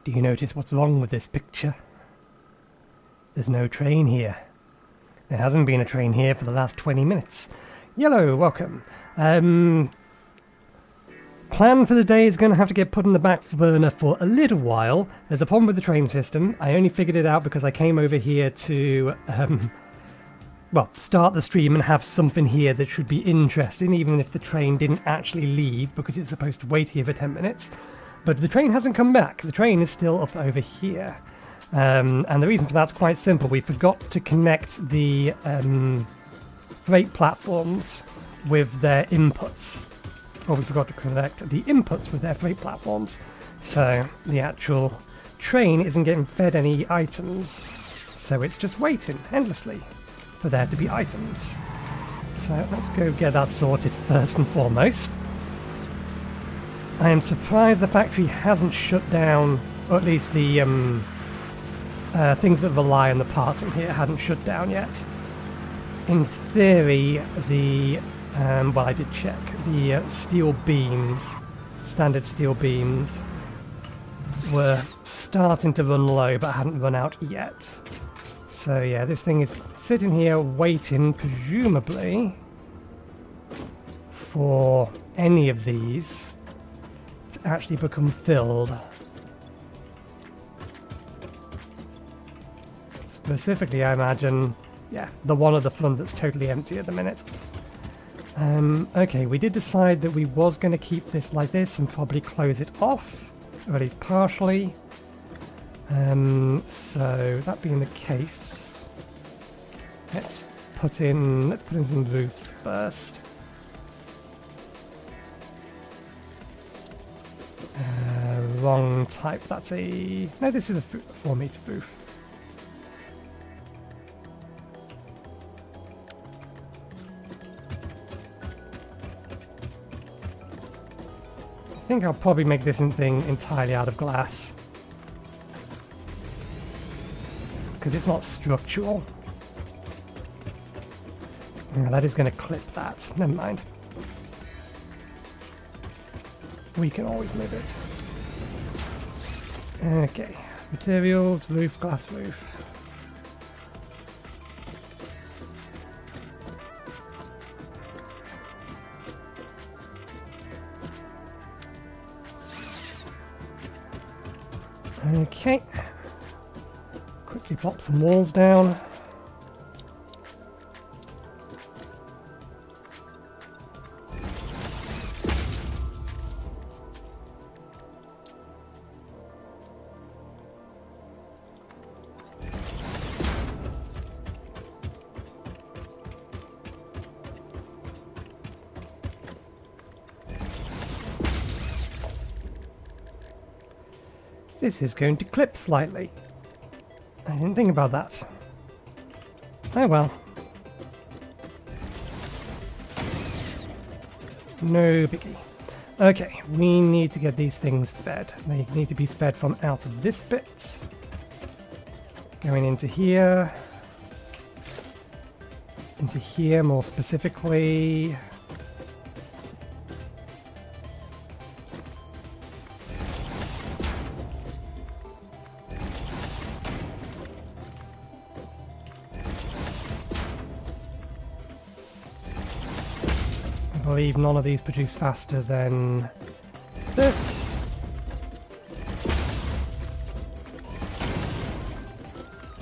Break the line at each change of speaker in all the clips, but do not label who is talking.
Do you notice what's wrong with this picture? There's no train here. There hasn't been a train here for the last 20 minutes. Yellow, welcome. Plan for the day is going to have to get put in the back burner for a little while. There's a problem with the train system. I only figured it out because I came over here to, well, start the stream and have something here that should be interesting, even if the train didn't actually leave, because it's supposed to wait here for 10 minutes. But the train hasn't come back. The train is still up over here. And the reason for that's quite simple. We forgot to connect the freight platforms with their inputs. Or we forgot to connect the inputs with their freight platforms. So the actual train isn't getting fed any items. So it's just waiting endlessly for there to be items. So let's go get that sorted first and foremost. I am surprised the factory hasn't shut down, or at least the things that rely on the parts in here hadn't shut down yet. In theory, the well, I did check. The steel beams, standard steel beams, were starting to run low but hadn't run out yet. So yeah, this thing is sitting here waiting, presumably, for any of these to actually become filled. Specifically, I imagine, yeah, the one at the front that's totally empty at the minute. Okay, we did decide that we was going to keep this like this and probably close it off, or at least partially. So that being the case, let's put in some roofs first. Wrong type. That's a no. This is a 4-meter roof. I think I'll probably make this thing entirely out of glass, because it's not structural. Oh, that is going to clip that. Never mind. We can always move it. Okay. Materials, roof, glass roof. Okay, quickly plop some walls down. This is going to clip slightly. I didn't think about that. Oh well. No biggie. Okay, we need to get these things fed. They need to be fed from out of this bit. Going into here. Into here more specifically. I believe none of these produce faster than this.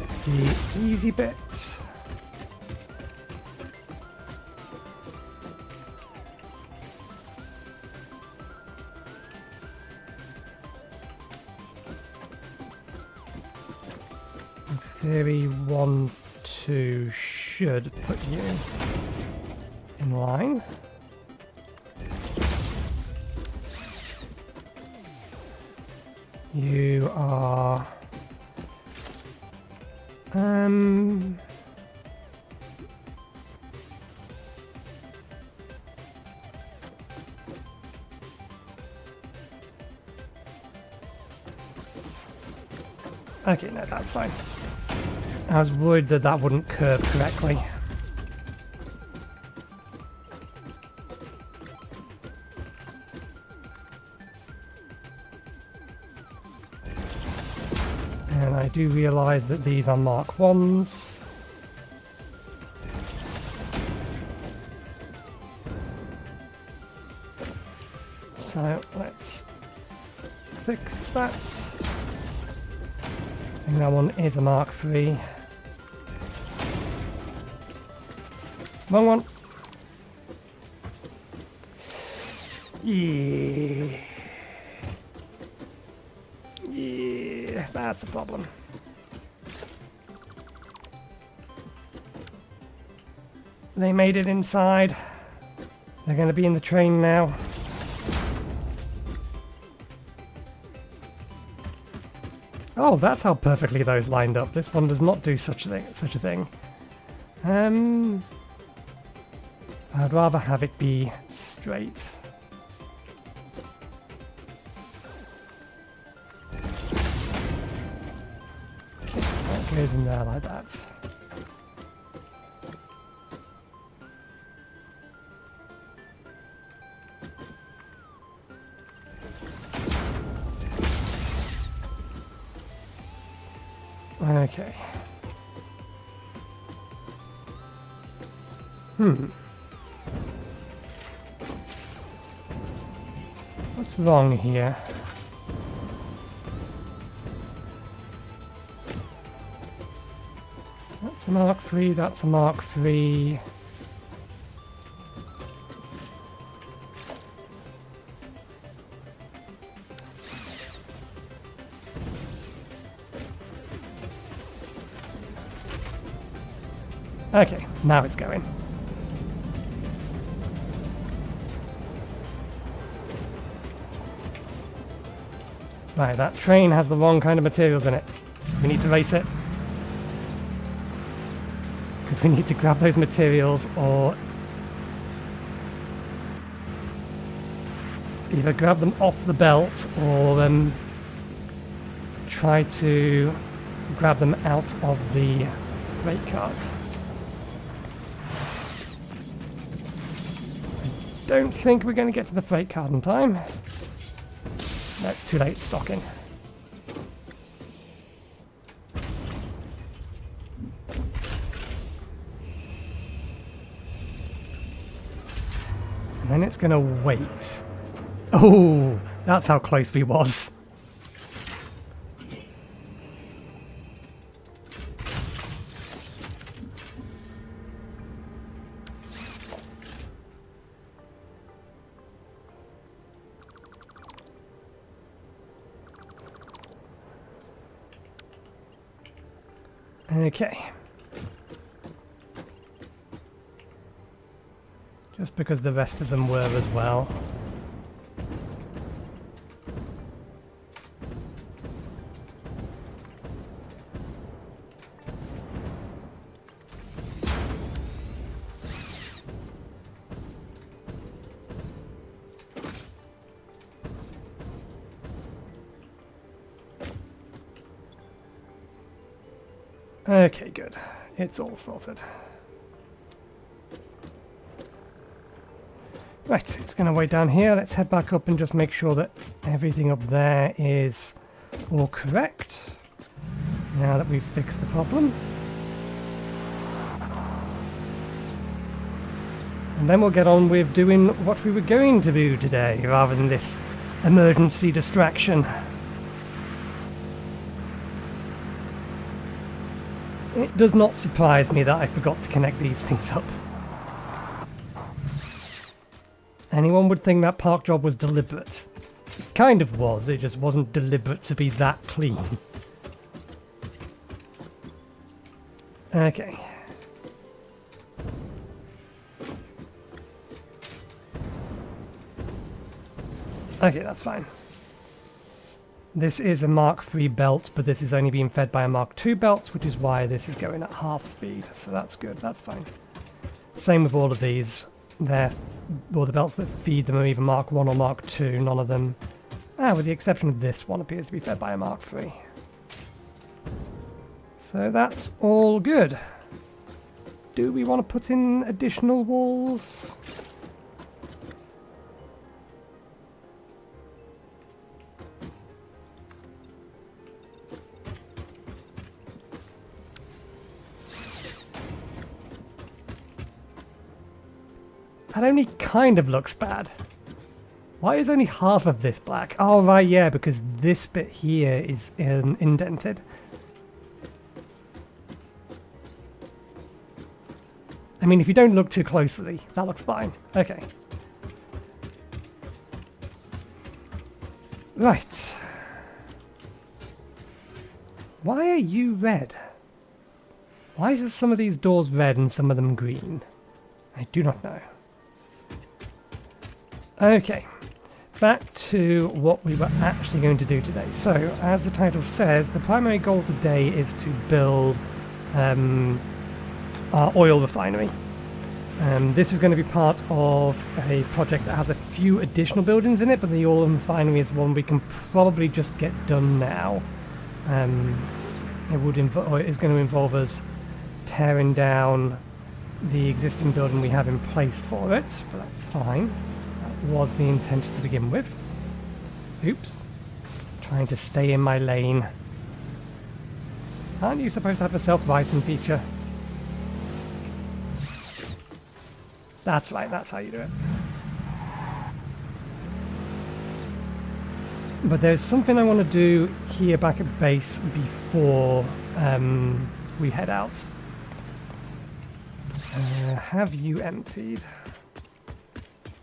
It's the easy bit. In theory, 1, 2 should put you in line. You are okay, no, that's fine. I was worried that that wouldn't curve correctly. And I do realise that these are Mark 1s. So let's fix that. I think that one is a Mark III. Wrong one. Yeah. Yeah, that's a problem. They made it inside. They're going to be in the train now. Oh, that's how perfectly those lined up. This one does not do such a thing. I'd rather have it be straight. Okay, that goes in there like that. Okay. What's wrong here? That's a Mark III, that's a Mark III. Okay, now it's going. Right, that train has the wrong kind of materials in it. We need to race it. Because we need to grab those materials or either grab them off the belt or try to grab them out of the freight cart. Don't think we're going to get to the freight cart in time. No, too late, stocking. And then it's going to wait. Oh, that's how close we was. Okay. Just because the rest of them were as well. Okay, good. It's all sorted. Right, it's going to wait down here. Let's head back up and just make sure that everything up there is all correct. Now that we've fixed the problem. And then we'll get on with doing what we were going to do today, rather than this emergency distraction. It does not surprise me that I forgot to connect these things up. Anyone would think that park job was deliberate. It kind of was, it just wasn't deliberate to be that clean. Okay. Okay, that's fine. This is a Mark III belt, but this is only being fed by a Mark II belt, which is why this is going at half speed. So that's good, that's fine. Same with all of these. All the belts that feed them are either Mark I or Mark II. None of them, with the exception of this one, appears to be fed by a Mark III. So that's all good. Do we want to put in additional walls? That only kind of looks bad. Why is only half of this black? Oh, right, yeah, because this bit here is indented. I mean, if you don't look too closely, that looks fine. Okay. Right. Why are you red? Why is some of these doors red and some of them green? I do not know. Okay. Back to what we were actually going to do today. So, as the title says, the primary goal today is to build our oil refinery. This is going to be part of a project that has a few additional buildings in it, but the oil refinery is one we can probably just get done now. It is going to involve us tearing down the existing building we have in place for it, but that's fine. That was the intent to begin with. Oops. Trying to stay in my lane. Aren't you supposed to have a self-righting feature? That's right, that's how you do it. But there's something I want to do here back at base before we head out. Have you emptied?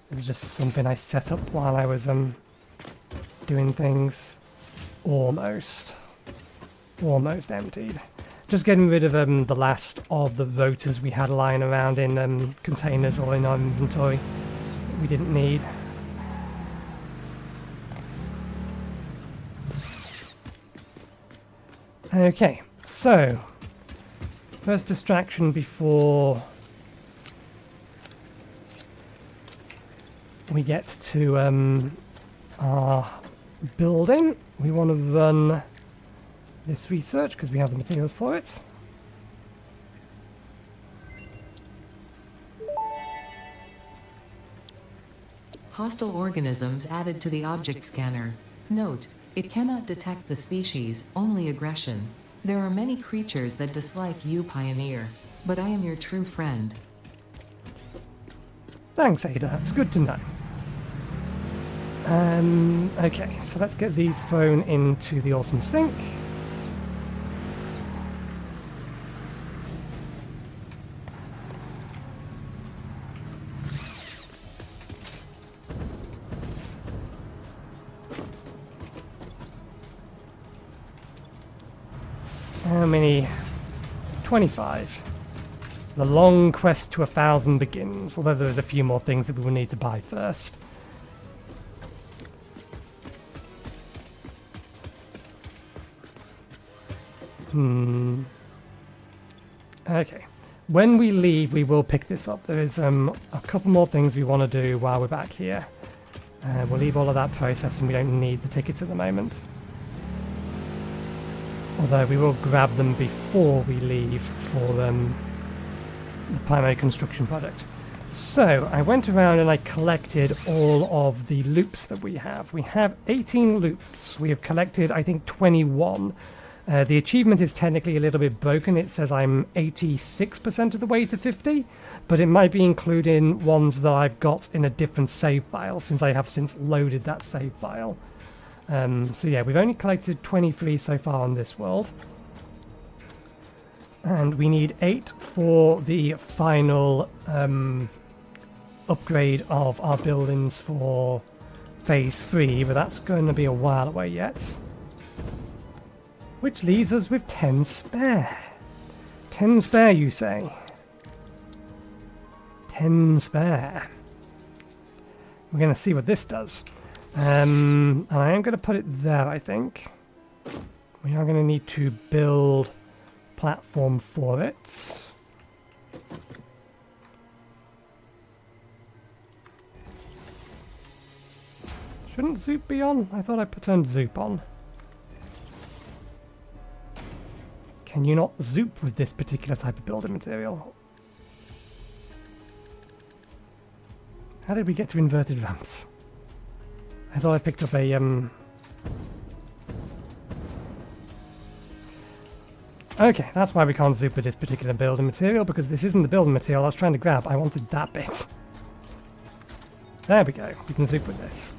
This is just something I set up while I was doing things. Almost emptied. Just getting rid of the last of the rotors we had lying around in containers or in our inventory that we didn't need. Okay, so first distraction before we get to our building. We want to run this research because we have the materials for it.
Hostile organisms added to the object scanner. Note, it cannot detect the species, only aggression. There are many creatures that dislike you, Pioneer, but I am your true friend.
Thanks, Ada. It's good to know. Okay, so let's get these thrown into the awesome sink. How many? 25. The long quest to 1,000 begins, although there's a few more things that we will need to buy first. Okay. When we leave, we will pick this up. There is a couple more things we want to do while we're back here. We'll leave all of that processing. We don't need the tickets at the moment. Although we will grab them before we leave for the primary construction project. So, I went around and I collected all of the loops that we have. We have 18 loops. We have collected, I think, 21. The achievement is technically a little bit broken. It says I'm 86% of the way to 50, but it might be including ones that I've got in a different save file, since I have since loaded that save file. So yeah, we've only collected 23 so far on this world. And we need 8 for the final upgrade of our buildings for Phase 3, but that's going to be a while away yet. Which leaves us with 10 spare. 10 spare, you say? 10 spare. We're going to see what this does. And I am going to put it there, I think. We are going to need to build a platform for it. Shouldn't Zoop be on? I thought I turned Zoop on. Can you not Zoop with this particular type of building material? How did we get to inverted ramps? I thought I picked up a Okay, that's why we can't Zoop with this particular building material, because this isn't the building material I was trying to grab. I wanted that bit. There we go. We can zoop with this.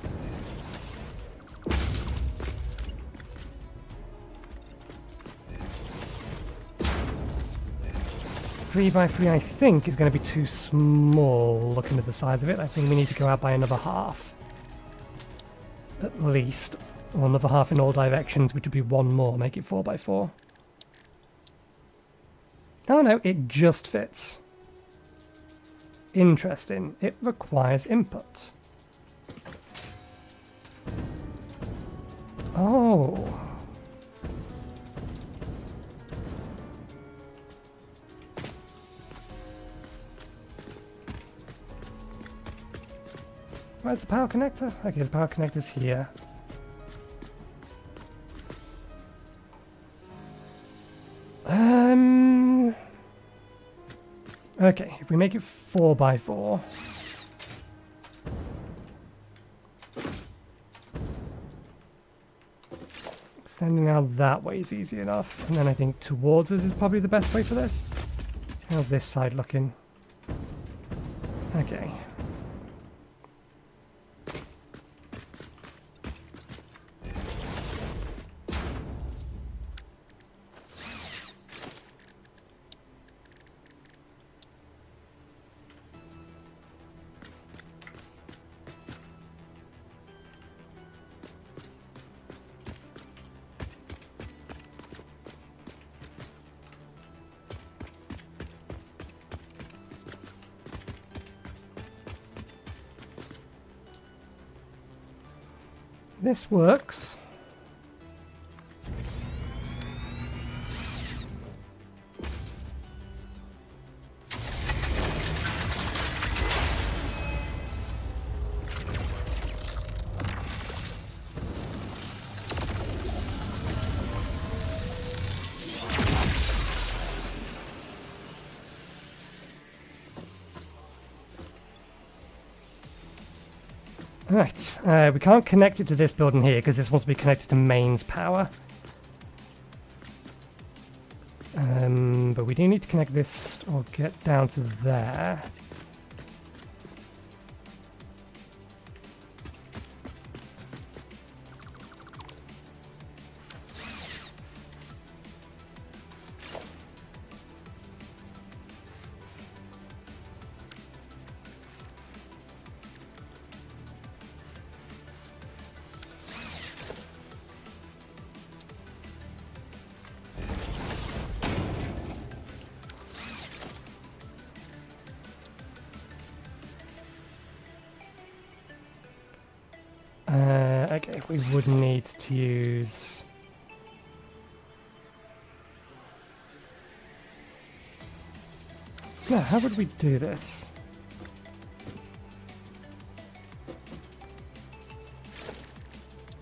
Three by three, I think, is going to be too small looking at the size of it. I think we need to go out by another half. At least. Or another half in all directions, which would be one more, make it 4 by 4. Oh no, it just fits. Interesting. It requires input. Oh. Where's the power connector? Okay, the power connector's here. Okay, if we make it 4 by 4. Extending out that way is easy enough. And then I think towards us is probably the best way for this. How's this side looking? Okay. This works. Right, we can't connect it to this building here because this wants to be connected to mains power. But we do need to connect this or get down to there. Okay, we would need to use... Now, how would we do this?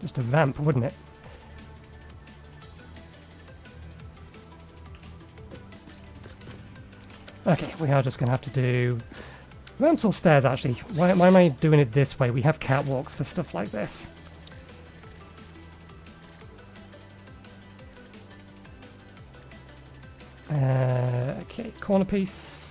Just a ramp, wouldn't it? Okay, we are just going to have to do... ramps or stairs, actually. Why am I doing it this way? We have catwalks for stuff like this. Okay, corner piece.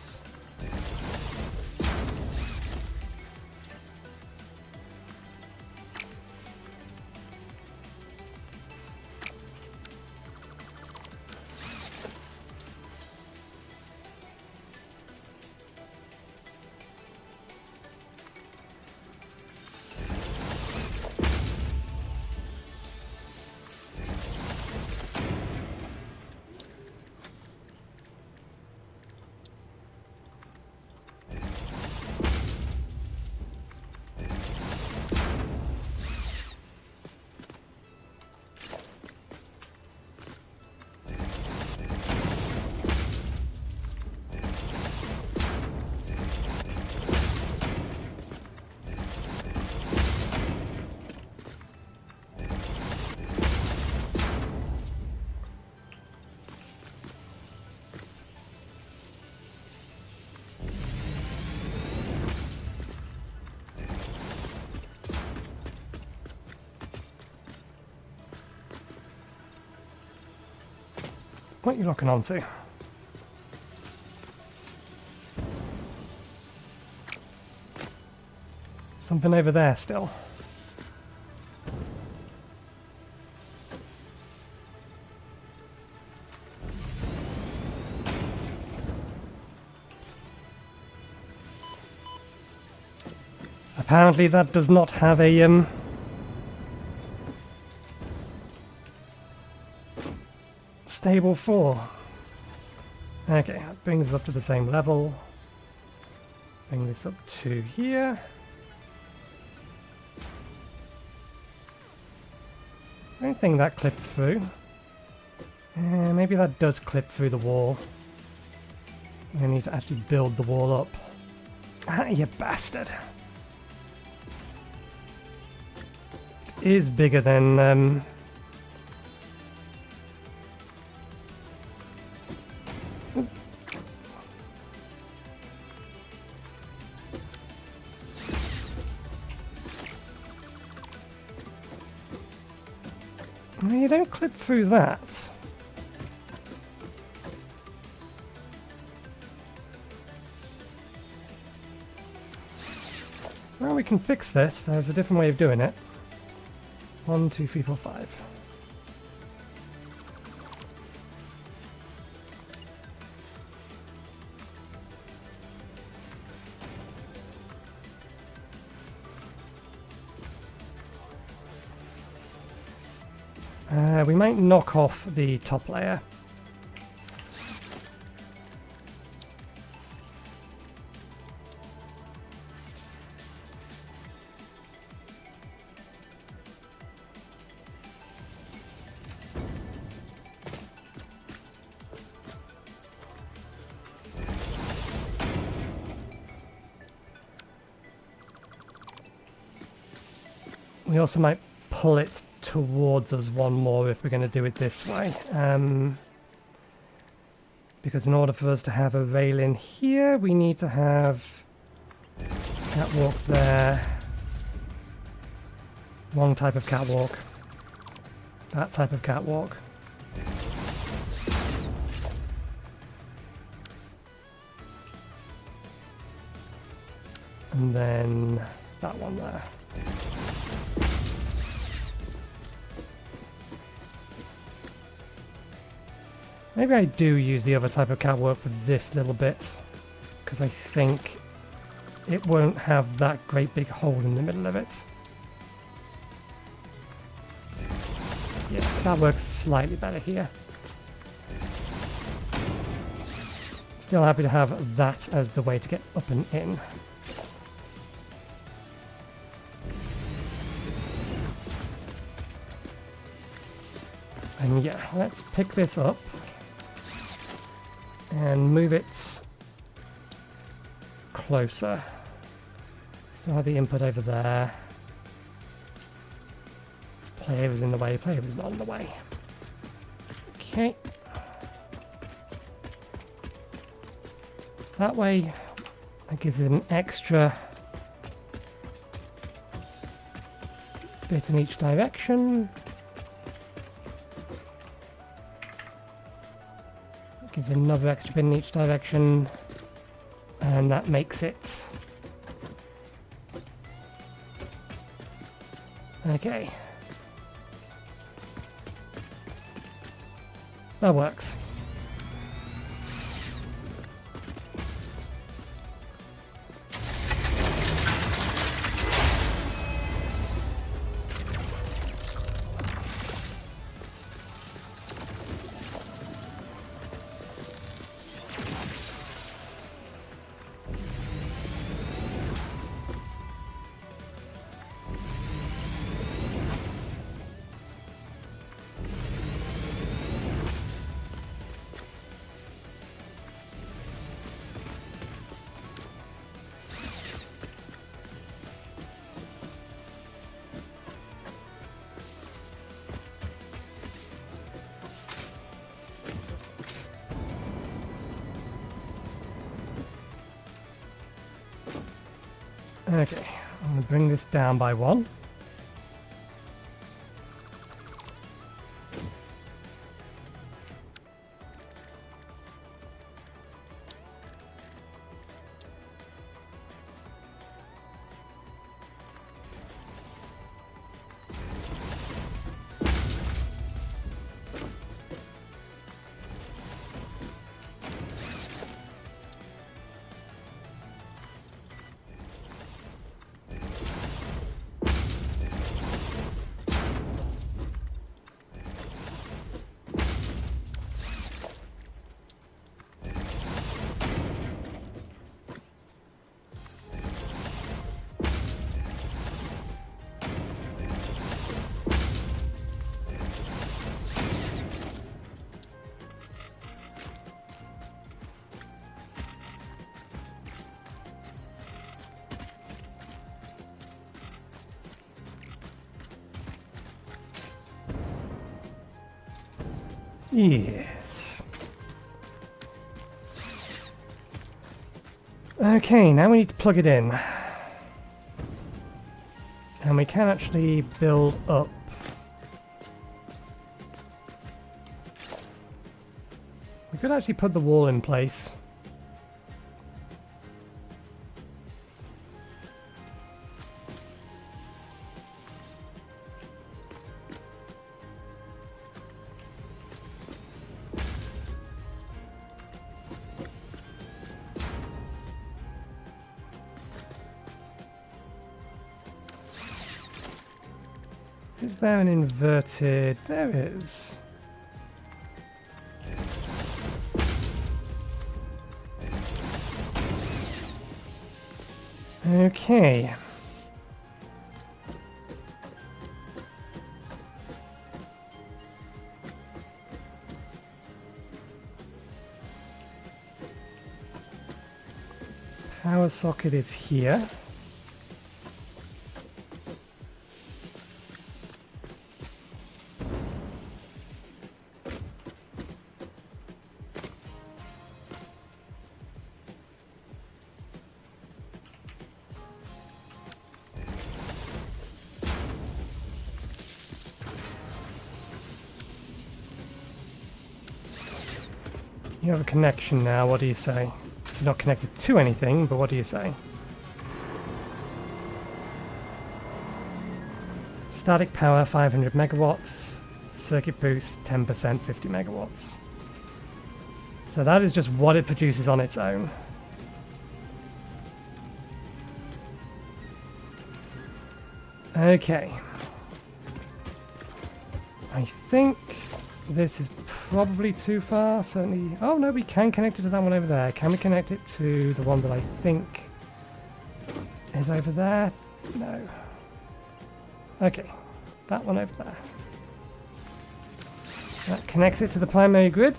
What are you locking onto? Something over there still. Apparently that does not have a stable 4. Okay, that brings us up to the same level. Bring this up to here. I don't think that clips through. Maybe that does clip through the wall. I need to actually build the wall up. Ah, you bastard. It is bigger than... No, you don't clip through that. Well, we can fix this. There's a different way of doing it. 1, 2, 3, 4, 5. We might knock off the top layer. We also might pull it towards us one more if we're going to do it this way. Because in order for us to have a rail in here, we need to have catwalk there. Wrong type of catwalk. That type of catwalk. And then that one there. Maybe I do use the other type of catwalk for this little bit, because I think it won't have that great big hole in the middle of it. Yeah, that works slightly better here. Still happy to have that as the way to get up and in. And yeah, let's pick this up and move it closer. Still have the input over there. Player is in the way, player is not in the way. Okay. That way, that gives it an extra bit in each direction. Gives another extra bit in each direction, and that makes it okay. That works. Okay, I'm going to bring this down by 1. Yes. Okay, now we need to plug it in. And we can actually build up. We could actually put the wall in place. Is there an inverted? There is. Okay. Power socket is here. You have a connection now, what do you say? You're not connected to anything, but what do you say? Static power 500 megawatts, circuit boost 10%, 50 megawatts. So that is just what it produces on its own. Okay. I think this is probably too far, certainly. Oh no, we can connect it to that one over there. Can we connect it to the one that I think is over there? No. Okay, that one over there. That connects it to the primary grid.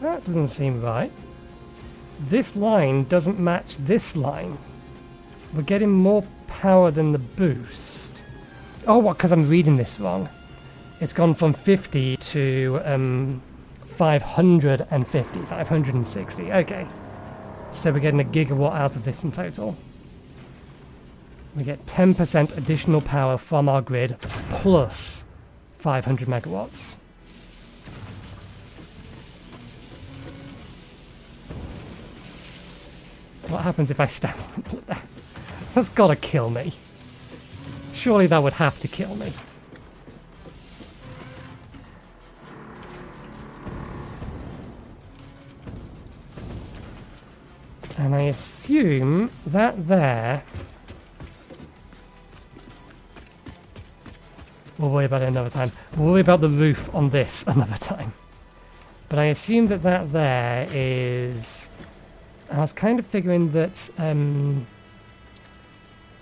That doesn't seem right. This line doesn't match this line. We're getting more power than the boost. Oh, what? Because I'm reading this wrong. It's gone from 50 to 550, 560. Okay. So we're getting a gigawatt out of this in total. We get 10% additional power from our grid plus 500 megawatts. What happens if I stab one there? That's gotta kill me. Surely that would have to kill me. And I assume that there... We'll worry about it another time. We'll worry about the roof on this another time. But I assume that that there is... I was kind of figuring that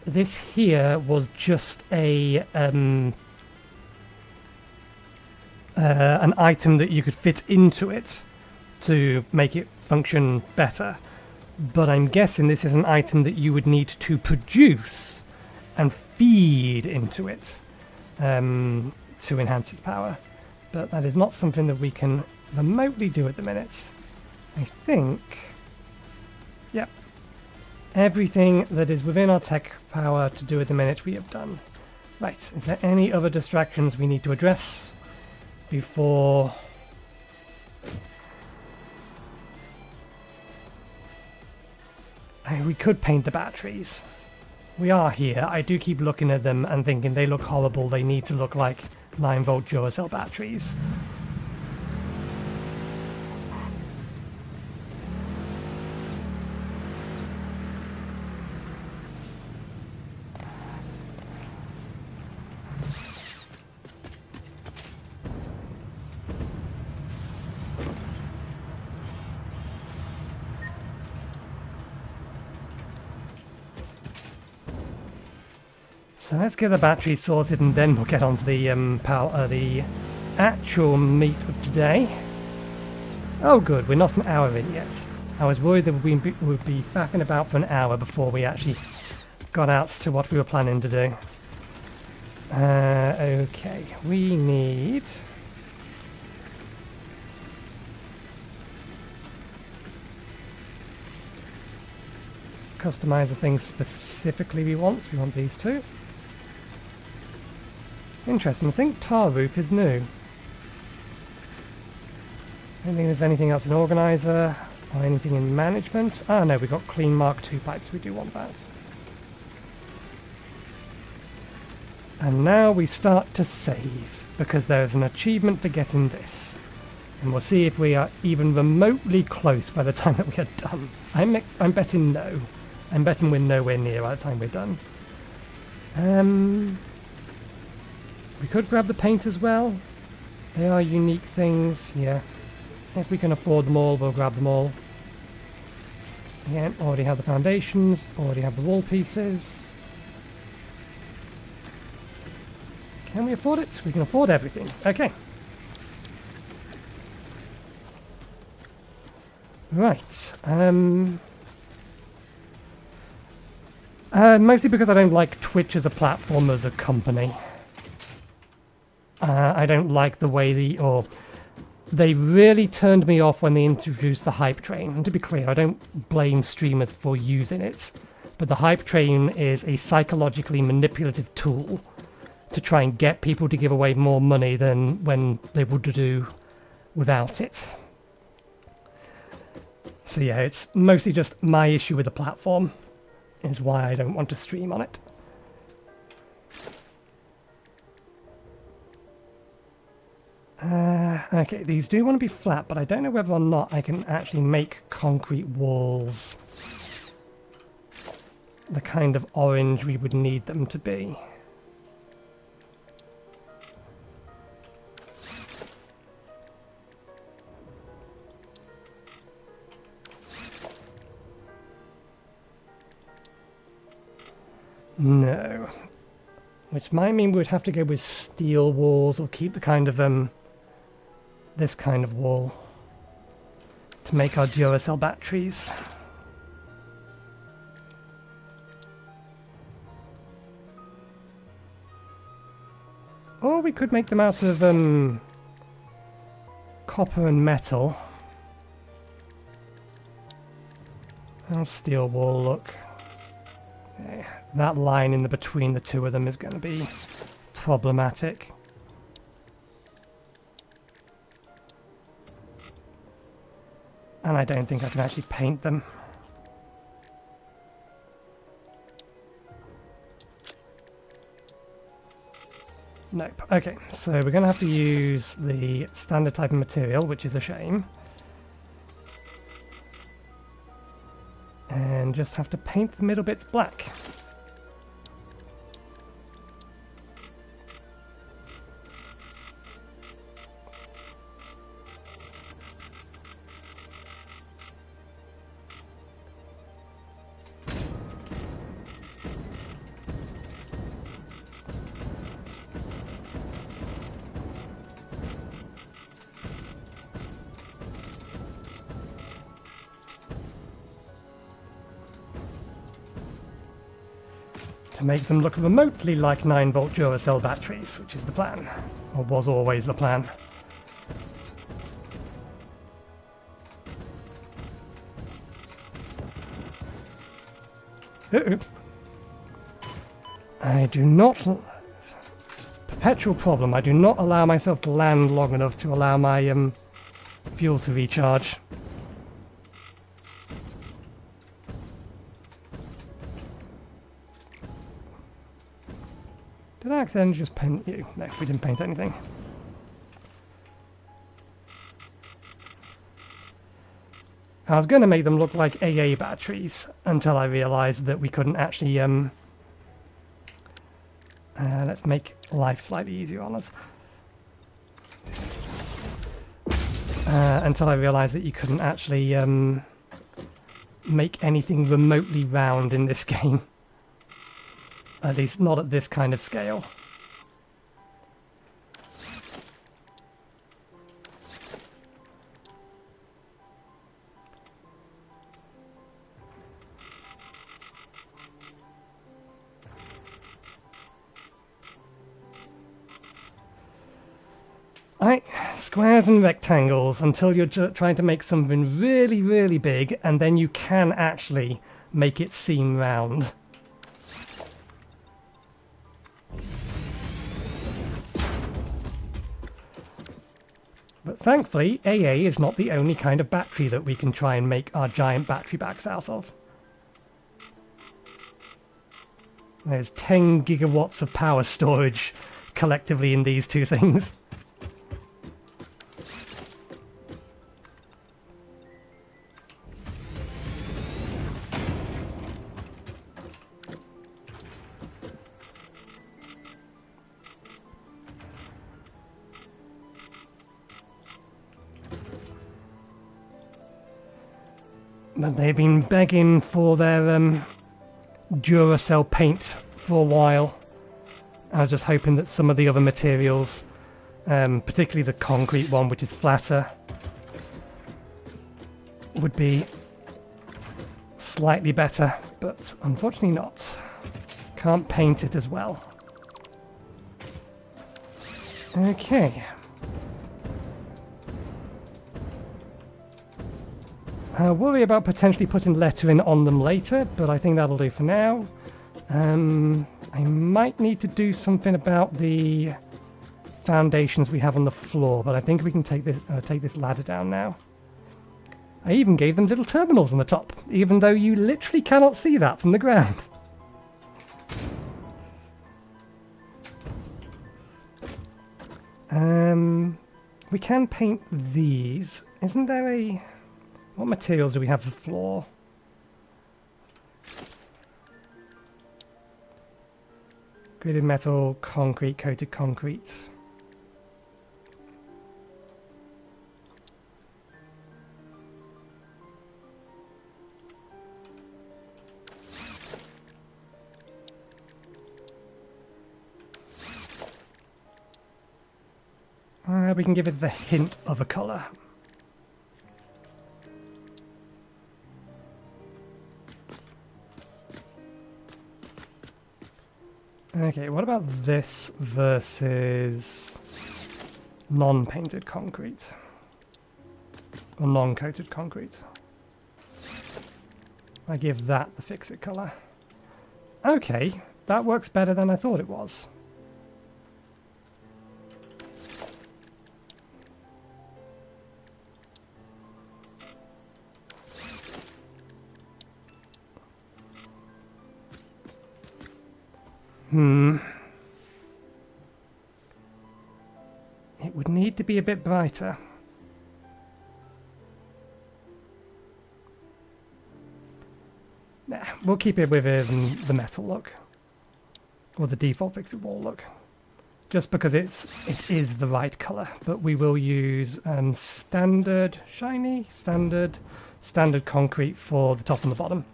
this here was just a an item that you could fit into it to make it function better. But I'm guessing this is an item that you would need to produce and feed into it to enhance its power. But that is not something that we can remotely do at the minute. I think... Yep. Everything that is within our tech power to do at the minute we have done. Right, is there any other distractions we need to address before... we could paint the batteries. We are here. I do keep looking at them and thinking they look horrible. They need to look like 9-volt Duracell batteries. So let's get the batteries sorted and then we'll get on to the the actual meat of today. Oh good, we're not an hour in yet. I was worried that we'd be faffing about for an hour before we actually got out to what we were planning to do. Okay, we need... Just customize the things specifically we want. We want these two. Interesting, I think tar roof is new. I don't think there's anything else in organizer or anything in management. Ah no, we've got clean Mark II pipes, we do want that. And now we start to save, because there is an achievement for getting this. And we'll see if we are even remotely close by the time that we are done. I'm betting no. I'm betting we're nowhere near by the time we're done. We could grab the paint as well. They are unique things, yeah. If we can afford them all, we'll grab them all. Again, already have the foundations, already have the wall pieces. Can we afford it? We can afford everything. Okay. Right. Mostly because I don't like Twitch as a platform, as a company. I don't like the way they really turned me off when they introduced the hype train. And to be clear, I don't blame streamers for using it, but the hype train is a psychologically manipulative tool to try and get people to give away more money than when they would do without it. So yeah, it's mostly just my issue with the platform, is why I don't want to stream on it. Okay, these do want to be flat, but I don't know whether or not I can actually make concrete walls the kind of orange we would need them to be. No. Which might mean we'd have to go with steel walls or keep the kind of, this kind of wall to make our Duracell batteries. Or we could make them out of, copper and metal. How's steel wall look? Yeah, that line in the between the two of them is going to be problematic. And I don't think I can actually paint them. Nope. Okay, so we're going to have to use the standard type of material, which is a shame. And just have to paint the middle bits black. To make them look remotely like 9-volt Duracell batteries, which is the plan, or was always the plan. Uh-oh. I do not... It's a perpetual problem. I do not allow myself to land long enough to allow my fuel to recharge. Did I accidentally just paint you? No, we didn't paint anything. I was going to make them look like AA batteries until I realised that we couldn't actually... let's make life slightly easier on us. Until I realised that you couldn't actually make anything remotely round in this game. At least not at this kind of scale. Right, squares and rectangles until you're trying to make something really, really big, and then you can actually make it seem round. But thankfully, AA is not the only kind of battery that we can try and make our giant battery packs out of. There's 10 gigawatts of power storage collectively in these two things. But they've been begging for their Duracell paint for a while. I was just hoping that some of the other materials, particularly the concrete one, which is flatter, would be slightly better, but unfortunately not. Can't paint it as well. Okay. I'll worry about potentially putting lettering on them later, but I think that'll do for now. I might need to do something about the foundations we have on the floor, but I think we can take this ladder down now. I even gave them little terminals on the top, even though you literally cannot see that from the ground. We can paint these. Isn't there a... What materials do we have for the floor? Gridded metal, concrete, coated concrete. We can give it the hint of a colour. Okay, what about this versus non-painted concrete? Or non-coated concrete? I give that the fix-it colour. Okay, that works better than I thought it was. It would need to be a bit brighter. Nah, we'll keep it within the metal look. Or the default fix-it wall look. Just because it is the right colour. But we will use standard shiny, standard concrete for the top and the bottom.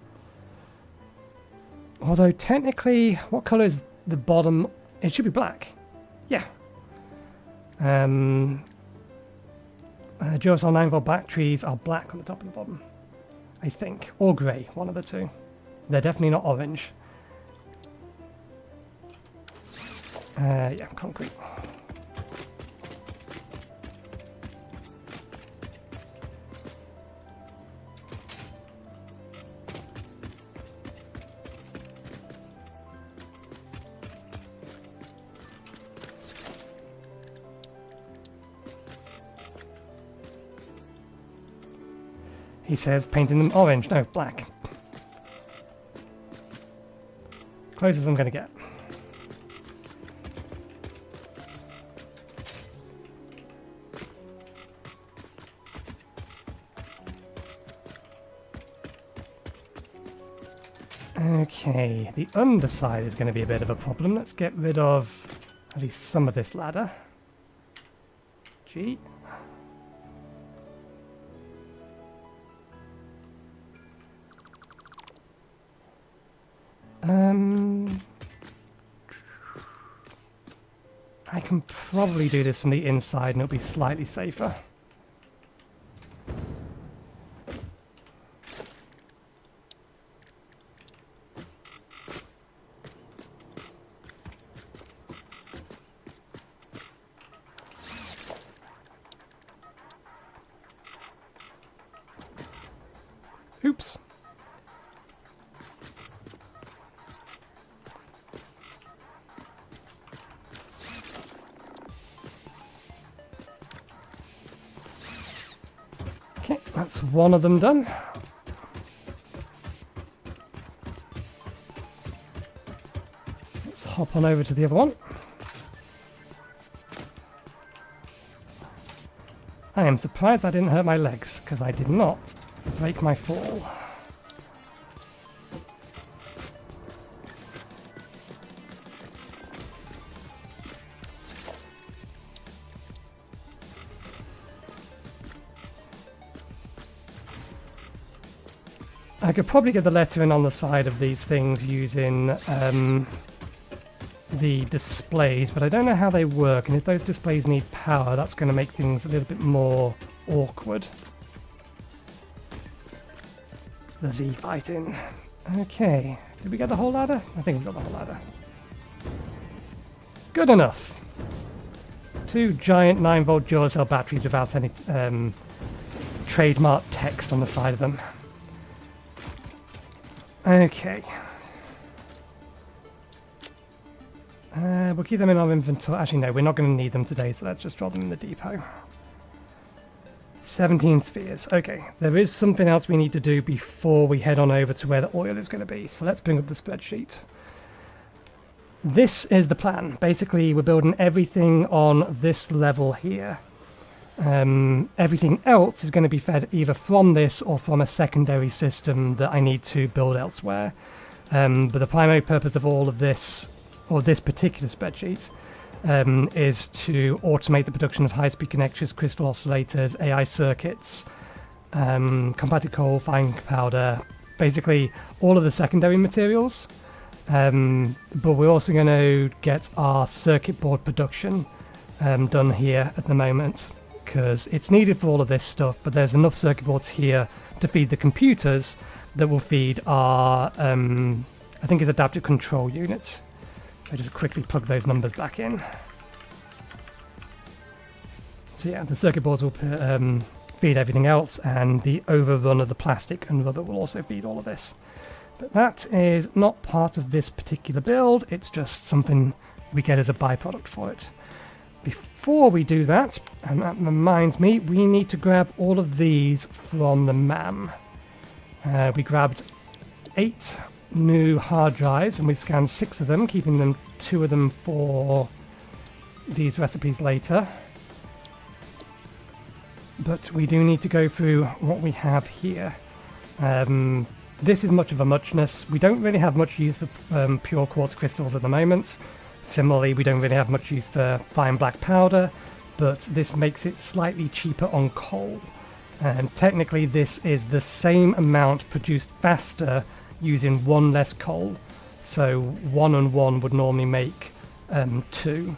Although technically, what colour is the bottom? It should be black. Yeah. Duracell 9V batteries are black on the top and the bottom. I think. Or grey, one of the two. They're definitely not orange. Yeah, concrete. He says painting them orange. No, black. Closest I'm going to get. Okay, the underside is going to be a bit of a problem. Let's get rid of at least some of this ladder. G. I can probably do this from the inside and it'll be slightly safer. Oops. Okay, that's one of them done. Let's hop on over to the other one. I am surprised that didn't hurt my legs, because I did not break my fall. I could probably get the lettering on the side of these things using the displays, but I don't know how they work, and if those displays need power, that's going to make things a little bit more awkward. The Z fighting. Okay, did we get the whole ladder? I think we got the whole ladder. Good enough. 2 giant 9-volt dual cell batteries without any trademark text on the side of them. Okay. We'll keep them in our inventory. Actually, no, we're not going to need them today, so let's just drop them in the depot. 17 spheres. Okay, there is something else we need to do before we head on over to where the oil is going to be. So let's bring up the spreadsheet. This is the plan. Basically, we're building everything on this level here. Everything else is going to be fed either from this or from a secondary system that I need to build elsewhere. But the primary purpose of all of this, or this particular spreadsheet, is to automate the production of high-speed connectors, crystal oscillators, AI circuits, compacted coal, fine powder, basically all of the secondary materials. But we're also going to get our circuit board production done here at the moment, because it's needed for all of this stuff, but there's enough circuit boards here to feed the computers that will feed our, I think it's adaptive control unit. I just quickly plug those numbers back in. So yeah, the circuit boards will feed everything else, and the overrun of the plastic and rubber will also feed all of this. But that is not part of this particular build, it's just something we get as a byproduct for it. Before we do that, and that reminds me, we need to grab all of these from the MAM. We grabbed 8 new hard drives and we scanned 6 of them, keeping them 2 of them for these recipes later. But we do need to go through what we have here. This is much of a muchness. We don't really have much use for pure quartz crystals at the moment. Similarly, we don't really have much use for fine black powder, but this makes it slightly cheaper on coal. And technically this is the same amount produced faster using 1 less coal. So 1 and 1 would normally make 2.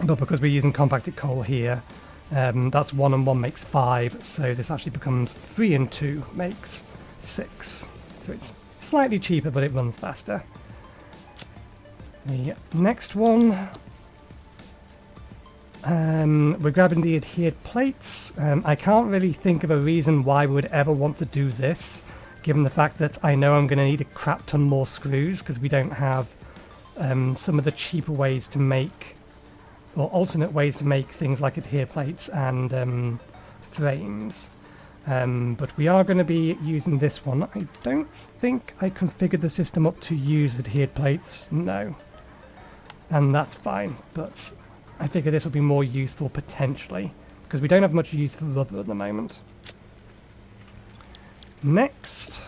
But because we're using compacted coal here, that's 1 and 1 makes 5, so this actually becomes 3 and 2 makes 6. So it's slightly cheaper, but it runs faster. The next one, we're grabbing the adhered plates. I can't really think of a reason why we would ever want to do this, given the fact that I know I'm going to need a crap ton more screws, because we don't have some of the cheaper ways to make, or alternate ways to make things like adhere plates and frames. But we are going to be using this one. I don't think I configured the system up to use adhered plates. No. And that's fine, but I figure this will be more useful potentially, because we don't have much use for rubber at the moment. Next.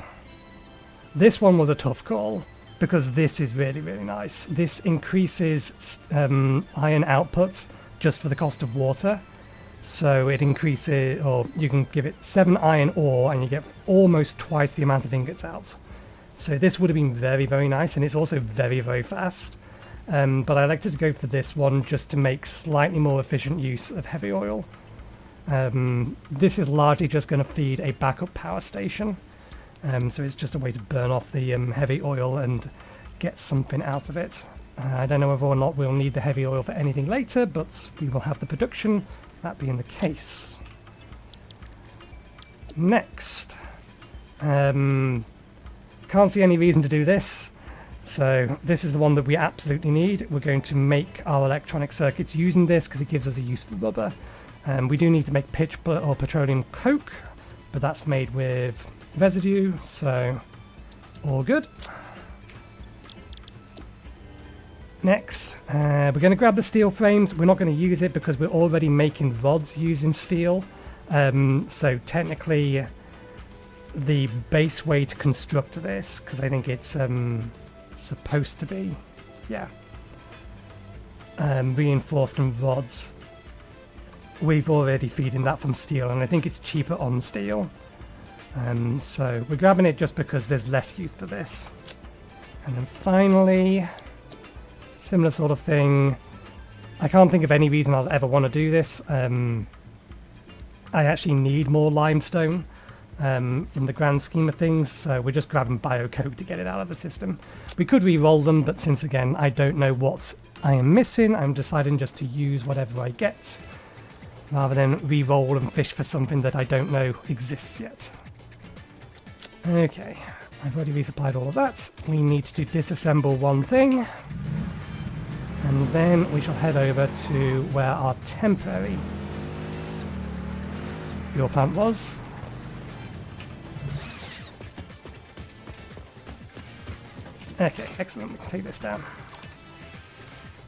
This one was a tough call, because this is really, really nice. This increases iron output just for the cost of water. So it increases, or you can give it 7 iron ore and you get almost twice the amount of ingots out. So this would have been very, very nice, and it's also very, very fast. but I elected to go for this one just to make slightly more efficient use of heavy oil. This is largely just going to feed a backup power station, so it's just a way to burn off the heavy oil and get something out of it. I don't know whether or not we'll need the heavy oil for anything later, but we will have the production, that being the case. Next, can't see any reason to do this, so this is the one that we absolutely need. We're going to make our electronic circuits using this because it gives us a use for rubber. We do need to make pitch or petroleum coke, but that's made with residue, so all good. Next, we're going to grab the steel frames. We're not going to use it because we're already making rods using steel. So technically, the base way to construct this, because I think it's supposed to be, yeah, reinforced rods. We've already feeding that from steel, and I think it's cheaper on steel. So we're grabbing it just because there's less use for this. And then finally, similar sort of thing. I can't think of any reason I'll ever want to do this. I actually need more limestone in the grand scheme of things, so we're just grabbing biocoke to get it out of the system. We could re-roll them, but since again I don't know what I am missing, I'm deciding just to use whatever I get, rather than re-roll and fish for something that I don't know exists yet. Okay, I've already resupplied all of that. We need to disassemble one thing, and then we shall head over to where our temporary fuel plant was. Okay, excellent, we can take this down.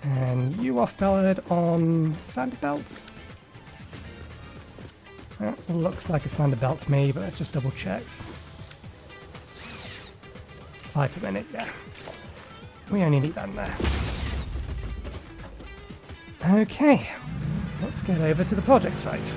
And you are felled on standard belt? That looks like a standard belt to me, but let's just double check. 5 per minute, yeah. We only need that in there. Okay, let's get over to the project site.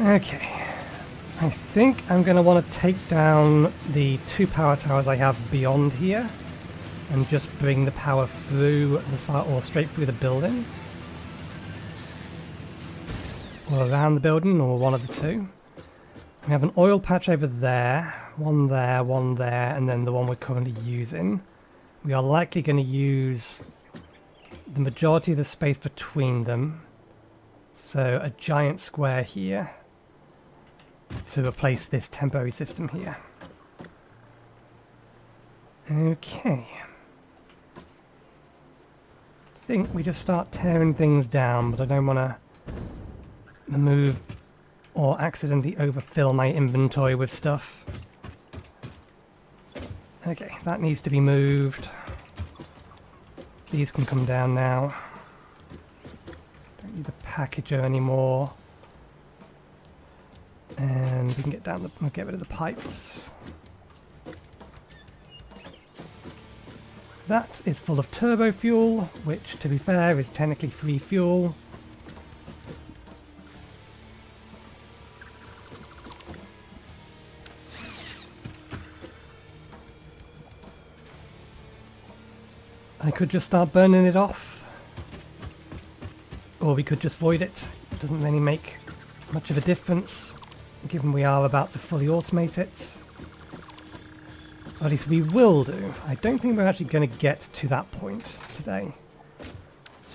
Okay, I think I'm going to want to take down the 2 power towers I have beyond here and just bring the power through the side or straight through the building, or around the building, or one of the two. We have an oil patch over there, one there, and then the one we're currently using. We are likely going to use the majority of the space between them, so a giant square here to replace this temporary system here. Okay. I think we just start tearing things down, but I don't want to remove or accidentally overfill my inventory with stuff. Okay, that needs to be moved. These can come down now. Don't need the packager anymore. And we can get down the, get rid of the pipes. That is full of turbo fuel, which, to be fair, is technically free fuel. I could just start burning it off, or we could just void it. It doesn't really make much of a difference, given we are about to fully automate it. Or at least we will do. I don't think we're actually going to get to that point today.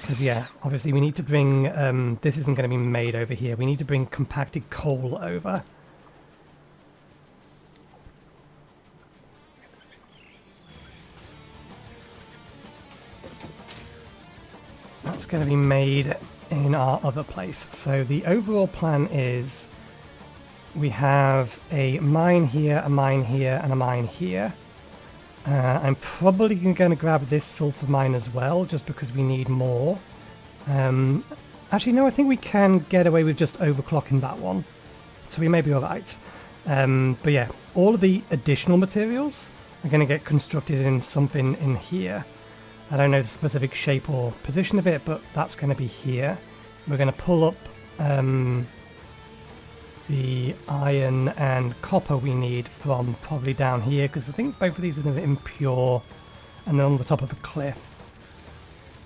Because yeah, obviously we need to bring, this isn't going to be made over here, we need to bring compacted coal over. That's going to be made in our other place. So the overall plan is we have a mine here, and a mine here. I'm probably going to grab this sulfur mine as well, just because we need more. Actually, no, I think we can get away with just overclocking that one. So we may be alright. But yeah, all of the additional materials are going to get constructed in something in here. I don't know the specific shape or position of it, but that's going to be here. We're going to pull up the iron and copper we need from probably down here, because I think both of these are a bit impure, and then on the top of a cliff.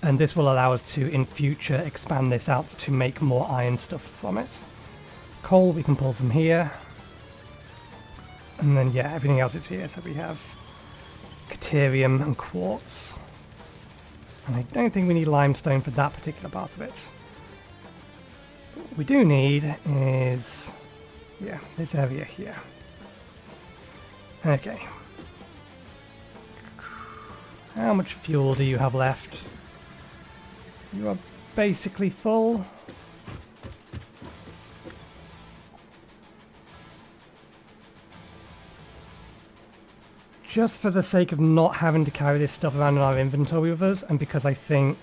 And this will allow us to, in future, expand this out to make more iron stuff from it. Coal we can pull from here. And then, yeah, everything else is here. So we have Caterium and quartz. And I don't think we need limestone for that particular part of it. What we do need is, yeah, this area here. Okay. How much fuel do you have left? You are basically full. Just for the sake of not having to carry this stuff around in our inventory with us, and because I think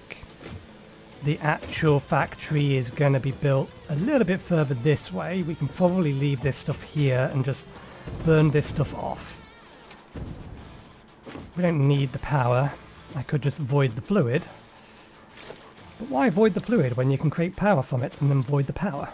the actual factory is going to be built a little bit further this way, we can probably leave this stuff here and just burn this stuff off. We don't need the power. I could just void the fluid. But why void the fluid when you can create power from it and then void the power?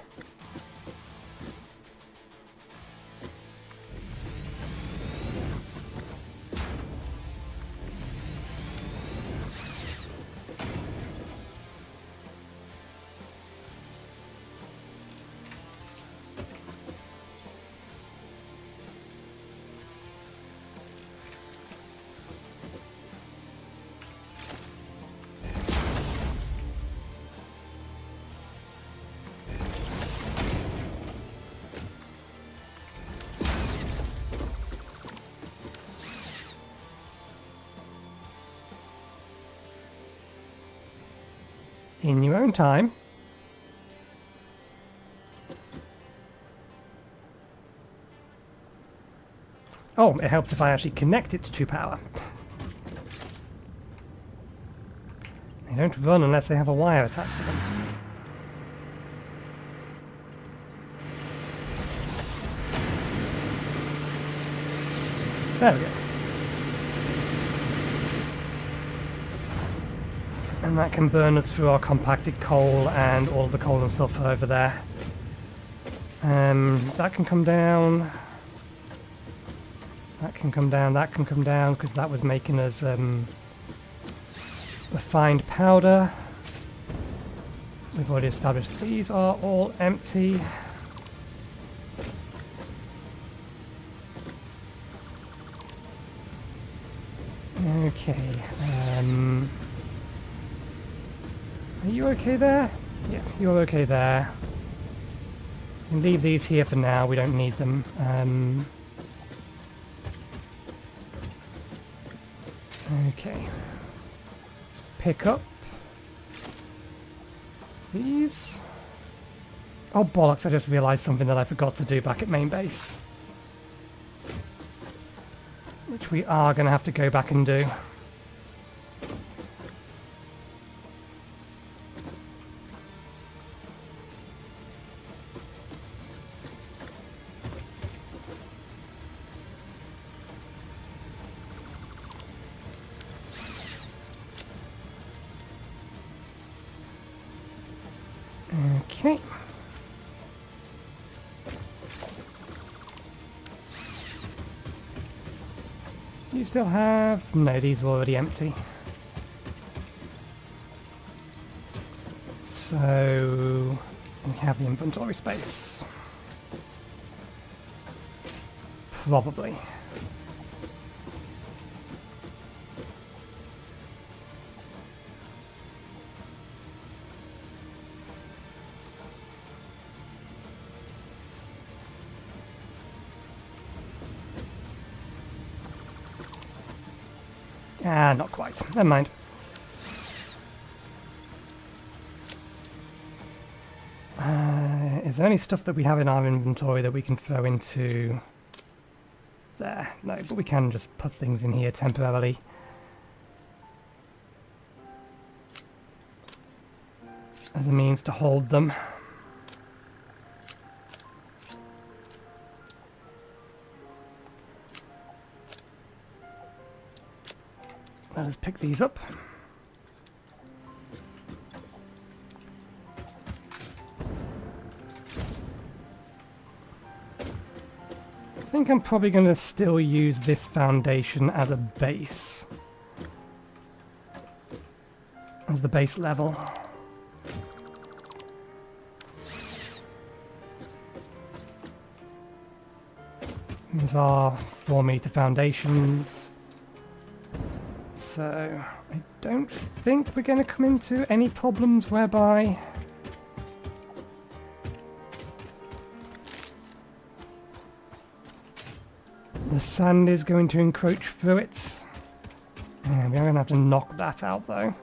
In your own time. Oh, it helps if I actually connect it to power. They don't run unless they have a wire attached to them. There we go. And that can burn us through our compacted coal and all the coal and sulfur over there. That can come down. That can come down, that can come down, because that was making us refined powder. We've already established these are all empty. Okay. Are you okay there? Yeah, you're okay there. We can leave these here for now, we don't need them. Okay. Let's pick up these. Oh bollocks, I just realised something that I forgot to do back at main base. Which we are going to have to go back and do. Okay. You still have... No, these were already empty. So... we have the inventory space. Probably. Ah, not quite. Never mind. Is Is there any stuff that we have in our inventory that we can throw into there? No, but we can just put things in here temporarily. As a means to hold them. Let us pick these up. I think I'm probably going to still use this foundation as a base. As the base level. These are 4-meter foundations. So, I don't think we're going to come into any problems whereby the sand is going to encroach through it. Yeah, we are going to have to knock that out though.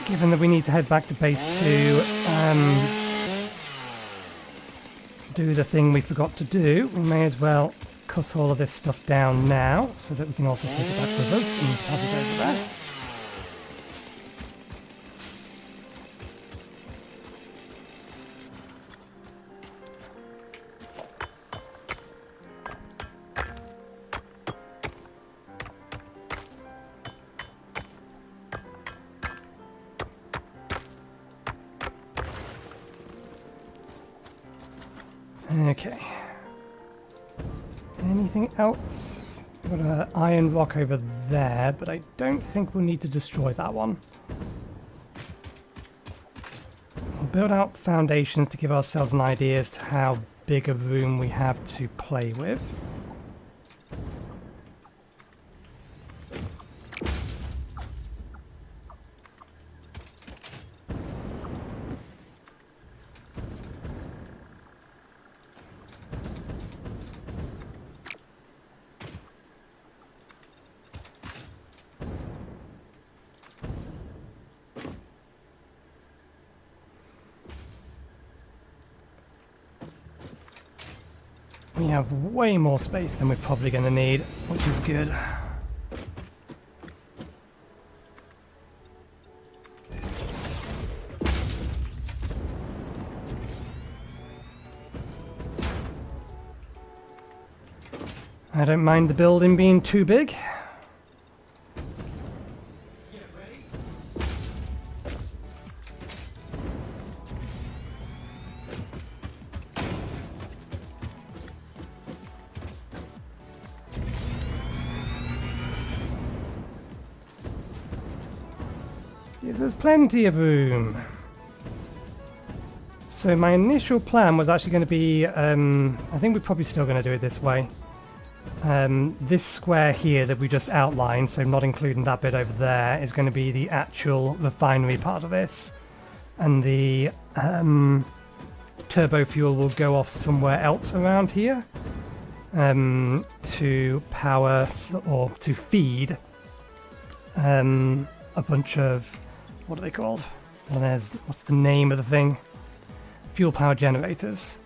Given that we need to head back to base 2, do the thing we forgot to do, we may as well cut all of this stuff down now, so that we can also take it back with us and pass it over there. Okay. Anything else? Got an iron rock over there, but I don't think we'll need to destroy that one. We'll build out foundations to give ourselves an idea as to how big a room we have to play with. We have way more space than we're probably going to need, which is good. I don't mind the building being too big. Gives us plenty of room. So my initial plan was actually going to be, I think we're probably still going to do it this way. This square here that we just outlined, so not including that bit over there, is going to be the actual refinery part of this. And the turbo fuel will go off somewhere else around here to power or to feed a bunch of, what are they called? Well, what's the name of the thing? Fuel power generators.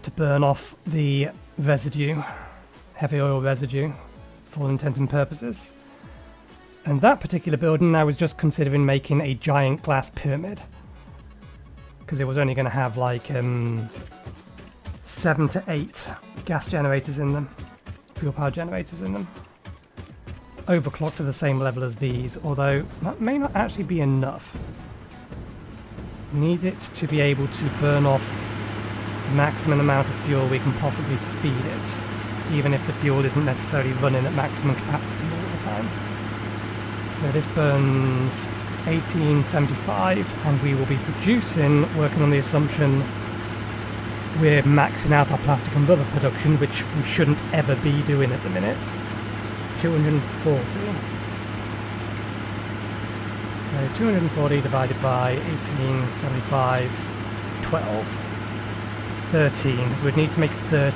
To burn off the residue, heavy oil residue, for all intents and purposes. And that particular building I was just considering making a giant glass pyramid. Because it was only going to have like 7 to 8 gas generators in them, fuel power generators in them. Overclocked to the same level as these, although that may not actually be enough. We need it to be able to burn off the maximum amount of fuel we can possibly feed it, even if the fuel isn't necessarily running at maximum capacity all the time. So this burns 1875, and we will be producing, working on the assumption we're maxing out our plastic and rubber production, which we shouldn't ever be doing at the minute. 240. So 240 divided by 1875, 12, 13. We'd need to make 13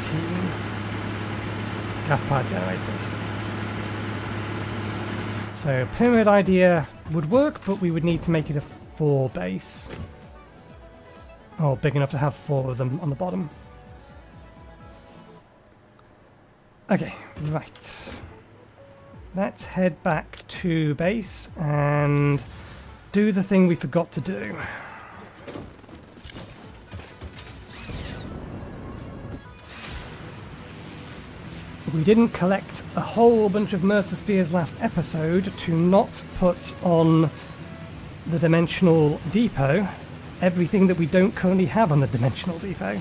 gas-powered generators. So pyramid idea would work, but we would need to make it a 4 base. Or big enough to have 4 of them on the bottom. Okay, right. Let's head back to base and do the thing we forgot to do. We didn't collect a whole bunch of Mercer Spheres last episode to not put on the Dimensional Depot everything that we don't currently have on the Dimensional Depot.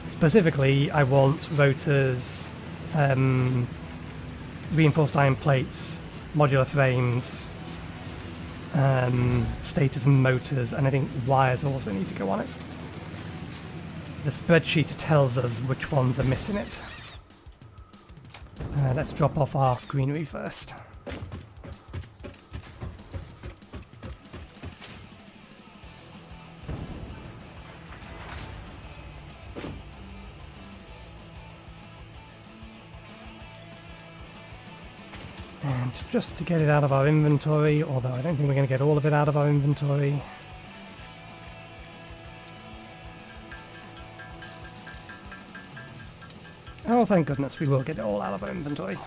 Specifically, I want rotors, reinforced iron plates, modular frames, stators and motors, and I think wires also need to go on it. The spreadsheet tells us which ones are missing it. Let's drop off our greenery first. And just to get it out of our inventory, although I don't think we're going to get all of it out of our inventory. Oh, thank goodness, we will get it all out of our inventory.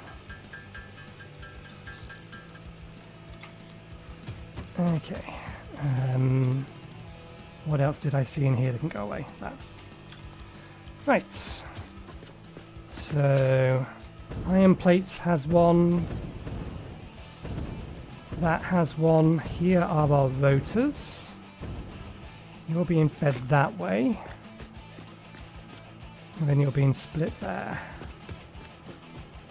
Okay. What else did I see in here that can go away? That. Right. So, iron plates has one. That has one. Here are our rotors. You're being fed that way. And then you're being split there.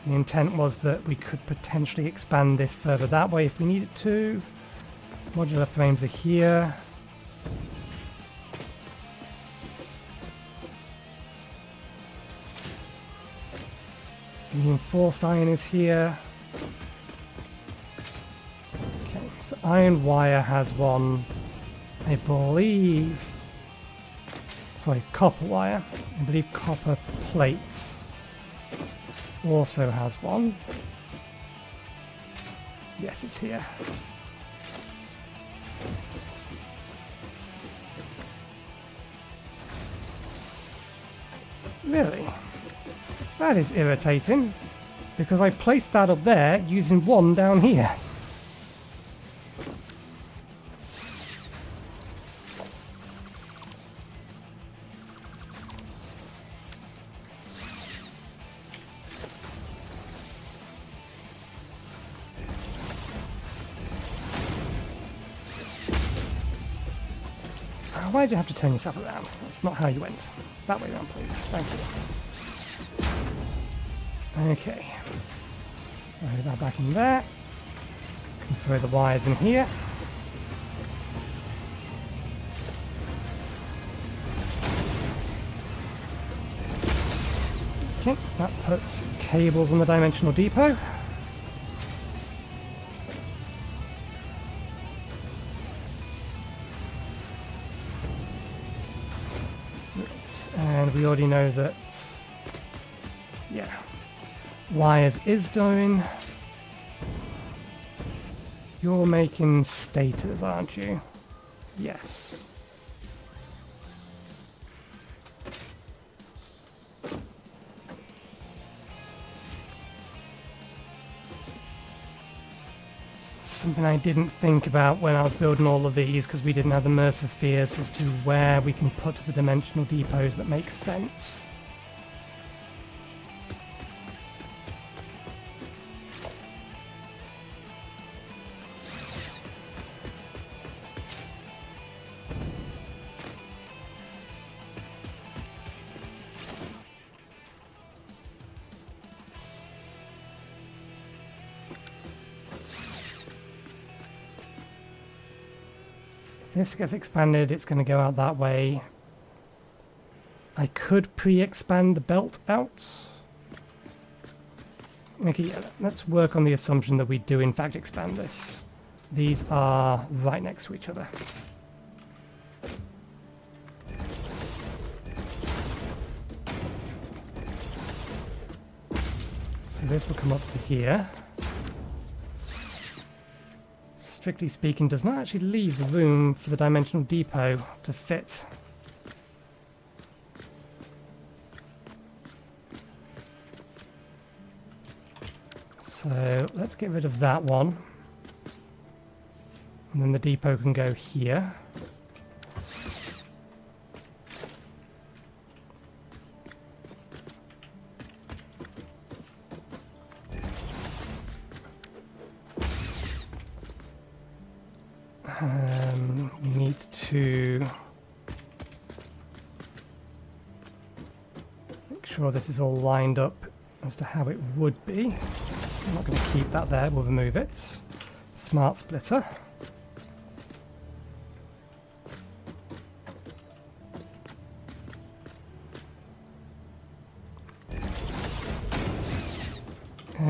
The intent was that we could potentially expand this further that way if we needed to. Modular frames are here. Reinforced iron is here. Okay, so iron wire has one, I believe. Sorry, copper wire. I believe copper plates also has one. Yes, it's here. Really? That is irritating, because I placed that up there using one down here. Why did you have to turn yourself around? That's not how you went. That way around, please. Thank you. Okay. Throw that back in there. Can throw the wires in here. Okay, that puts cables on the dimensional depot. And we already know that, yeah, wires is doing. You're making stators, aren't you? Yes. Something I didn't think about when I was building all of these, because we didn't have the Mercer Spheres, as to where we can put the dimensional depots that make sense. If this gets expanded, it's going to go out that way. I could pre-expand the belt out. Okay, yeah, let's work on the assumption that we do in fact expand this. These are right next to each other. So this will come up to here. Strictly speaking, does not actually leave the room for the dimensional depot to fit. So let's get rid of that one. And then the depot can go here. We need to make sure this is all lined up as to how it would be. I'm not going to keep that there, we'll remove it. Smart splitter.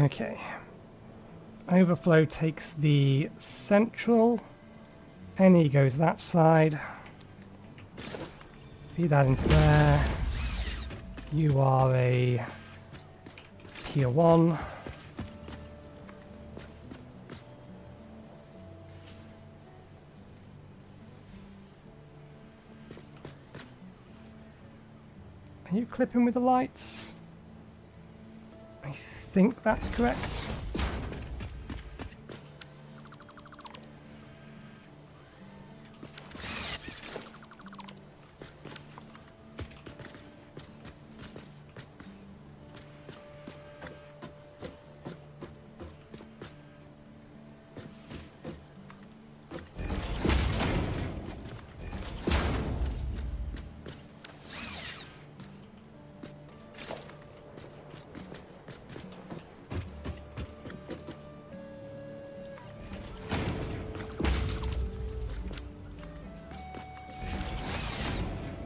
Okay. Overflow takes the central. NE goes that side. Feed that into there. You are a tier 1. Are you clipping with the lights? I think that's correct.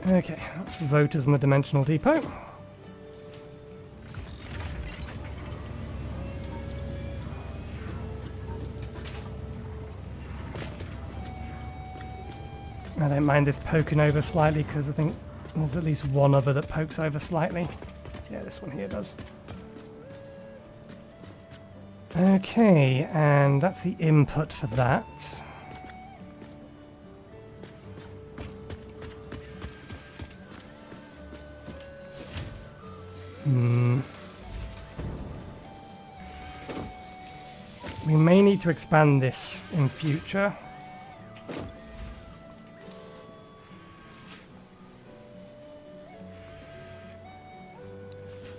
Okay, that's rotors in the dimensional depot. I don't mind this poking over slightly because I think there's at least one other that pokes over slightly. Yeah, this one here does. Okay, and that's the input for that. We may need to expand this in future.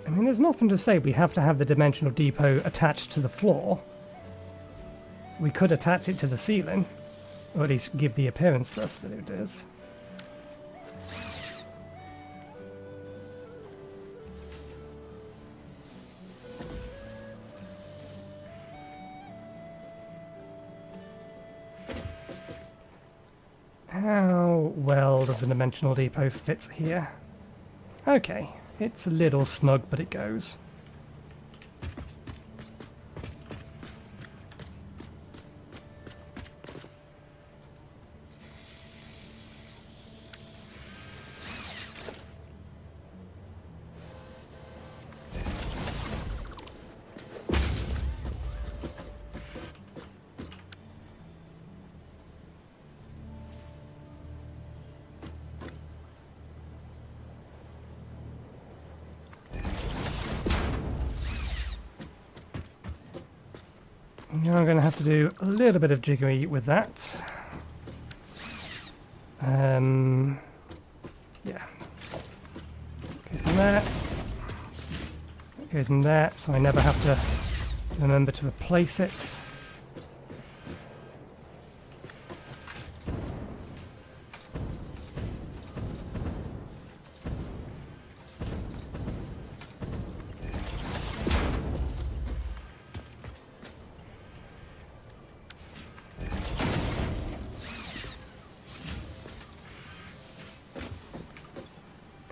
I mean, there's nothing to say we have to have the dimensional depot attached to the floor. We could attach it to the ceiling, or at least give the appearance thus that it is. How well does the dimensional depot fit here? Okay, it's a little snug, but it goes. Now I'm going to have to do a little bit of jiggery with that. Yeah. Goes in there. It goes in there, so I never have to remember to replace it.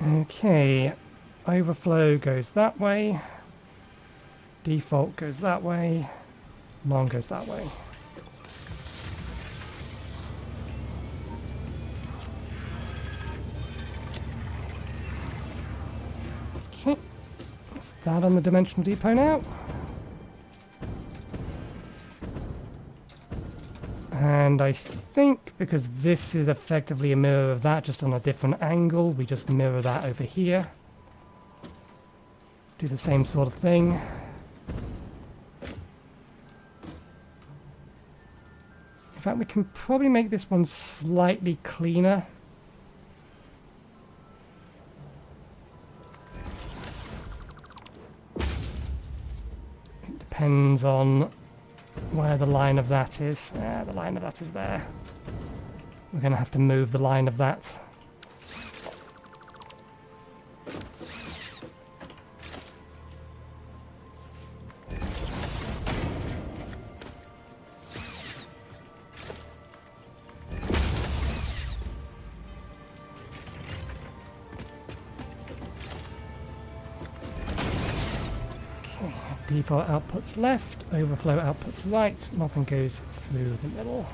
Okay, overflow goes that way, default goes that way, non goes that way. Okay, that's that on the dimensional depot now. And I think because this is effectively a mirror of that, just on a different angle, we just mirror that over here. Do the same sort of thing. In fact, we can probably make this one slightly cleaner. It depends on where the line of that is. The line of that is there. We're going to have to move the line of that. Default outputs left, overflow outputs right, nothing goes through the middle.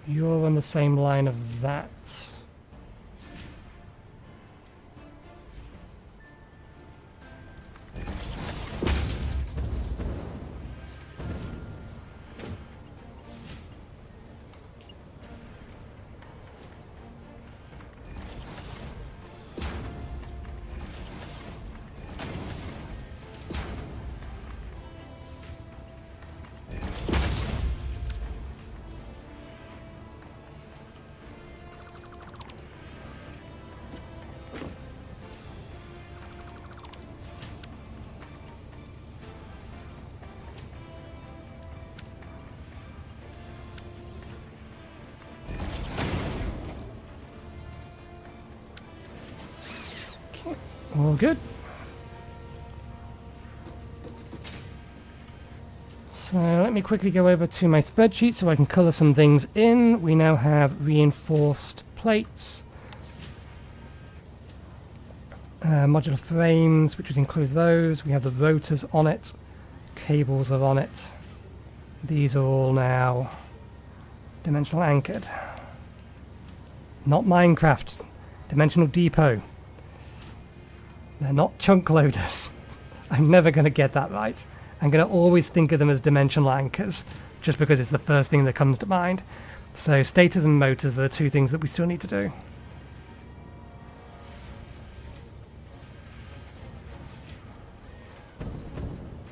You're on the same line of that. All good. So let me quickly go over to my spreadsheet so I can colour some things in. We now have reinforced plates, modular frames, which would include those. We have the rotors on it, cables are on it. These are all now dimensional anchored. Not Minecraft, dimensional depot. They're not chunk loaders. I'm never going to get that right. I'm going to always think of them as dimensional anchors, just because it's the first thing that comes to mind. So stators and motors are the two things that we still need to do.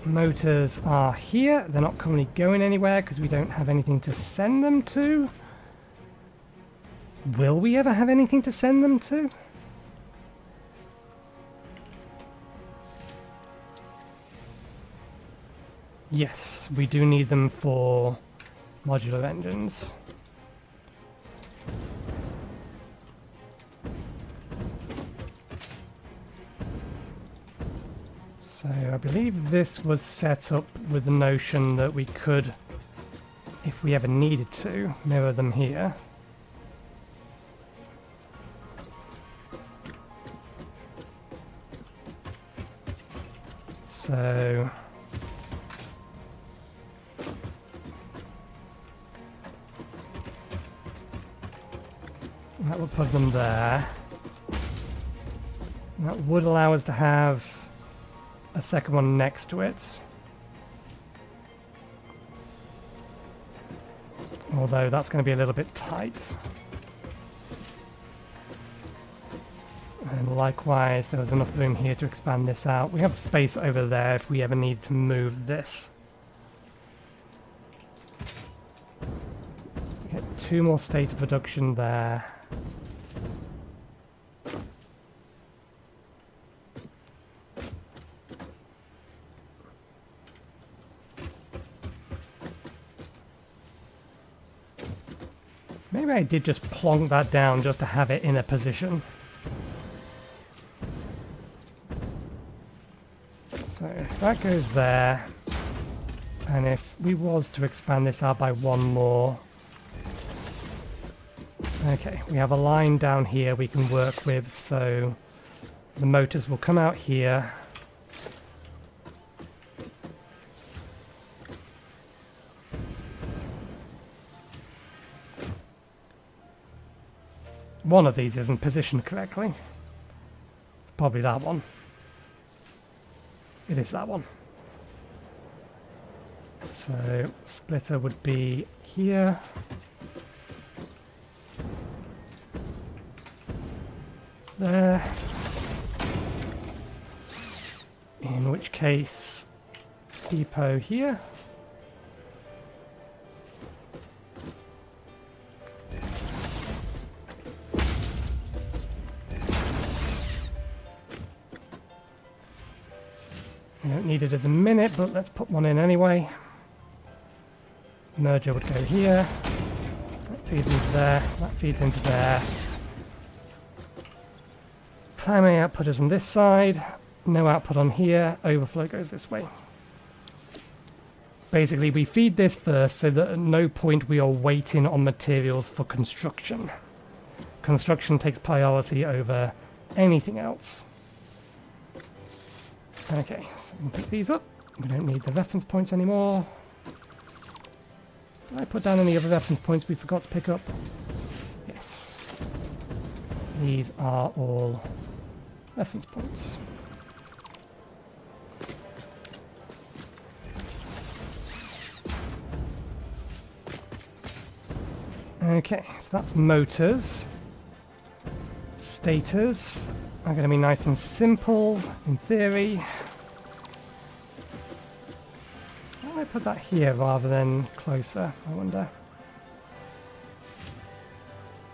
Motors are here. They're not currently going anywhere because we don't have anything to send them to. Will we ever have anything to send them to? Yes, we do need them for modular engines. So I believe this was set up with the notion that we could, if we ever needed to, mirror them here. So that would put them there. That would allow us to have a second one next to it. Although that's going to be a little bit tight. And likewise, there was enough room here to expand this out. We have space over there if we ever need to move this. Get two more state of production there. Maybe I did just plonk that down just to have it in a position. So if that goes there, And if we was to expand this out by one more... Okay, we have a line down here we can work with, so the motors will come out here. One of these isn't positioned correctly. Probably that one. It is that one. So, splitter would be here. There. In which case, depot here. We don't need it at the minute, but let's put one in anyway. Merger would go here. That feeds into there. That feeds into there. Primary output is on this side. No output on here. Overflow goes this way. Basically, we feed this first so that at no point we are waiting on materials for construction. Construction takes priority over anything else. Okay, so we can pick these up. We don't need the reference points anymore. Did I put down any other reference points we forgot to pick up? Yes. These are all reference points. Okay, so that's motors. Stators are going to be nice and simple, in theory. Why don't I put that here rather than closer, I wonder?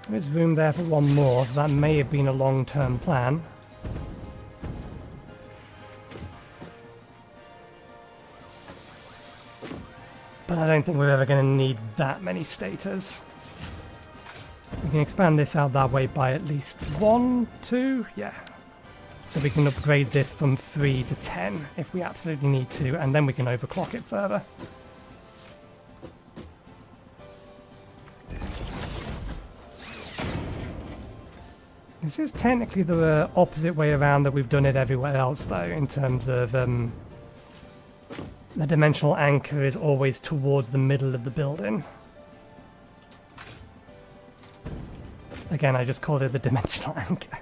There is room there for one more, so that may have been a long-term plan. But I don't think we're ever going to need that many stators. We can expand this out that way by at least 1, 2, yeah. So we can upgrade this from 3 to 10 if we absolutely need to, and then we can overclock it further. This is technically the opposite way around that we've done it everywhere else, though, in terms of the dimensional anchor is always towards the middle of the building. Again, I just called it the dimensional anchor.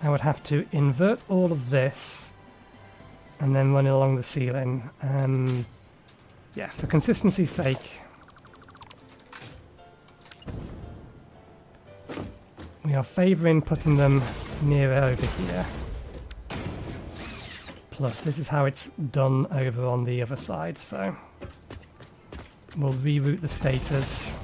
I would have to invert all of this and then run it along the ceiling. Yeah, for consistency's sake, we are favouring putting them nearer over here. Plus, this is how it's done over on the other side, so we'll reroute the stators.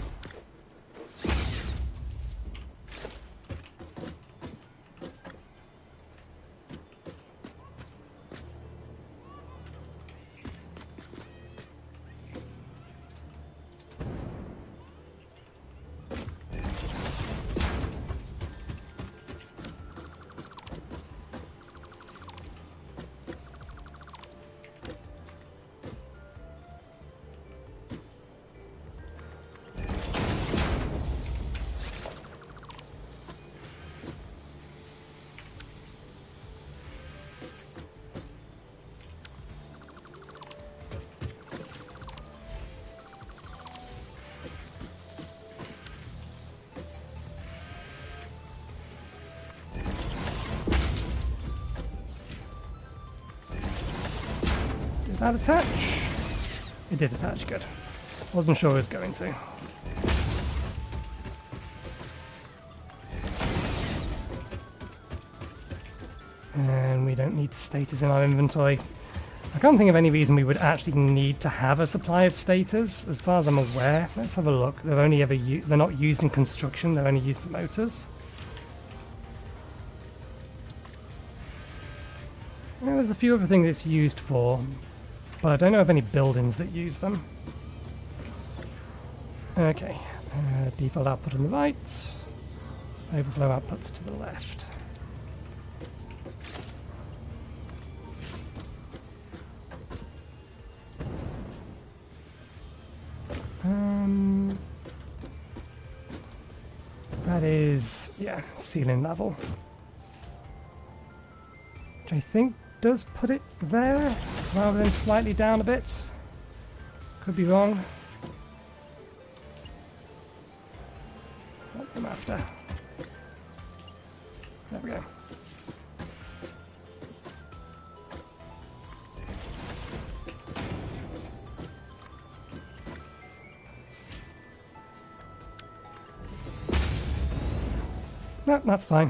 Did that attach? It did attach, good. Wasn't sure it was going to. And we don't need status in our inventory. I can't think of any reason we would actually need to have a supply of status, as far as I'm aware. Let's have a look. They're only ever they're not used in construction, they're only used for motors. Well, there's a few other things it's used for, but I don't know of any buildings that use them. Okay, default output on the right, overflow outputs to the left. That is, yeah, ceiling level. Which I think does put it there, rather than slightly down a bit. Could be wrong. What I'm after. There we go. No, that's fine.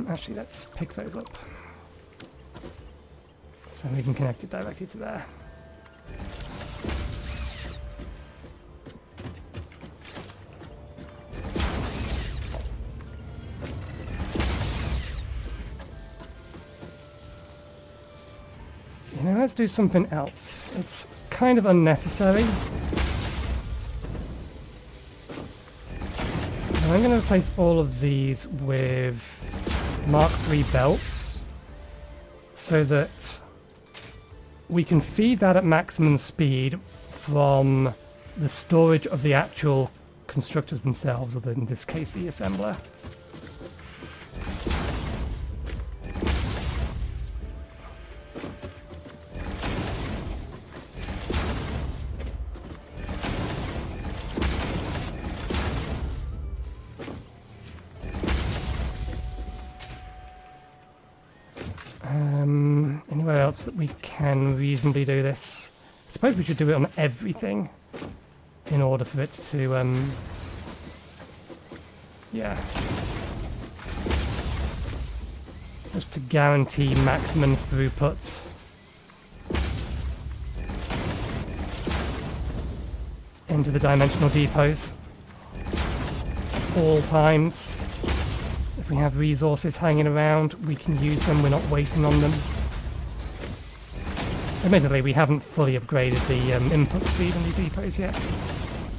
Actually, let's pick those up. So we can connect it directly to there. You know, let's do something else. It's kind of unnecessary. I'm going to replace all of these with Mark III belts so that we can feed that at maximum speed from the storage of the actual constructors themselves, or in this case the assembler. Anywhere else that we can reasonably do this? I suppose we should do it on everything in order for it to, yeah. Just to guarantee maximum throughput. Into the dimensional depots. All times. If we have resources hanging around, we can use them, we're not waiting on them. Admittedly, we haven't fully upgraded the input speed on the depots yet.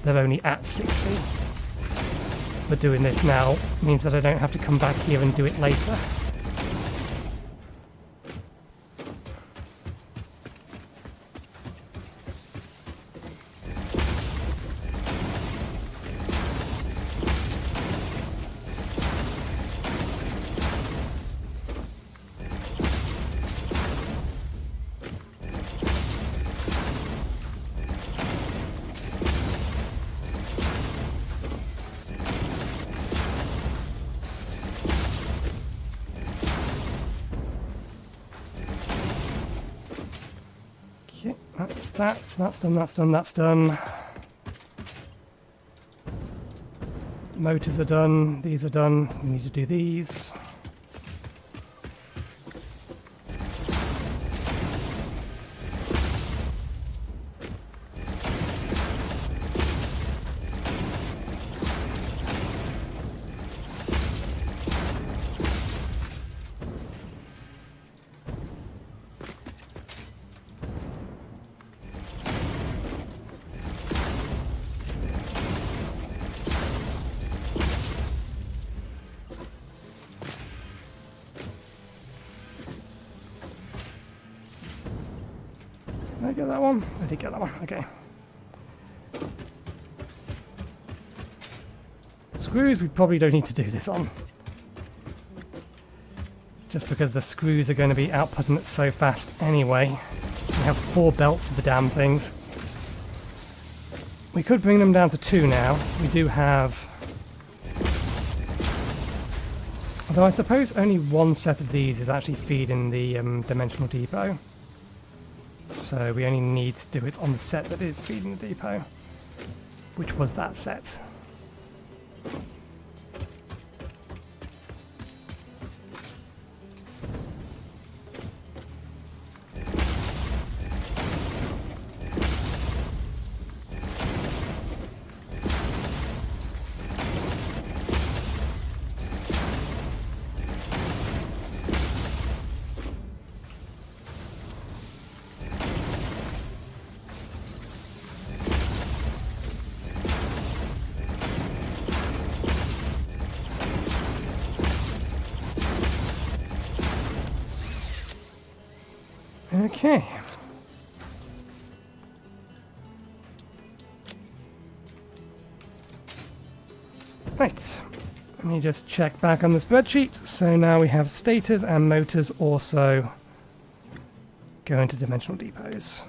They're only at 60. But doing this now means that I don't have to come back here and do it later. That's done. Motors are done, these are done, we need to do these. Did I get that one? I did get that one, okay. Screws we probably don't need to do this on. Just because the screws are going to be outputting it so fast anyway. We have 4 belts of the damn things. We could bring them down to 2 now. We do have... Although I suppose only one set of these is actually feeding the dimensional depot. So we only need to do it on the set that is feeding the depot, which was that set. Okay. Right. Let me just check back on the spreadsheet. So now we have stators and motors also going to dimensional depots.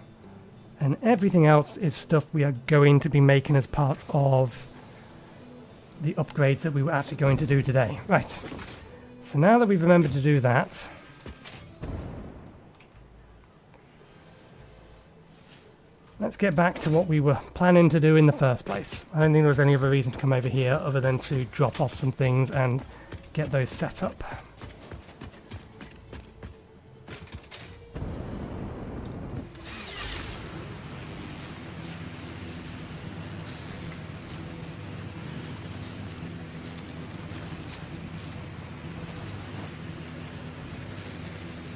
And everything else is stuff we are going to be making as part of the upgrades that we were actually going to do today. Right. So now that we've remembered to do that, let's get back to what we were planning to do in the first place. I don't think there was any other reason to come over here other than to drop off some things and get those set up.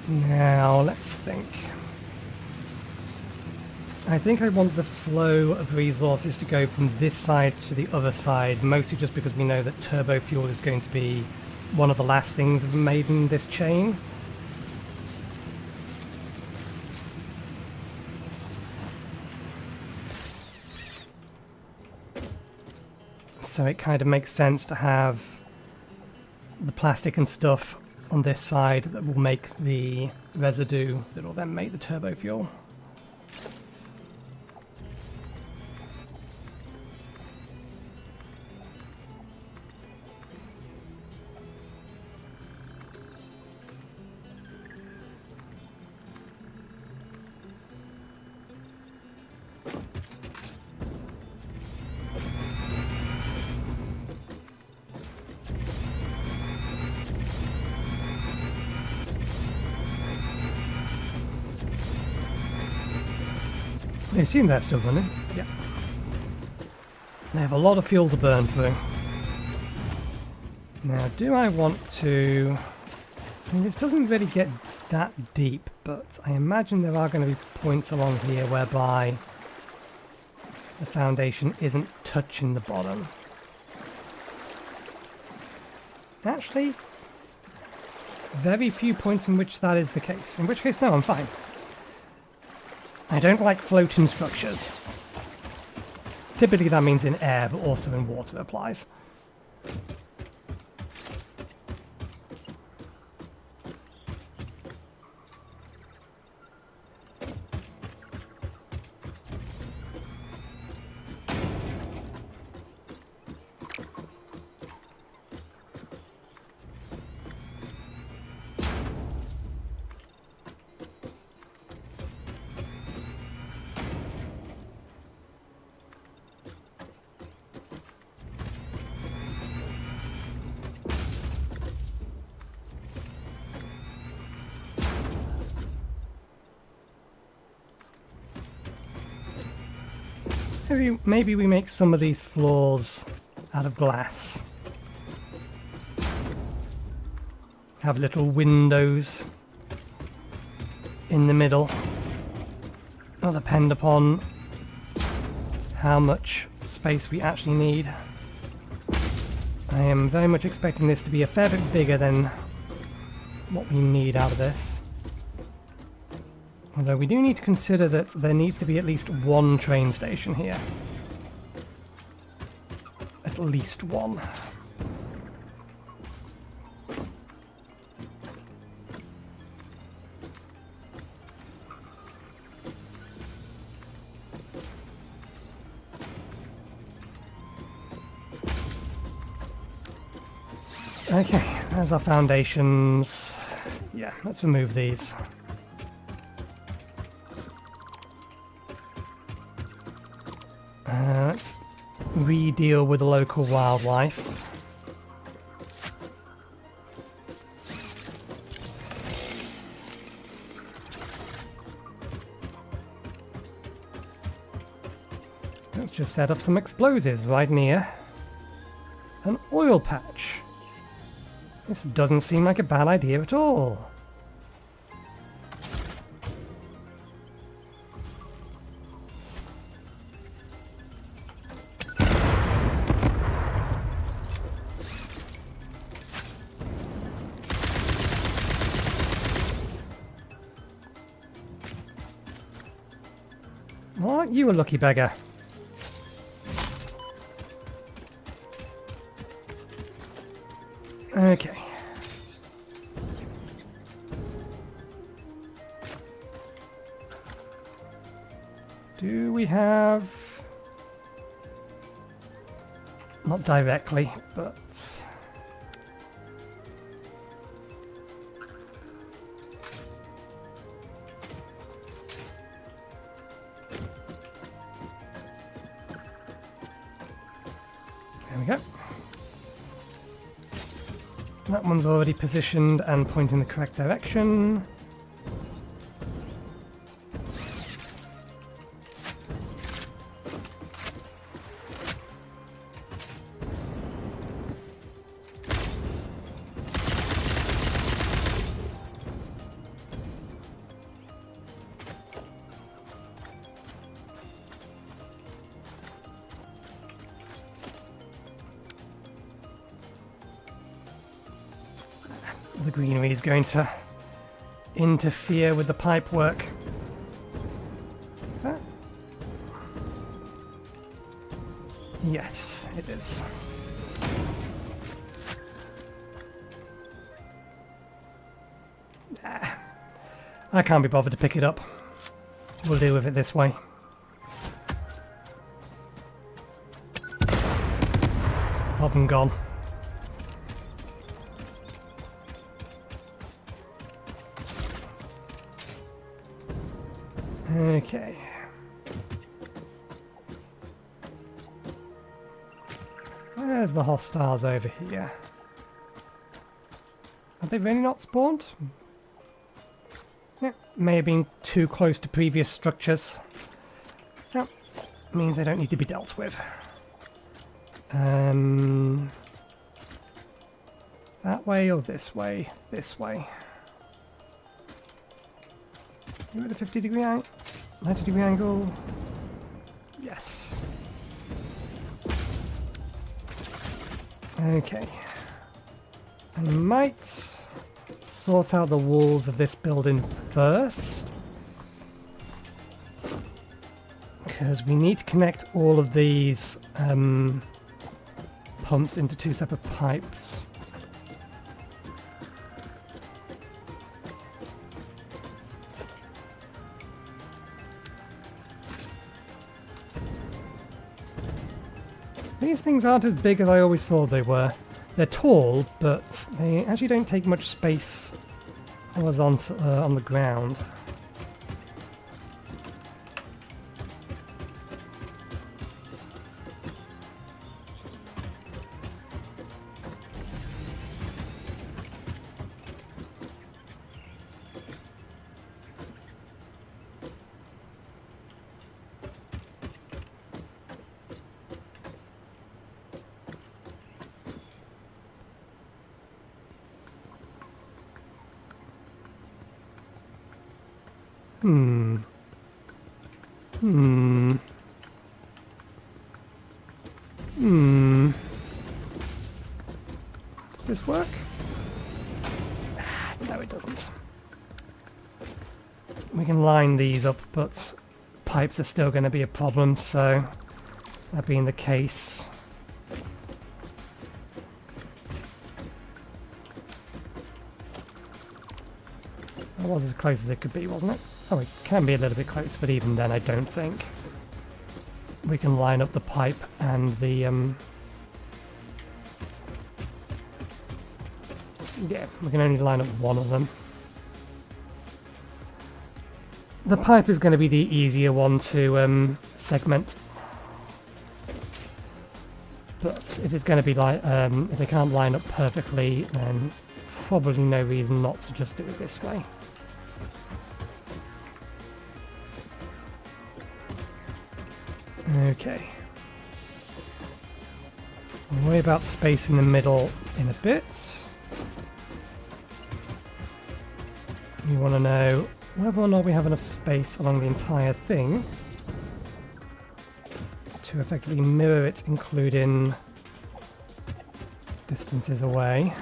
Now, let's think. I think I want the flow of resources to go from this side to the other side, mostly just because we know that turbo fuel is going to be one of the last things made in this chain. So it kind of makes sense to have the plastic and stuff on this side that will make the residue that will then make the turbo fuel. I assume that's still running. Yeah. They have a lot of fuel to burn through. Now, do I want to... I mean, this doesn't really get that deep, but I imagine there are going to be points along here whereby the foundation isn't touching the bottom. Actually, very few points in which that is the case. In which case, no, I'm fine. I don't like floating structures. Typically that means in air, but also in water applies. Maybe we make some of these floors out of glass. Have little windows in the middle. It'll depend upon how much space we actually need. I am very much expecting this to be a fair bit bigger than what we need out of this. Although we do need to consider that there needs to be at least one train station here. At least one. Okay, there's our foundations. Yeah, let's remove these. Let's re-deal with the local wildlife. Let's just set off some explosives right near an oil patch. This doesn't seem like a bad idea at all. Well, aren't you a lucky beggar? Okay. Do we have... Not directly, but... There we go. That one's already positioned and pointing the correct direction. The greenery is going to interfere with the pipe work. Is that? Yes, it is. I can't be bothered to pick it up. We'll deal with it this way. Problem gone. Okay. Where's the hostiles over here? Have they really not spawned? Yeah, may have been too close to previous structures. Yep, means they don't need to be dealt with. That way or this way? This way. You at a 50-degree angle? 90-degree angle? Yes. Okay. I might sort out the walls of this building first, because we need to connect all of these pumps into two separate pipes. These things aren't as big as I always thought they were. They're tall, but they actually don't take much space horizontal on the ground. Does this work? No, it doesn't. We can line these up, but pipes are still going to be a problem, so that being the case... That was as close as it could be, wasn't it? Oh, it can be a little bit close, but even then I don't think we can line up the pipe and the... Yeah, we can only line up one of them. The pipe is going to be the easier one to segment. But if it's going to be like, if they can't line up perfectly, then probably no reason not to just do it this way. Okay. We'll worry about space in the middle in a bit. We want to know whether or not we have enough space along the entire thing to effectively mirror it, including distances away.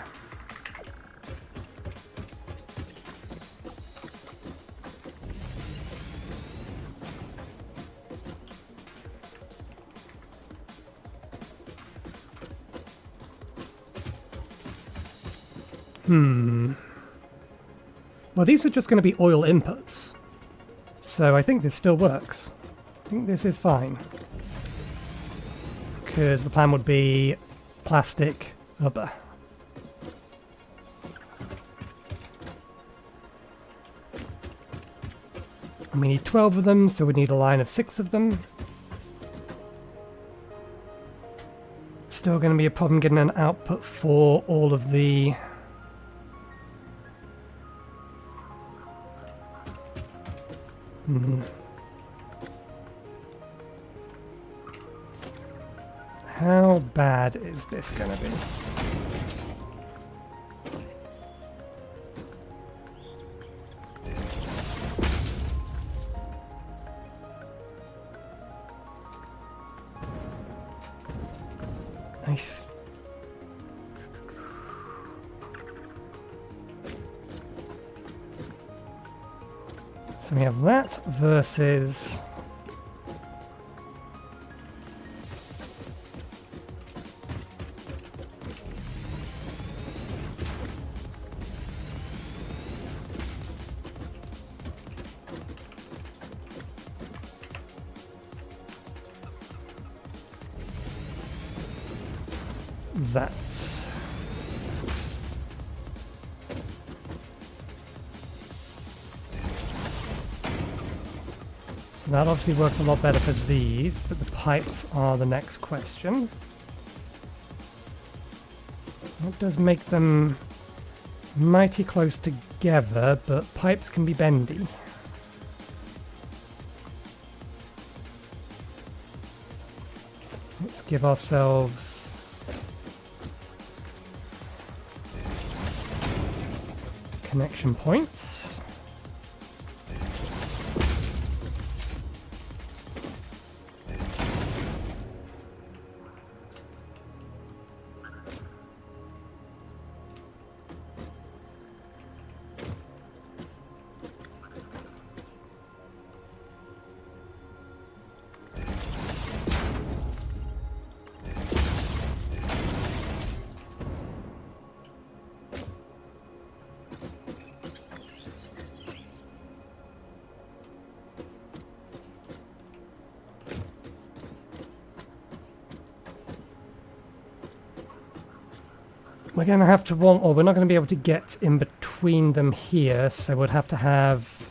Well, these are just going to be oil inputs. So I think this still works. I think this is fine. Because the plan would be plastic rubber. And we need 12 of them, so we need a line of 6 of them. Still going to be a problem getting an output for all of the... How bad is this going to be? So we have that versus... that. So that obviously works a lot better for these, but the pipes are the next question. It does make them mighty close together, but pipes can be bendy. Let's give ourselves connection points. We're going to have to want, or we're not going to be able to get in between them here, so we'd have to have...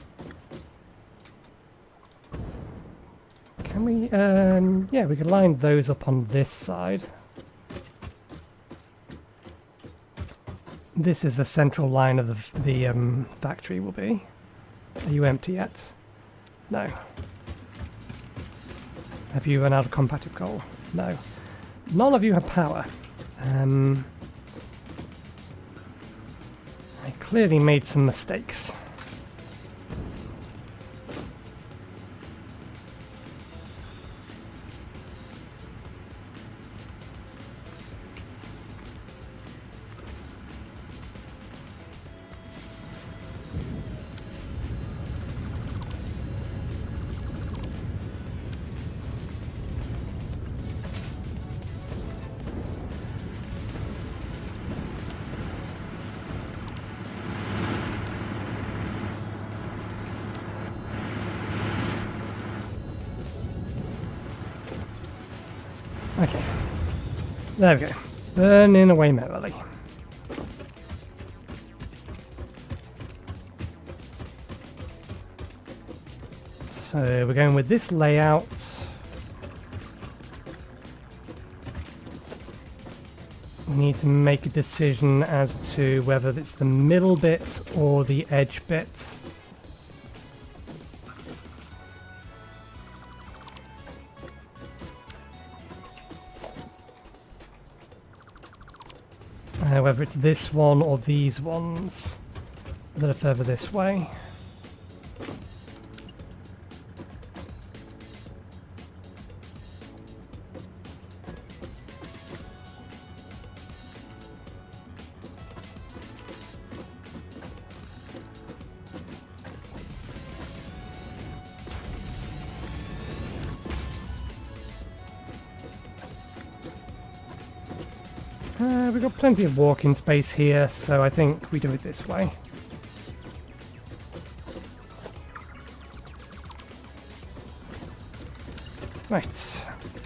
Can we, yeah, we could line those up on this side. This is the central line of the factory will be. Are you empty yet? No. Have you run out of compacted coal? No. None of you have power. I clearly made some mistakes. Okay, there we go. Burning away merrily. So we're going with this layout. We need to make a decision as to whether it's the middle bit or the edge bit. Whether it's this one or these ones that are further this way. we've got plenty of walking space here, so I think we do it this way. Right,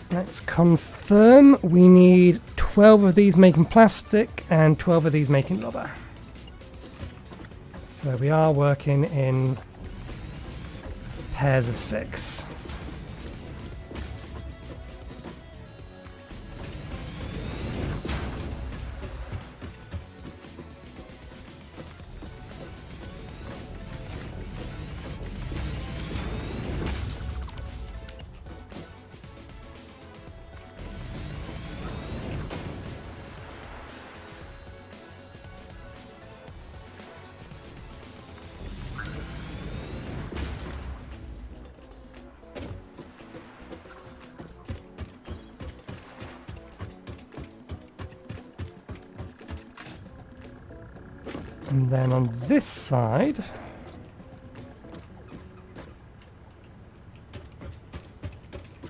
let's confirm we need 12 of these making plastic and 12 of these making rubber. So we are working in pairs of 6. And then on this side,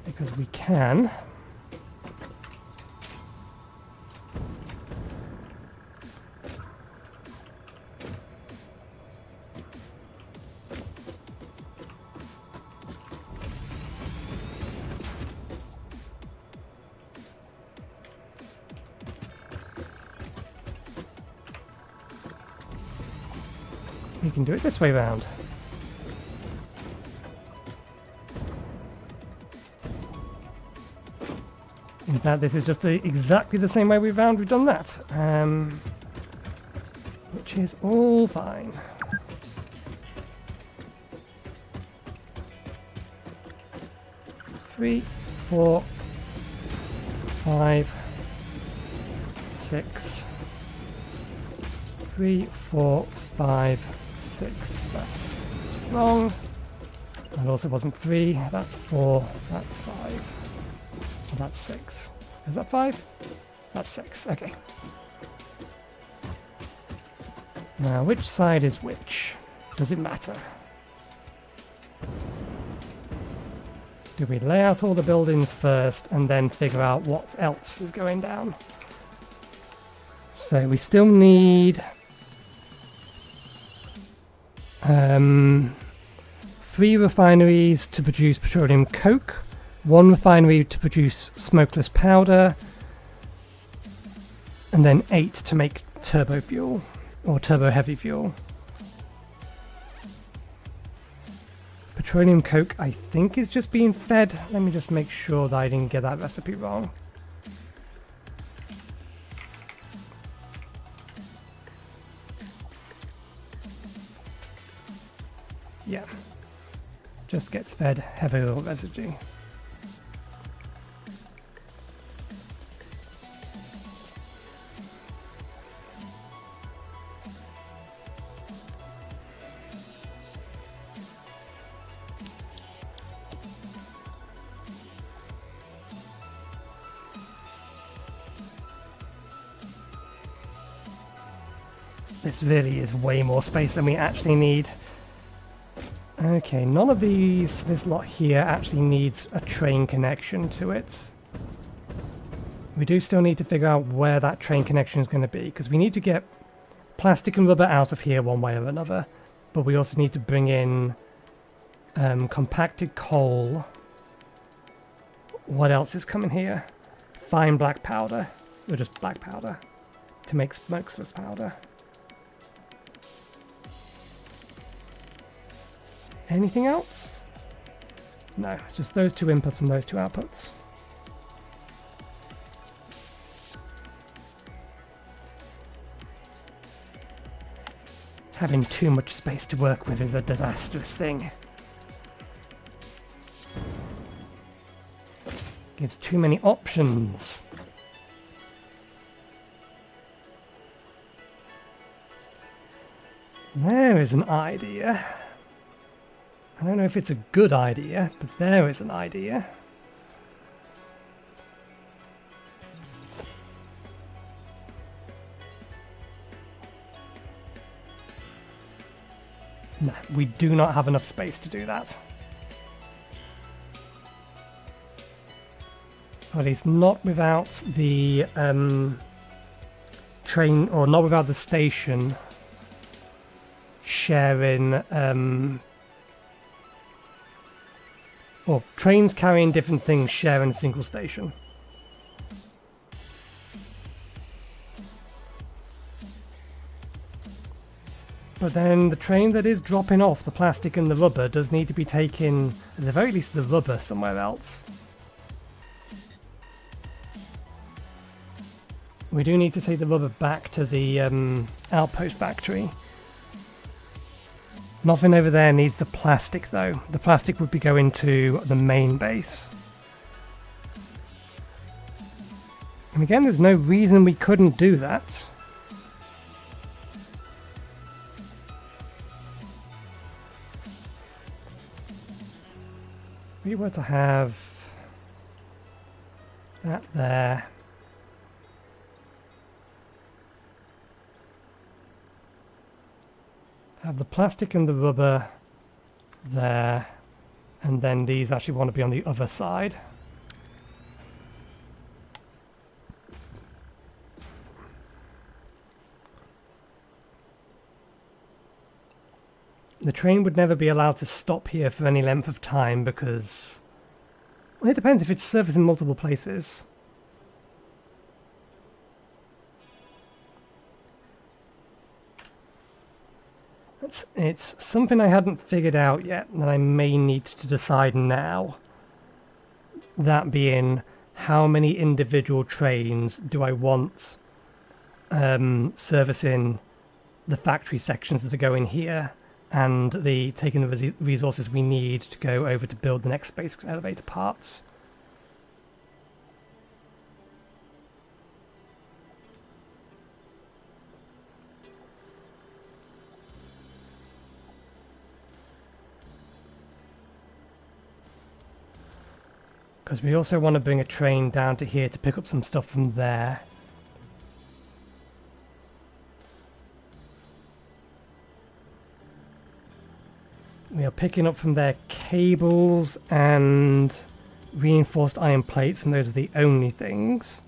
because we can, we can do it this way round. In fact, this is just exactly the same way we've done that, which is all fine. Three, 4, 5, 6. 3, 4, 5, 6. That's wrong. That also wasn't 3. That's 4. That's 5. Well, that's 6. Is that 5? That's 6. Okay. Now, which side is which? Does it matter? Do we lay out all the buildings first and then figure out what else is going down? So we still need 3 refineries to produce petroleum coke, 1 refinery to produce smokeless powder, and then 8 to make turbo fuel, or turbo heavy fuel. Petroleum coke, I think, is just being fed. Let me just make sure that I didn't get that recipe wrong. Yeah, just gets fed heavy oil residue. This really is way more space than we actually need. Okay, none of these, this lot here actually needs a train connection to it. We do still need to figure out where that train connection is going to be, because we need to get plastic and rubber out of here one way or another, but we also need to bring in compacted coal. What else is coming here? Fine black powder, or just black powder, to make smokeless powder. Anything else? No, it's just those 2 inputs and those 2 outputs. Having too much space to work with is a disastrous thing. Gives too many options. There is an idea. I don't know if it's a good idea, but there is an idea. No, we do not have enough space to do that. Or at least not without the train, or not without the station sharing, or trains carrying different things sharing a single station. But then the train that is dropping off the plastic and the rubber does need to be taken, at the very least the rubber, somewhere else. We do need to take the rubber back to the outpost factory. Nothing over there needs the plastic though. The plastic would be going to the main base. And again, there's no reason we couldn't do that. We were to have that there. Have the plastic and the rubber there, and then these actually want to be on the other side. The train would never be allowed to stop here for any length of time because, well, it depends if it's serviced in multiple places. It's something I hadn't figured out yet that I may need to decide now. That being, how many individual trains do I want servicing the factory sections that are going here, and taking the resources we need to go over to build the next space elevator parts. Because we also want to bring a train down to here to pick up some stuff from there. We are picking up from there cables and reinforced iron plates, and those are the only things.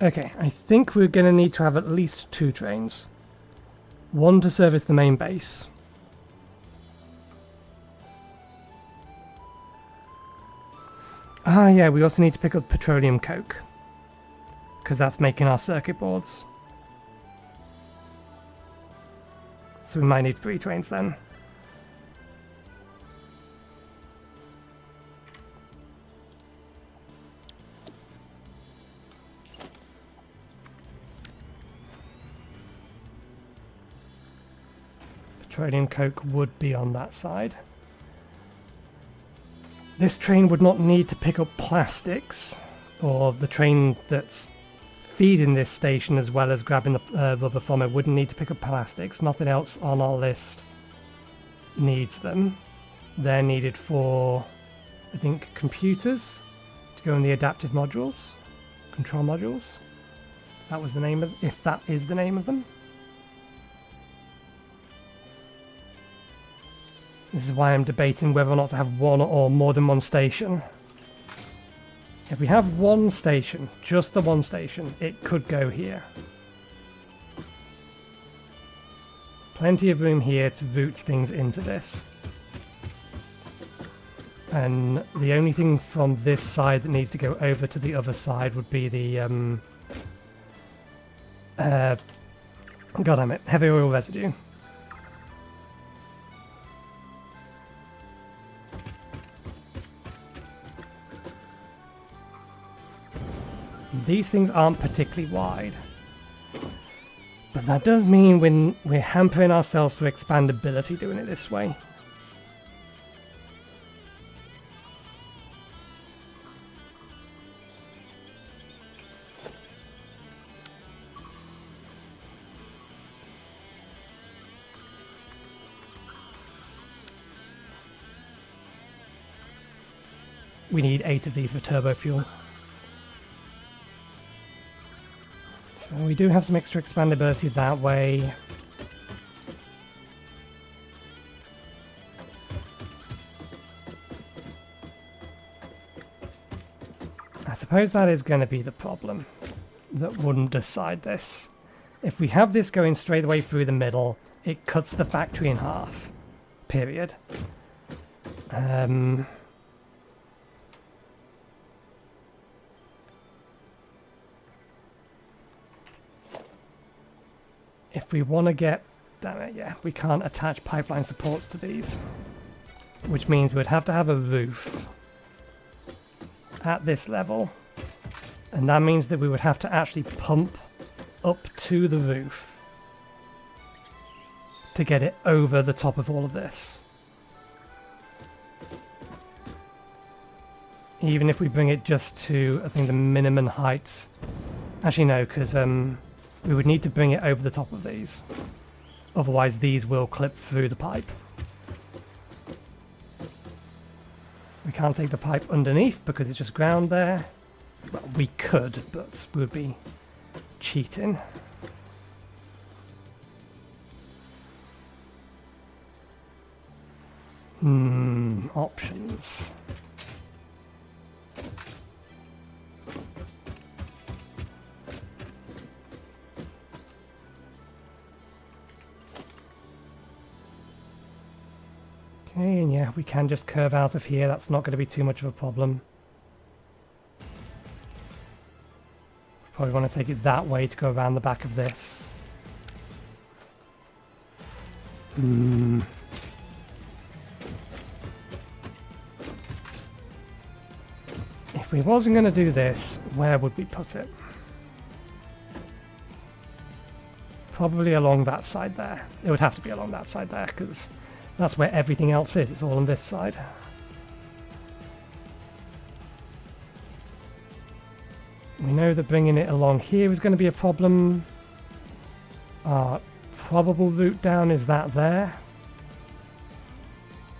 Okay, I think we're going to need to have at least 2 trains. One to service the main base. Ah yeah, we also need to pick up petroleum coke, because that's making our circuit boards. So we might need 3 trains then. Petroleum coke would be on that side. This train would not need to pick up plastics, or the train that's feeding this station as well as grabbing the rubber from it wouldn't need to pick up plastics. Nothing else on our list needs them. They're needed for, I think, computers to go in the adaptive modules, control modules. That was the name of, if that is the name of them. This is why I'm debating whether or not to have one or more than one station. If we have one station, just the one station, it could go here. Plenty of room here to route things into this. And the only thing from this side that needs to go over to the other side would be the goddammit, heavy oil residue. These things aren't particularly wide, but that does mean when we're hampering ourselves for expandability doing it this way. We need 8 of these for turbo fuel. So we do have some extra expandability that way. I suppose that is going to be the problem that wouldn't decide this. If we have this going straight away through the middle, it cuts the factory in half. Period. If we want to get... Damn it, yeah, we can't attach pipeline supports to these. Which means we'd have to have a roof at this level. And that means that we would have to actually pump up to the roof to get it over the top of all of this. Even if we bring it just to, I think, the minimum height. Actually, no, because we would need to bring it over the top of these. Otherwise, these will clip through the pipe. We can't take the pipe underneath because it's just ground there. Well, we could, but we would be cheating. Options. Okay, and yeah, we can just curve out of here. That's not going to be too much of a problem. Probably want to take it that way to go around the back of this. If we wasn't going to do this, where would we put it? Probably along that side there. It would have to be along that side there, because that's where everything else is. It's all on this side. We know that bringing it along here is going to be a problem. Our probable route down is that there.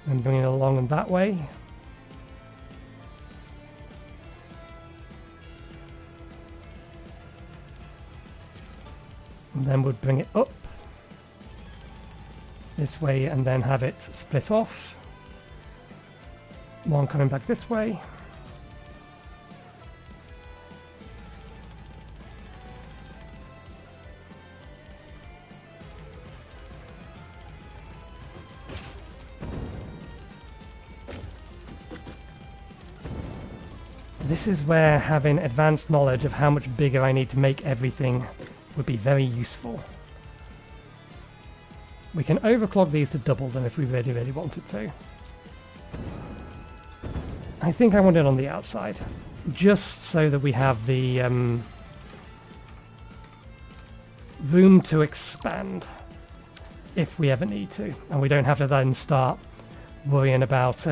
And bringing it along in that way. And then we'd bring it up this way and then have it split off. One coming back this way. This is where having advanced knowledge of how much bigger I need to make everything would be very useful. We can overclock these to double them if we really, really wanted to. I think I want it on the outside, just so that we have the room to expand if we ever need to, and we don't have to then start worrying about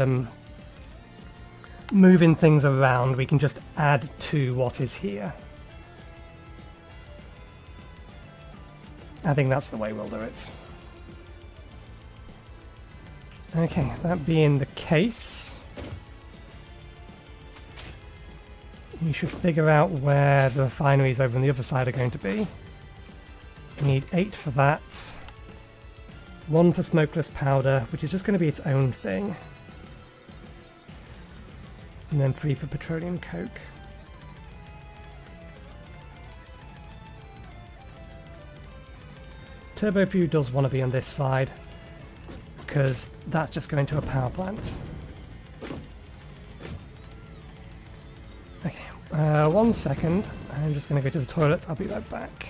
moving things around. We can just add to what is here. I think that's the way we'll do it. Okay, that being the case, you should figure out where the refineries over on the other side are going to be. We need 8 for that. 1 for smokeless powder, which is just going to be its own thing. And then 3 for petroleum coke. Turbo fuel does want to be on this side, because that's just going to a power plant. Okay, 1 second. I'm just going to go to the toilet. I'll be right back.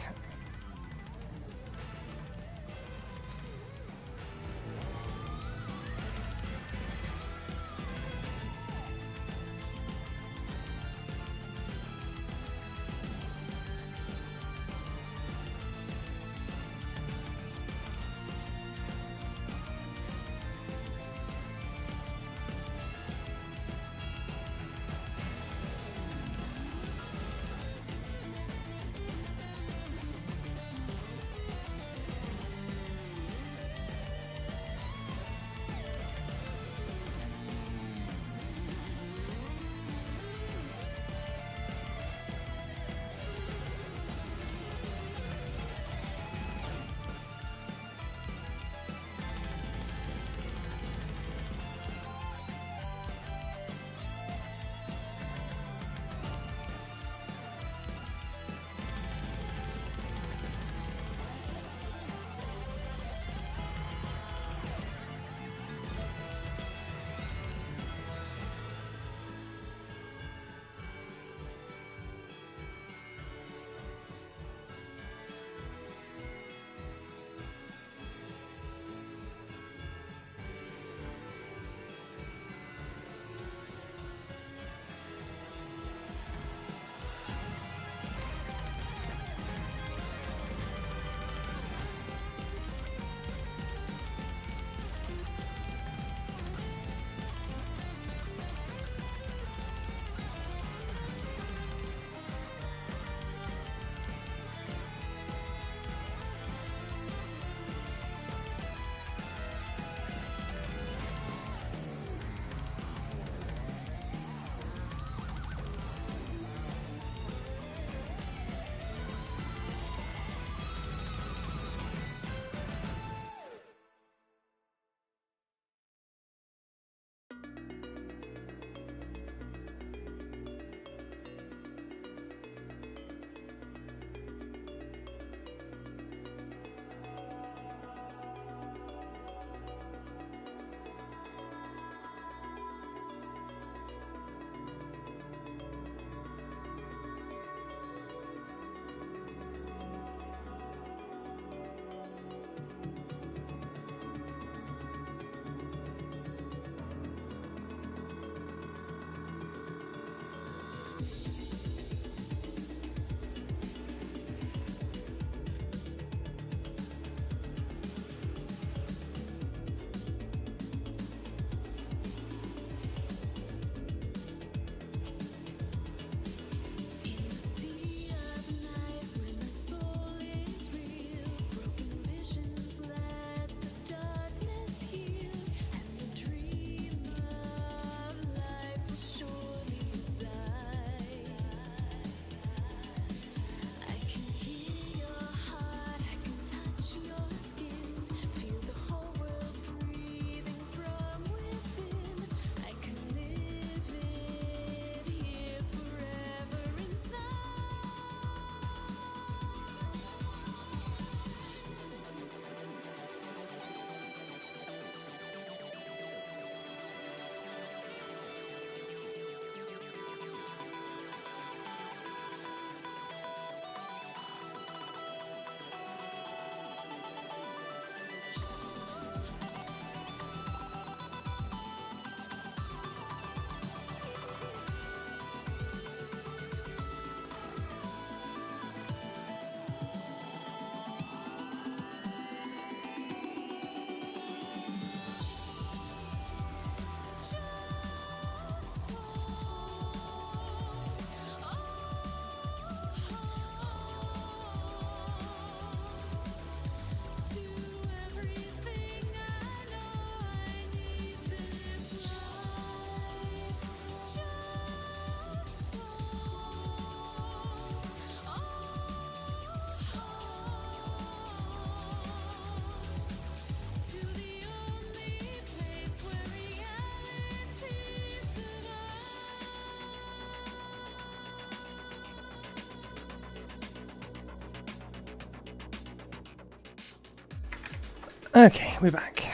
Okay, we're back.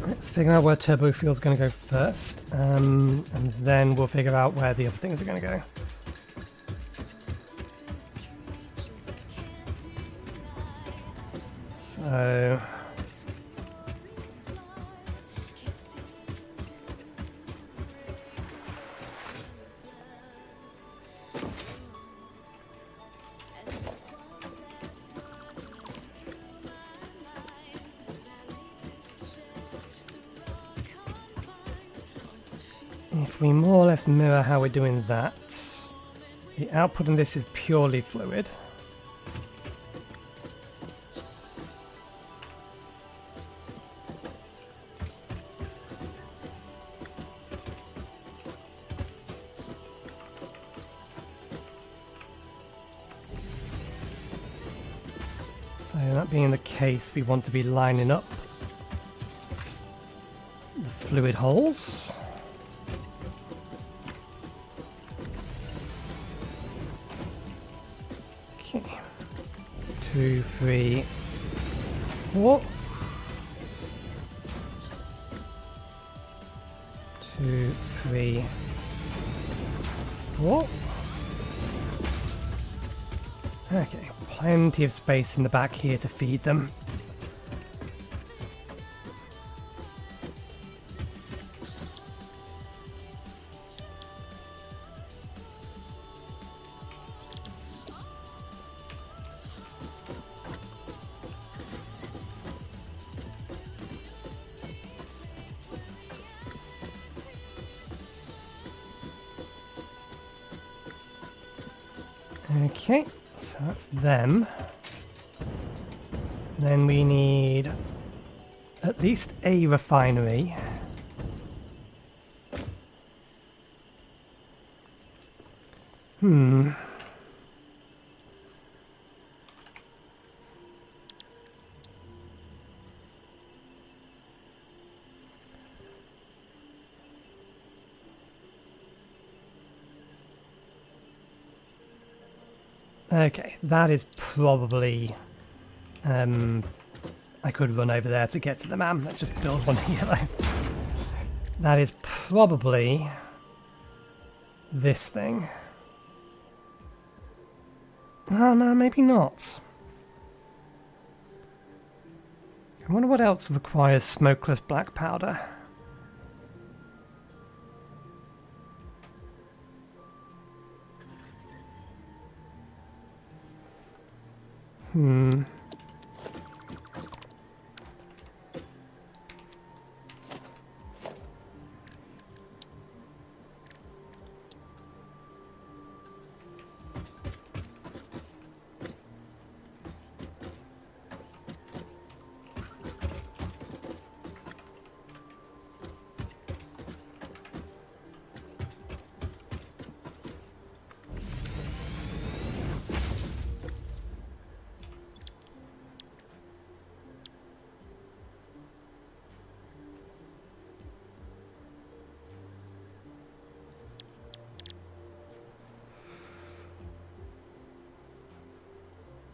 Let's figure out where turbo fuel's going to go first, and then we'll figure out where the other things are going to go. So... if we more or less mirror how we're doing that, the output on this is purely fluid. So that being the case, we want to be lining up the fluid holes. Okay. 2, 3, 4. 2, 3, 4. Okay, plenty of space in the back here to feed them. Okay, so that's them. Then we need at least a refinery. Okay, that is probably... I could run over there to get to the man. Let's just build one here though. That is probably this thing. Oh no, maybe not. I wonder what else requires smokeless black powder.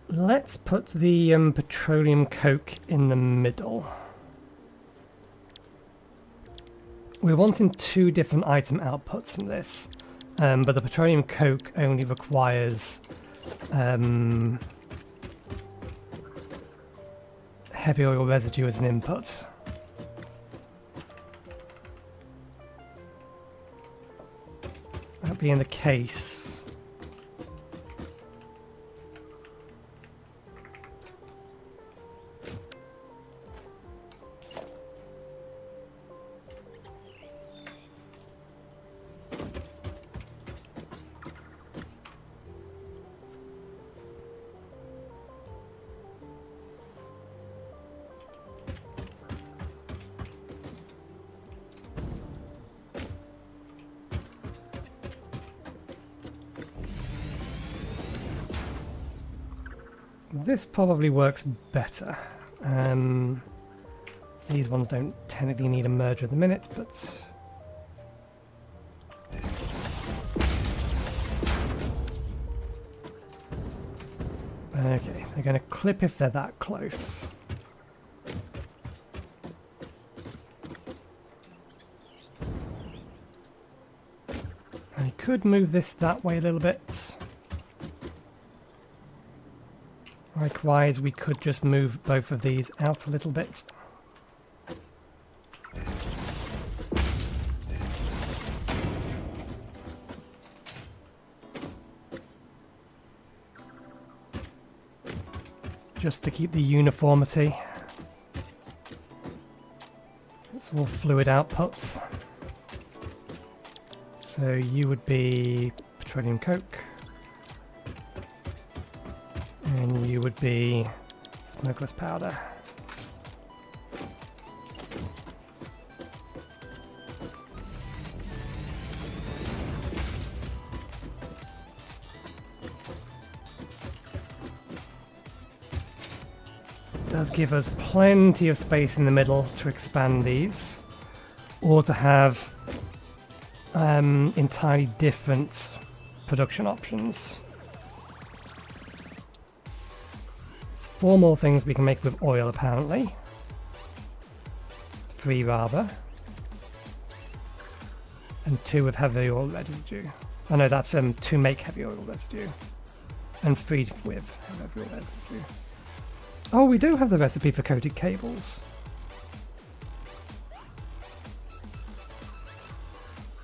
Let's put the petroleum coke in the middle. We're wanting 2 different item outputs from this, but the petroleum coke only requires heavy oil residue as an input. That being the case, this probably works better. These ones don't technically need a merger at the minute, but... Okay, they're going to clip if they're that close. I could move this that way a little bit. Likewise, we could just move both of these out a little bit. Just to keep the uniformity. It's all fluid output. So you would be petroleum coke. And you would be smokeless powder. Does give us plenty of space in the middle to expand these, or to have entirely different production options. There's 4 more things we can make with oil apparently. 3 rather. And 2 with heavy oil residue. Oh no, that's to make heavy oil residue. And 3 with heavy oil residue. Oh, we do have the recipe for coated cables.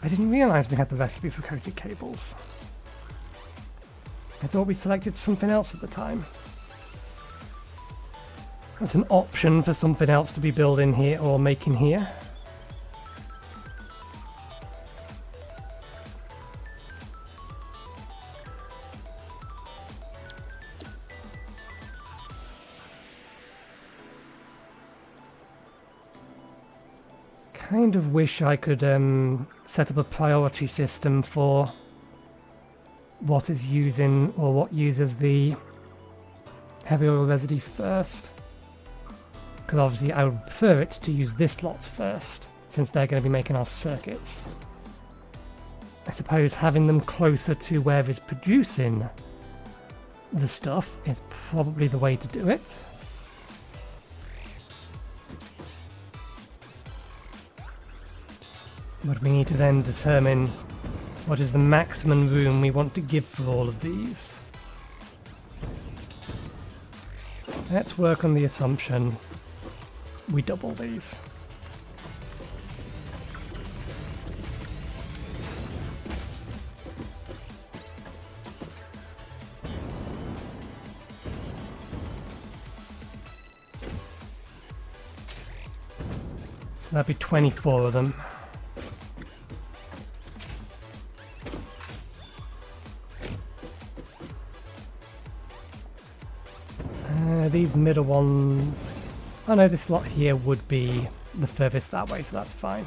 I didn't realise we had the recipe for coated cables. I thought we selected something else at the time. That's an option for something else to be built in here or making here. Kind of wish I could set up a priority system for what is using or what uses the heavy oil residue first. Because obviously I would prefer it to use this lot first, since they're going to be making our circuits. I suppose having them closer to where it's producing the stuff is probably the way to do it. But we need to then determine what is the maximum room we want to give for all of these. Let's work on the assumption we double these. So that'd be 24 of them. These middle ones... Oh no, this lot here would be the furthest that way, so that's fine.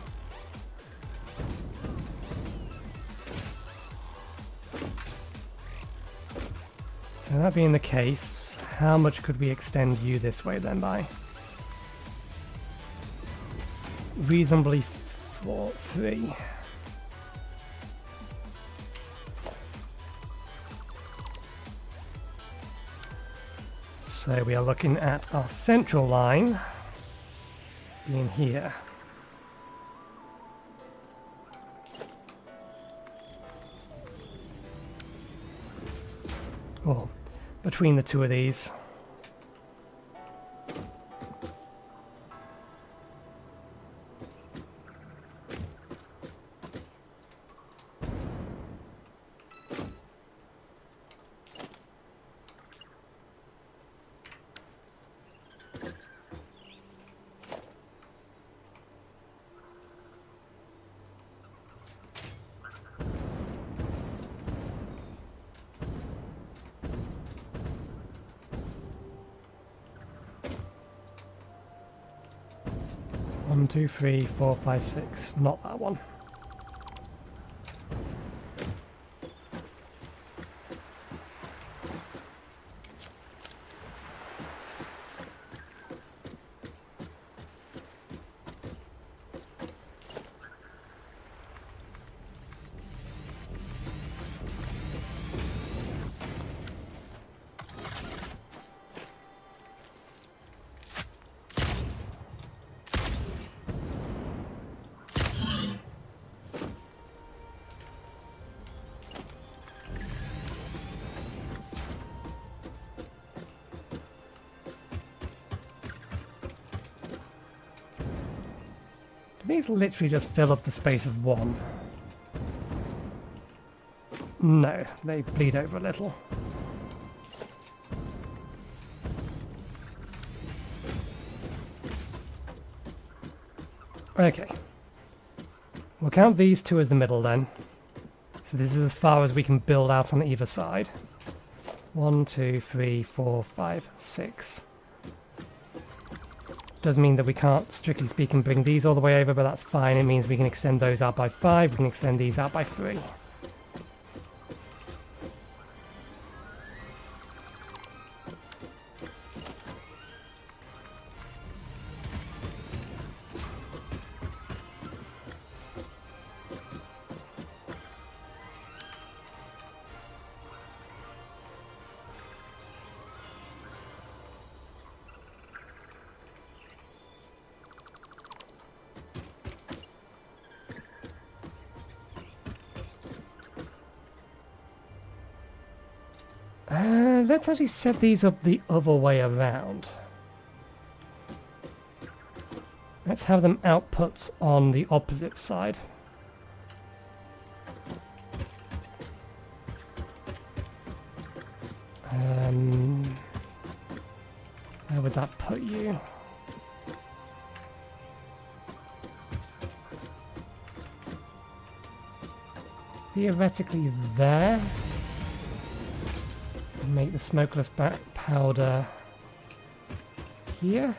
So that being the case, how much could we extend you this way then by? Reasonably 3. So we are looking at our central line being here. Or between the two of these. One, 2, 3, 4, 5, 6. Not that one. These literally just fill up the space of one. No, they bleed over a little. Okay. We'll count these two as the middle then. So this is as far as we can build out on either side. 1, 2, 3, 4, 5, 6. Does mean that we can't, strictly speaking, bring these all the way over, but that's fine. It means we can extend those out by 5, we can extend these out by 3. Let's actually set these up the other way around. Let's have them outputs on the opposite side. Where would that put you? Theoretically there. Make the smokeless back powder here.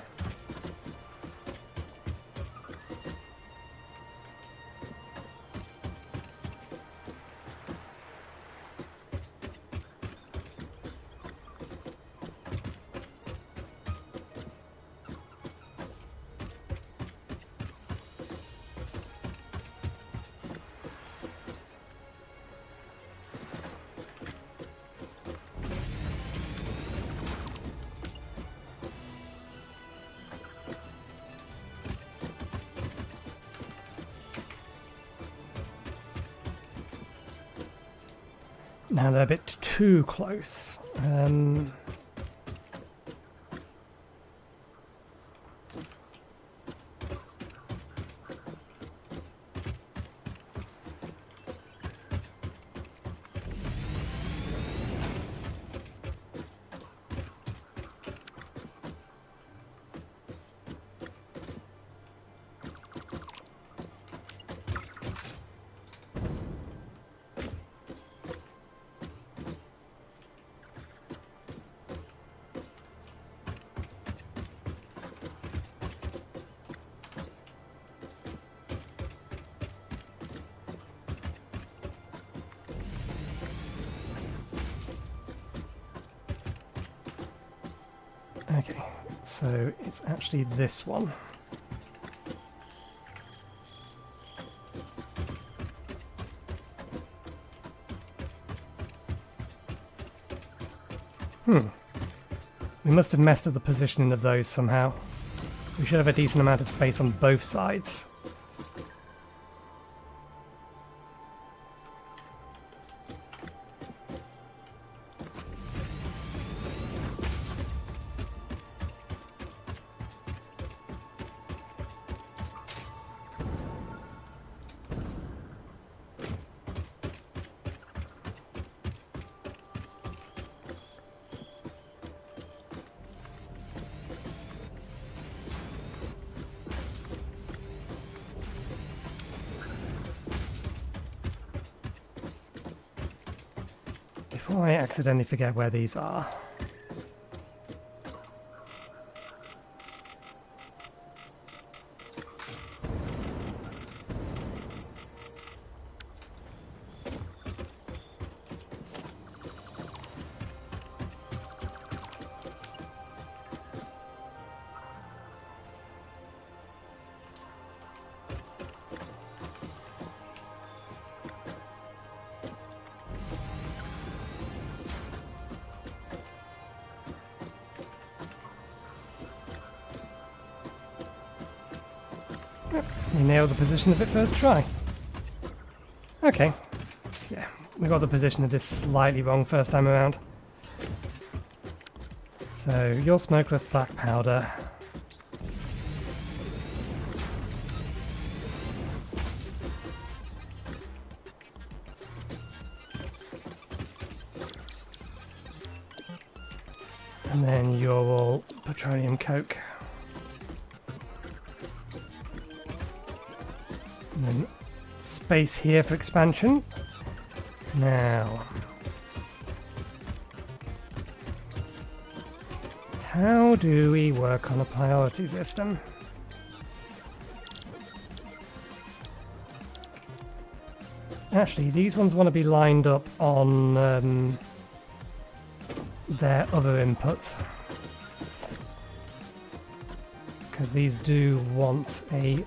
Now they're a bit too close. Okay, so it's actually this one. We must have messed up the positioning of those somehow. We should have a decent amount of space on both sides. Before I accidentally forget where these are. We nailed the position of it first try. Okay. Yeah, we got the position of this slightly wrong first time around. So, your smokeless black powder. And then you're all petroleum coke. And then space here for expansion. Now, how do we work on a priority system? Actually, these ones want to be lined up on their other input. Because these do want a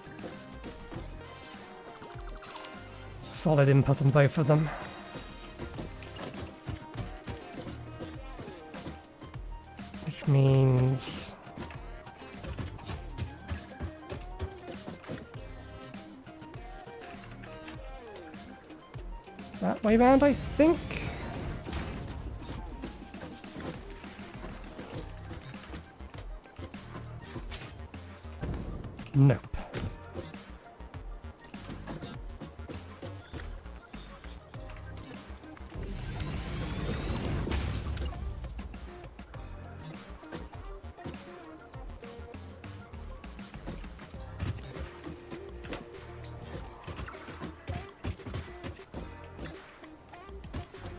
solid input on both of them. Which means that way round, I think. Nope.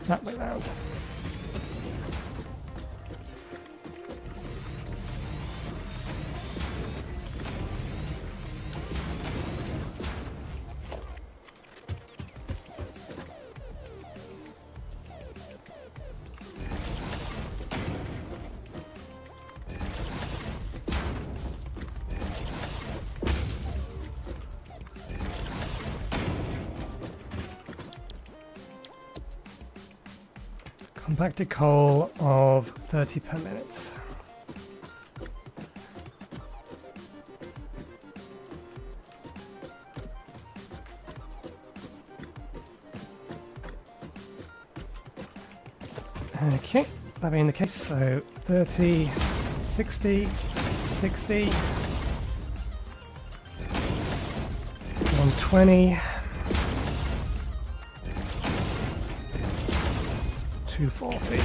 That way round. Compacted coal of 30 per minute. Okay, that being the case, so 30, 60, 60, 120, 240.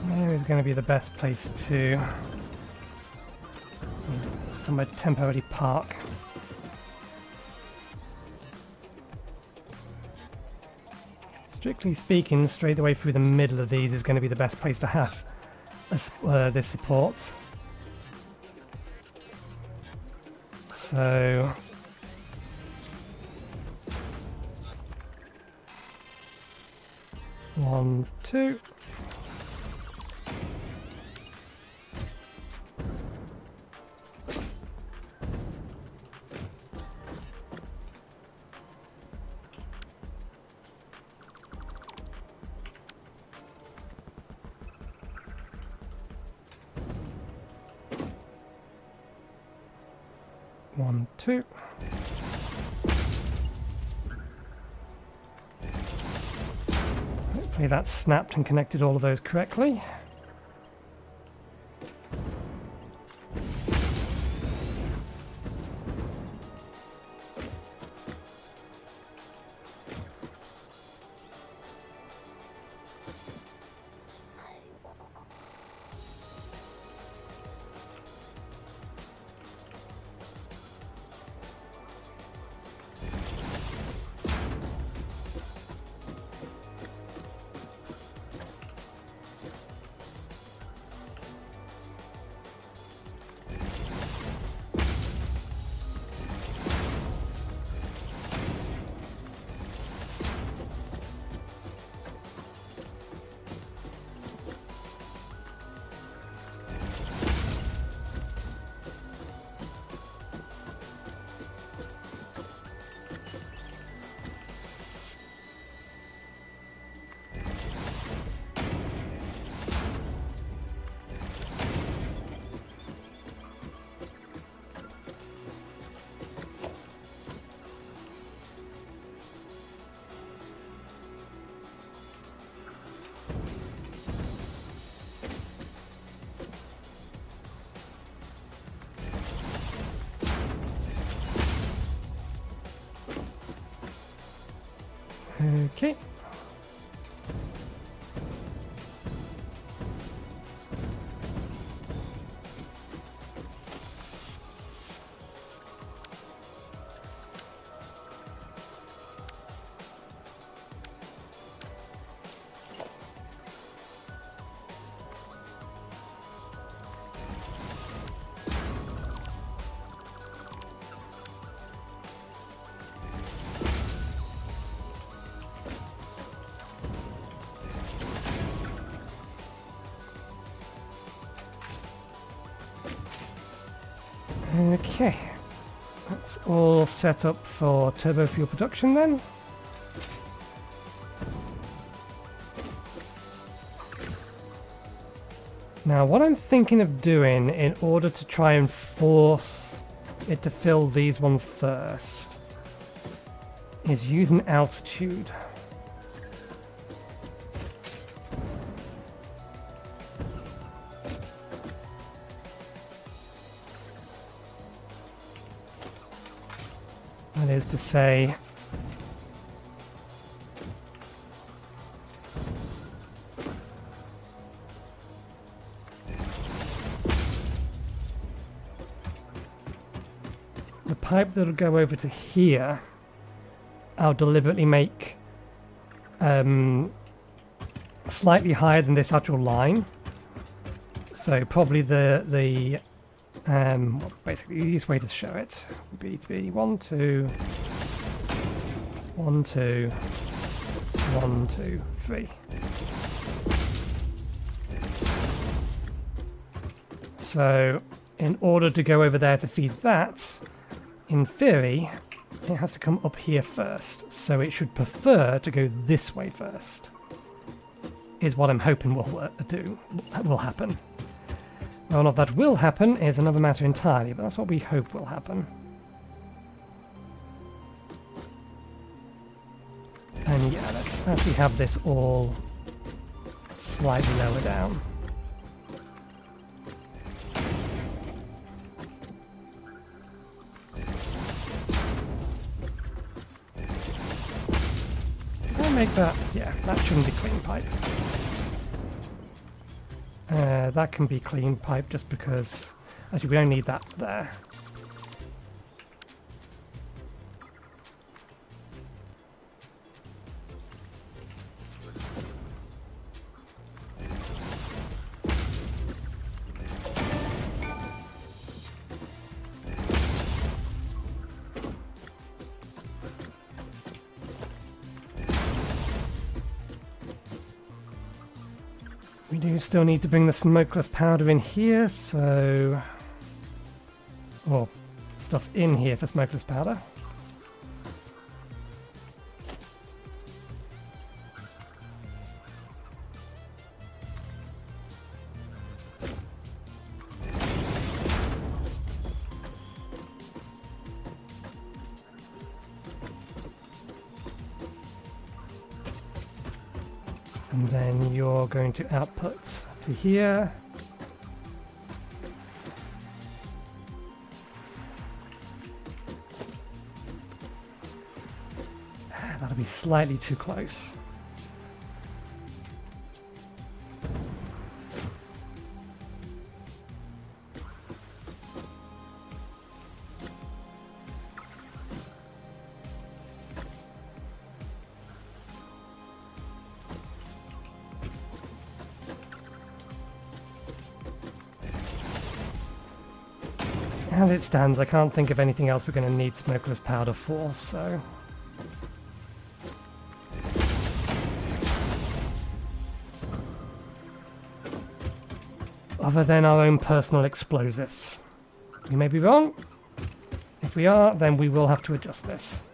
Where is going to be the best place to somewhere temporarily park? Strictly speaking, straight away through the middle of these is going to be the best place to have this support. So one, two. One, two. Hopefully that's snapped and connected all of those correctly. Okay. Okay, that's all set up for turbo fuel production then. Now what I'm thinking of doing in order to try and force it to fill these ones first is use an altitude. That is to say, the pipe that'll go over to here, I'll deliberately make slightly higher than this actual line. So probably the well, basically the easiest way to show it would be to be 1, 2, 1, 2, 1, 2, 3. So in order to go over there to feed that, in theory, it has to come up here first. So it should prefer to go this way first, is what I'm hoping will happen. Whether or not that will happen is another matter entirely, but that's what we hope will happen. And yeah, let's actually have this all slightly lower down. I'll make that, yeah, that shouldn't be clean pipe. That can be clean pipe just because, actually we don't need that there. We do still need to bring the smokeless powder in here, so... or stuff in here for smokeless powder. And then you're going to output to here. That'll be slightly too close. As it stands, I can't think of anything else we're going to need smokeless powder for, so... other than our own personal explosives. We may be wrong. If we are, then we will have to adjust this.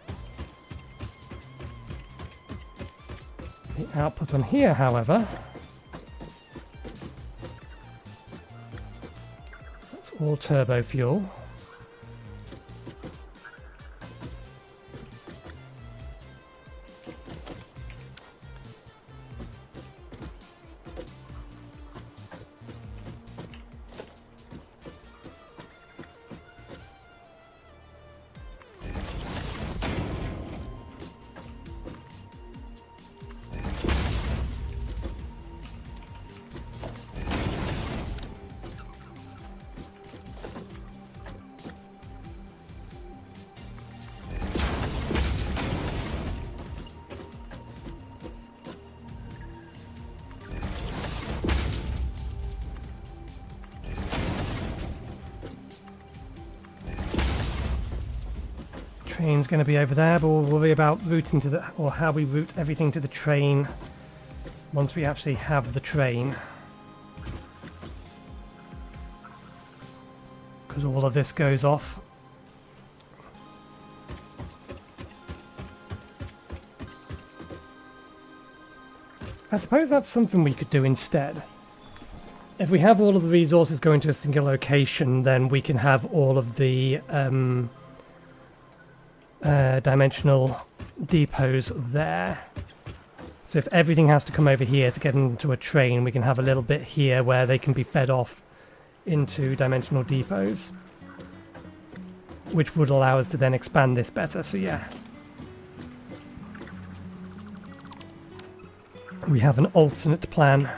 The output on here, however... that's all turbo fuel. Train's going to be over there, but we'll worry about routing to the, or how we route everything to the train once we actually have the train. Because all of this goes off. I suppose that's something we could do instead. If we have all of the resources going to a single location, then we can have all of the dimensional depots there. So if everything has to come over here to get into a train, we can have a little bit here where they can be fed off into dimensional depots, which would allow us to then expand this better. So yeah, we have an alternate plan.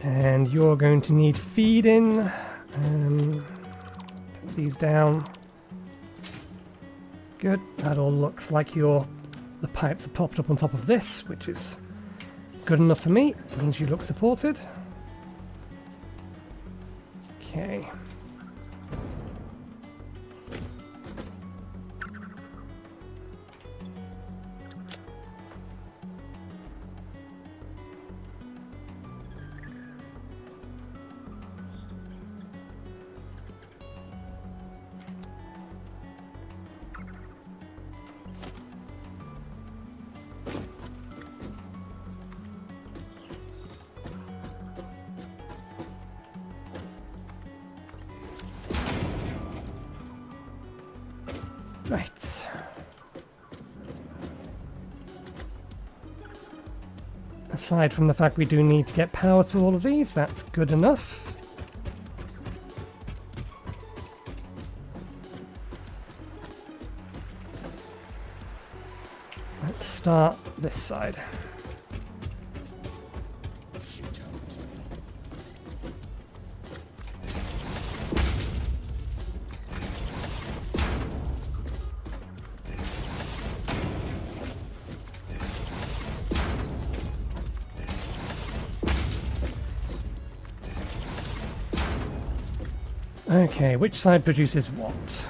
And you're going to need feeding. Take these down. Good. That all looks like the pipes are propped up on top of this, which is good enough for me. Means you look supported. Okay. Right. Aside from the fact we do need to get power to all of these, that's good enough. Let's start this side. Okay, which side produces what?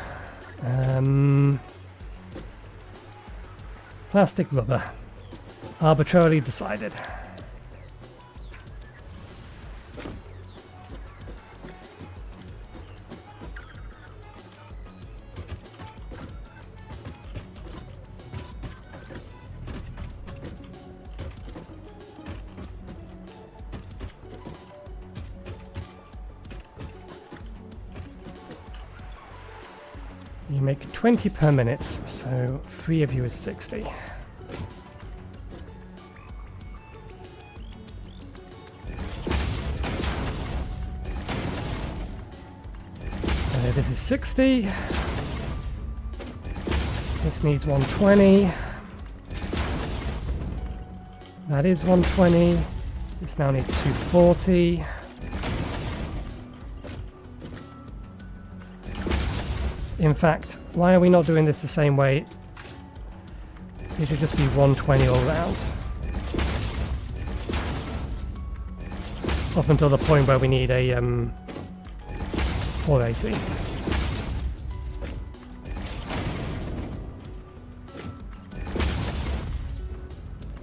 Plastic rubber. Arbitrarily decided. You make 20 per minute, so 3 of you is 60. So this is 60. This needs 120. That is 120. This now needs 240. In fact, why are we not doing this the same way? It should just be 120 all round. Up until the point where we need a 480.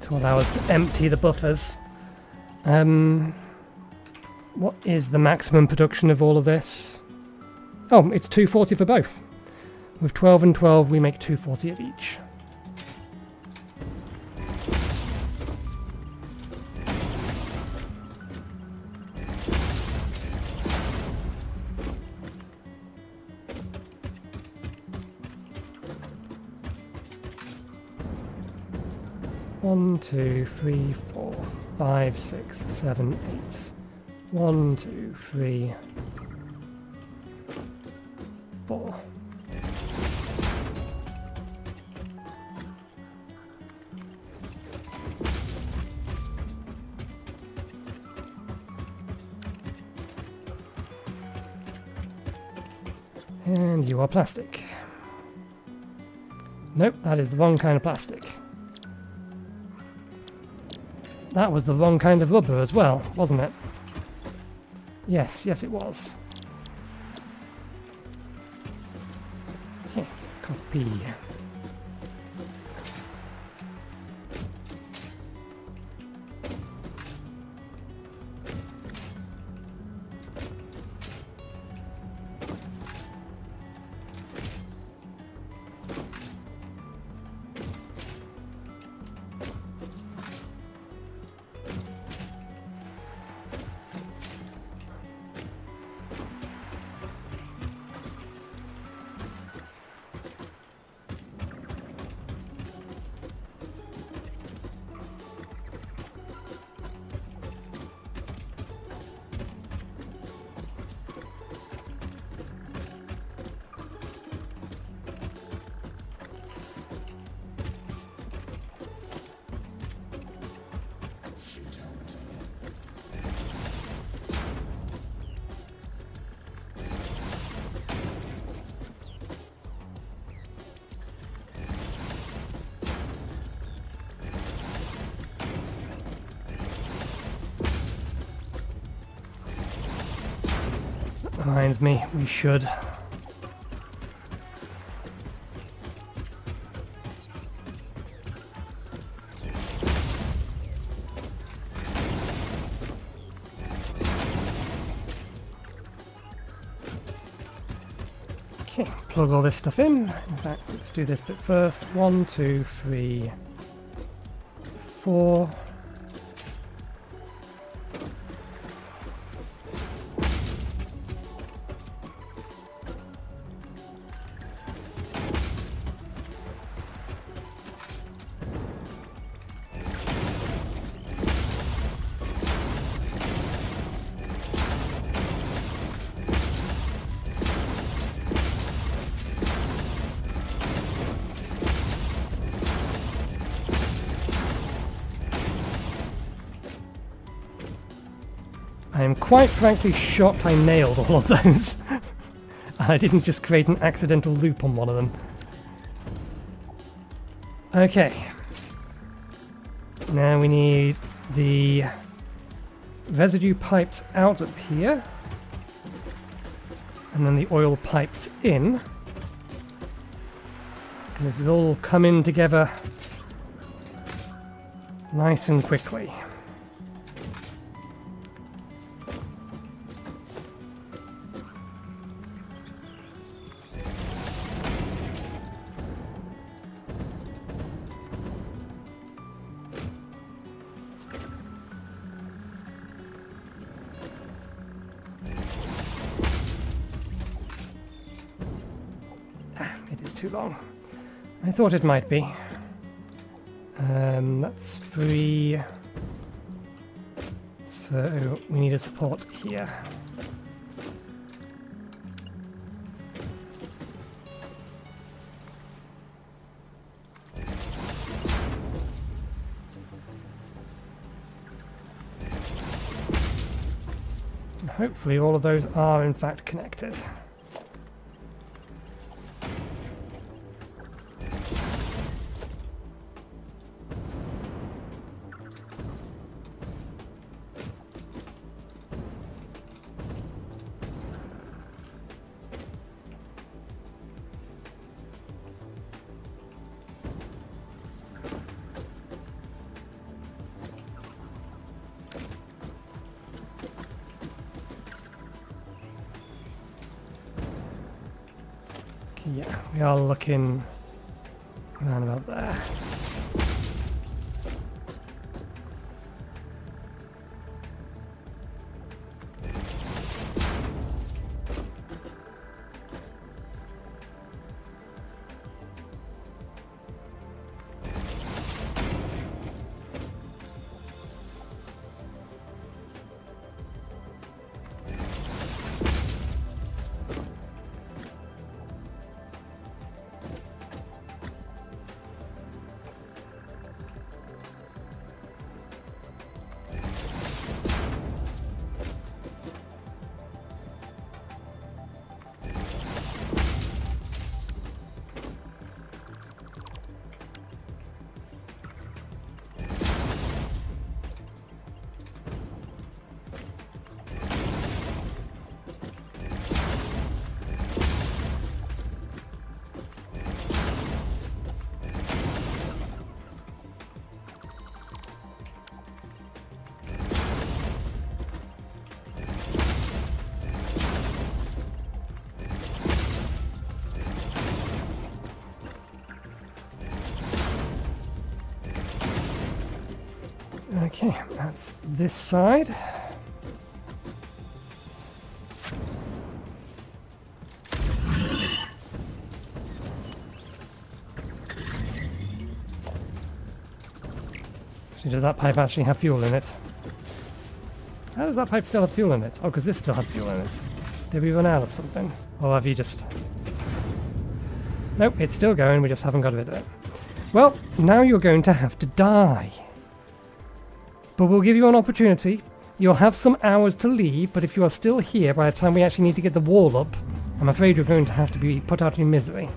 To allow us to empty the buffers. What is the maximum production of all of this? Oh, it's 240 for both. With 12 and 12, we make 240 of each. One, 2, 3, 4, 5, 6, 7, 8. 1, 2, 3, 4. And you are plastic. Nope, that is the wrong kind of plastic. That was the wrong kind of rubber as well, wasn't it? Yes, yes it was. Okay, copy. Reminds me, we should. Okay, plug all this stuff in. In fact, let's do this bit first. 1, 2, 3, 4. I am quite frankly shocked I nailed all of those. I didn't just create an accidental loop on one of them. Okay. Now we need the residue pipes out up here. And then the oil pipes in. And this is all coming together nice and quickly. It is too long. I thought it might be. That's 3. So we need a support here. And hopefully all of those are in fact connected. Yeah, we are looking around about there. Okay, that's this side. Does that pipe actually have fuel in it? How does that pipe still have fuel in it? Oh, because this still has fuel in it. Did we run out of something? Or have you just... Nope, it's still going, we just haven't got rid of it. Well, now you're going to have to die. But we'll give you an opportunity. You'll have some hours to leave, but if you are still here by the time we actually need to get the wall up, I'm afraid you're going to have to be put out of your misery.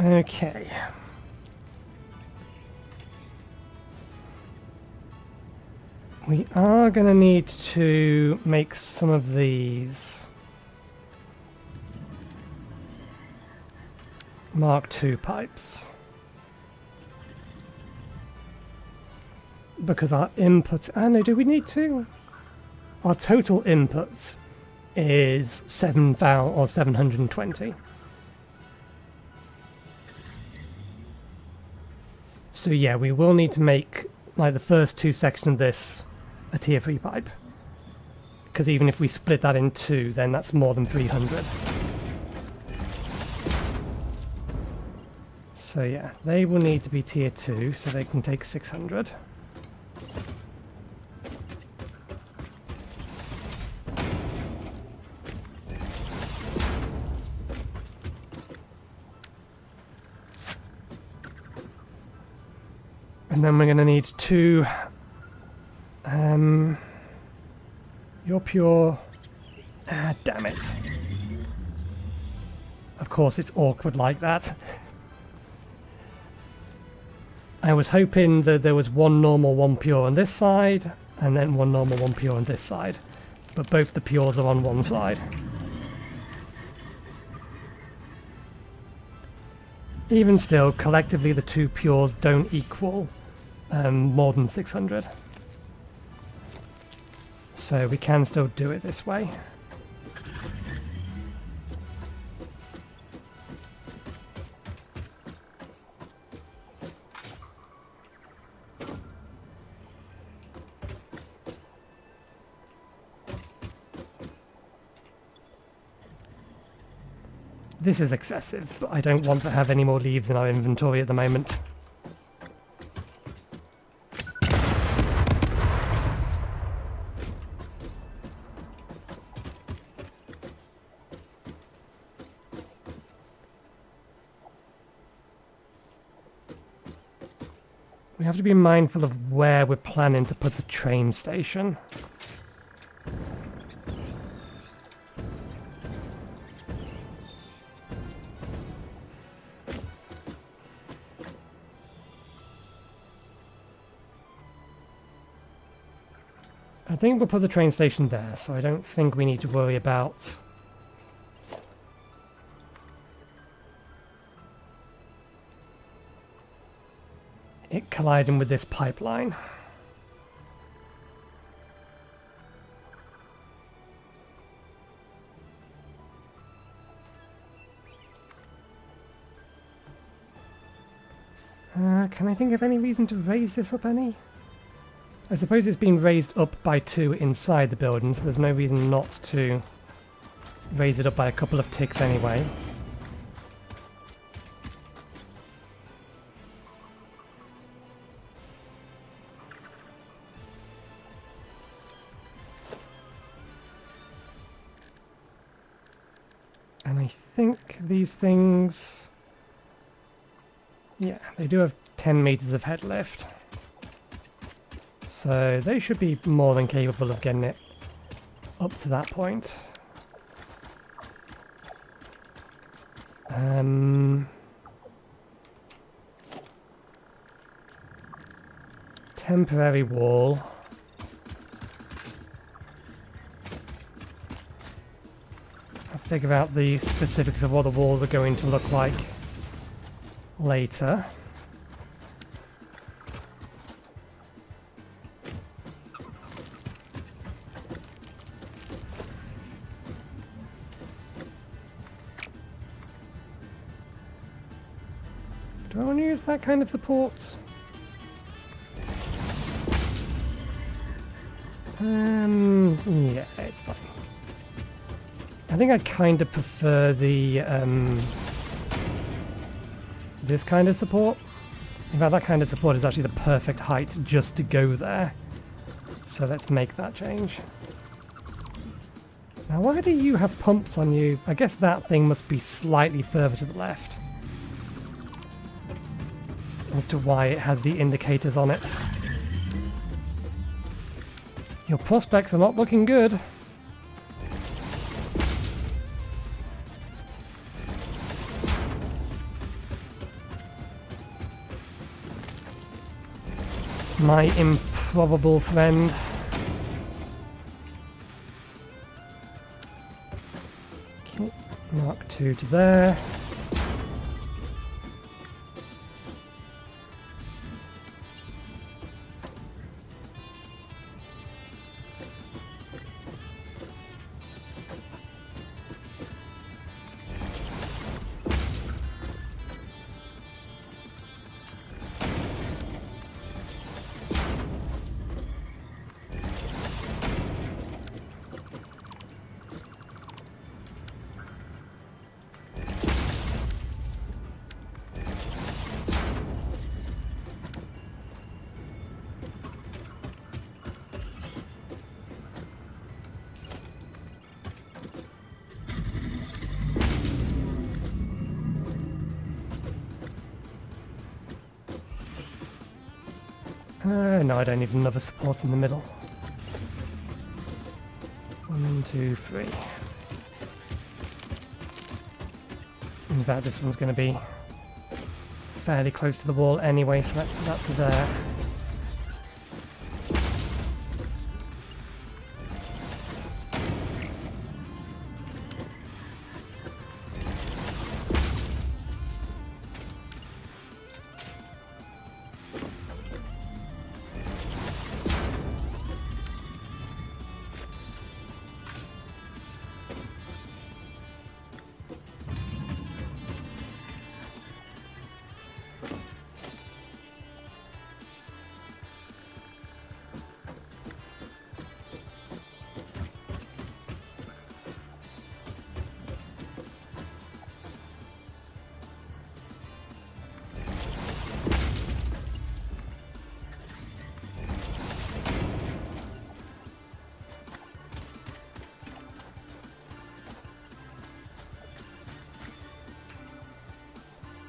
Okay. We are going to need to make some of these Mark II pipes. Because our input... no, do we need to? Our total input is 7,000 or 720. So yeah, we will need to make like the first two sections of this a tier 3 pipe. Because even if we split that in two, then that's more than 300. So yeah, they will need to be tier 2, so they can take 600. And then we're going to need two... you're pure... damn it. Of course it's awkward like that. I was hoping that there was one normal, one pure on this side, and then one normal, one pure on this side. But both the pures are on one side. Even still, collectively the two pures don't equal more than 600. So we can still do it this way. This is excessive, but I don't want to have any more leaves in our inventory at the moment. We have to be mindful of where we're planning to put the train station. I think we'll put the train station there, so I don't think we need to worry about it colliding with this pipeline. Can I think of any reason to raise this up any? I suppose it's been raised up by 2 inside the building, so there's no reason not to raise it up by a couple of ticks anyway. And I think these things... yeah, they do have 10 meters of head lift. So they should be more than capable of getting it up to that point. Temporary wall. I'll figure out the specifics of what the walls are going to look like later. Do I want to use that kind of support? Yeah, it's fine. I think I kind of prefer the, this kind of support. In fact, that kind of support is actually the perfect height just to go there. So let's make that change. Now, why do you have pumps on you? I guess that thing must be slightly further to the left as to why it has the indicators on it. Your prospects are not looking good. My improbable friend. Okay, Mark 2 to there. No, I don't need another support in the middle. 1, 2, 3. In fact, this one's going to be fairly close to the wall anyway, so let's put that to there.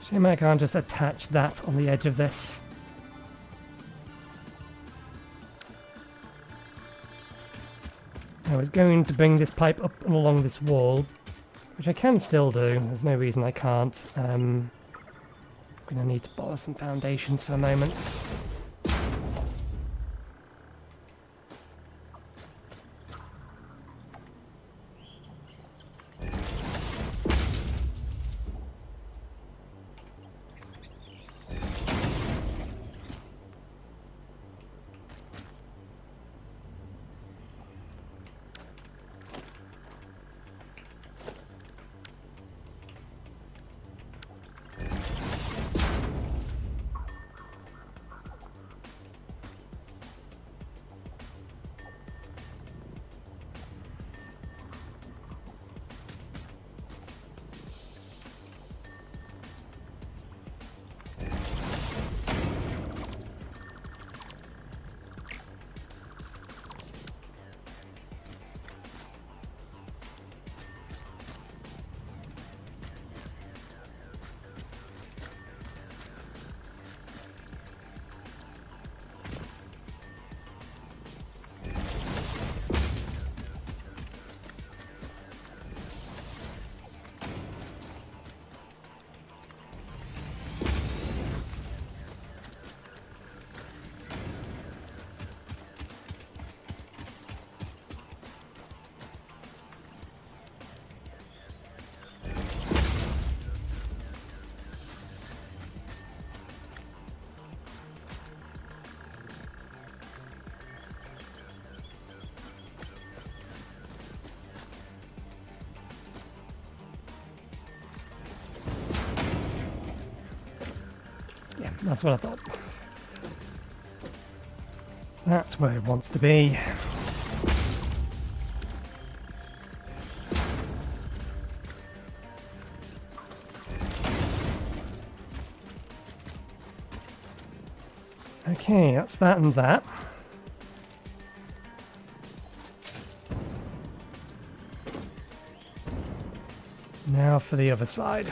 Shame I can't just attach that on the edge of this. I was going to bring this pipe up and along this wall, which I can still do. There's no reason I can't. I'm going to need to borrow some foundations for a moment. That's what I thought. That's where it wants to be. Okay, that's that and that. Now for the other side.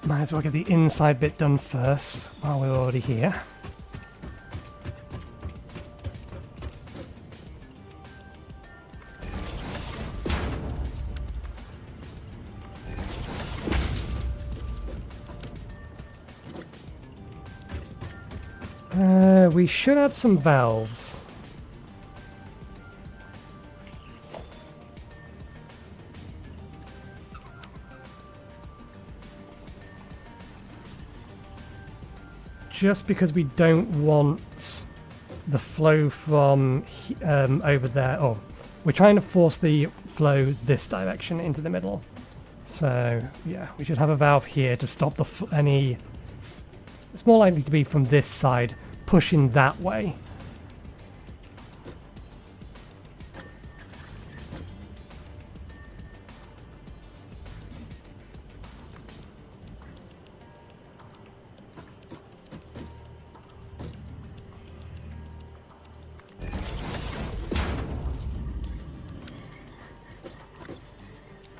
Might as well get the inside bit done first while we're already here. We should add some valves. Just because we don't want the flow from over there. Oh, we're trying to force the flow this direction into the middle. So yeah, we should have a valve here to stop any. It's more likely to be from this side, pushing that way.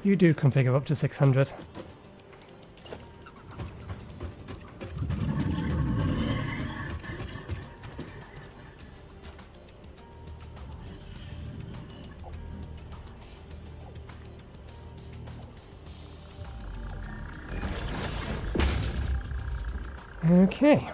You do configure up to 600. Okay.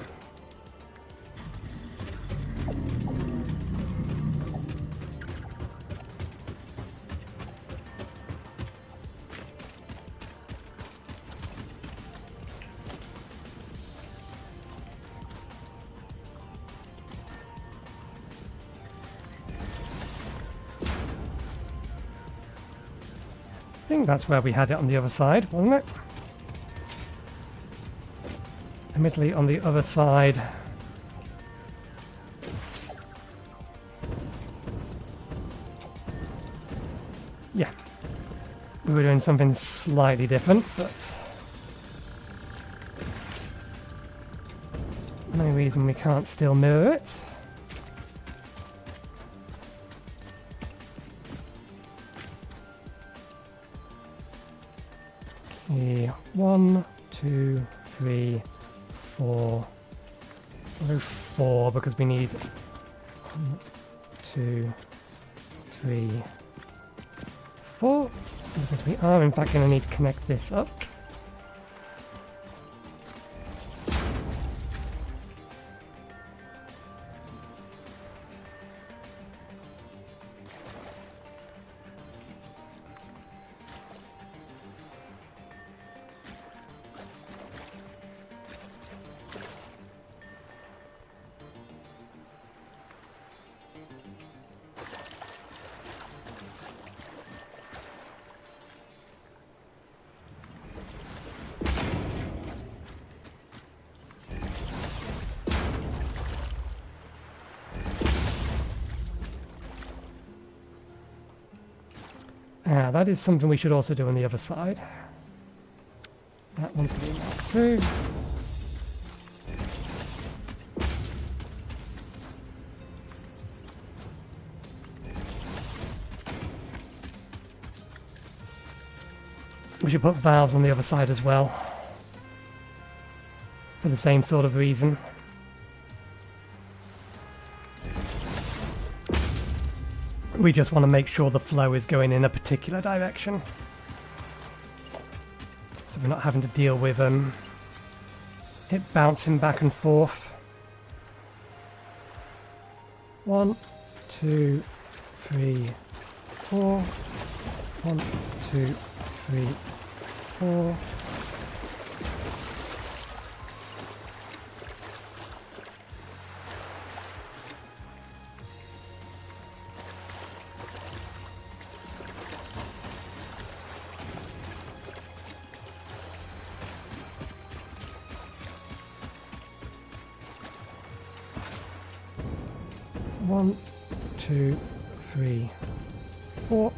I think that's where we had it on the other side, wasn't it? Admittedly, on the other side. Yeah. We were doing something slightly different, but no reason we can't still mirror it. Okay, 1, 2, 3, 4. We'll go 4 because we need 1, 2, 3, 4. Because we are in fact going to need to connect this up. That is something we should also do on the other side. That wants to be marked too. We should put valves on the other side as well. for the same sort of reason. We just want to make sure the flow is going in a particular direction, so we're not having to deal with it bouncing back and forth. 1, 2, 3, 4. 1, 2, 3, 4. One, 2, 3, 4.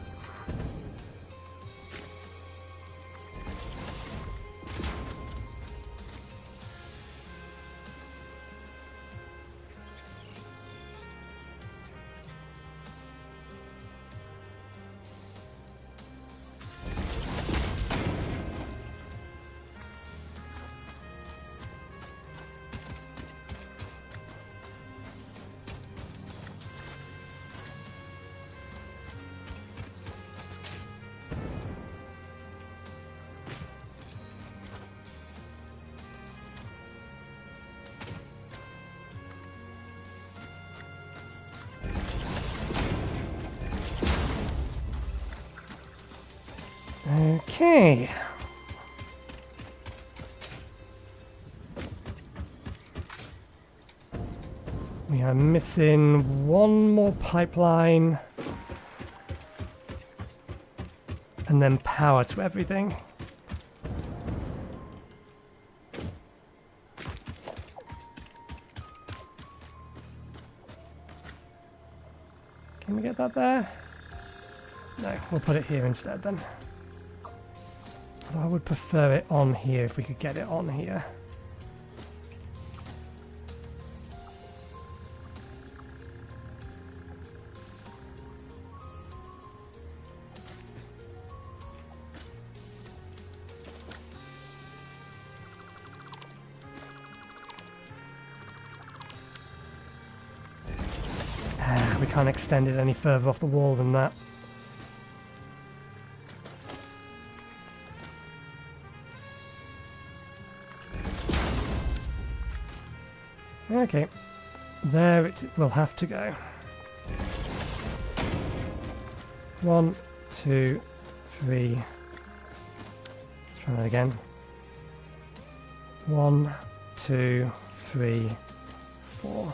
Okay. We are missing one more pipeline. And then power to everything. Can we get that there? No, we'll put it here instead then. I would prefer it on here if we could get it on here. We can't extend it any further off the wall than that. Okay, there it will have to go. 1, 2, 3. Let's try that again. 1, 2, 3, 4.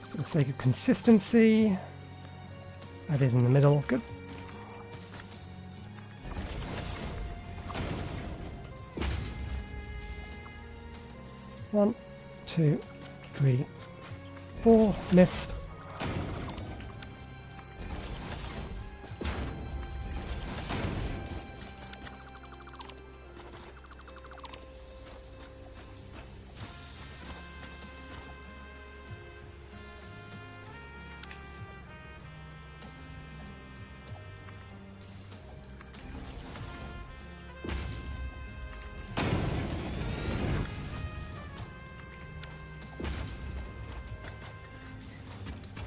For the sake of consistency, that is in the middle. Good. One, 2, 3, 4. Missed.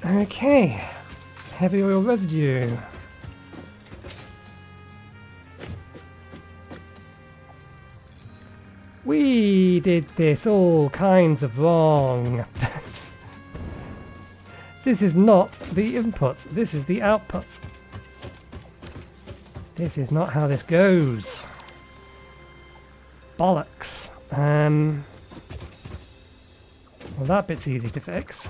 Okay, heavy oil residue. We did this all kinds of wrong. This is not the input, this is the output. This is not how this goes. Bollocks. Well, that bit's easy to fix.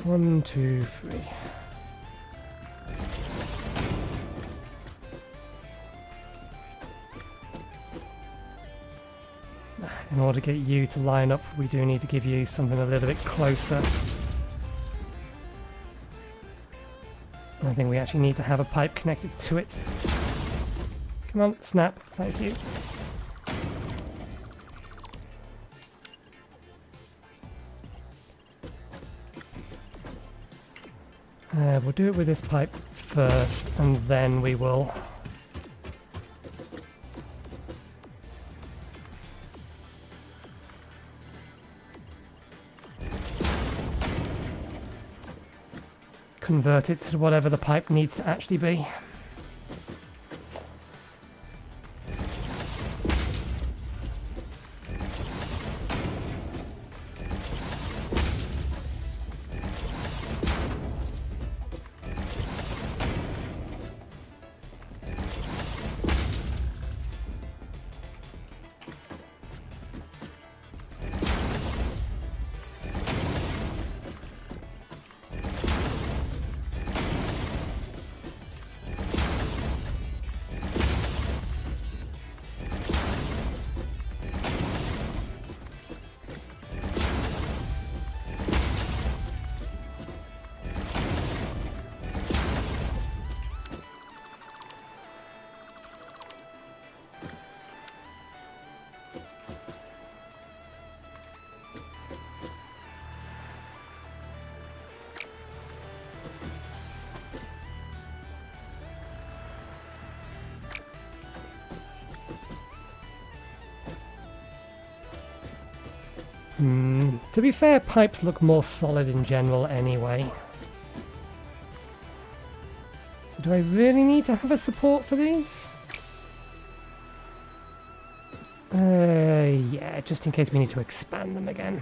1, 2, 3. In order to get you to line up, we do need to give you something a little bit closer. I think we actually need to have a pipe connected to it. Come on, snap. Thank you. We'll do it with this pipe first, and then we will... convert it to whatever the pipe needs to actually be. To be fair, pipes look more solid in general anyway. So do I really need to have a support for these? Yeah, just in case we need to expand them again.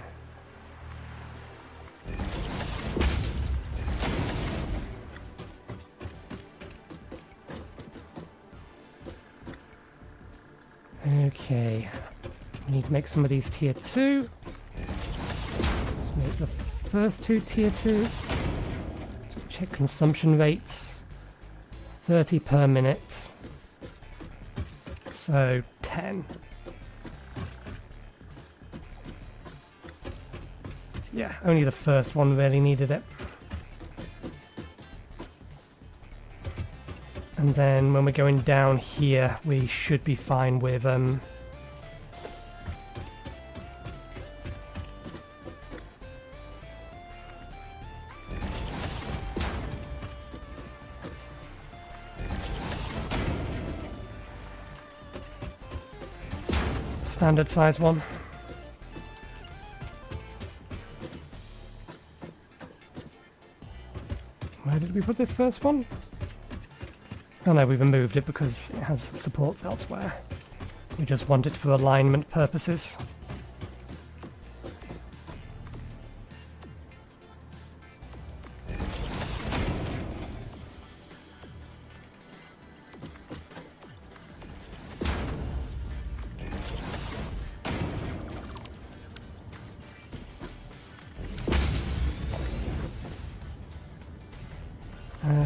Okay, we need to make some of these tier 2. Let's make the first 2 tier 2. Just check consumption rates. 30 per minute. So 10. Yeah, only the first one really needed it. And then when we're going down here, we should be fine with standard size one. Where did we put this first one? Oh no, we've removed it because it has supports elsewhere. We just want it for alignment purposes.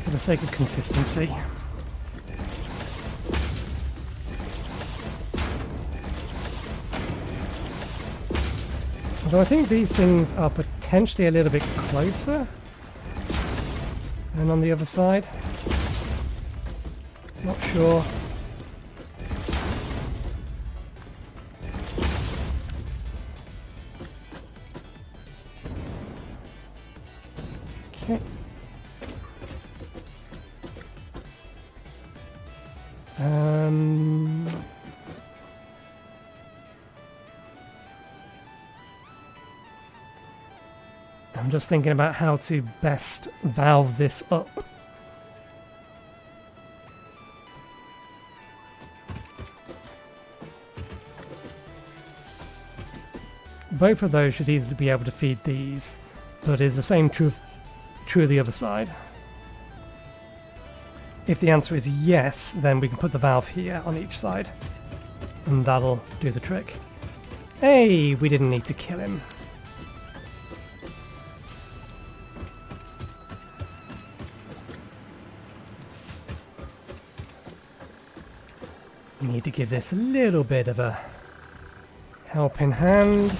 For the sake of consistency. Although I think these things are potentially a little bit closer than on the other side. Not sure. Okay. I'm just thinking about how to best valve this up. Both of those should easily be able to feed these, but is the same true of the other side? If the answer is yes, then we can put the valve here on each side, and that'll do the trick. Hey, we didn't need to kill him. We need to give this a little bit of a helping hand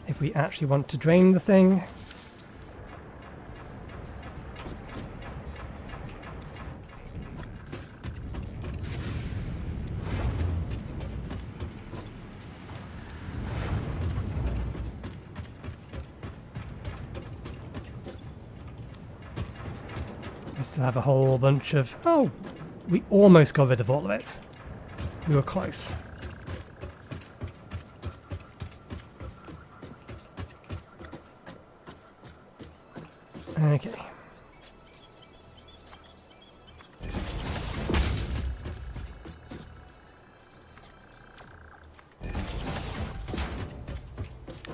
if we actually want to drain the thing. We still have a whole bunch of... Oh! We almost got rid of all of it. We were close. Okay.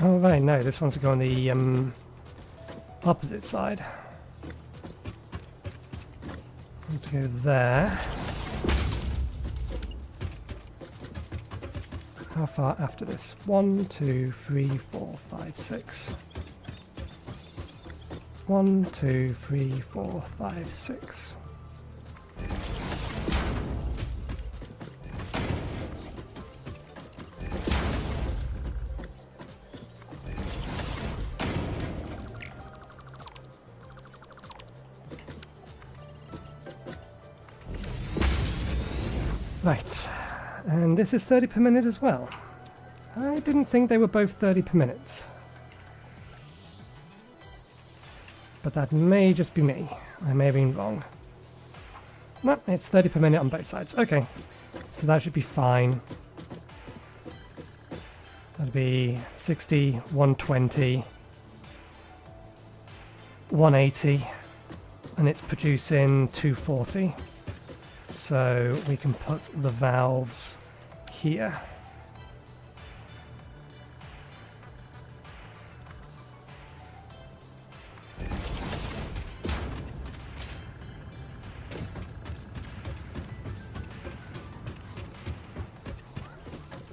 Oh right, no, this one's to go on the opposite side. Let's go there. How far after this? 1, 2, 3, 4, 5, 6. 1, 2, 3, 4, 5, 6. Right, and this is 30 per minute as well. I didn't think they were both 30 per minute. But that may just be me. I may have been wrong. No, it's 30 per minute on both sides. Okay, so that should be fine. That'd be 60, 120, 180, and it's producing 240. So we can put the valves here.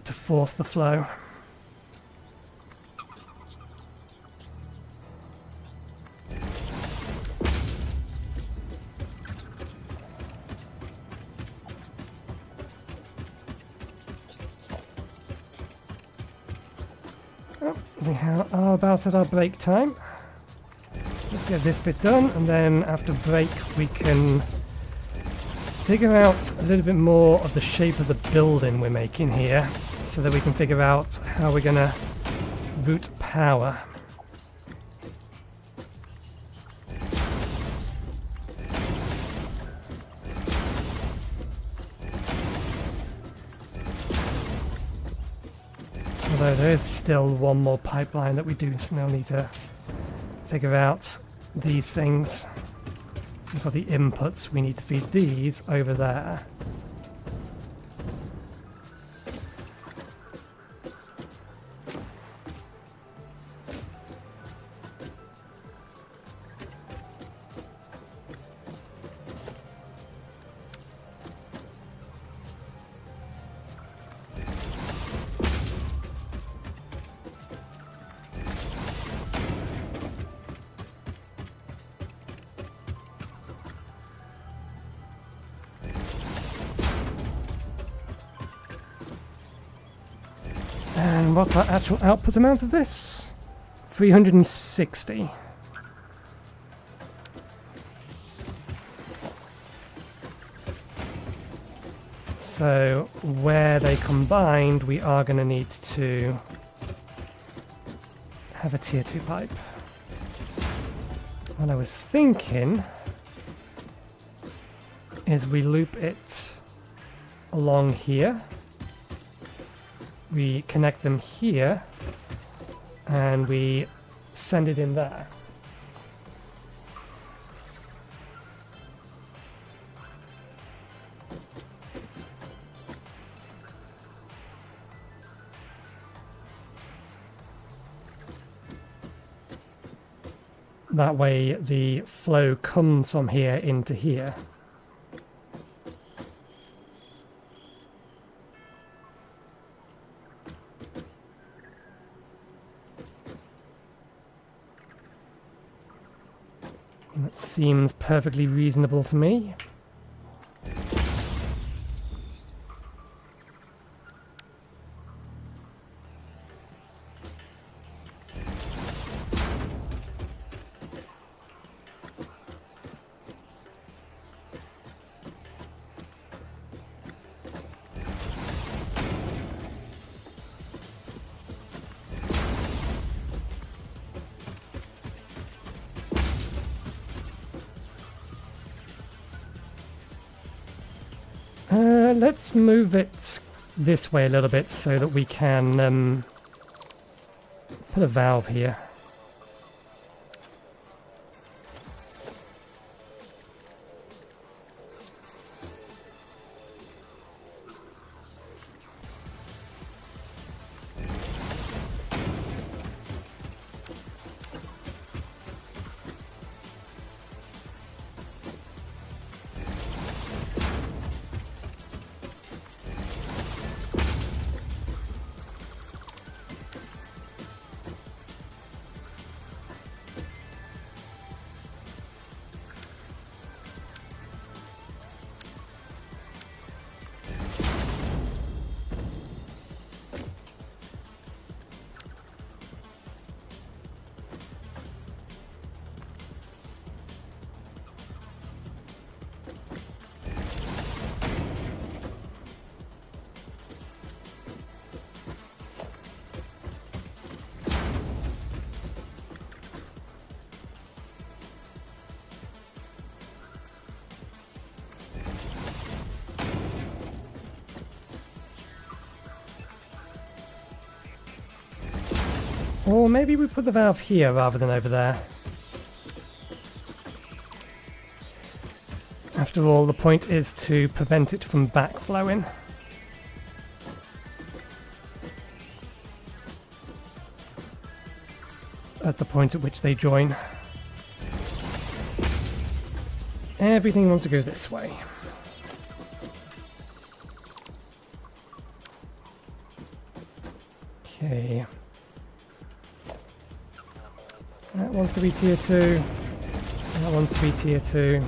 To force the flow. We are about at our break time. Let's get this bit done, and then after break we can figure out a little bit more of the shape of the building we're making here, so that we can figure out how we're gonna route power. Although there is still one more pipeline that we do still need to figure out these things. We've got the inputs, we need to feed these over there. And what's our actual output amount of this? 360. So where they combined, we are going to need to have a tier 2 pipe. What I was thinking is we loop it along here. We connect them here, and we send it in there. That way the flow comes from here into here. That seems perfectly reasonable to me. let's move it this way a little bit so that we can put a valve here. Or maybe we put the valve here rather than over there. After all, the point is to prevent it from backflowing. At the point at which they join. Everything wants to go this way. Okay. That wants to be tier 2. That wants to be tier 2.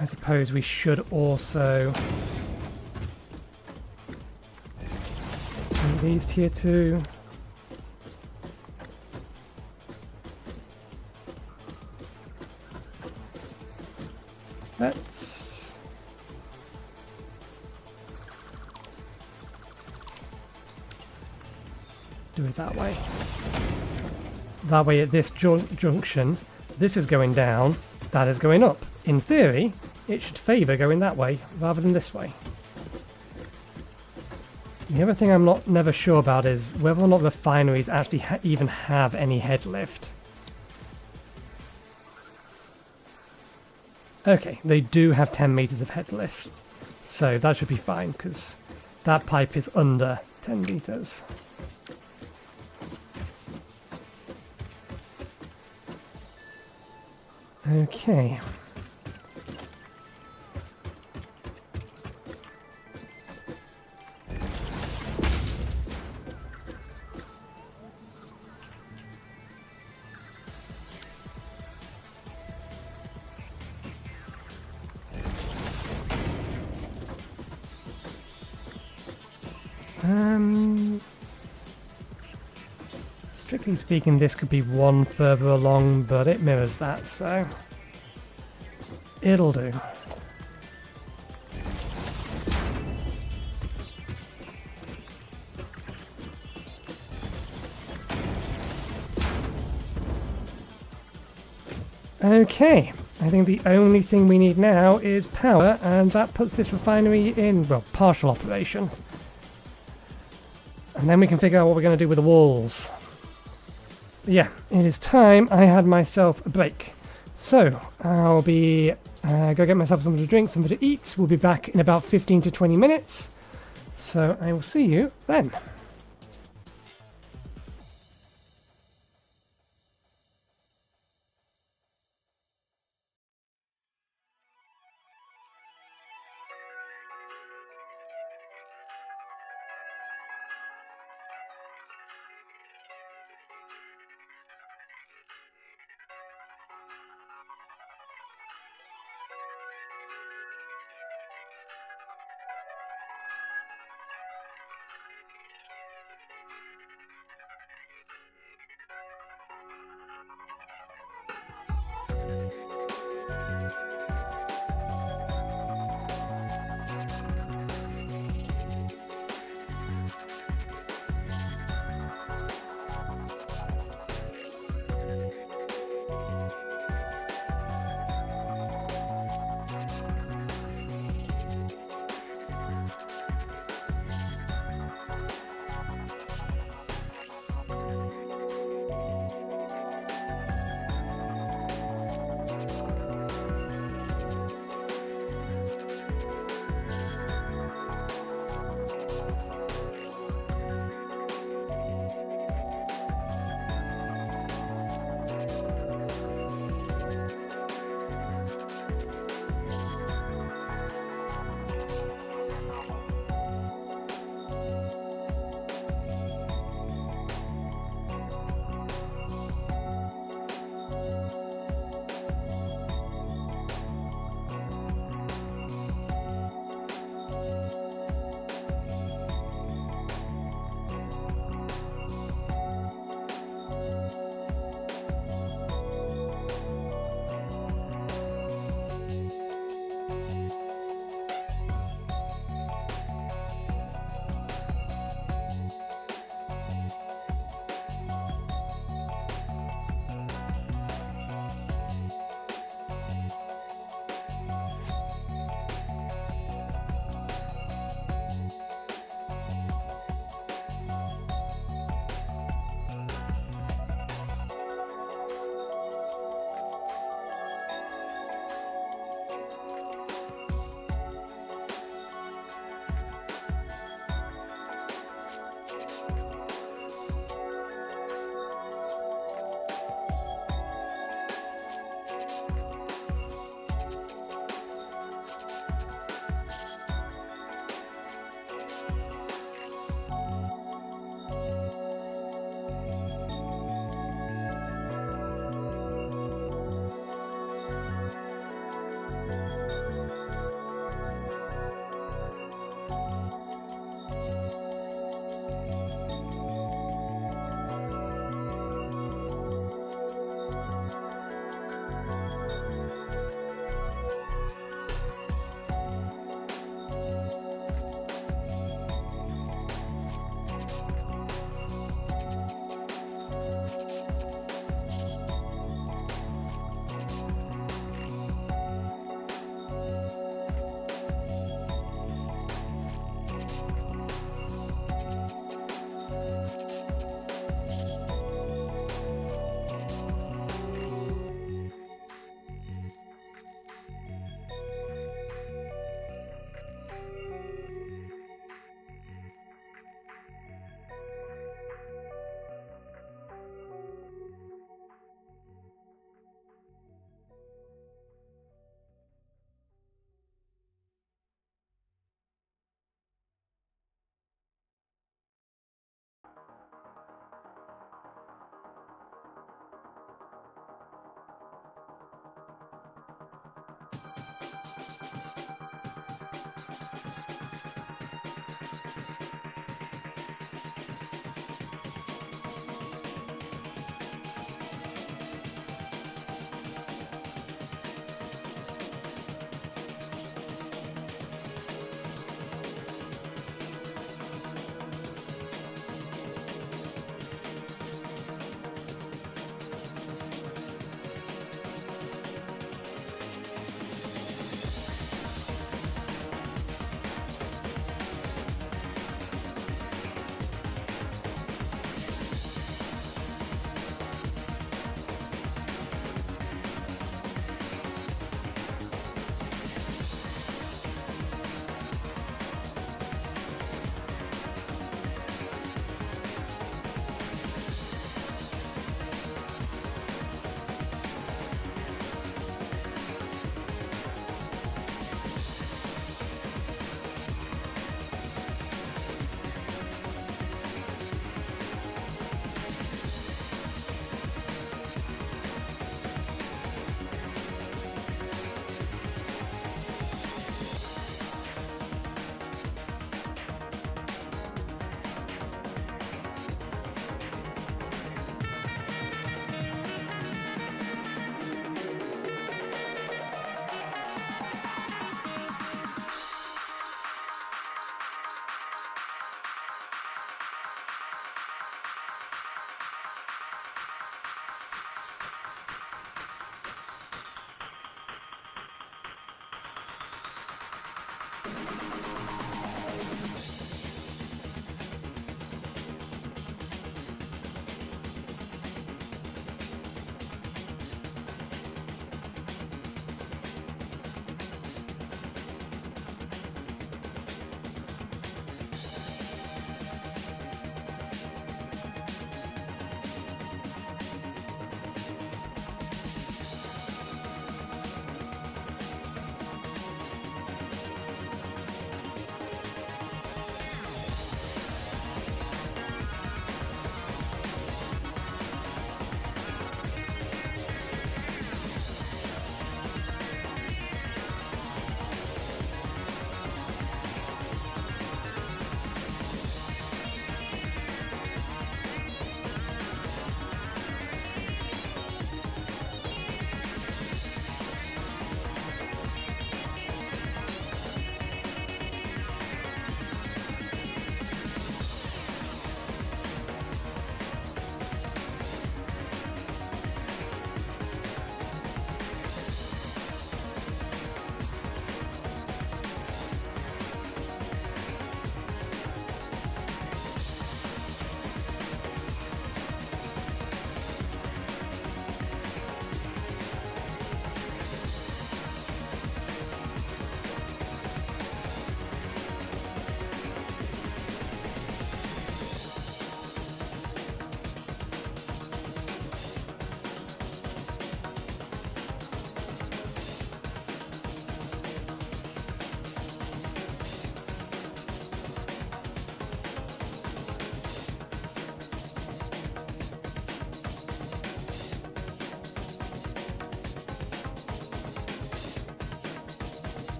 I suppose we should also make these tier 2. Let's do it that way. That way at this junction, this is going down, that is going up. In theory, it should favour going that way rather than this way. The other thing I'm never sure about is whether or not refineries actually even have any head lift. Okay, they do have 10 meters of head lift, so that should be fine because that pipe is under 10 meters. Okay. Strictly speaking, this could be one further along, but it mirrors that, so it'll do. Okay, I think the only thing we need now is power, and that puts this refinery in, well, partial operation. And then we can figure out what we're going to do with the walls. Yeah, it is time I had myself a break. So, I'll be go get myself something to drink, something to eat. We'll be back in about 15 to 20 minutes. So, I will see you then.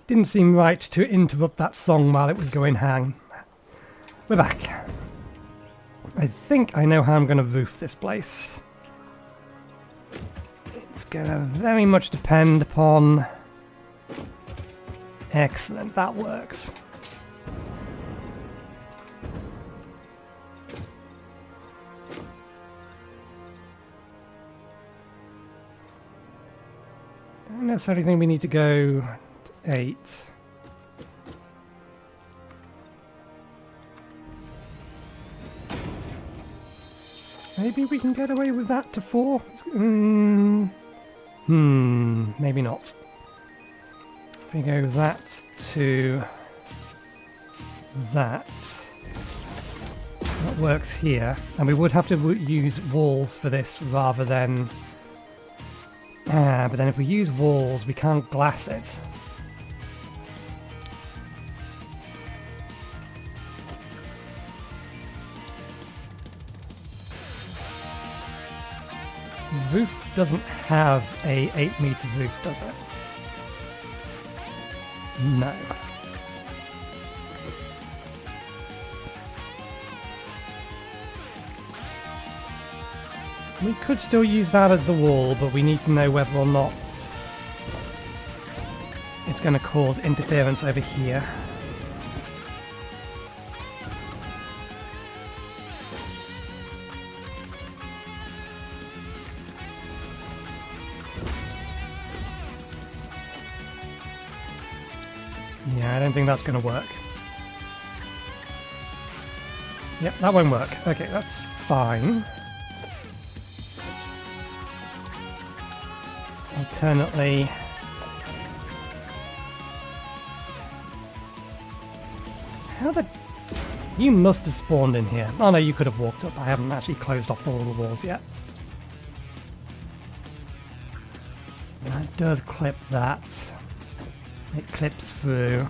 Didn't seem right to interrupt that song while it was going hang. We're back. I think I know how I'm going to roof this place. It's going to very much depend upon... Excellent, that works. I don't necessarily think we need to go to 8. Maybe we can get away with that to 4? Maybe not. If we go that to that, that works here. And we would have to use walls for this rather than... but then if we use walls, we can't glass it. Roof doesn't have a 8-meter roof, does it? No. We could still use that as the wall, but we need to know whether or not it's going to cause interference over here. Yeah, I don't think that's going to work. Yep, that won't work. Okay, that's fine. Alternately... How the... You must have spawned in here. Oh no, you could have walked up. I haven't actually closed off all the walls yet. That does clip that. It clips through.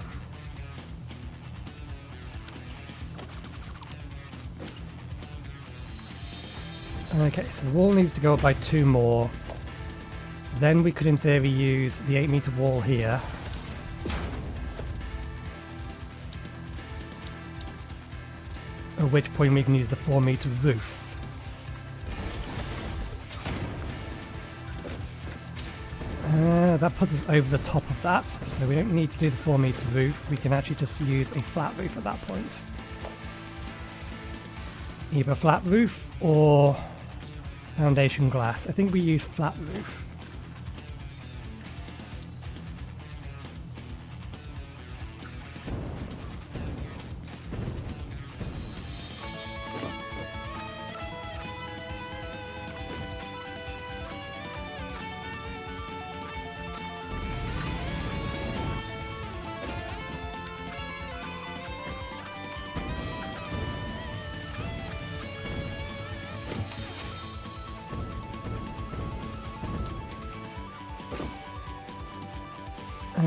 Okay, so the wall needs to go up by 2 more. Then we could in theory use the 8-meter wall here. At which point we can use the 4-meter roof. That puts us over the top of that, so we don't need to do the 4-meter roof. We can actually just use a flat roof at that point. Either a flat roof or foundation glass. I think we use flat roof.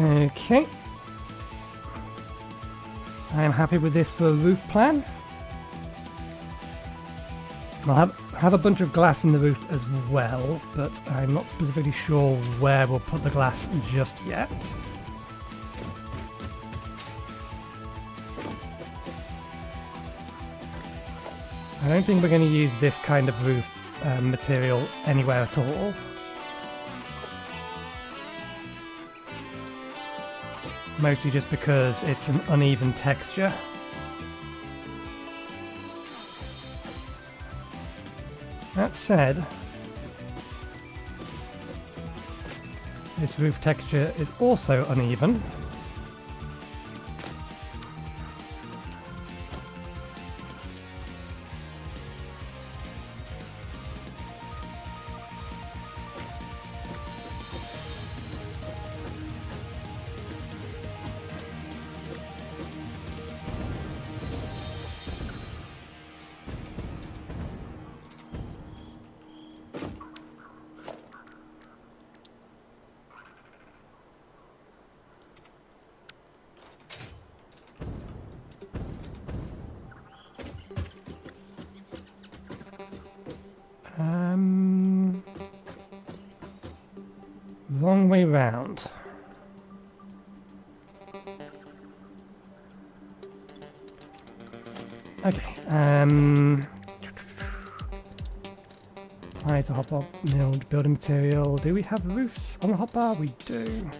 Okay. I am happy with this for a roof plan. I'll have a bunch of glass in the roof as well, but I'm not specifically sure where we'll put the glass just yet. I don't think we're going to use this kind of roof material anywhere at all. Mostly just because it's an uneven texture. That said, this roof texture is also uneven. Wrong way round. Okay. Right, a hotbar milled building material. Do we have roofs on the hotbar? We do.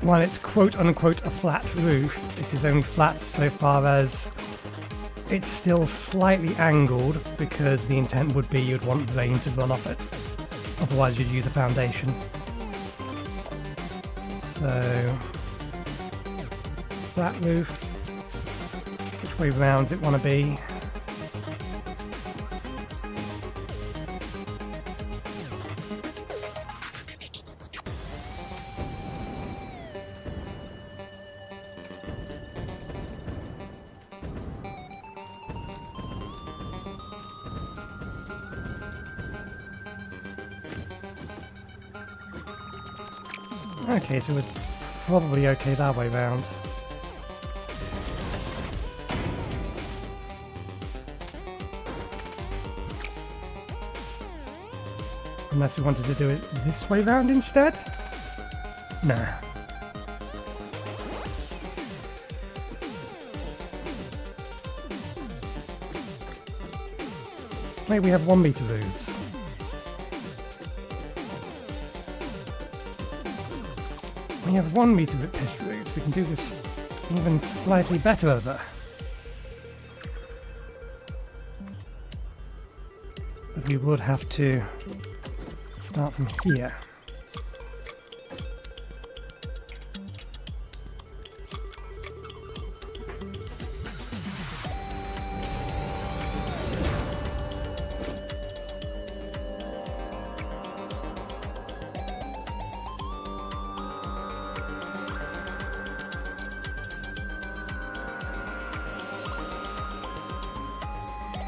While it's quote-unquote a flat roof, it is only flat so far as it's still slightly angled, because the intent would be you'd want rain to run off it. Otherwise you'd use a foundation. So, flat roof. Which way round does it want to be? Okay, so it was probably okay that way round. Unless we wanted to do it this way round instead? Nah. Wait, we have 1 meter roofs. We have 1 meter pitch roofs. We can do this even slightly better over. But we would have to start from here.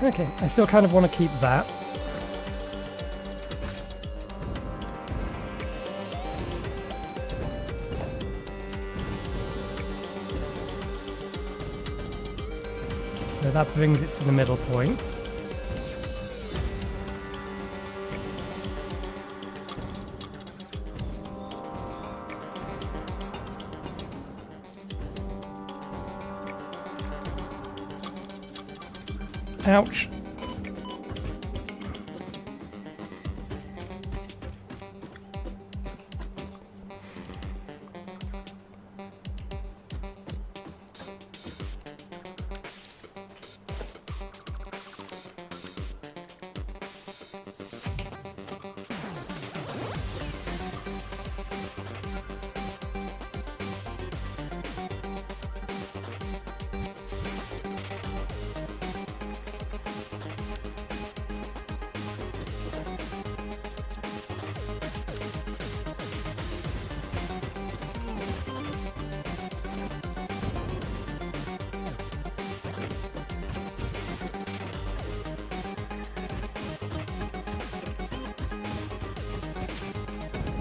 Okay, I still kind of want to keep that. So that brings it to the middle point. Ouch.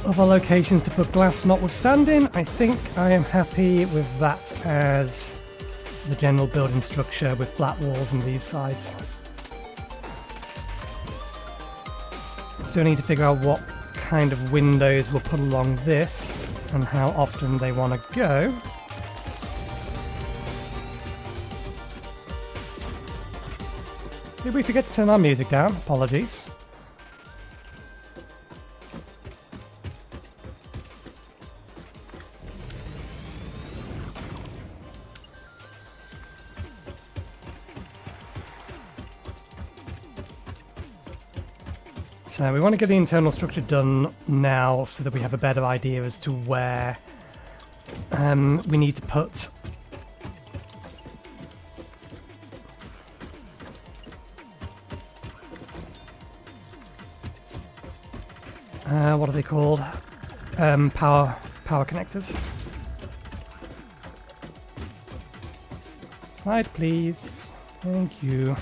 Other locations to put glass notwithstanding, I think I am happy with that as the general building structure with flat walls on these sides. Still need to figure out what kind of windows we'll put along this and how often they want to go. Did we forget to turn our music down? Apologies. So we want to get the internal structure done now so that we have a better idea as to where we need to put what are they called? Power connectors. Slide, please. Thank you.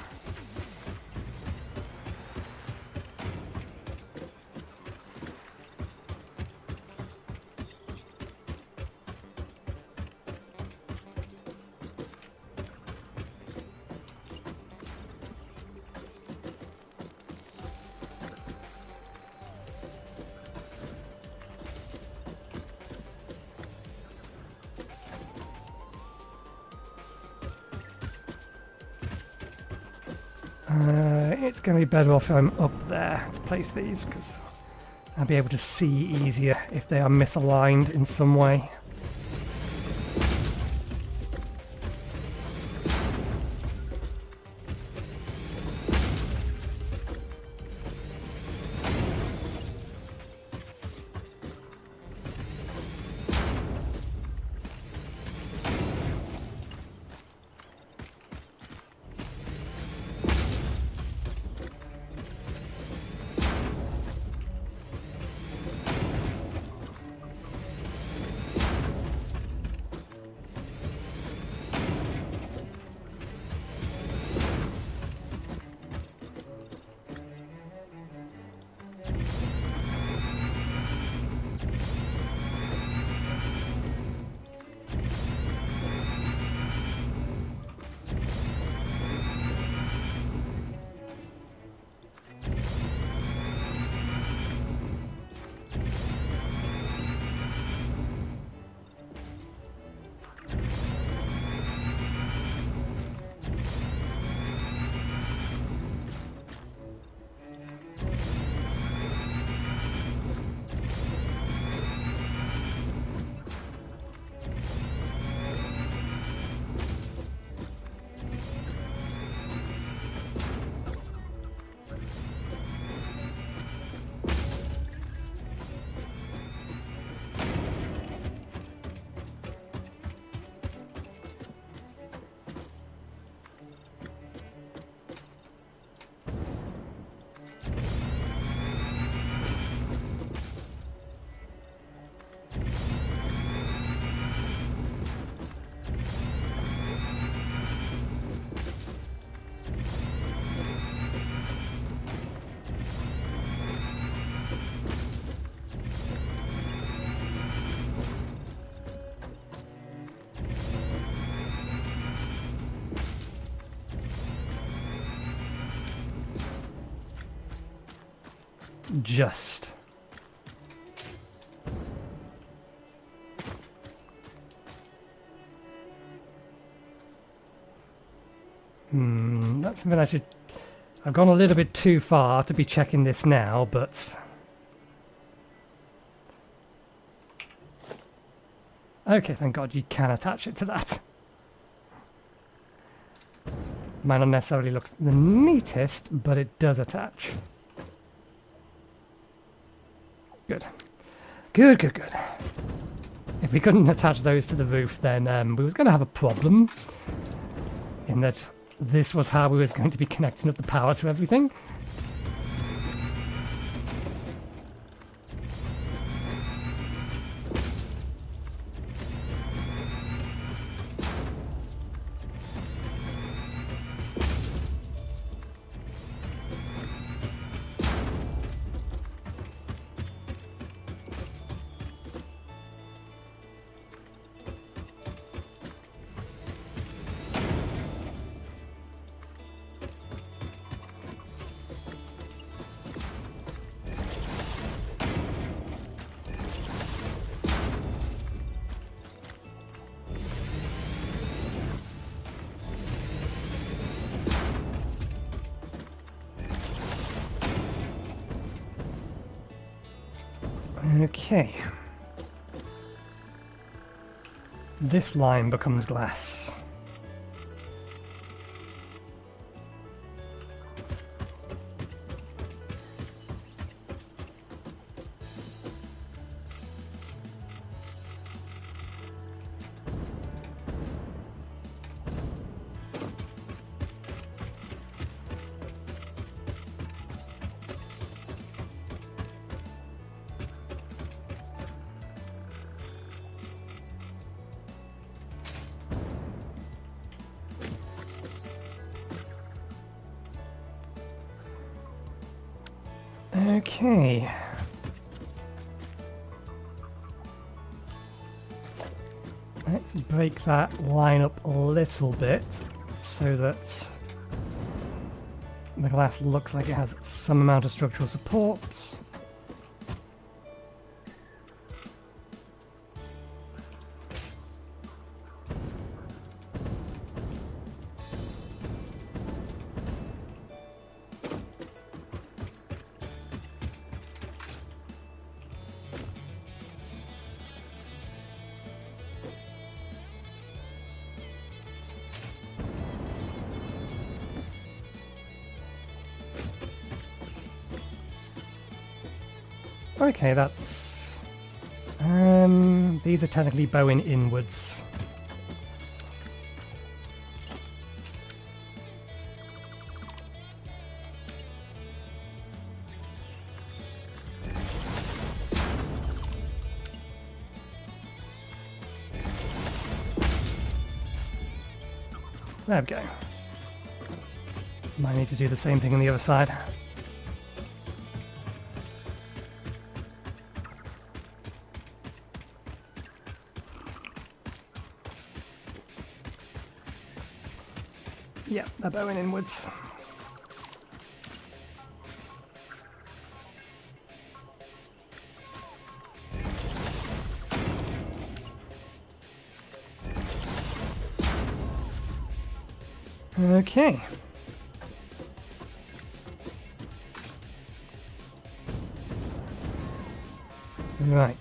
It's going to be better off if I'm up there to place these, because I'll be able to see easier if they are misaligned in some way. Just. That's something I should... I've gone a little bit too far to be checking this now, but... Okay, thank God you can attach it to that. Might not necessarily look the neatest, but it does attach. Good. Good, good, good. If we couldn't attach those to the roof, then we was going to have a problem. In that this was how we was going to be connecting up the power to everything. Okay. This line becomes glass. Okay. Let's break that line up a little bit so that the glass looks like it has some amount of structural support. Okay, that's... these are technically bowing inwards. There we go. Might need to do the same thing on the other side. Yeah, they're bowing inwards. Okay. Right.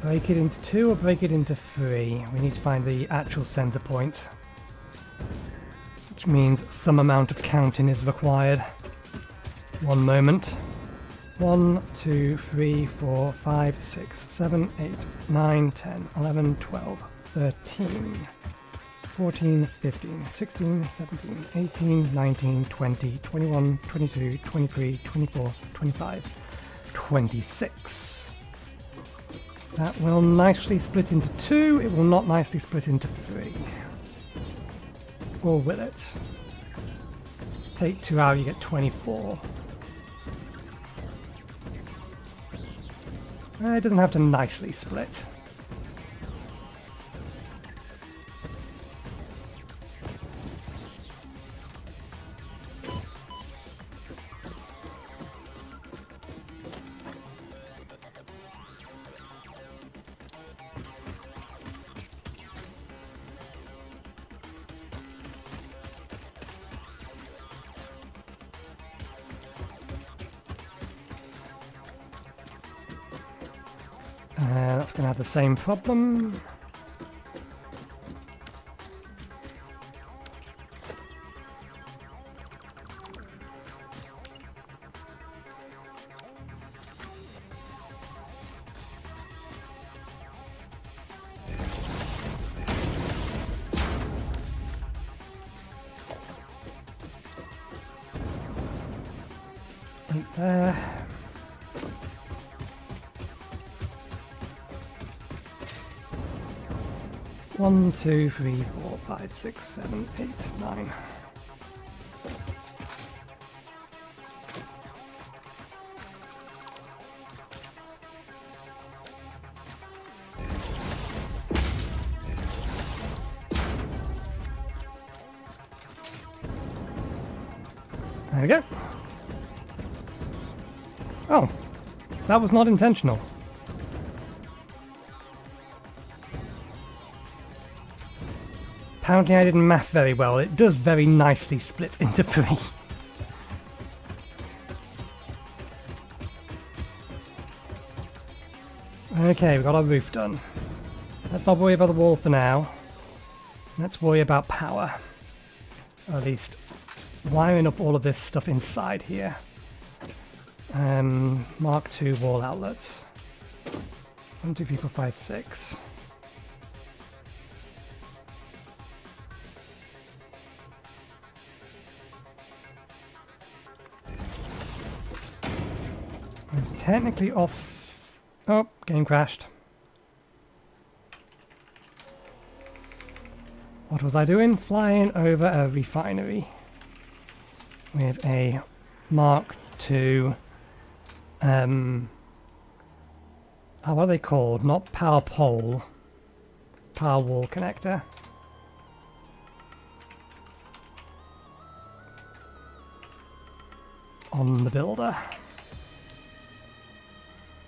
Break it into 2 or break it into 3. We need to find the actual center point, which means some amount of counting is required. One moment. 1, 2, 3, 4, 5, 6, 7, 8, 9, 10, 11, 12, 13, 14, 15, 16, 17, 18, 19, 20, 21, 22, 23, 24, 25, 26. That will nicely split into 2. It will not nicely split into 3. Or will it? Take 2 out, you get 24. It doesn't have to nicely split. That's going to have the same problem. Right there. 1, 2, 3, 4, 5, 6, 7, 8, 9. There we go. Oh, that was not intentional. Apparently I didn't math very well. It does very nicely split into 3. Okay, we've got our roof done. Let's not worry about the wall for now. Let's worry about power. Or at least wiring up all of this stuff inside here. Mark II wall outlets. 1, 2, 3, 4, 5, 6. It's technically off. Oh, game crashed. What was I doing? Flying over a refinery with a Mark II. What are they called? Not power pole. Power wall connector. On the builder.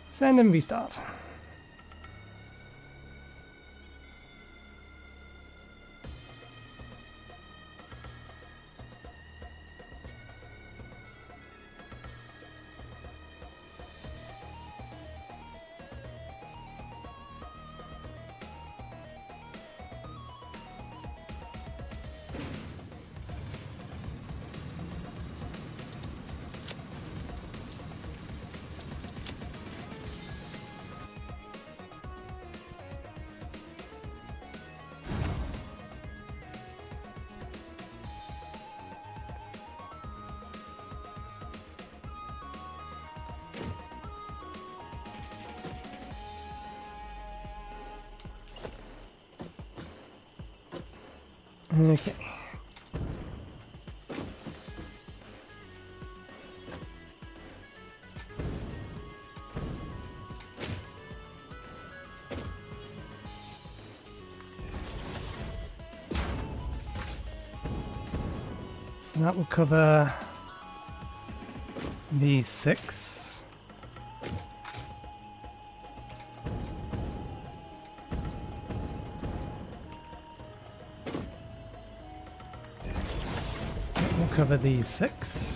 Send and restart. Okay. So that will cover these 6. That will cover these 6.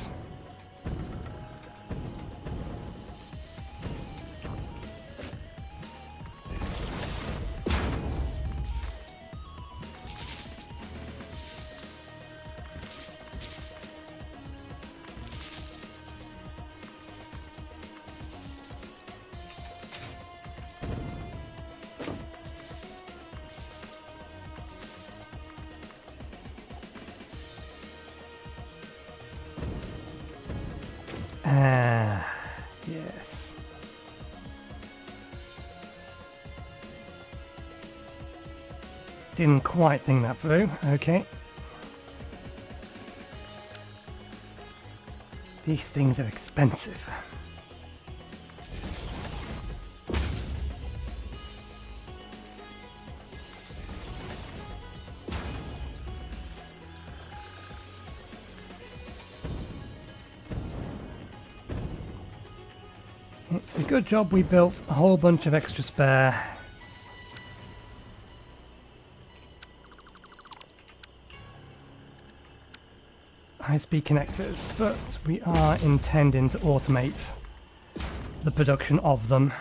Yes. Didn't quite think that through. Okay. These things are expensive. It's a good job we built a whole bunch of extra spare. High-speed connectors, but we are intending to automate the production of them.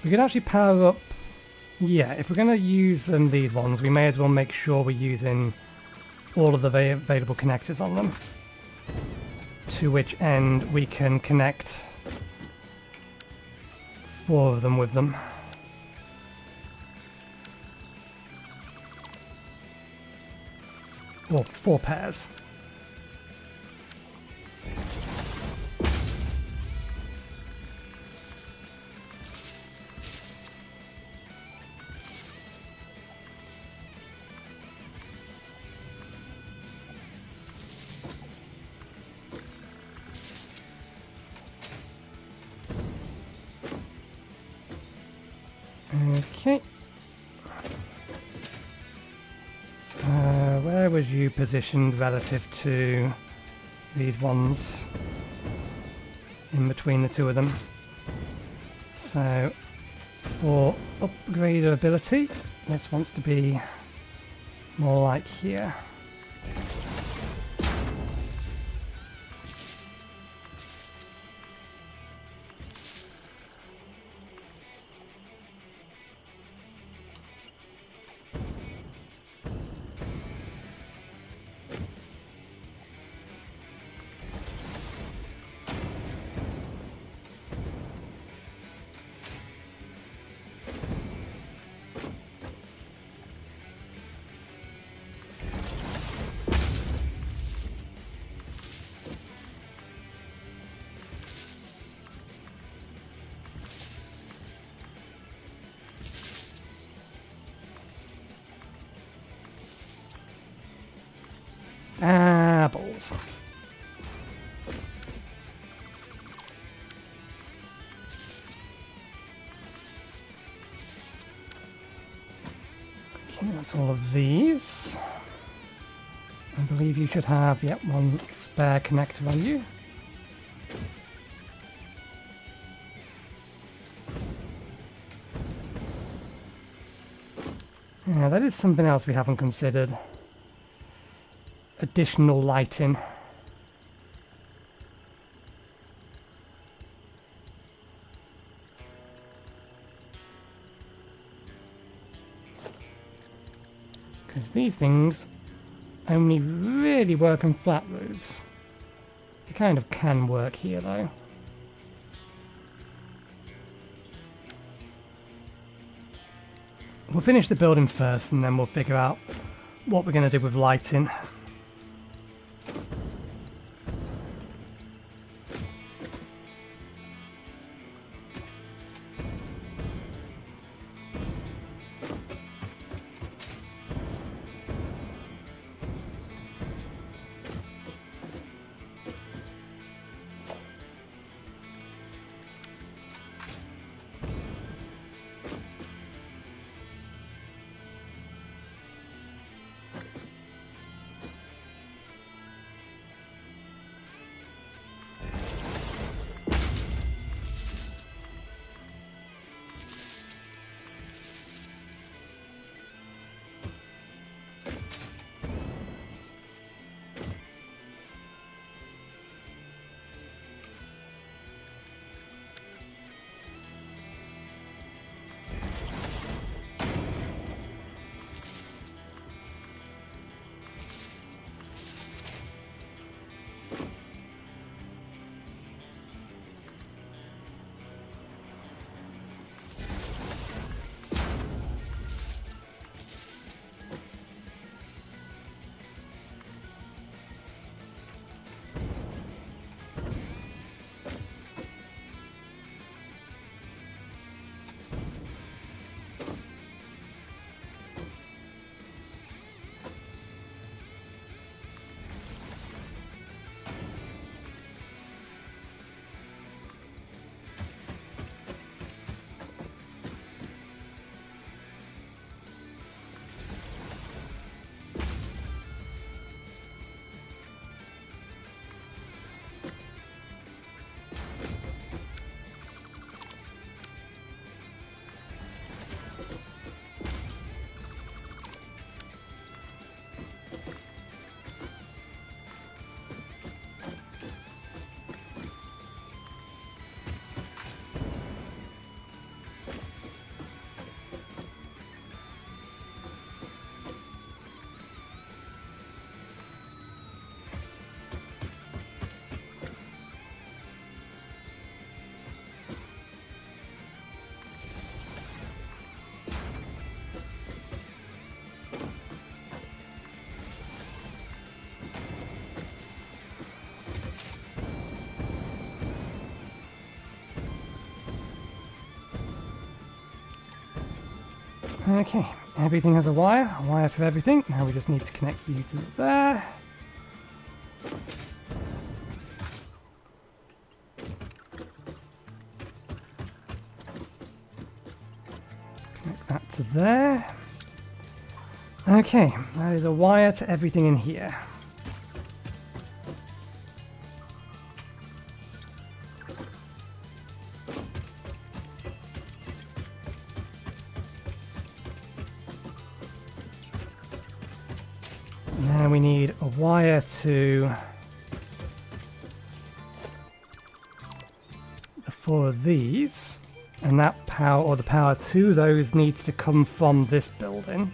We could actually power up. Yeah, if we're going to use these ones, we may as well make sure we're using all of the available connectors on them. To which end we can connect 4 of them with them. Or 4 pairs. Okay. Where was you positioned relative to these ones in between the 2 of them? So, for upgradability, this wants to be more like here. Apples. Okay, that's all of these. I believe you should have, yep, 1 spare connector on you. Yeah, that is something else we haven't considered. Additional lighting. Because these things only really work on flat roofs. They kind of can work here though. We'll finish the building first and then we'll figure out what we're going to do with lighting. Okay, everything has a wire for everything. Now we just need to connect you to there. Connect that to there. Okay, that is a wire to everything in here. Now we need a wire to the 4 of these, and that power, or the power to those, needs to come from this building.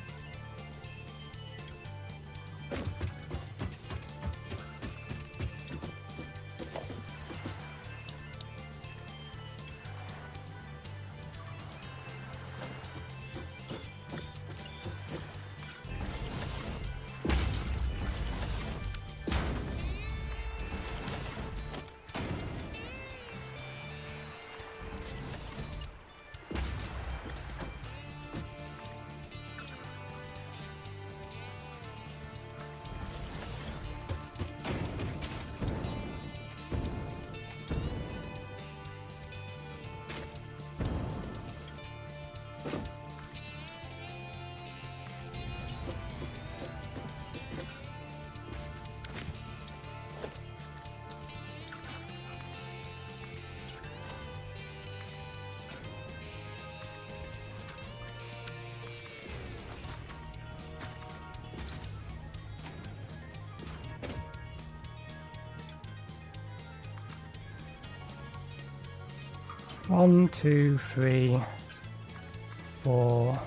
One, two, three, four.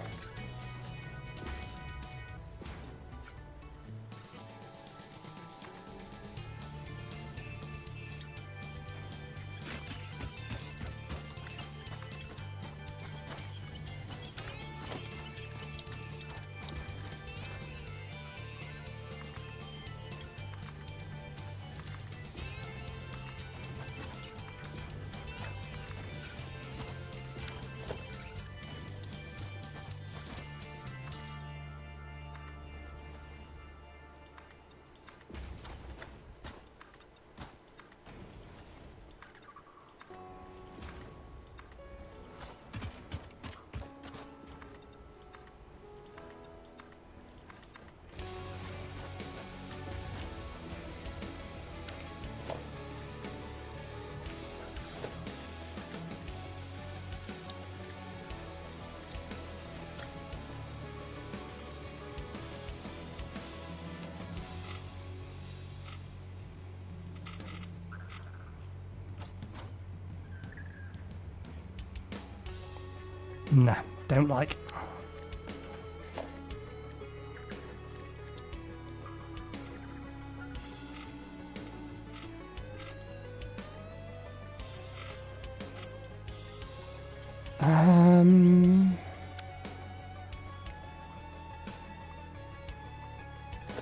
Nah, don't like.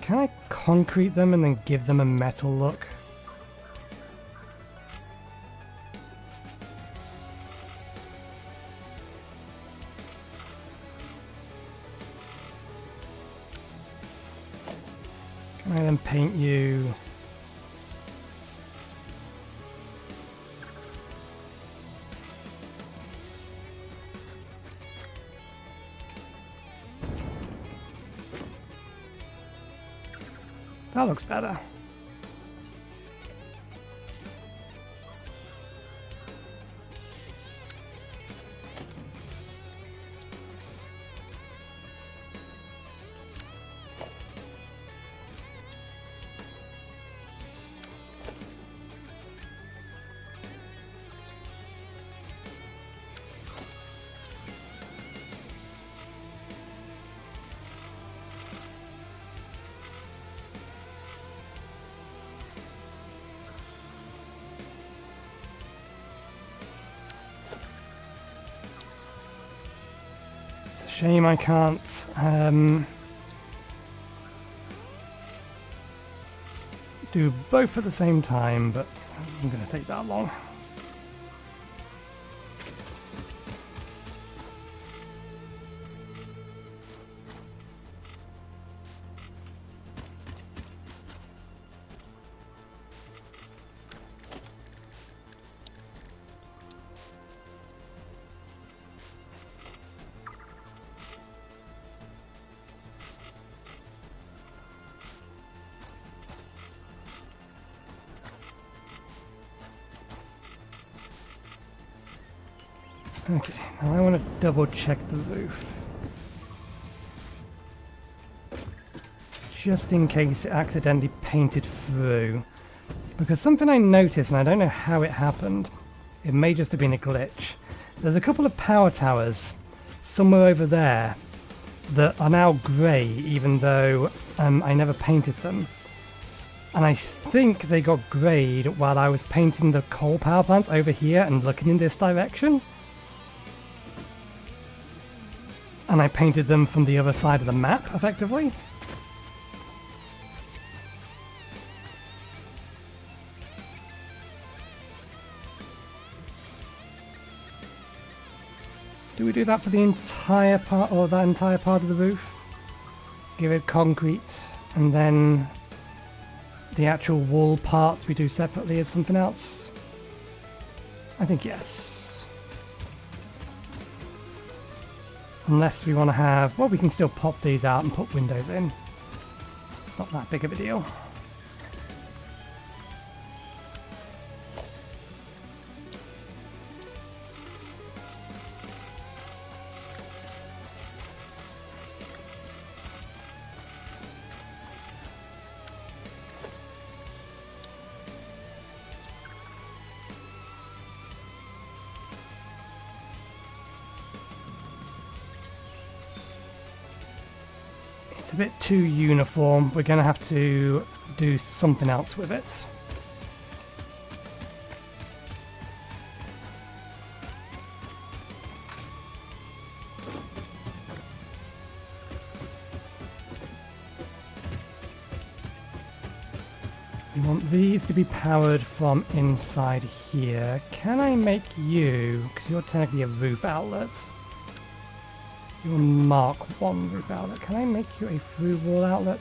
Can I concrete them and then give them a metal look? Can I then paint you? That looks better. Shame I can't do both at the same time, but it isn't going to take that long. Okay, now I want to double check the roof. Just in case it accidentally painted through. Because something I noticed, and I don't know how it happened, it may just have been a glitch. There's a couple of power towers somewhere over there that are now grey, even though I never painted them. And I think they got greyed while I was painting the coal power plants over here and looking in this direction. And I painted them from the other side of the map, effectively. Do we do that for the entire part, or that entire part of the roof? Give it concrete, and then the actual wall parts we do separately as something else? I think yes. Unless we want to have... Well, we can still pop these out and put windows in. It's not that big of a deal. It's a bit too uniform. We're going to have to do something else with it. We want these to be powered from inside here. Can I make you, because you're technically a roof outlet. You're Mark 1 roof outlet. Can I make you a through wall outlet?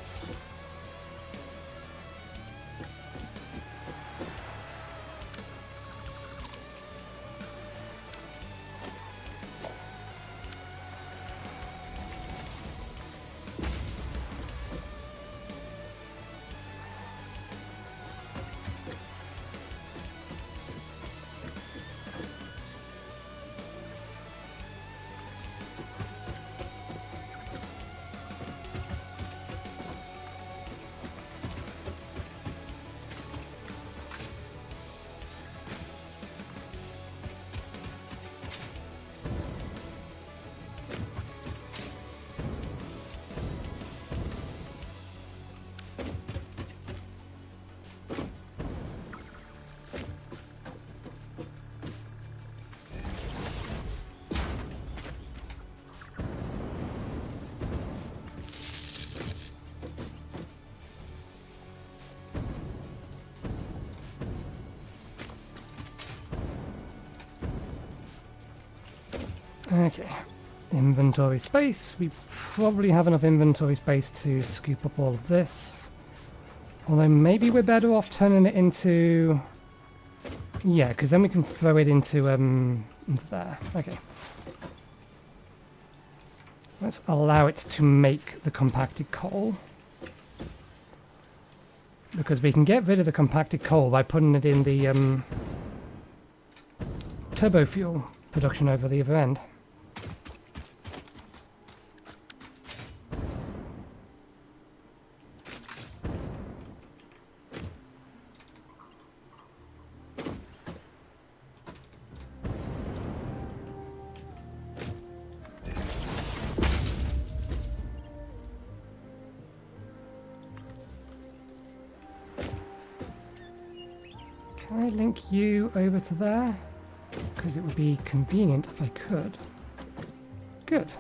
Okay. Inventory space. We probably have enough inventory space to scoop up all of this. Although maybe we're better off turning it into... Yeah, because then we can throw it into there. Okay. Let's allow it to make the compacted coal. Because we can get rid of the compacted coal by putting it in the turbo fuel production over the other end. Can I link you over to there? Because it would be convenient if I could. Good.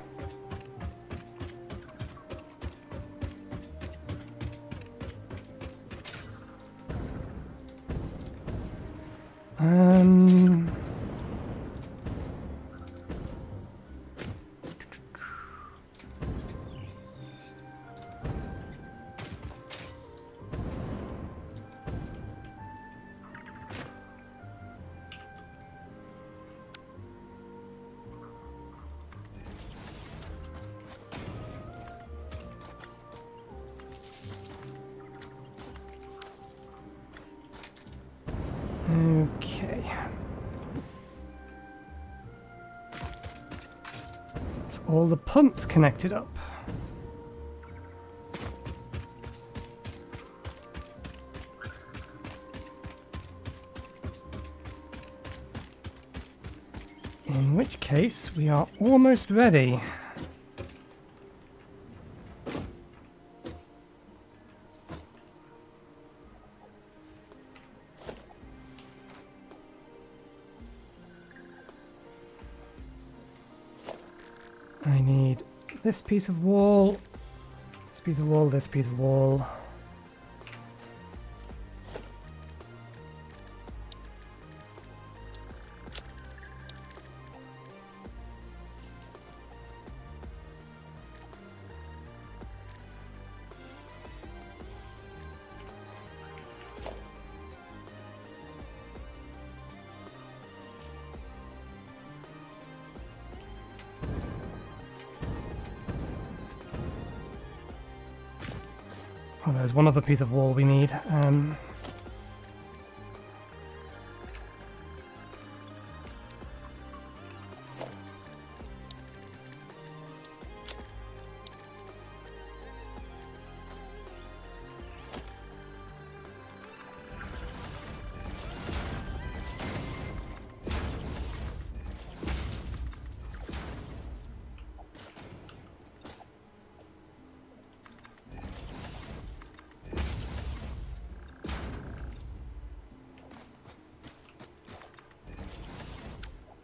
Okay. It's all the pumps connected up. In which case, we are almost ready. I need this piece of wall, this piece of wall, this piece of wall. Oh, there's one other piece of wall we need.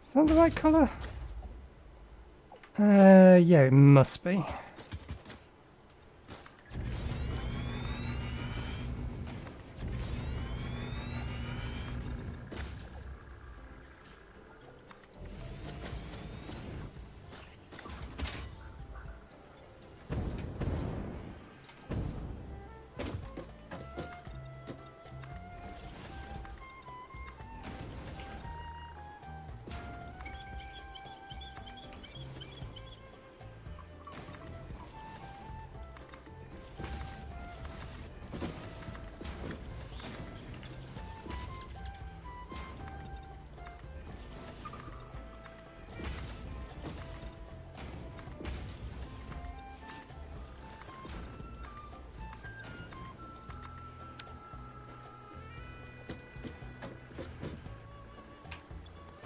Is that the right colour? Yeah, it must be.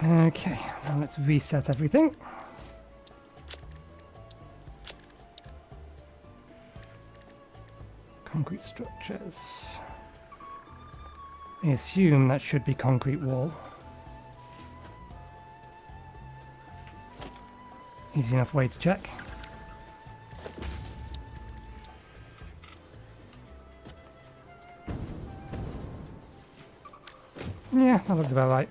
Okay, now let's reset everything. Concrete structures. I assume that should be concrete wall. Easy enough way to check. Yeah, that looks about right.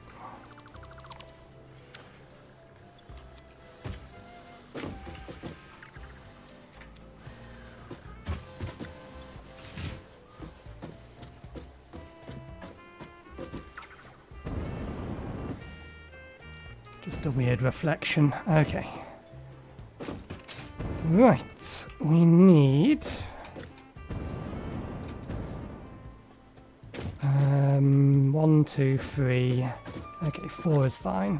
Just a weird reflection. Okay. Right. We need... 1, 2, 3. Okay, 4 is fine.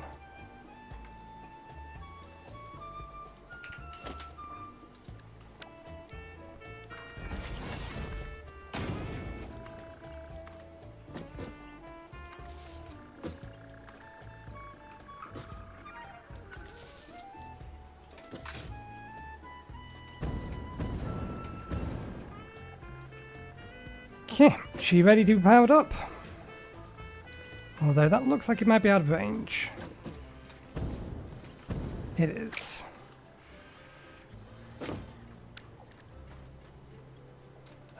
Okay, she ready to be powered up? Although that looks like it might be out of range. It is.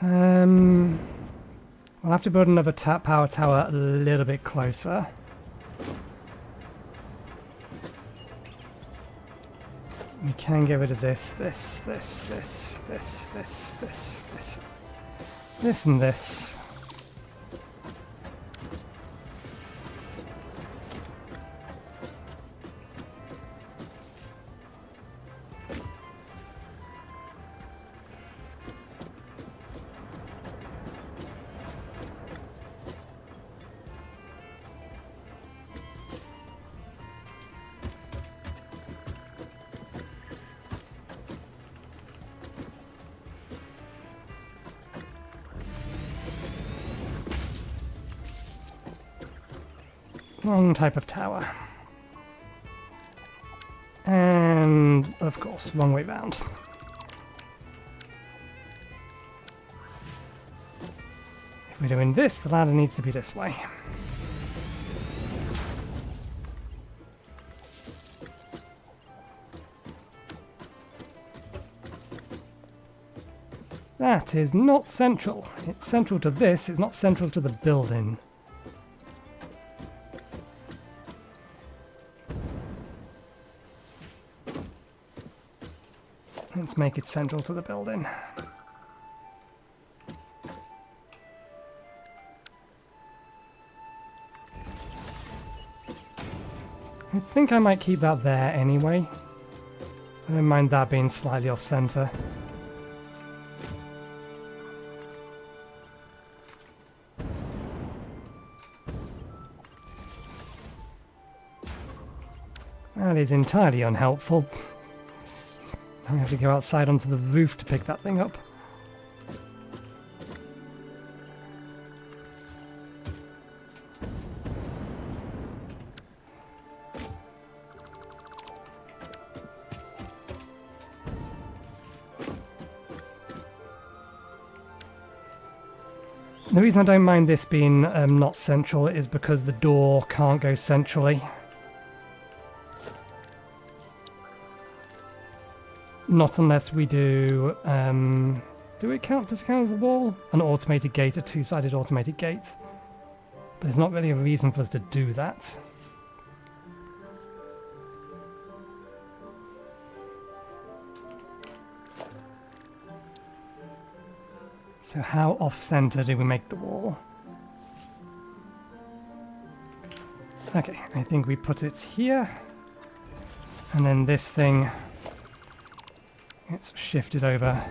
We'll have to build another power tower a little bit closer. We can get rid of this, and this. Wrong type of tower. And, of course, wrong way round. If we're doing this, the ladder needs to be this way. That is not central. It's central to this, it's not central to the building. Let's make it central to the building. I think I might keep that there anyway. I don't mind that being slightly off center. That is entirely unhelpful. I have to go outside onto the roof to pick that thing up. The reason I don't mind this being not central is because the door can't go centrally. Not unless we do... does it count as a wall? An automated gate, a two-sided automated gate. But there's not really a reason for us to do that. So how off-center do we make the wall? Okay, I think we put it here. And then this thing... it's shifted over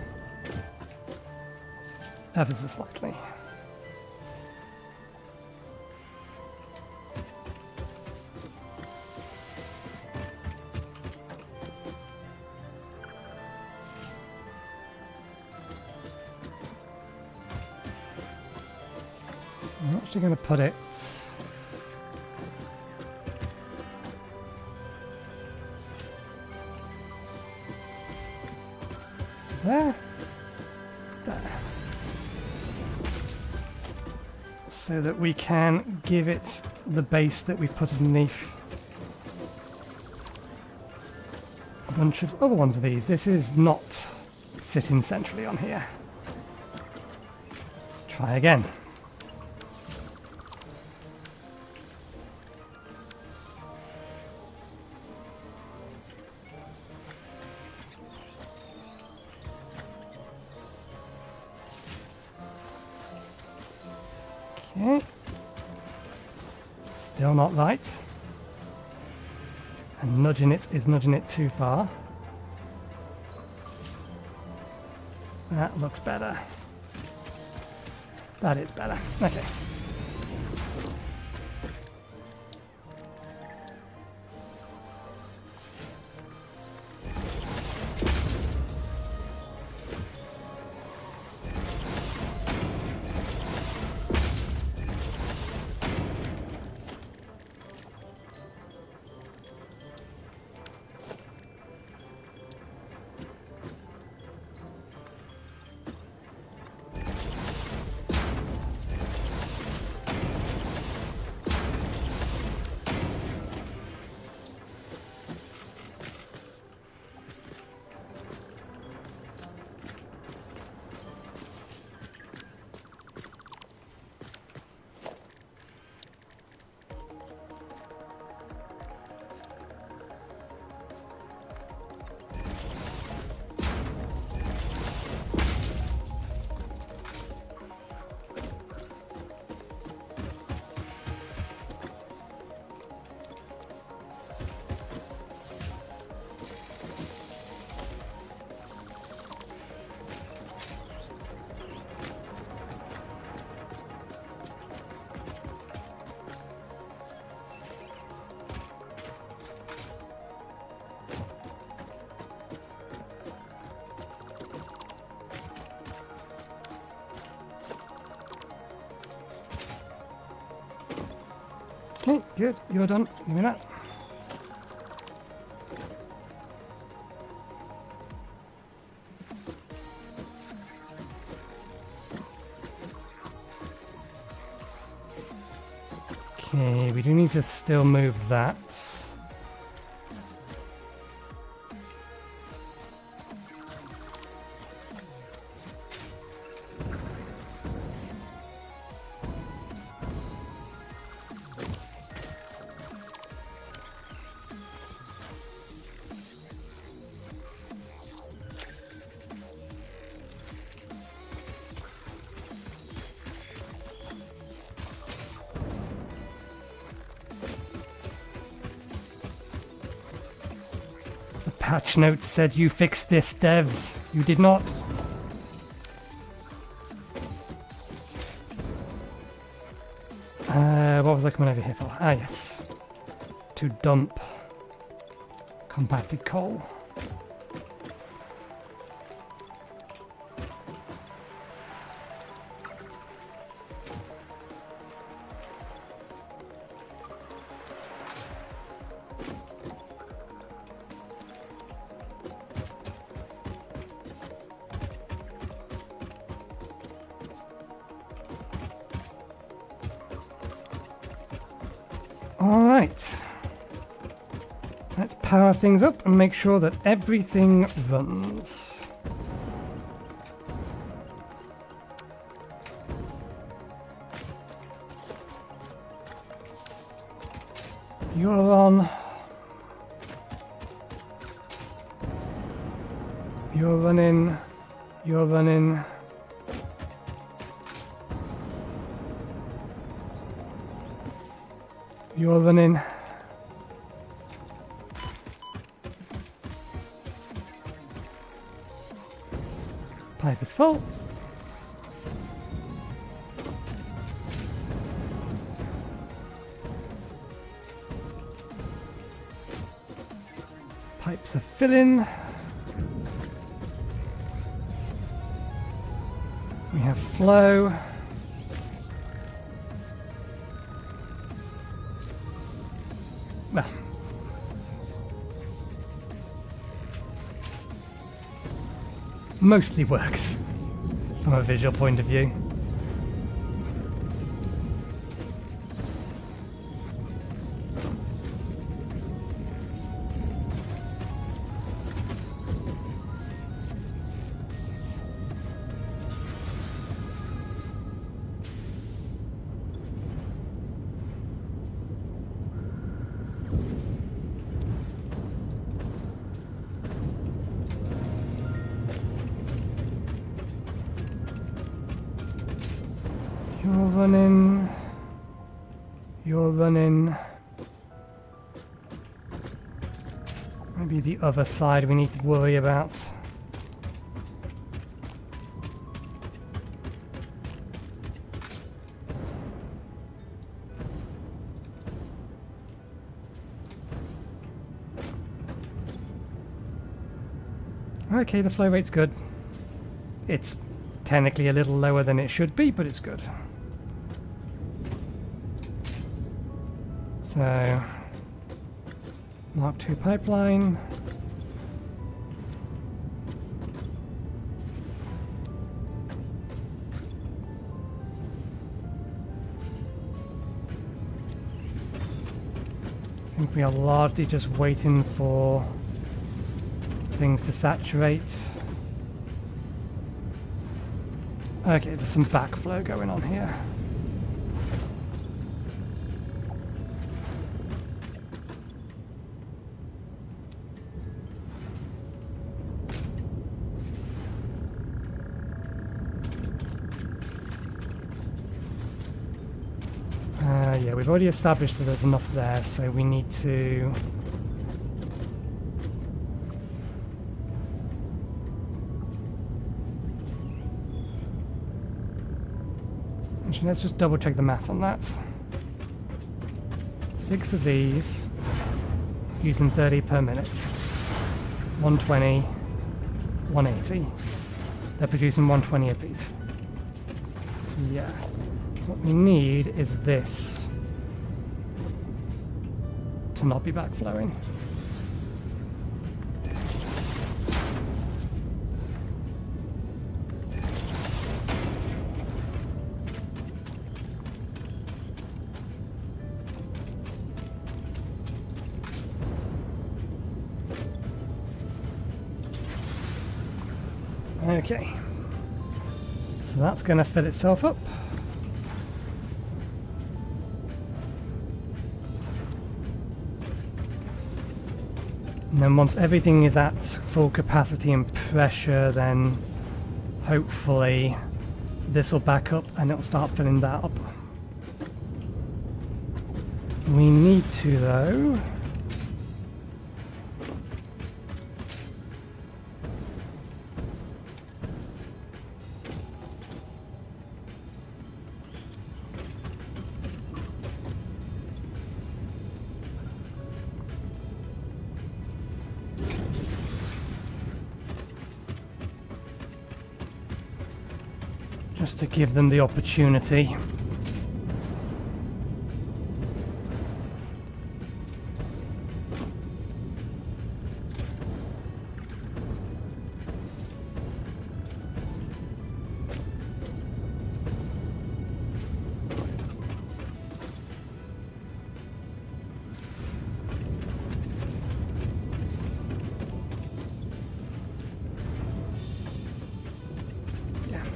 ever so slightly. I'm actually going to put it there. So that we can give it the base that we've put underneath a bunch of other ones of these. This is not sitting centrally on here. Let's try again. Okay. Still not right. And nudging it is nudging it too far. That looks better. That is better. Okay. Okay, good. You're done. Give me that. Okay, we do need to still move that. Patch notes said you fixed this, devs. You did not. What was I coming over here for? Ah, yes. To dump compacted coal. Alright, let's power things up and make sure that everything runs. You're on. You're running. You're running. You're running. Pipe is full. Pipes are filling. We have flow. Well, mostly works from a visual point of view. You're running. You're running. Maybe the other side we need to worry about. Okay, the flow rate's good. It's technically a little lower than it should be, but it's good. So, Mark II pipeline. I think we are largely just waiting for things to saturate. Okay, there's some backflow going on here. Yeah, we've already established that there's enough there, so we need to... Actually, let's just double check the math on that. 6 of these, using 30 per minute. 120, 180. They're producing 120 apiece. So yeah, what we need is this to not be backflowing. Okay, so that's going to fill itself up. And then once everything is at full capacity and pressure, then hopefully this will back up and it'll start filling that up. We need to, though, just to give them the opportunity.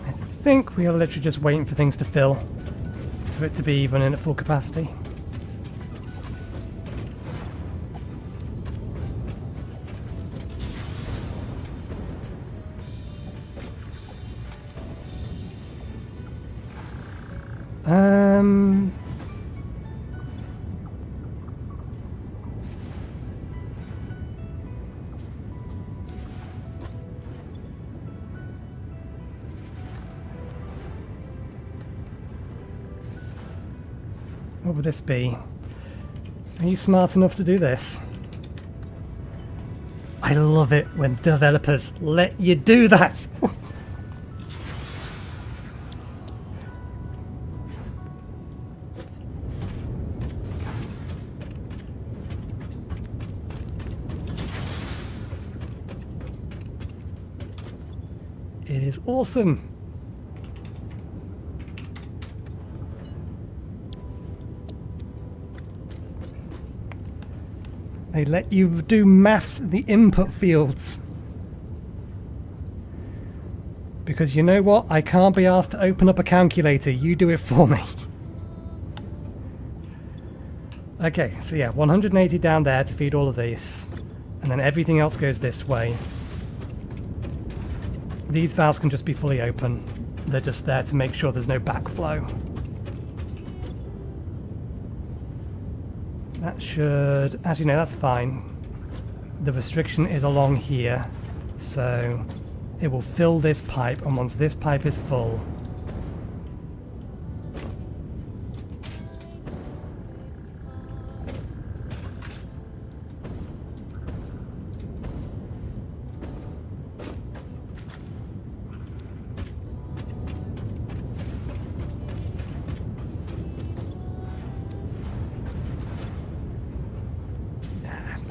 I think we are literally just waiting for things to fill, for it to be even in at full capacity. What would this be? Are you smart enough to do this? I love it when developers let you do that! It is awesome! They let you do maths in the input fields. Because you know what? I can't be asked to open up a calculator. You do it for me. Okay, so yeah, 180 down there to feed all of these. And then everything else goes this way. These valves can just be fully open. They're just there to make sure there's no backflow. That should... Actually, no, that's fine. the restriction is along here, so it will fill this pipe, and once this pipe is full,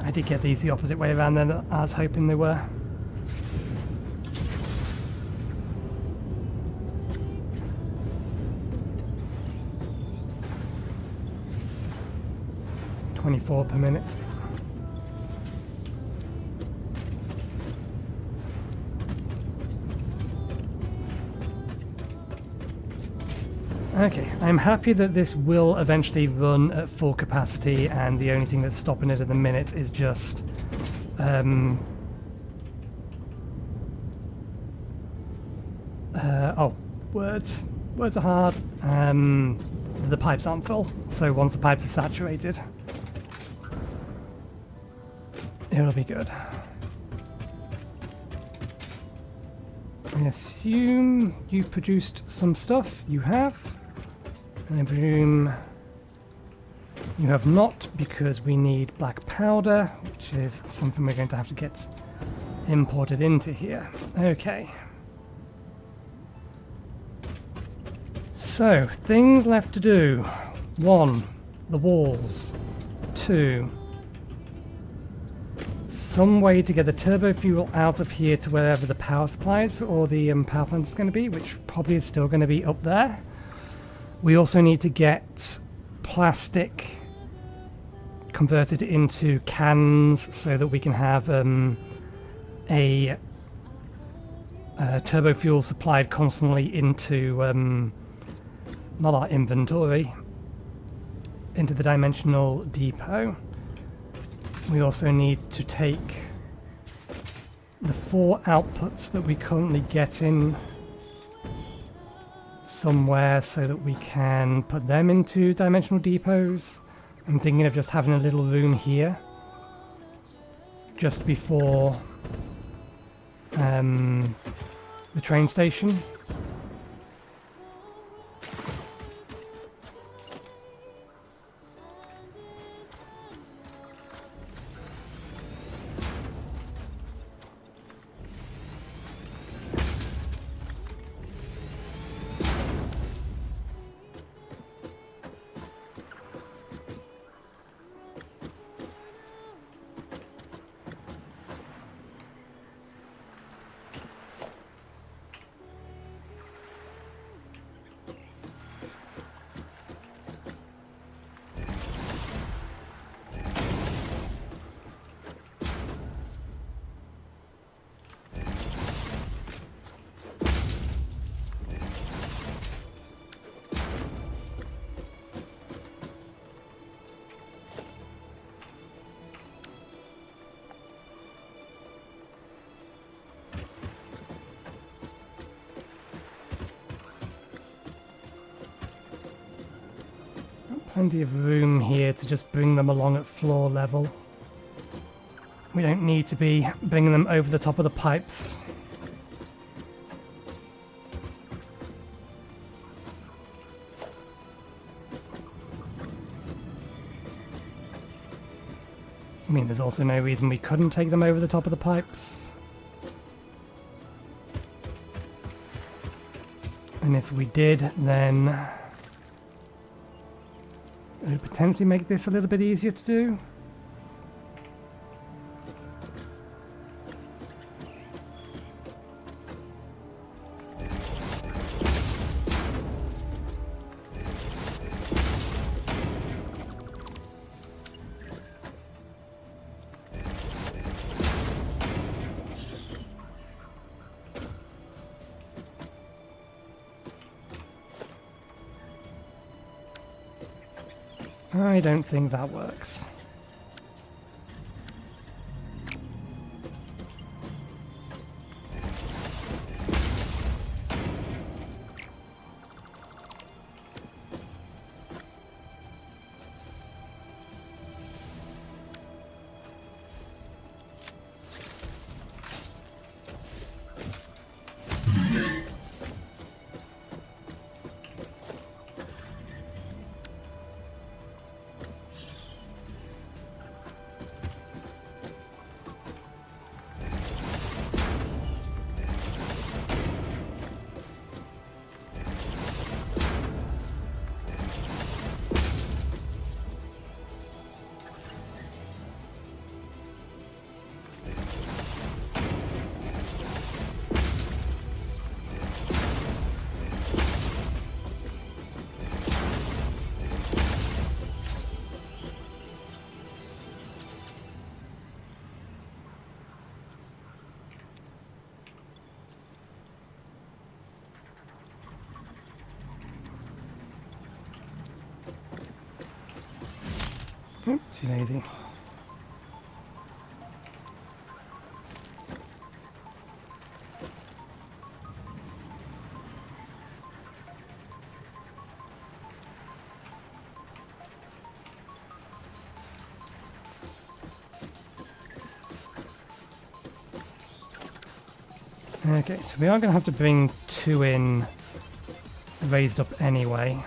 I did get these the opposite way around than I was hoping they were. $24 per minute. Okay, I'm happy that this will eventually run at full capacity, and the only thing that's stopping it at the minute is just words are hard. The pipes aren't full, so once the pipes are saturated, it'll be good. I assume you produced some stuff. You have. And I presume you have not, because we need black powder, which is something we're going to have to get imported into here. Okay. So, things left to do. 1. The walls. 2. Some way to get the turbo fuel out of here to wherever the power supplies or the power plant is going to be, which probably is still going to be up there. We also need to get plastic converted into cans so that we can have a turbo fuel supplied constantly into not our inventory, into the dimensional depot. We also need to take the 4 outputs that we currently get in somewhere so that we can put them into dimensional depots. I'm thinking of just having a little room here just before the train station. Plenty of room here to just bring them along at floor level. We don't need to be bringing them over the top of the pipes. I mean, there's also no reason we couldn't take them over the top of the pipes. And if we did, then it would potentially make this a little bit easier to do. I don't think that works. Oopsie daisy. Okay, so we are going to have to bring 2 in raised up anyway.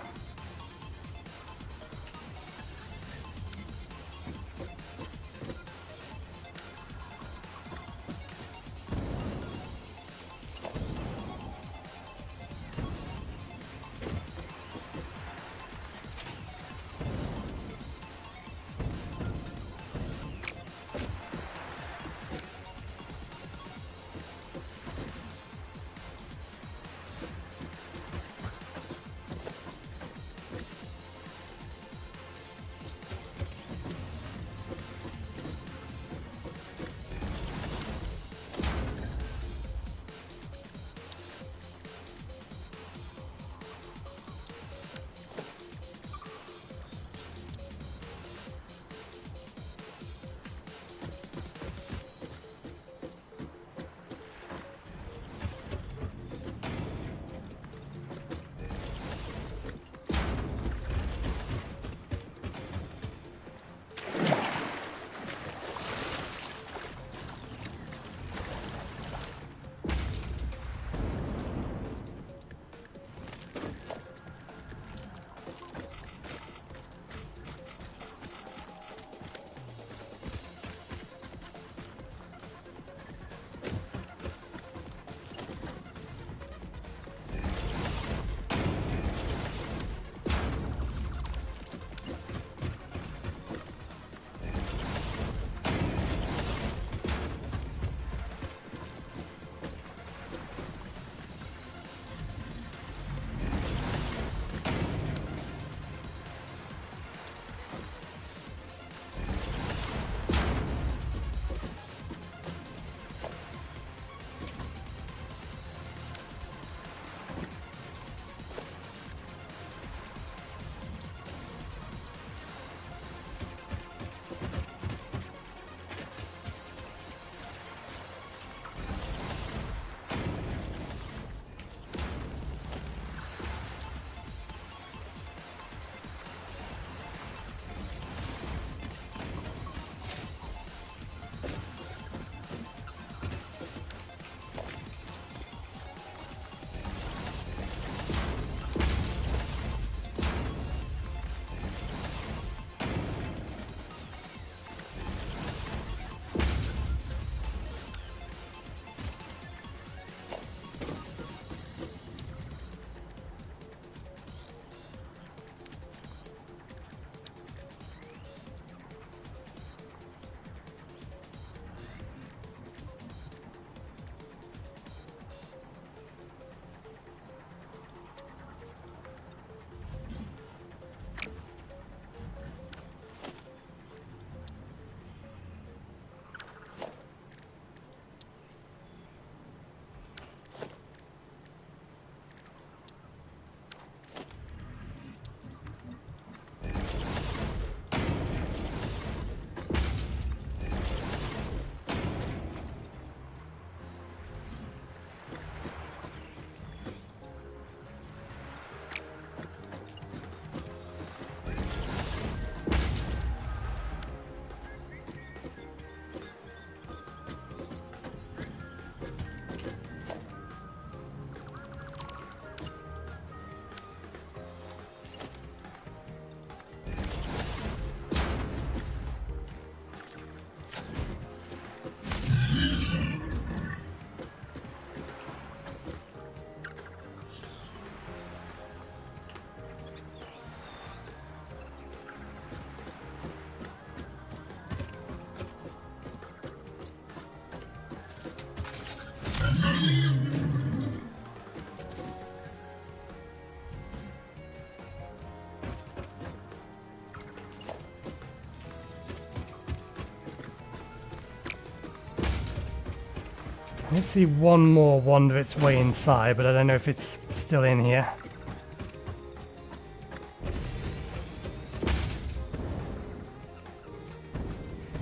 I did see one more wander its way inside, but I don't know if it's still in here.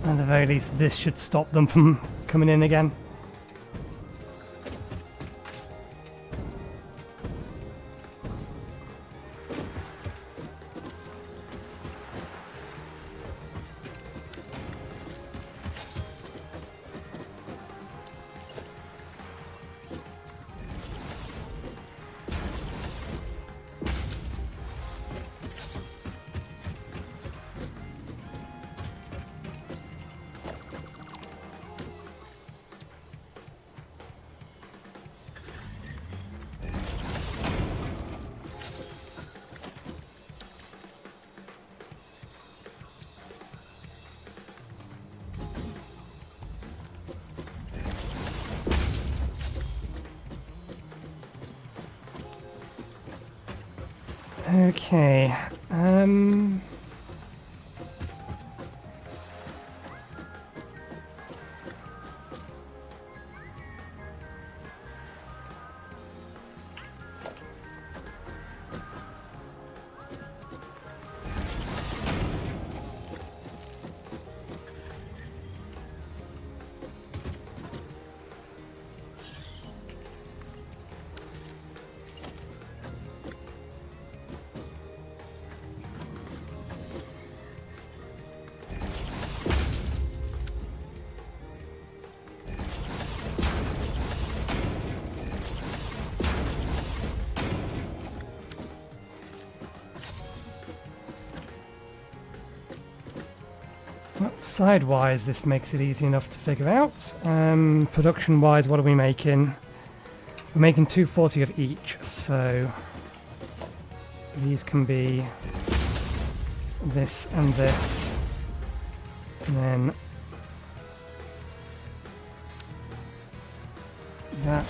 At the very least, this should stop them from coming in again. Okay, well, side-wise, this makes it easy enough to figure out. Production-wise, what are we making? We're making 240 of each, so these can be this and this, and then that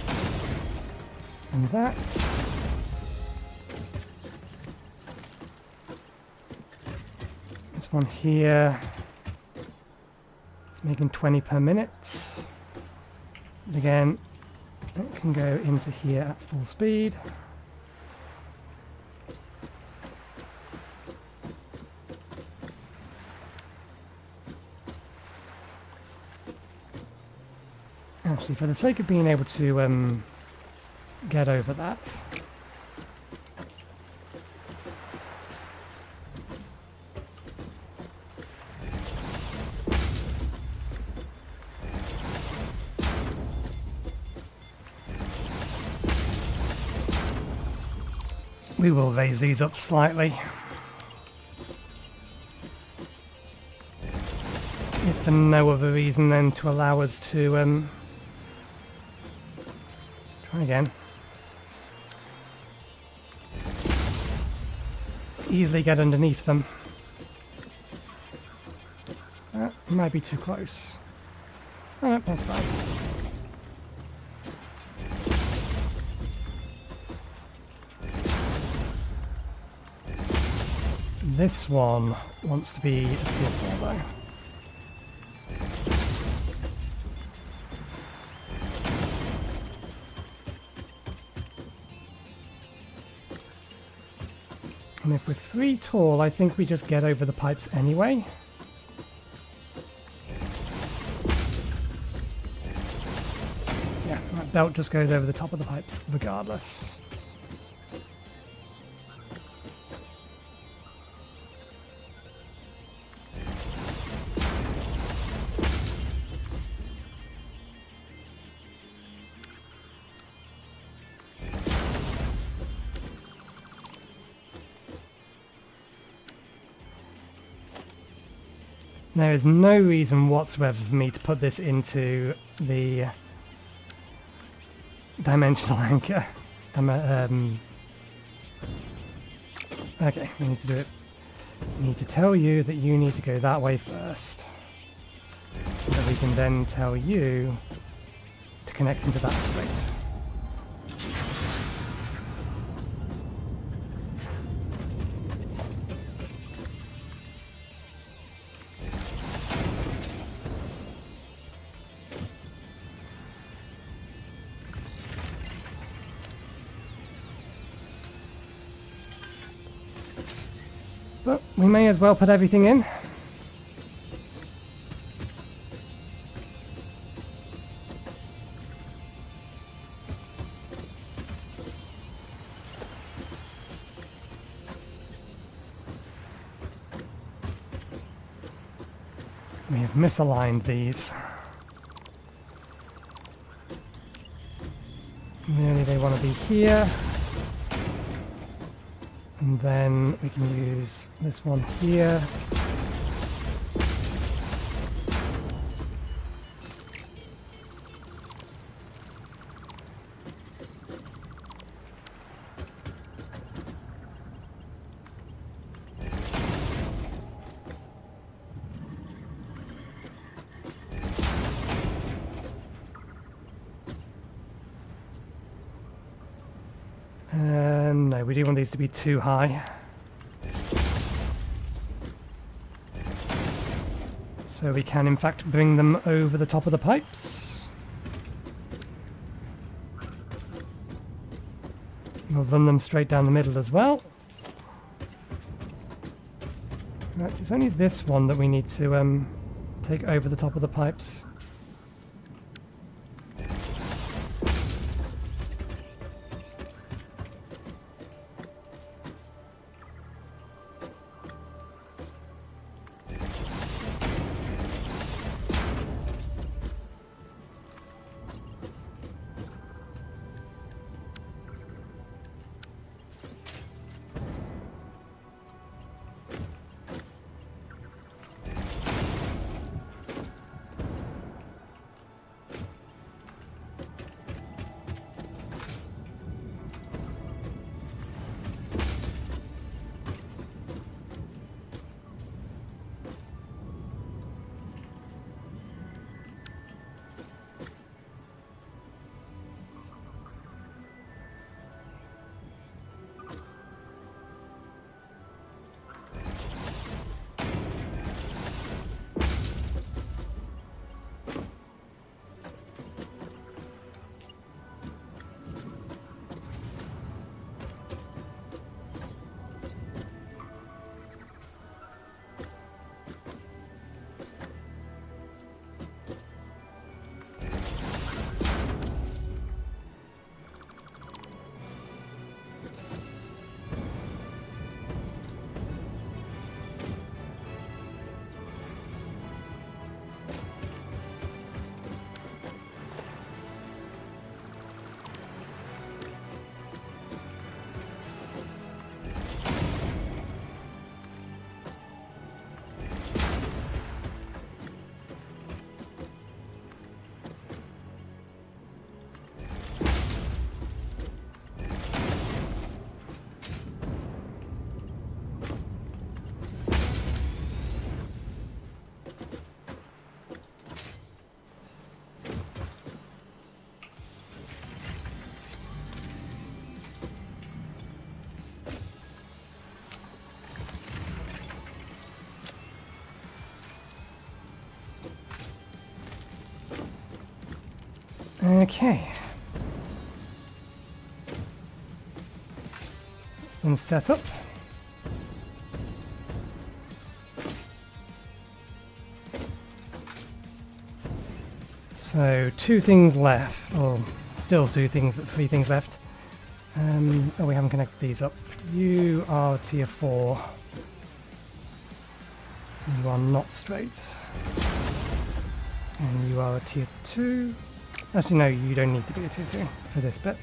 and that. This one here, it's making 20 per minute. And again, it can go into here at full speed. Actually, for the sake of being able to get over that, we will raise these up slightly. If for no other reason than to allow us to try again. Easily get underneath them. That might be too close. Oh, no, that's fine. This one wants to be a tier 4 though. And if we're 3 tall, I think we just get over the pipes anyway. Yeah, that belt just goes over the top of the pipes regardless. There is no reason whatsoever for me to put this into the dimensional anchor. Okay, we need to do it. We need to tell you that you need to go that way first, so that we can then tell you to connect into that straight. But we may as well put everything in. misaligned these. Really, they want to be here. And then we can use this one here. No, we do want these to be too high. So we can in fact bring them over the top of the pipes. We'll run them straight down the middle as well. Right, it's only this one that we need to take over the top of the pipes. Okay. That's them set up. So, two things left, or still three things left. Oh, we haven't connected these up. You are tier 4. You are not straight. And you are a tier 2. Actually, no, you don't need to be a tier 2 for this bit.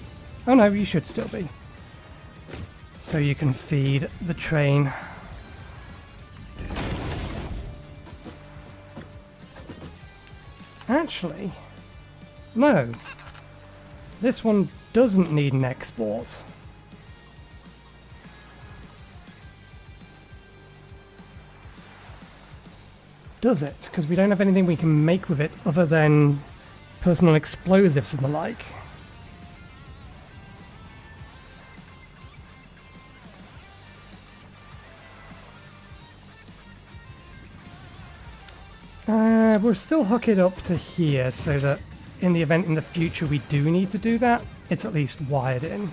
Oh no, you should still be. So you can feed the train. Actually, no. This one doesn't need an export. Does it? Because we don't have anything we can make with it other than personal explosives and the like. We'll still hook it up to here so that in the event in the future we do need to do that, it's at least wired in.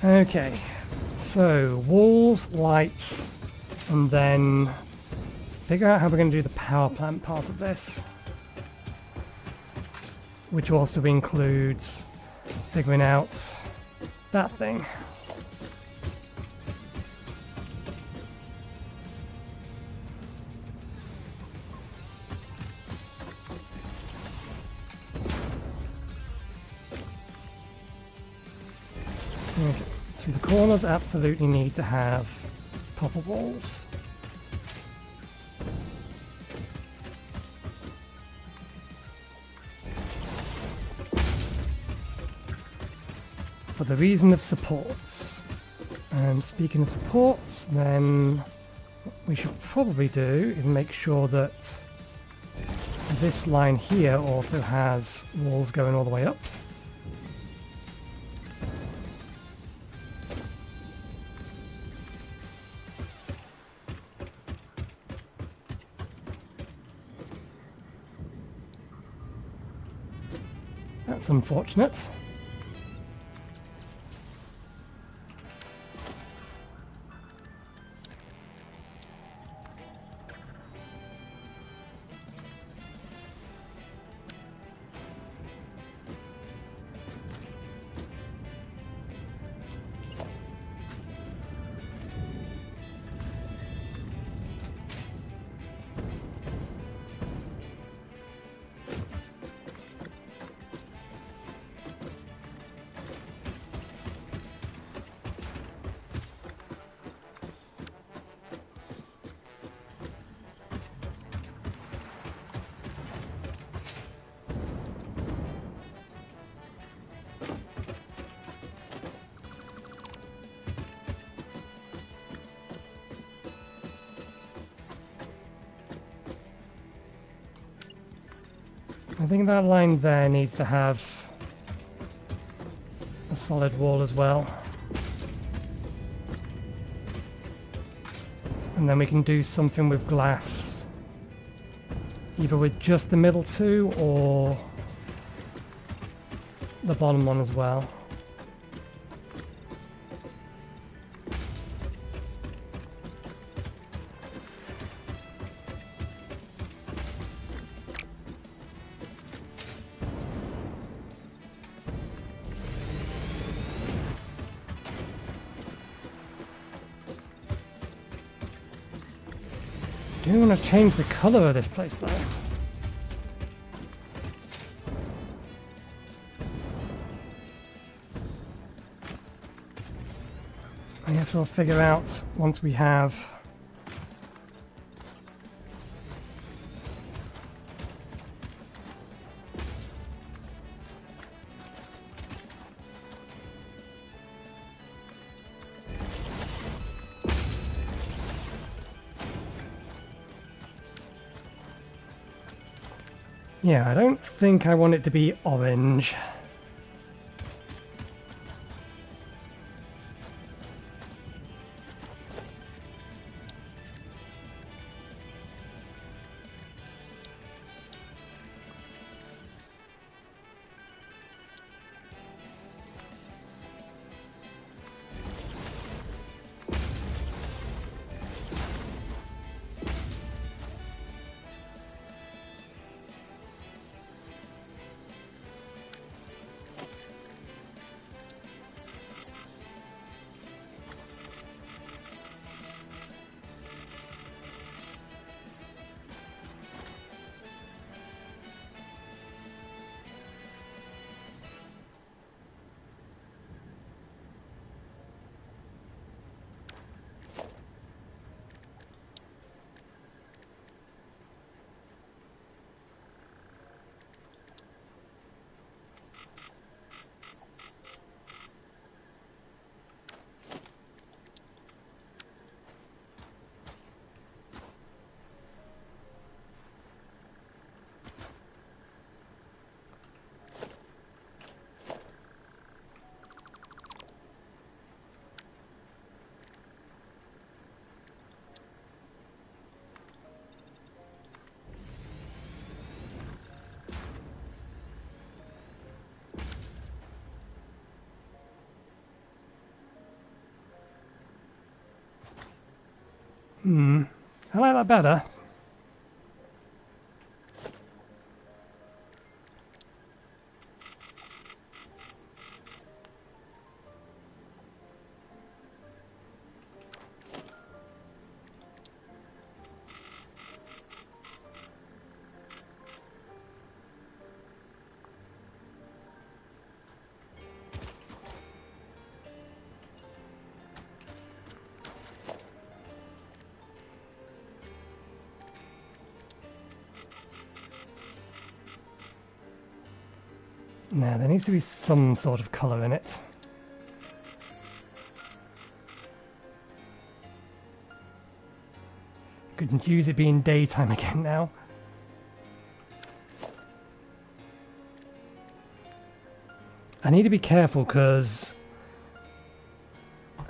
Okay, so walls, lights, and then figure out how we're going to do the power plant part of this, which also includes figuring out that thing. So the corners absolutely need to have popper walls. For the reason of supports. And speaking of supports, then what we should probably do is make sure that this line here also has walls going all the way up. That's unfortunate. I think that line there needs to have a solid wall as well. And then we can do something with glass. Either with just the middle two or the bottom one as well. I do want to change the colour of this place though. I guess we'll figure out once we have yeah, I don't think I want it to be orange. I like that better. Now, there needs to be some sort of colour in it. Couldn't use it being daytime again now. I need to be careful because...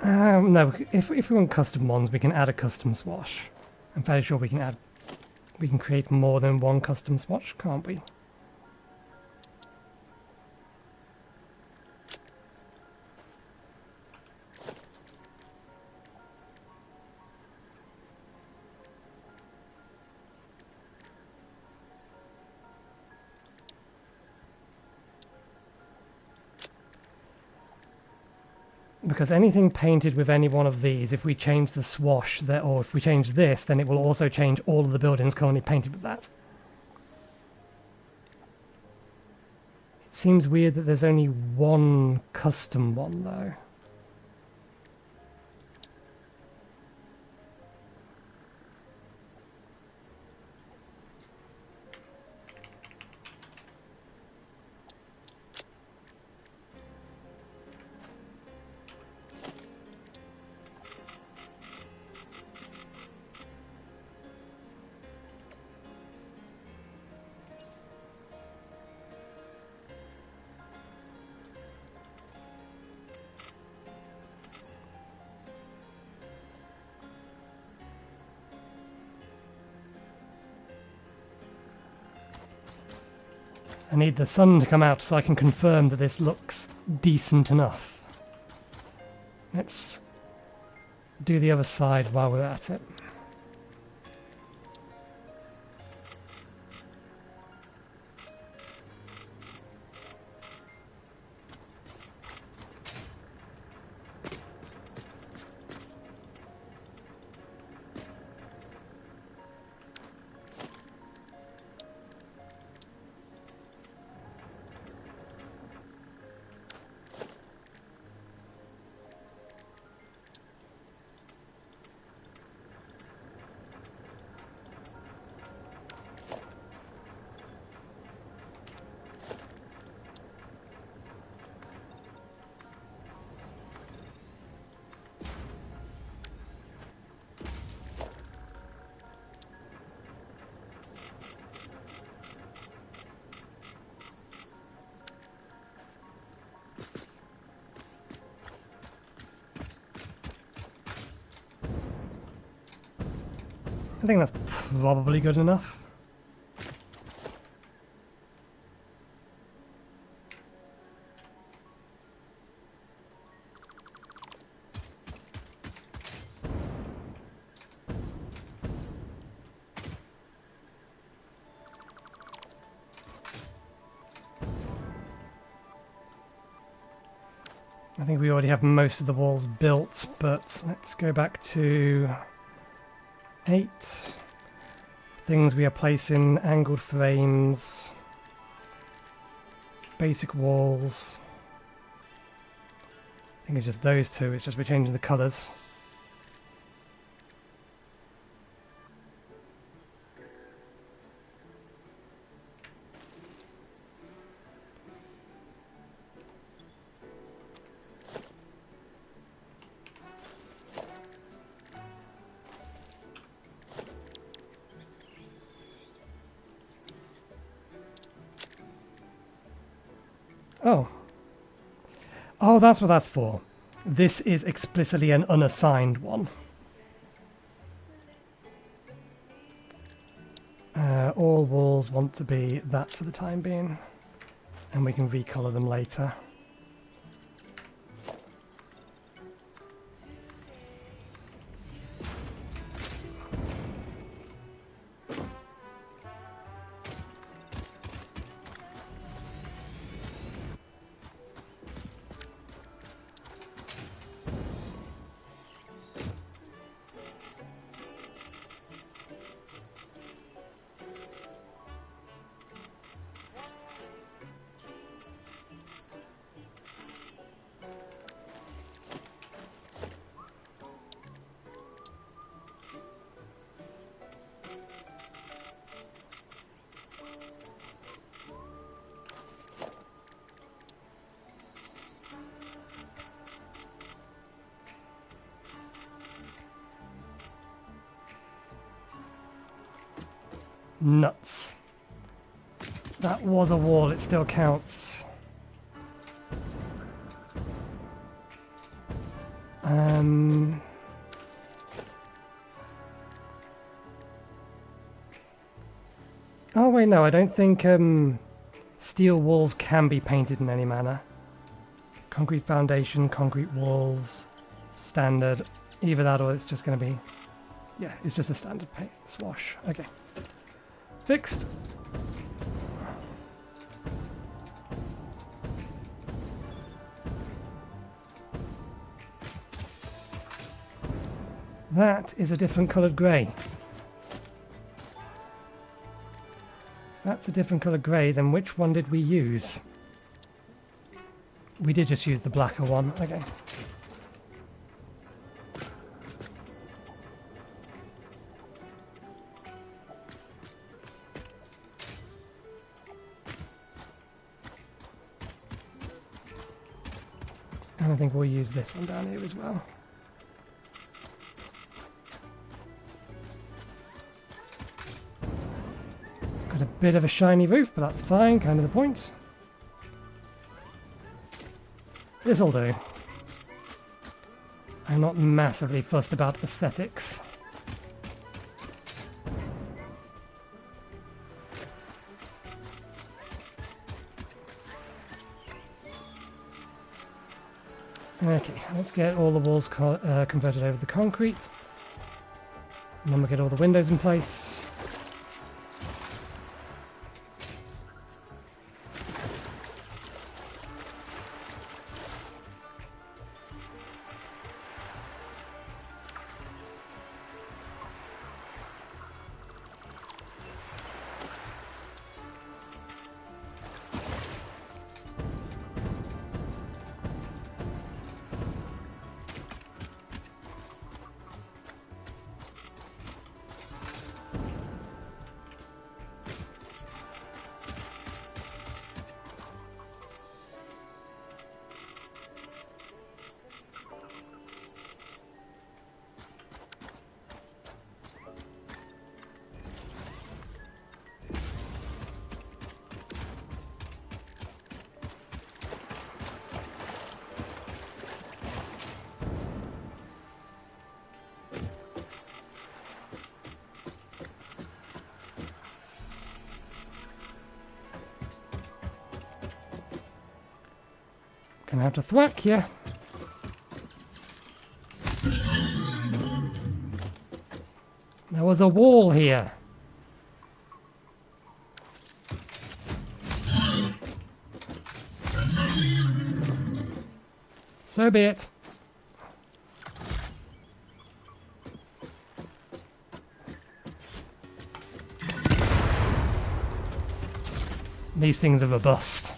no, if we want custom ones, we can add a custom swatch. I'm fairly sure we can create more than one custom swatch, can't we? Because anything painted with any one of these, if we change the swash, or if we change this, then it will also change all of the buildings currently painted with that. It seems weird that there's only one custom one, though. I need the sun to come out so I can confirm that this looks decent enough. Let's do the other side while we're at it. I think that's probably good enough. I think we already have most of the walls built, but let's go back to 8. Things we are placing: angled frames, basic walls. I think it's just those two, it's just we're changing the colours. Oh. Oh, that's what that's for. This is explicitly an unassigned one. All walls want to be that for the time being, and we can recolor them later. Nuts. That was a wall, it still counts. Oh wait, no, I don't think steel walls can be painted in any manner. Concrete foundation, concrete walls, standard. Either that or it's just going to be... Yeah, it's just a standard paint swash. Okay. Fixed. That is a different coloured grey. That's a different coloured grey than which one did we use? We did just use the blacker one. Okay. And I think we'll use this one down here as well. Got a bit of a shiny roof, but that's fine, kind of the point. This'll do. I'm not massively fussed about aesthetics. Okay, let's get all the walls converted over to concrete. And then we'll get all the windows in place. Gonna have to thwack you. There was a wall here. So be it. These things are robust.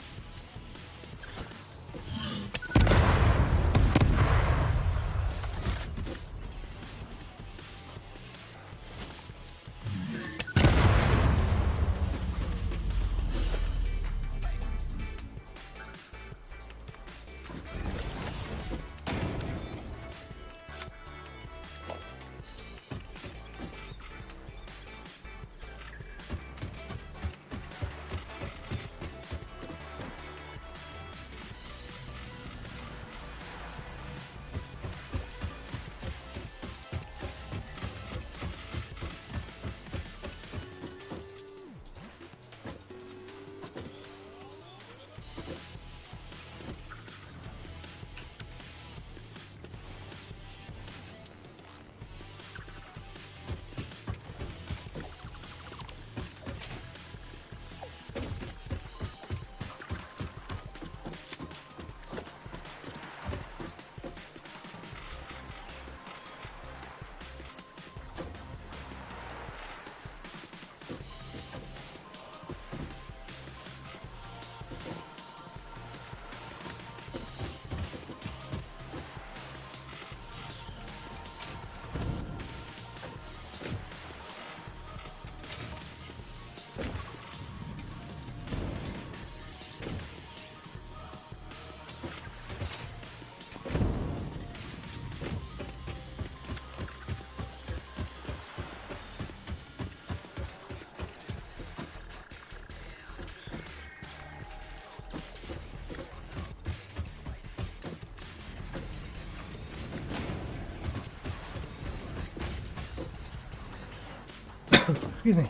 Excuse me.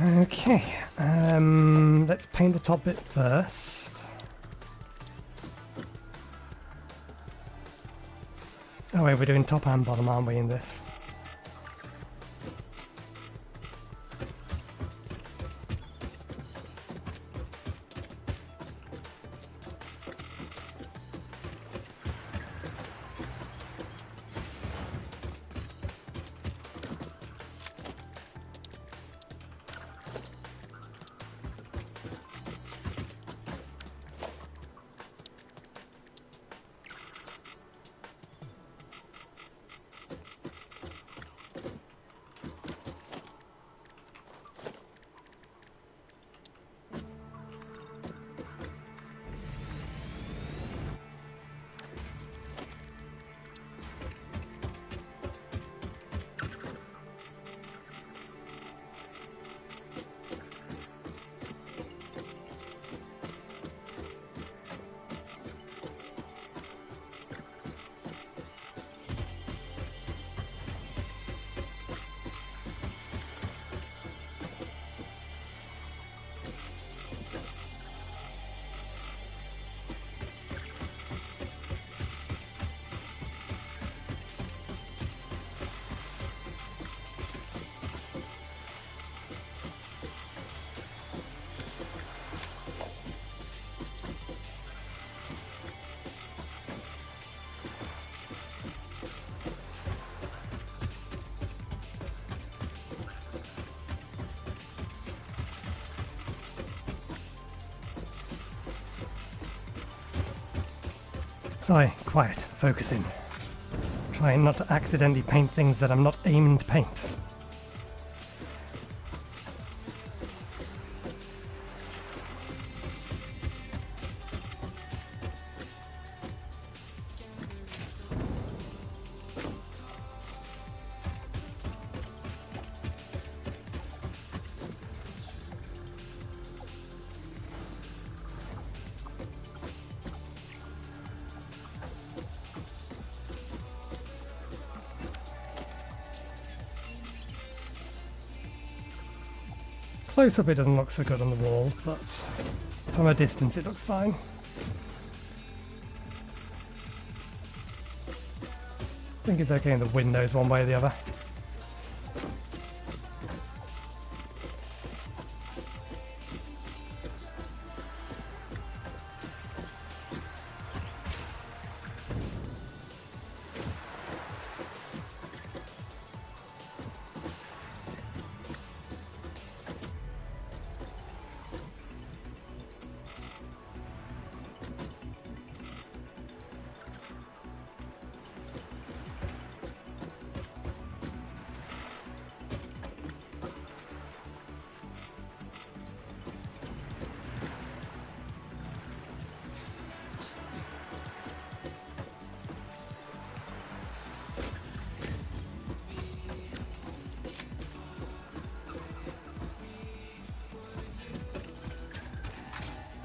Okay, let's paint the top bit first. Oh wait, we're doing top and bottom, aren't we, in this? Sorry, quiet, focusing. Trying not to accidentally paint things that I'm not aiming to paint. Close up it doesn't look so good on the wall, but from a distance it looks fine. I think it's okay in the windows one way or the other.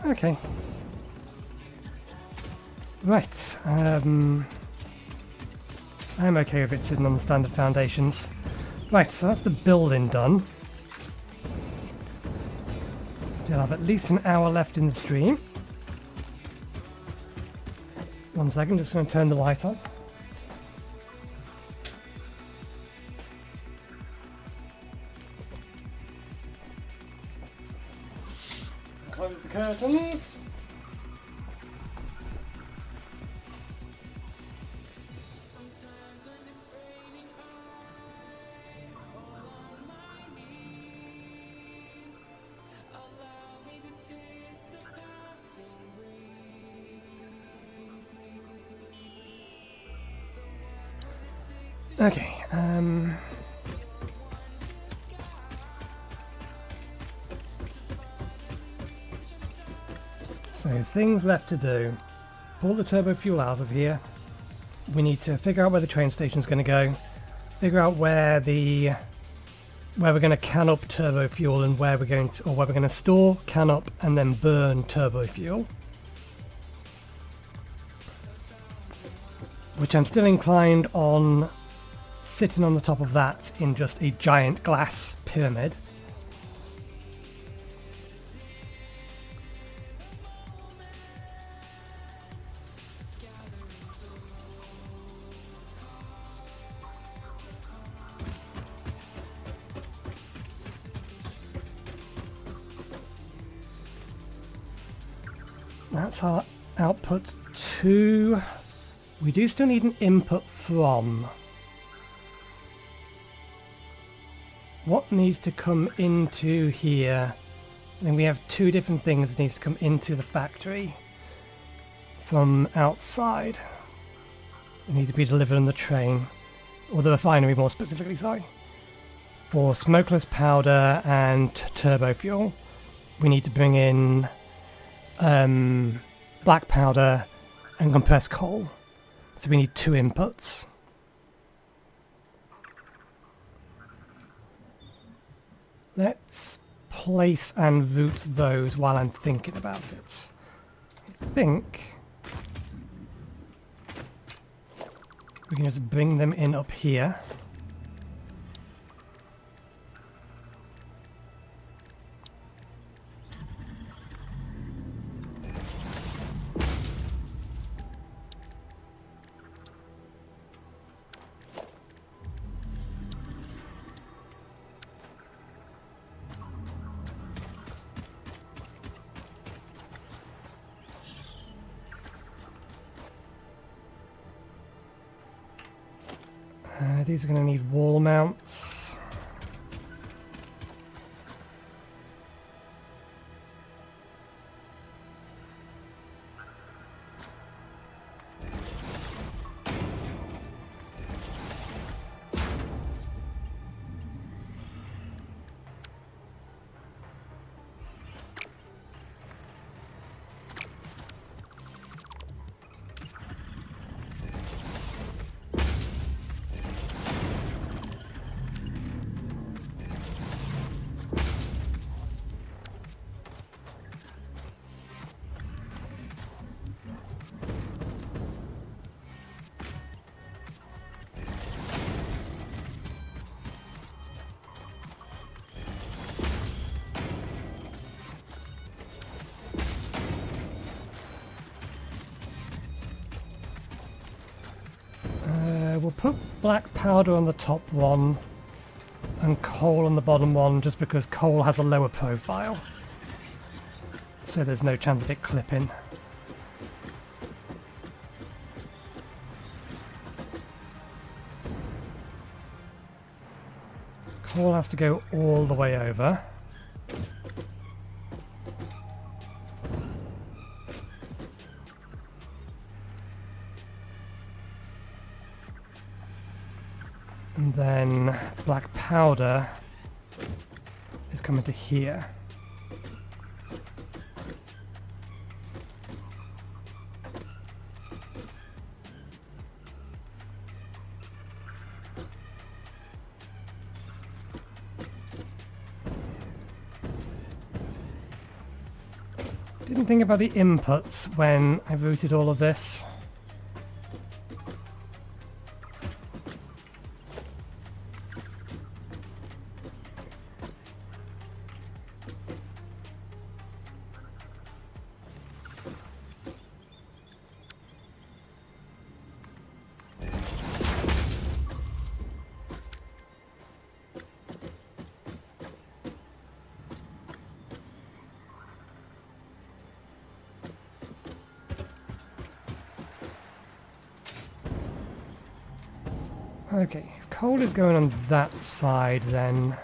Okay. Right. I'm okay with it sitting on the standard foundations. Right, so that's the building done. Still have at least an hour left in the stream. 1 second, just going to turn the light on. Close the curtains. Okay, so things left to do. Pull the turbo fuel out of here. We need to figure out where the train station's going to go. Figure out where we're going to can up turbo fuel and where we're going to store, can up, and then burn turbo fuel. Which I'm still inclined on sitting on the top of that in just a giant glass pyramid. That's our output 2. We do still need an input from. What needs to come into here? I think we have 2 different things that needs to come into the factory from outside. They need to be delivered on the train, or the refinery more specifically, sorry. For smokeless powder and turbo fuel, we need to bring in black powder and compressed coal. So we need 2 inputs. Let's place and route those while I'm thinking about it. I think we can just bring them in up here. These are going to need wall mounts. We'll put black powder on the top one and coal on the bottom one, just because coal has a lower profile, so there's no chance of it clipping. Coal has to go all the way over. And then black powder is coming to here. Didn't think about the inputs when I routed all of this. Okay, if coal is going on that side, then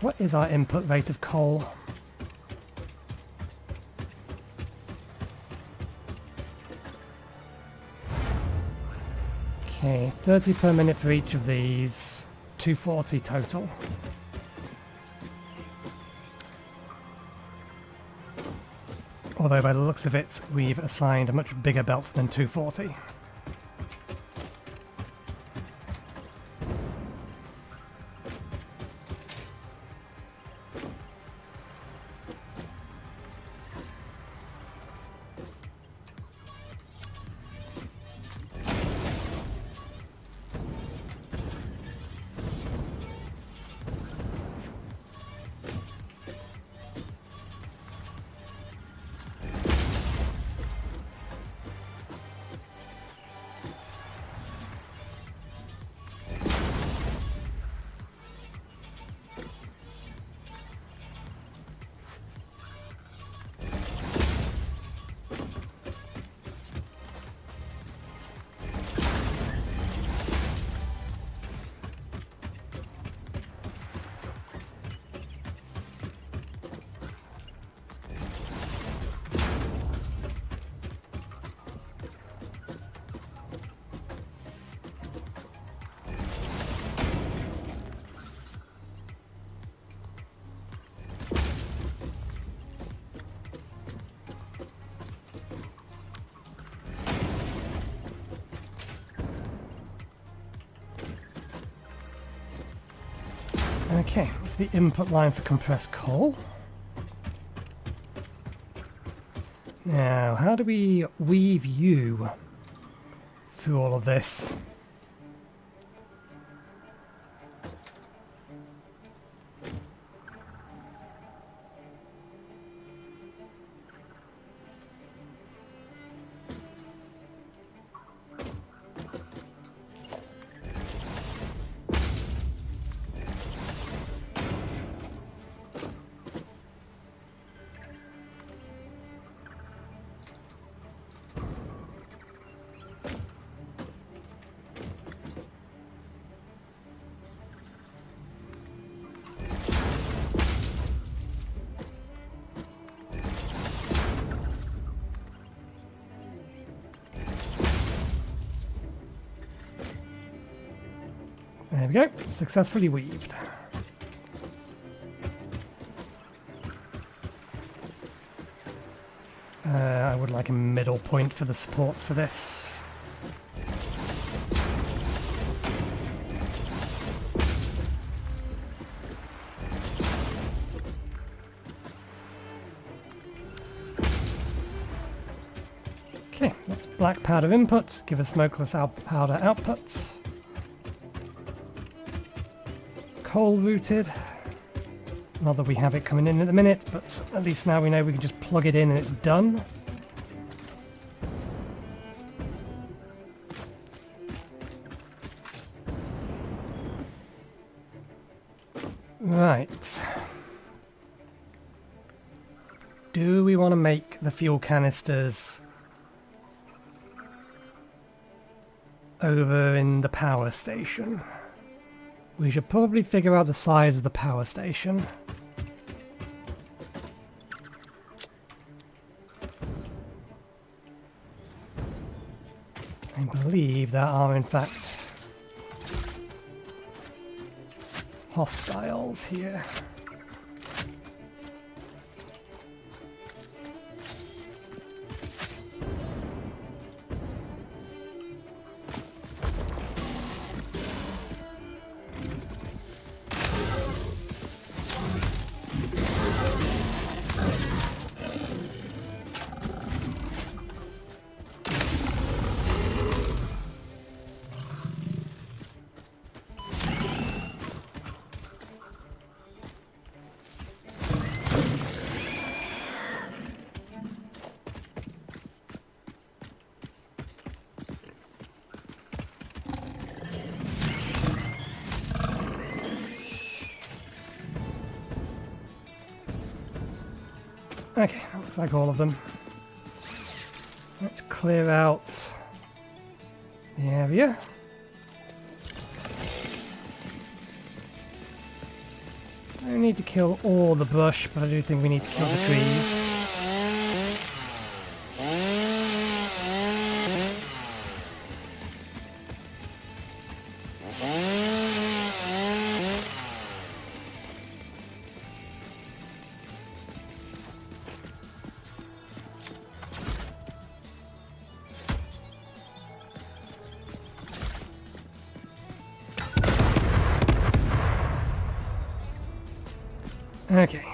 what is our input rate of coal? Okay, 30 per minute for each of these, 240 total. Although by the looks of it, we've assigned a much bigger belt than 240. Okay, it's the input line for compressed coal. Now, how do we weave you through all of this? There we go, successfully weaved. I would like a middle point for the supports for this. Okay, that's black powder input, give us smokeless powder output. Coal routed. Not that we have it coming in at the minute, but at least now we know we can just plug it in and it's done. Right. Do we want to make the fuel canisters over in the power station? We should probably figure out the size of the power station. I believe there are in fact hostiles here. Okay, that looks like all of them. Let's clear out the area. I don't need to kill all the brush, but I do think we need to kill the trees. Okay.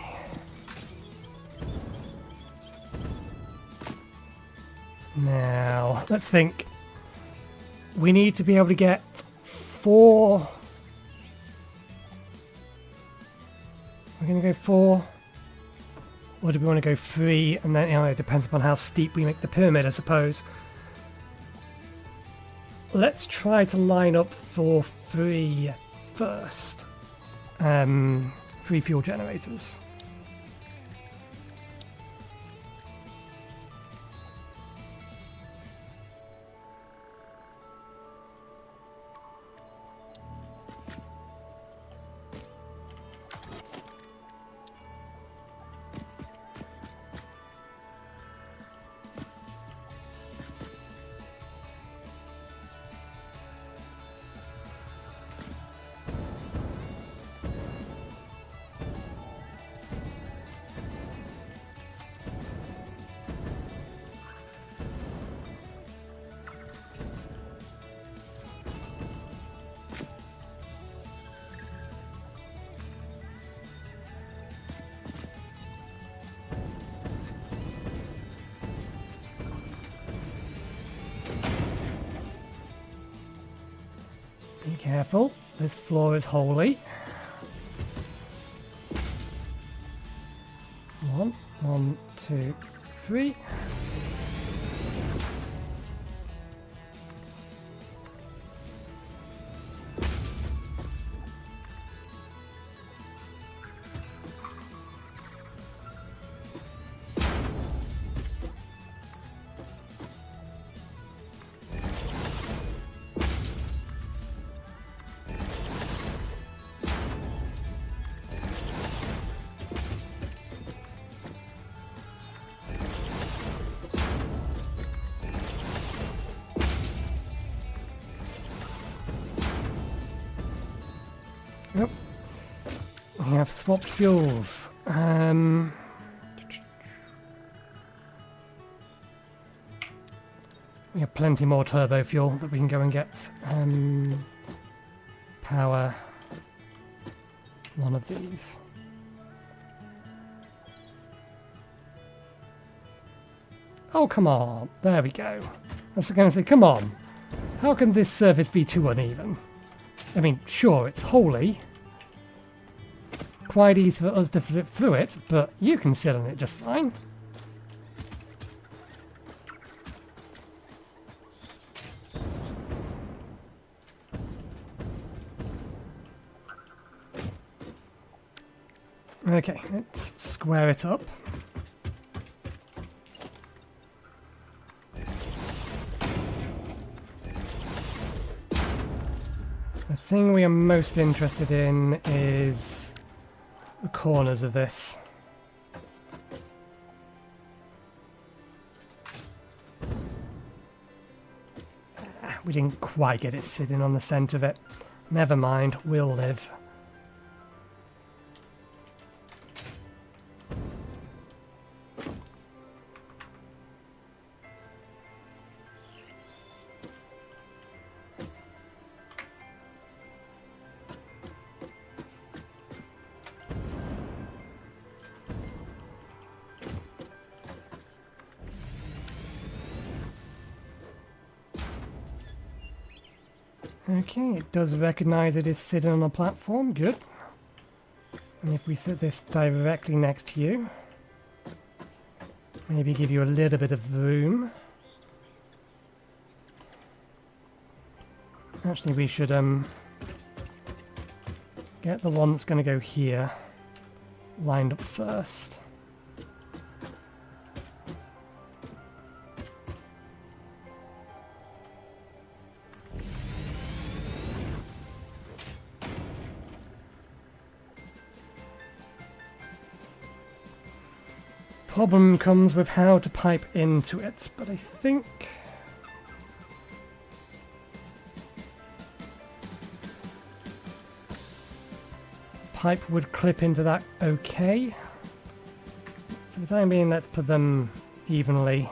Now, let's think. We need to be able to get 4... We're going to go 4. Or do we want to go 3? And then, it depends upon how steep we make the pyramid, I suppose. Let's try to line up for 3 first. 3 fuel generators. Be careful, this floor is holy. 1, 1, 2, 3. Yep. We have swapped fuels. We have plenty more turbo fuel that we can go and get. Power one of these. Oh, come on. There we go. I was going to say, come on. How can this surface be too uneven? I mean, sure, it's holy. Quite easy for us to flip through it, but you can sit on it just fine. Okay, let's square it up. The thing we are most interested in is the corners of this. We didn't quite get it sitting on the centre of it. Never mind, we'll live. Okay, it does recognise it is sitting on a platform, good. And if we set this directly next to you, maybe give you a little bit of room. Actually, we should get the one that's going to go here lined up first. Problem comes with how to pipe into it, but I think pipe would clip into that okay. For the time being, let's put them evenly.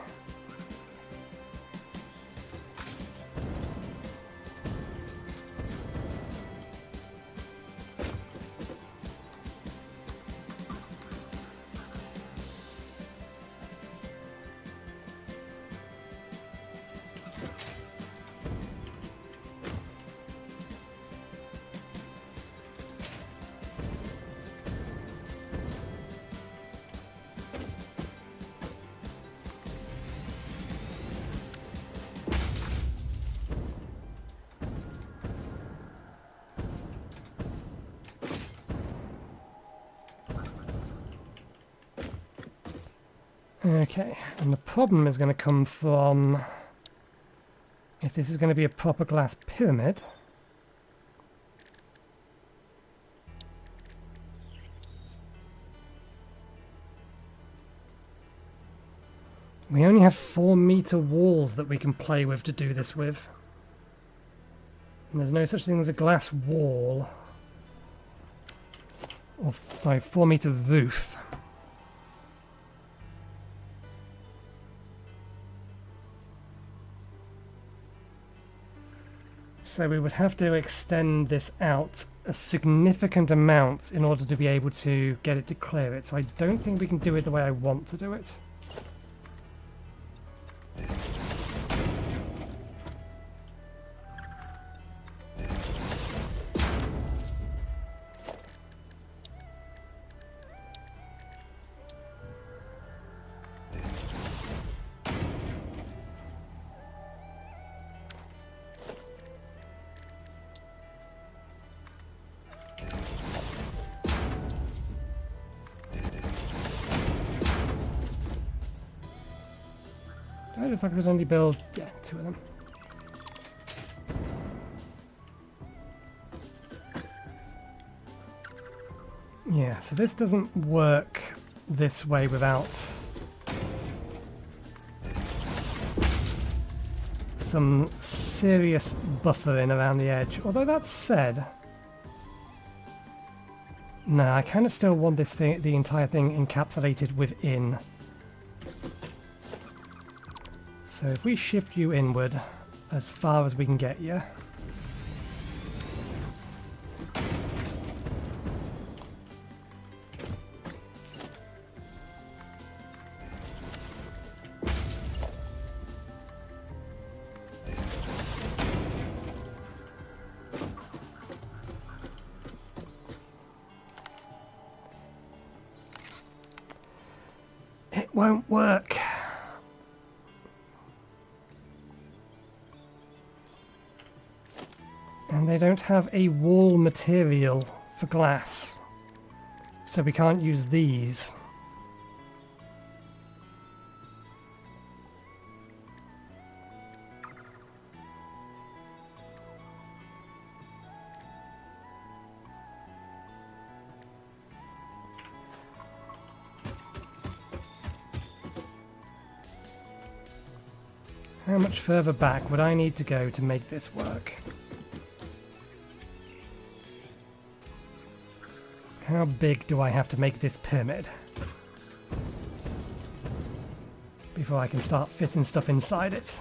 Okay, and the problem is going to come from if this is going to be a proper glass pyramid. We only have 4-meter walls that we can play with to do this with. And there's no such thing as a glass wall. Or, sorry, 4-meter roof. So we would have to extend this out a significant amount in order to be able to get it to clear it. So I don't think we can do it the way I want to do it. I just accidentally build, yeah, 2 of them. Yeah, so this doesn't work this way without some serious buffering around the edge. Although that said, no, I kind of still want this thing, the entire thing encapsulated within. So if we shift you inward as far as we can get you. It won't work. And they don't have a wall material for glass, so we can't use these. How much further back would I need to go to make this work? How big do I have to make this pyramid before I can start fitting stuff inside it?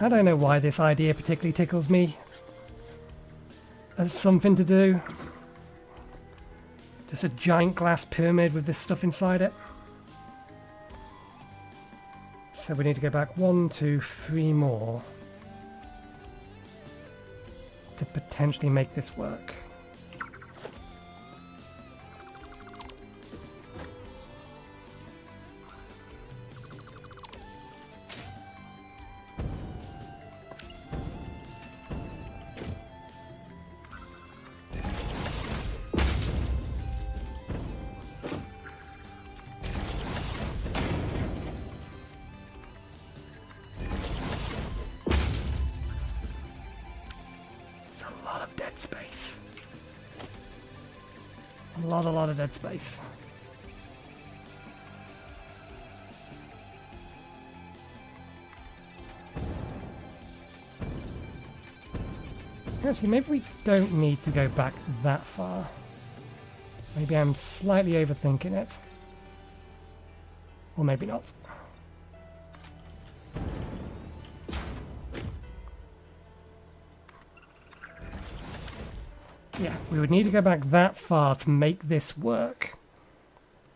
I don't know why this idea particularly tickles me as something to do. Just a giant glass pyramid with this stuff inside it. So we need to go back 1, 2, 3 more to potentially make this work. Space. A lot of dead space. Actually, maybe we don't need to go back that far. Maybe I'm slightly overthinking it. Or maybe not. Yeah, we would need to go back that far to make this work.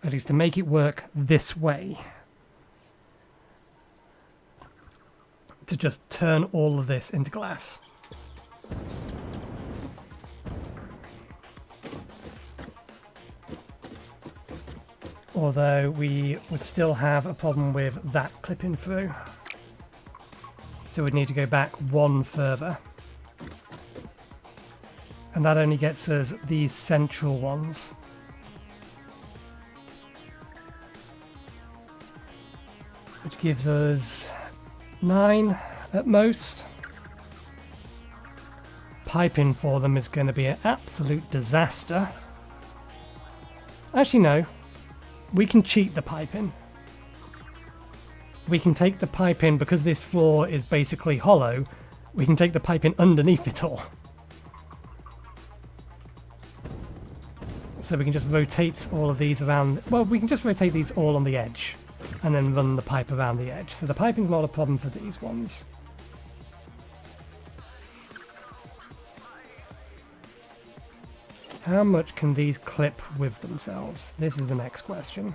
At least to make it work this way. To just turn all of this into glass. Although we would still have a problem with that clipping through. So we'd need to go back one further. And that only gets us these central ones. Which gives us 9 at most. Piping for them is going to be an absolute disaster. Actually, no. We can cheat the piping. We can take the pipe in, because this floor is basically hollow, we can take the pipe in underneath it all. So we can just rotate all of these around, well, we can just rotate these all on the edge and then run the pipe around the edge. So the piping's not a problem for these ones. How much can these clip with themselves? This is the next question.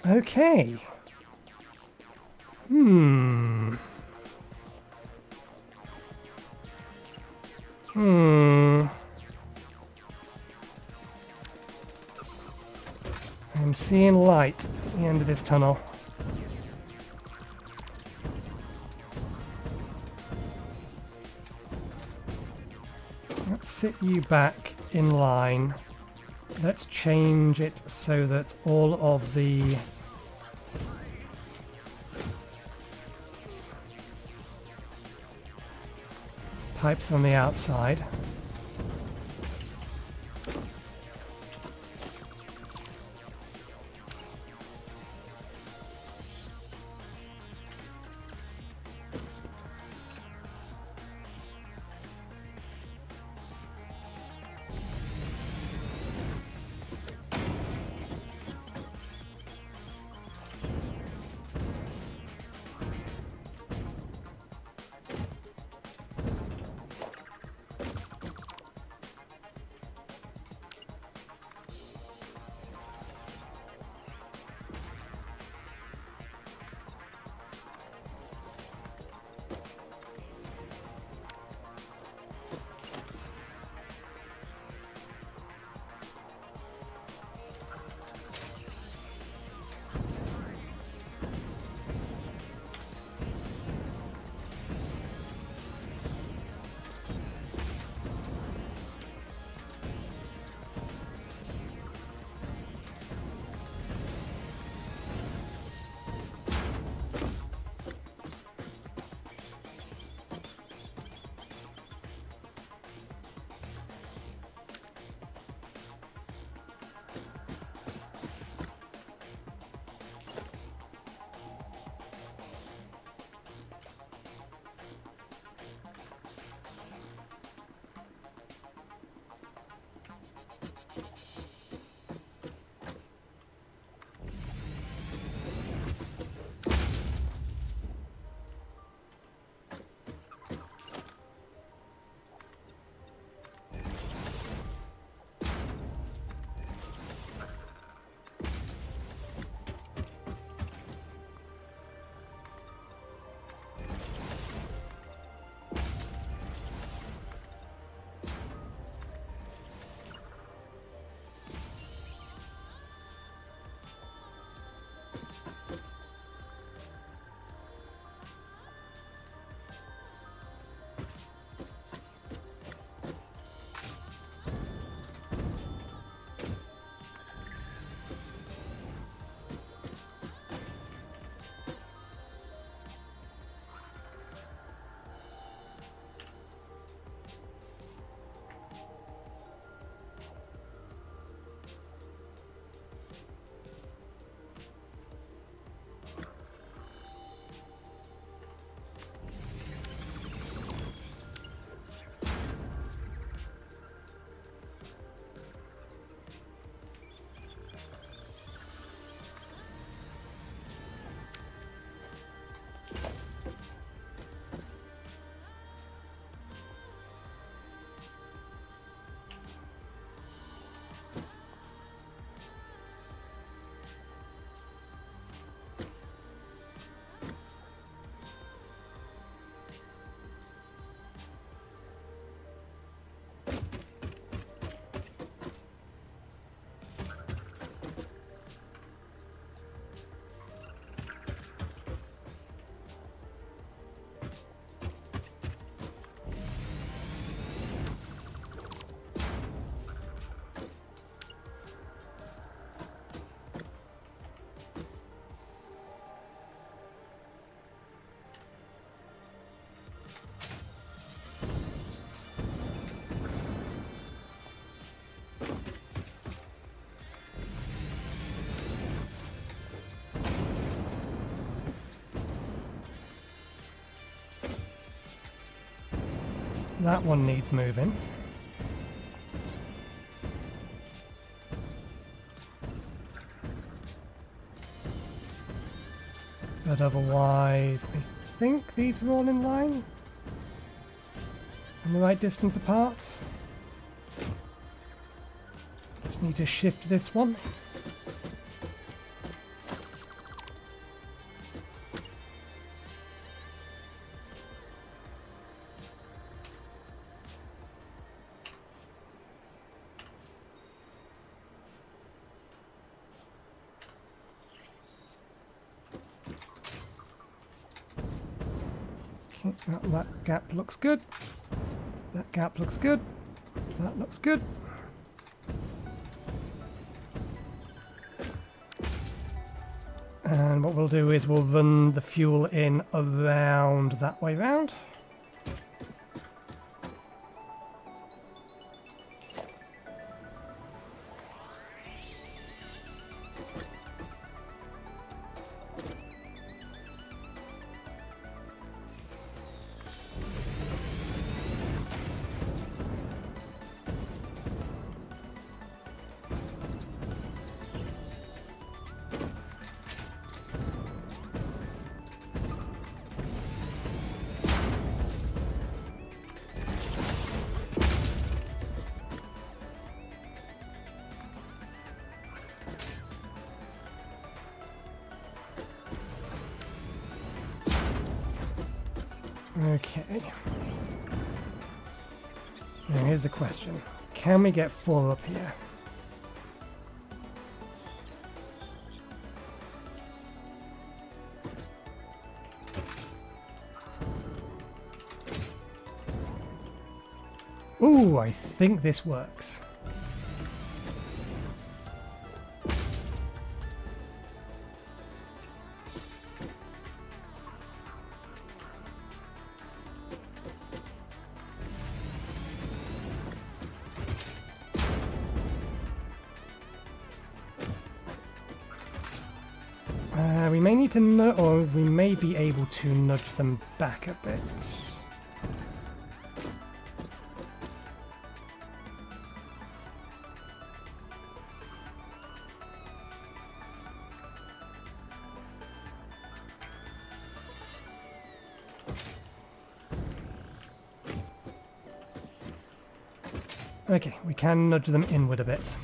Okay. I'm seeing light at the end of this tunnel. Let's sit you back in line. Let's change it so that all of the pipes on the outside. That one needs moving. But otherwise, I think these are all in line. And the right distance apart. Just need to shift this one. That gap looks good. That gap looks good. That looks good. And what we'll do is we'll run the fuel in around that way round. Okay. Now here's the question. Can we get 4 up here? Ooh, I think this works. We may need to or we may be able to nudge them back a bit. Okay, we can nudge them inward a bit.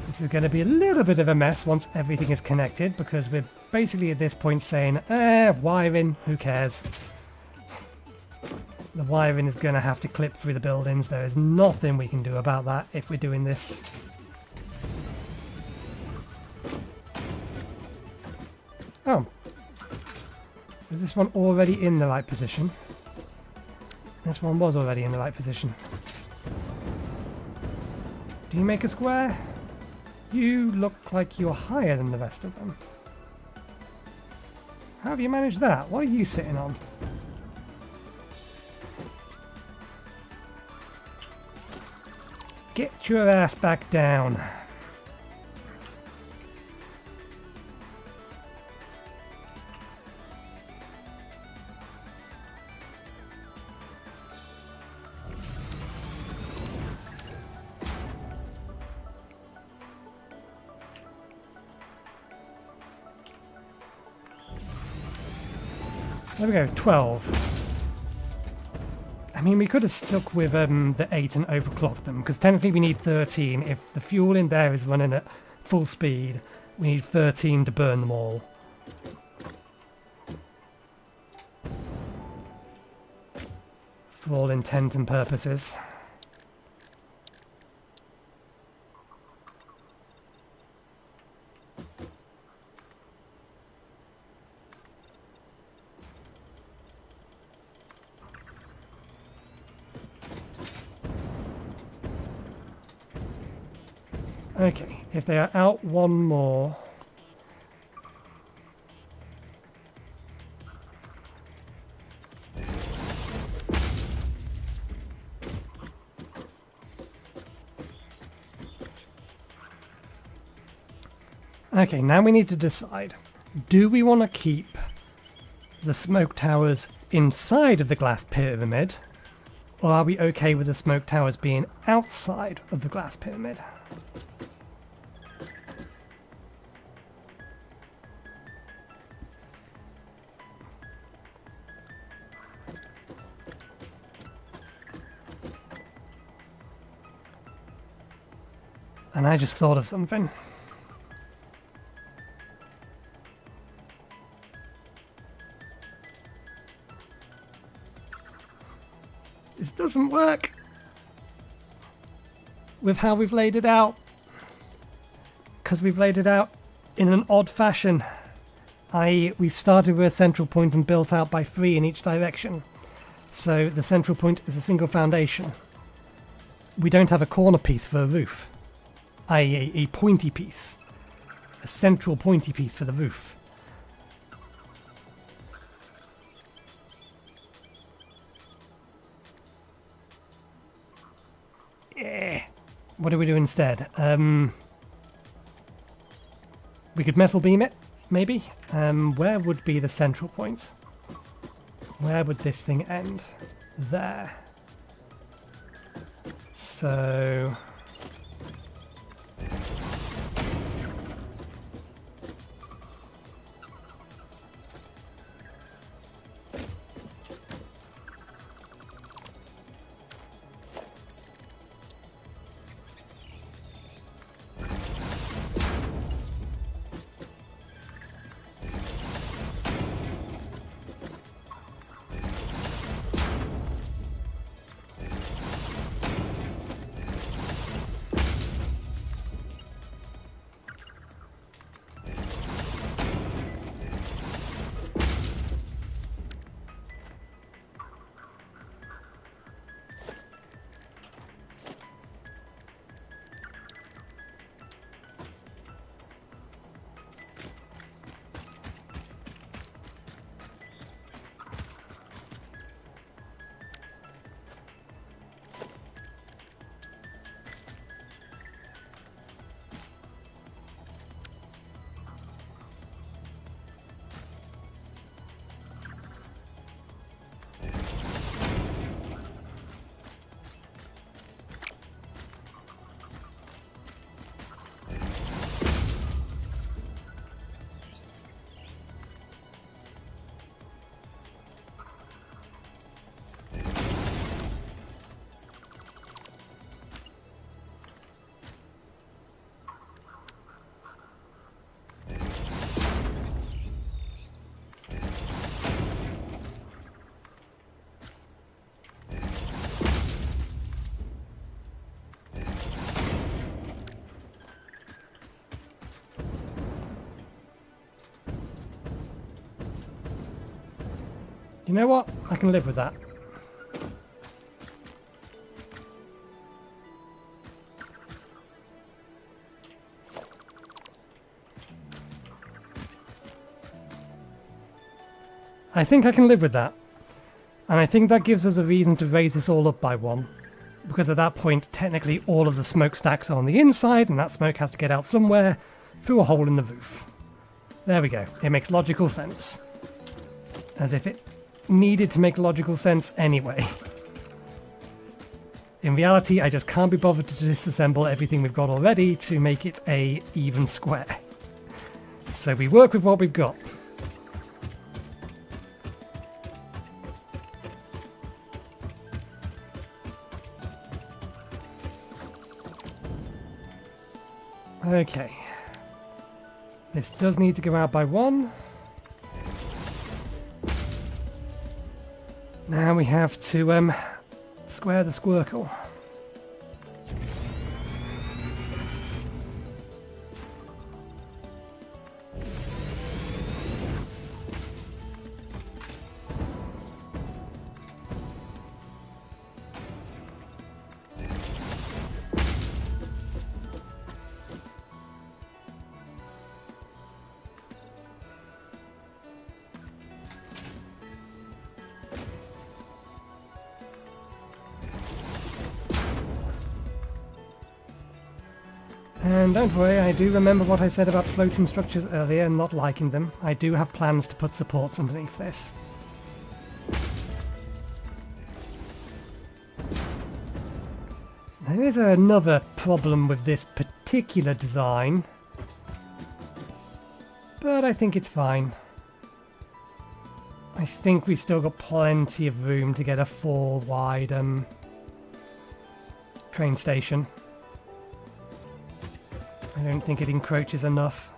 This is going to be a little bit of a mess once everything is connected, because we're basically at this point saying, wiring, who cares? The wiring is going to have to clip through the buildings. There is nothing we can do about that if we're doing this. Oh. Was this one already in the right position? This one was already in the right position. Do you make a square? You look like you're higher than the rest of them. How have you managed that? What are you sitting on? Get your ass back down. There we go, 12. I mean, we could have stuck with the 8 and overclocked them, because technically we need 13. If the fuel in there is running at full speed, we need 13 to burn them all. For all intent and purposes. Okay, if they are out one more... Okay, now we need to decide. Do we want to keep the smoke towers inside of the glass pyramid, or are we okay with the smoke towers being outside of the glass pyramid? And I just thought of something. This doesn't work with how we've laid it out, because we've laid it out in an odd fashion, i.e. we've started with a central point and built out by 3 in each direction. So the central point is a single foundation. We don't have a corner piece for a roof, i.e. a pointy piece, a central pointy piece for the roof. What do we do instead? We could metal beam it, maybe? Where would be the central point? Where would this thing end? There. So... You know what? I can live with that. I think I can live with that. And I think that gives us a reason to raise this all up by 1. Because at that point, technically all of the smokestacks are on the inside, and that smoke has to get out somewhere through a hole in the roof. There we go. It makes logical sense. As if it needed to make logical sense anyway. In reality, I just can't be bothered to disassemble everything we've got already to make it a even square. So we work with what we've got. Okay. This does need to go out by 1. Now we have to square the squircle. And don't worry, I do remember what I said about floating structures earlier and not liking them. I do have plans to put supports underneath this. There is another problem with this particular design, but I think it's fine. I think we've still got plenty of room to get a 4-wide train station. I don't think it encroaches enough.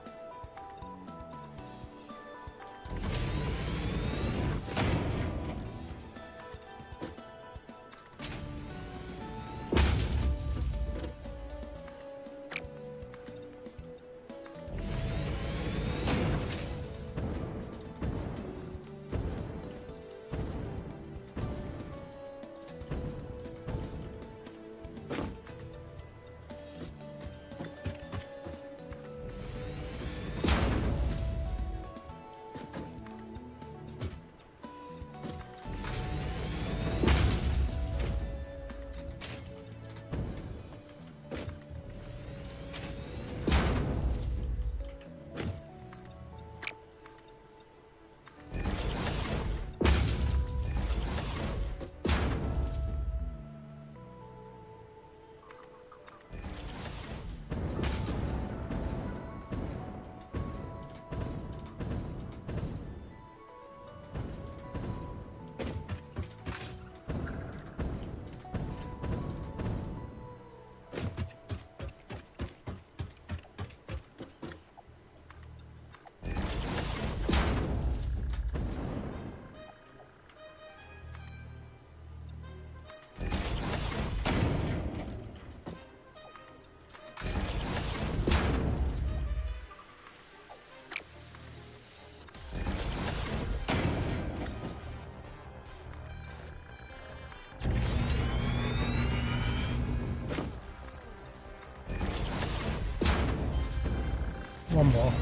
One more.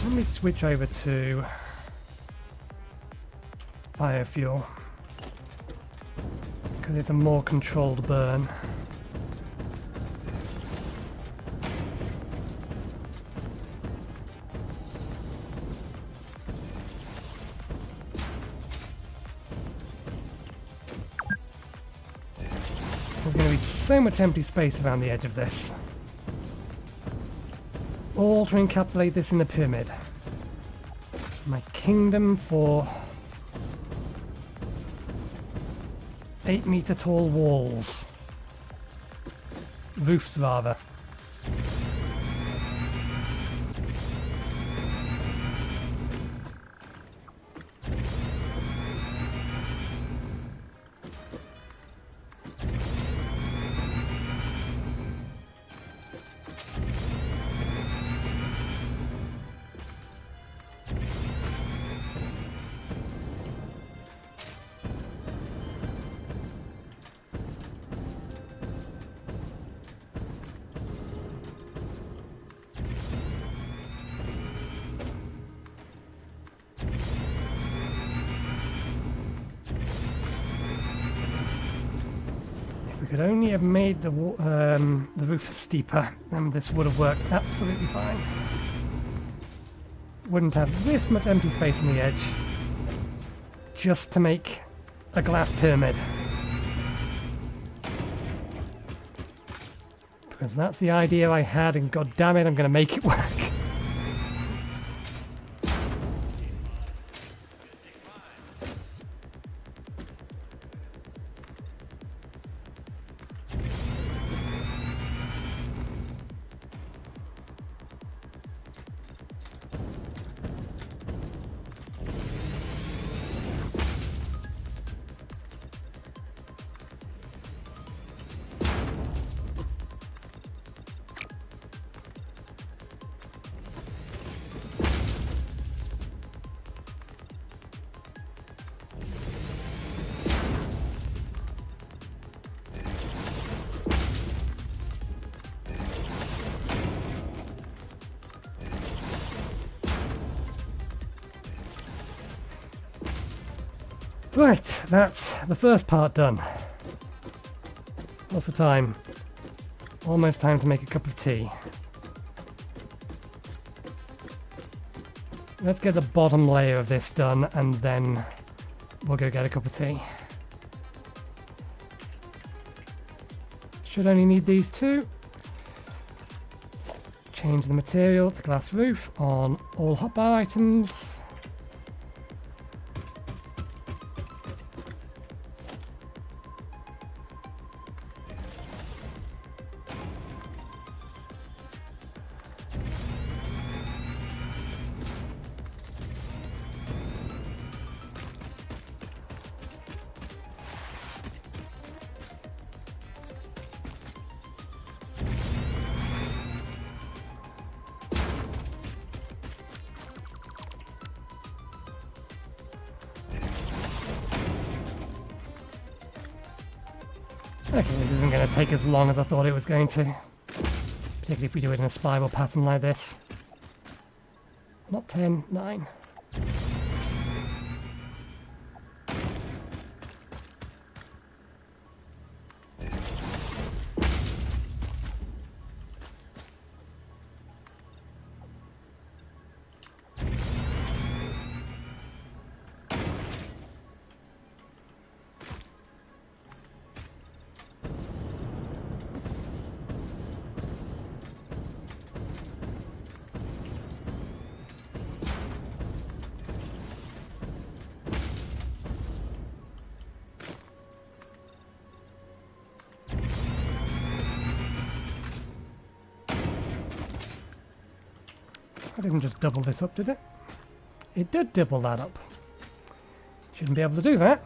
Let me switch over to biofuel because it's a more controlled burn. There's going to be so much empty space around the edge of this. All to encapsulate this in the pyramid. My kingdom for 8-meter tall walls. Roofs, rather. We could only have made the roof steeper, and this would have worked absolutely fine. Wouldn't have this much empty space on the edge, just to make a glass pyramid. Because that's the idea I had, and god damn it, I'm going to make it work. Right, that's the first part done. What's the time? Almost time to make a cup of tea. Let's get the bottom layer of this done and then we'll go get a cup of tea. Should only need these two. Change the material to glass roof on all hotbar items. Okay, this isn't going to take as long as I thought it was going to. Particularly if we do it in a spiral pattern like this. Not 10, 9. I didn't just double this up, did it? It did double that up. Shouldn't be able to do that.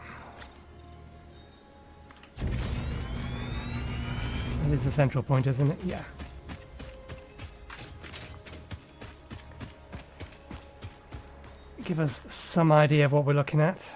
That is the central point, isn't it? Yeah. Give us some idea of what we're looking at.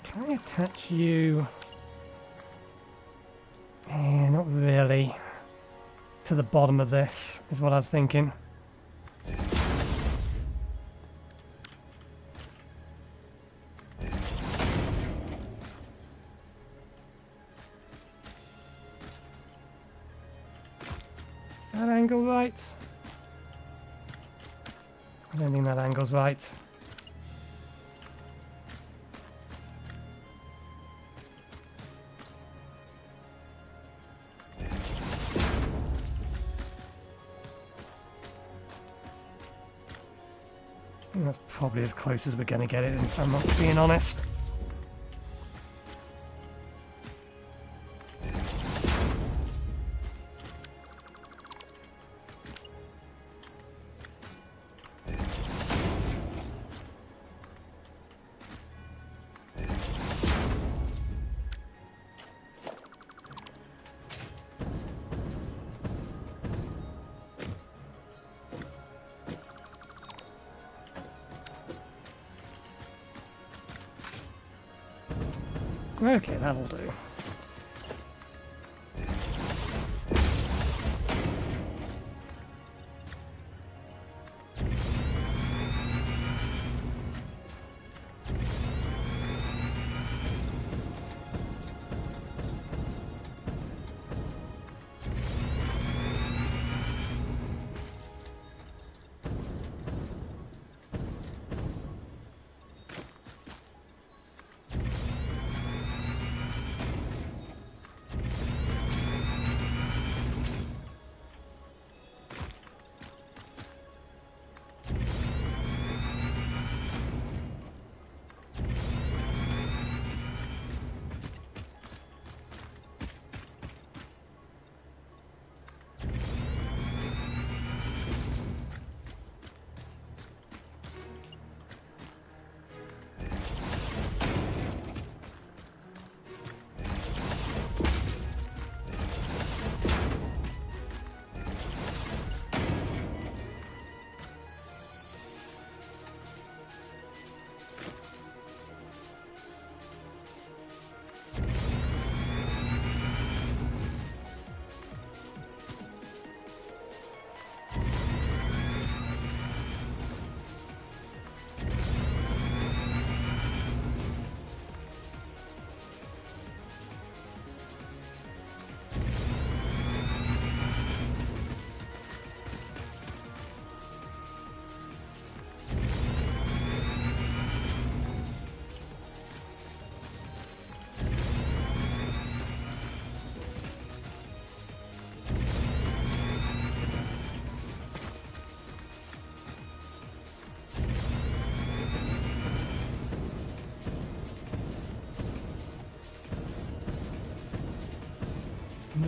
Can I attach you? Not really. To the bottom of this is what I was thinking. Is that angle right? I don't think that angle's right. I think that's probably as close as we're going to get it, if I'm not being honest. Okay, that'll do.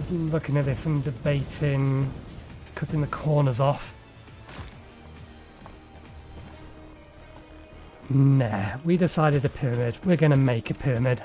just looking at this and debating cutting the corners off. Nah, we decided a pyramid. We're going to make a pyramid.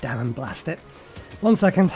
Damn and blast it. 1 second.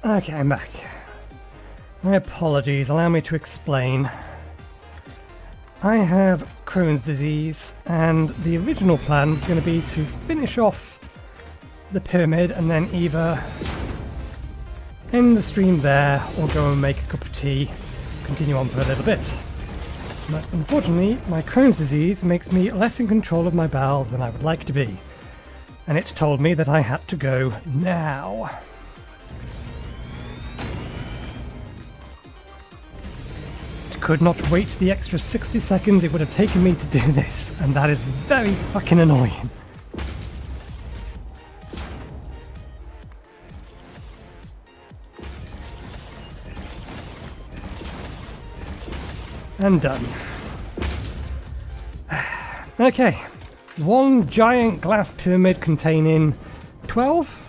Okay, I'm back. My apologies, allow me to explain. I have Crohn's disease, and the original plan was going to be to finish off the pyramid and then either end the stream there or go and make a cup of tea, continue on for a little bit. But unfortunately, my Crohn's disease makes me less in control of my bowels than I would like to be, and it told me that I had to go now. Could not wait the extra 60 seconds it would have taken me to do this, and that is very fucking annoying. And done. Okay, one giant glass pyramid containing 12?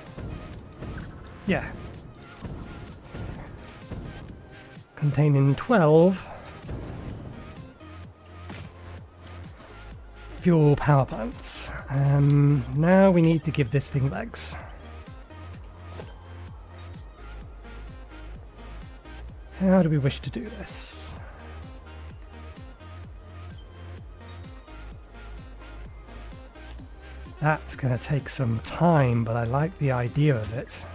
Yeah. Containing 12 fuel power plants. Now we need to give this thing legs. How do we wish to do this? That's going to take some time, but I like the idea of it.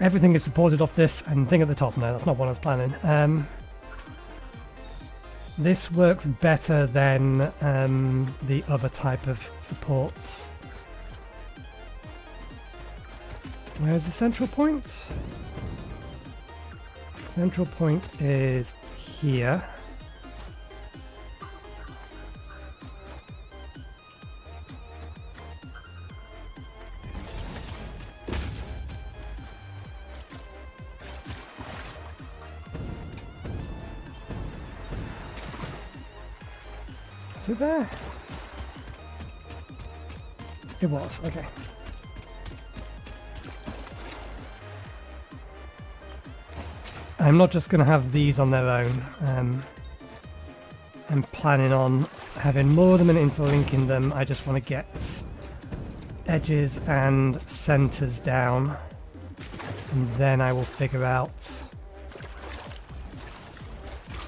Everything is supported off this and thing at the top. No, that's not what I was planning. This works better than the other type of supports. Where's the central point? Central point is here. Is it there? It was, okay. I'm not just going to have these on their own. I'm planning on having more of them and interlinking them. I just want to get edges and centers down, and then I will figure out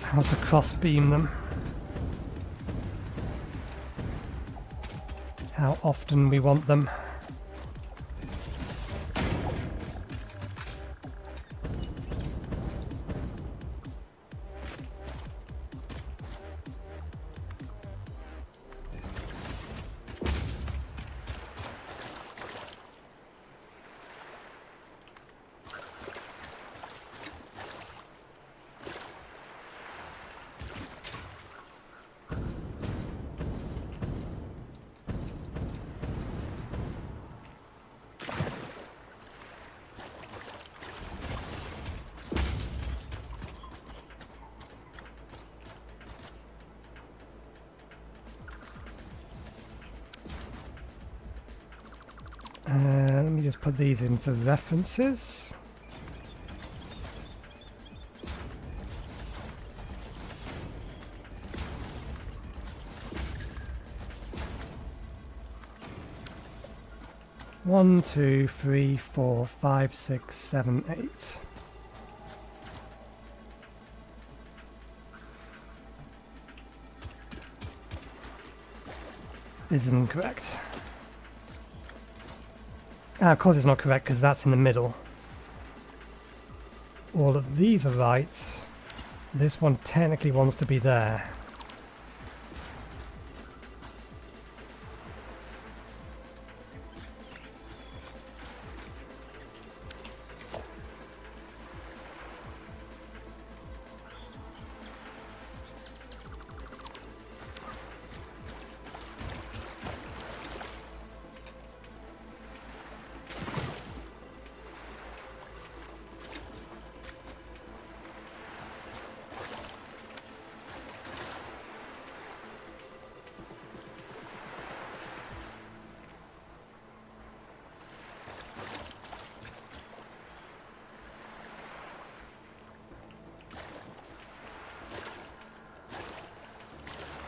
how to cross beam them. How often we want them. Let me just put these in for references. One, two, three, 4, 5, 6, 7, 8. This isn't correct. Ah, of course it's not correct because that's in the middle. All of these are right. This one technically wants to be there.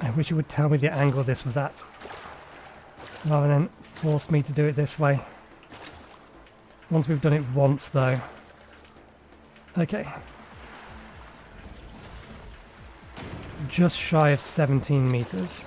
I wish it would tell me the angle this was at, rather than force me to do it this way. Once we've done it once, though. Okay. Just shy of 17 meters.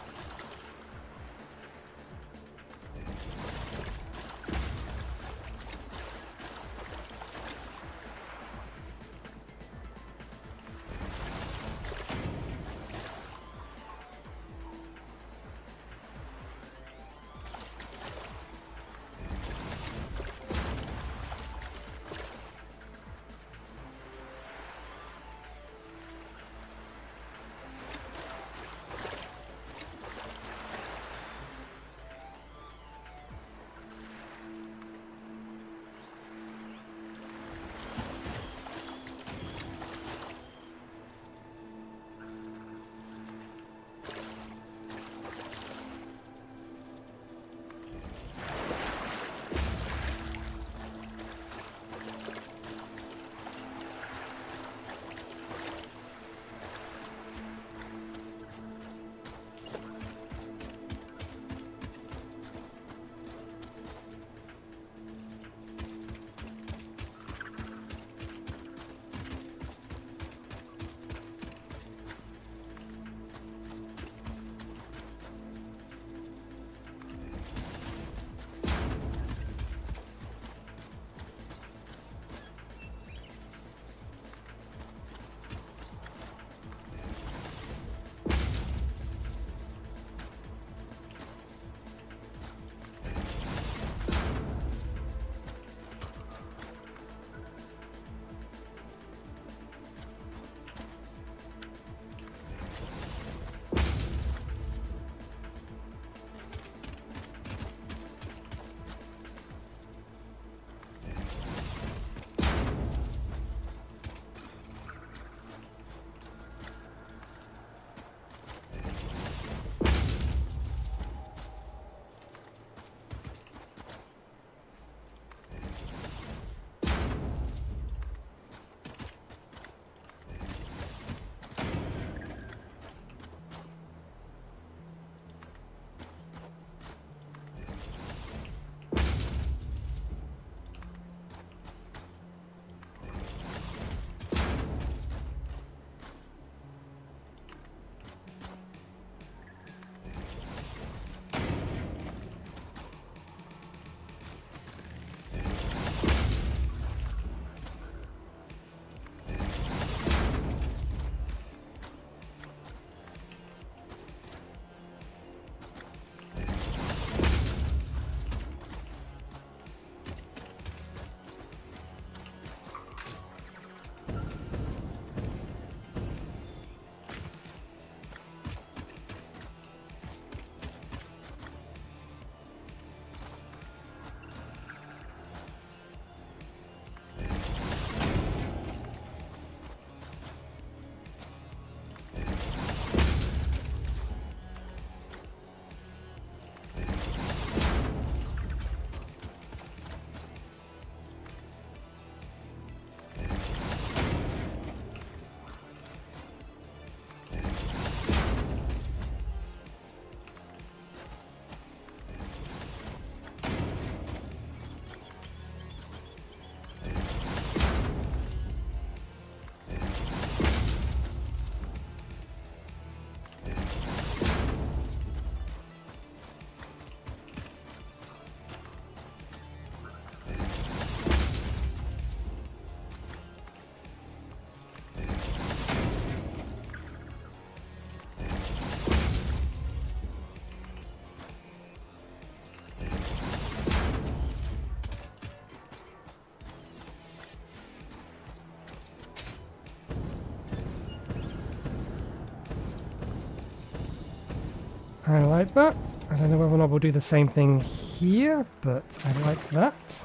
I like that. I don't know whether or not we'll do the same thing here, but I like that.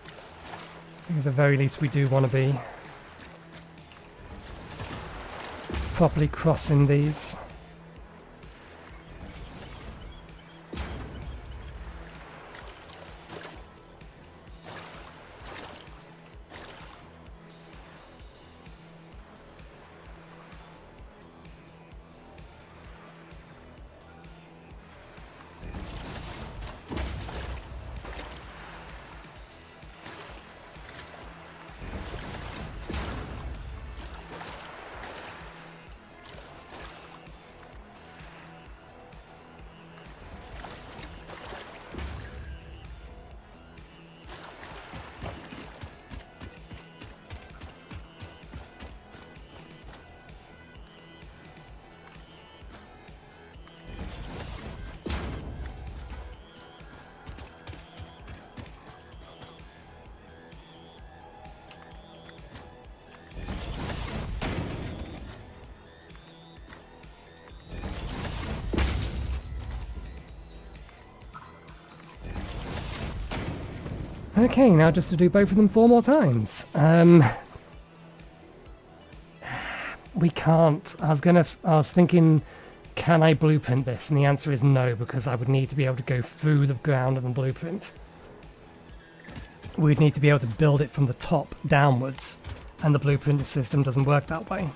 I think at the very least we do want to be properly crossing these. Okay, now just to do both of them 4 more times. We can't. I was thinking, can I blueprint this? And the answer is no, because I would need to be able to go through the ground of the blueprint. We'd need to be able to build it from the top downwards, and the blueprint system doesn't work that way.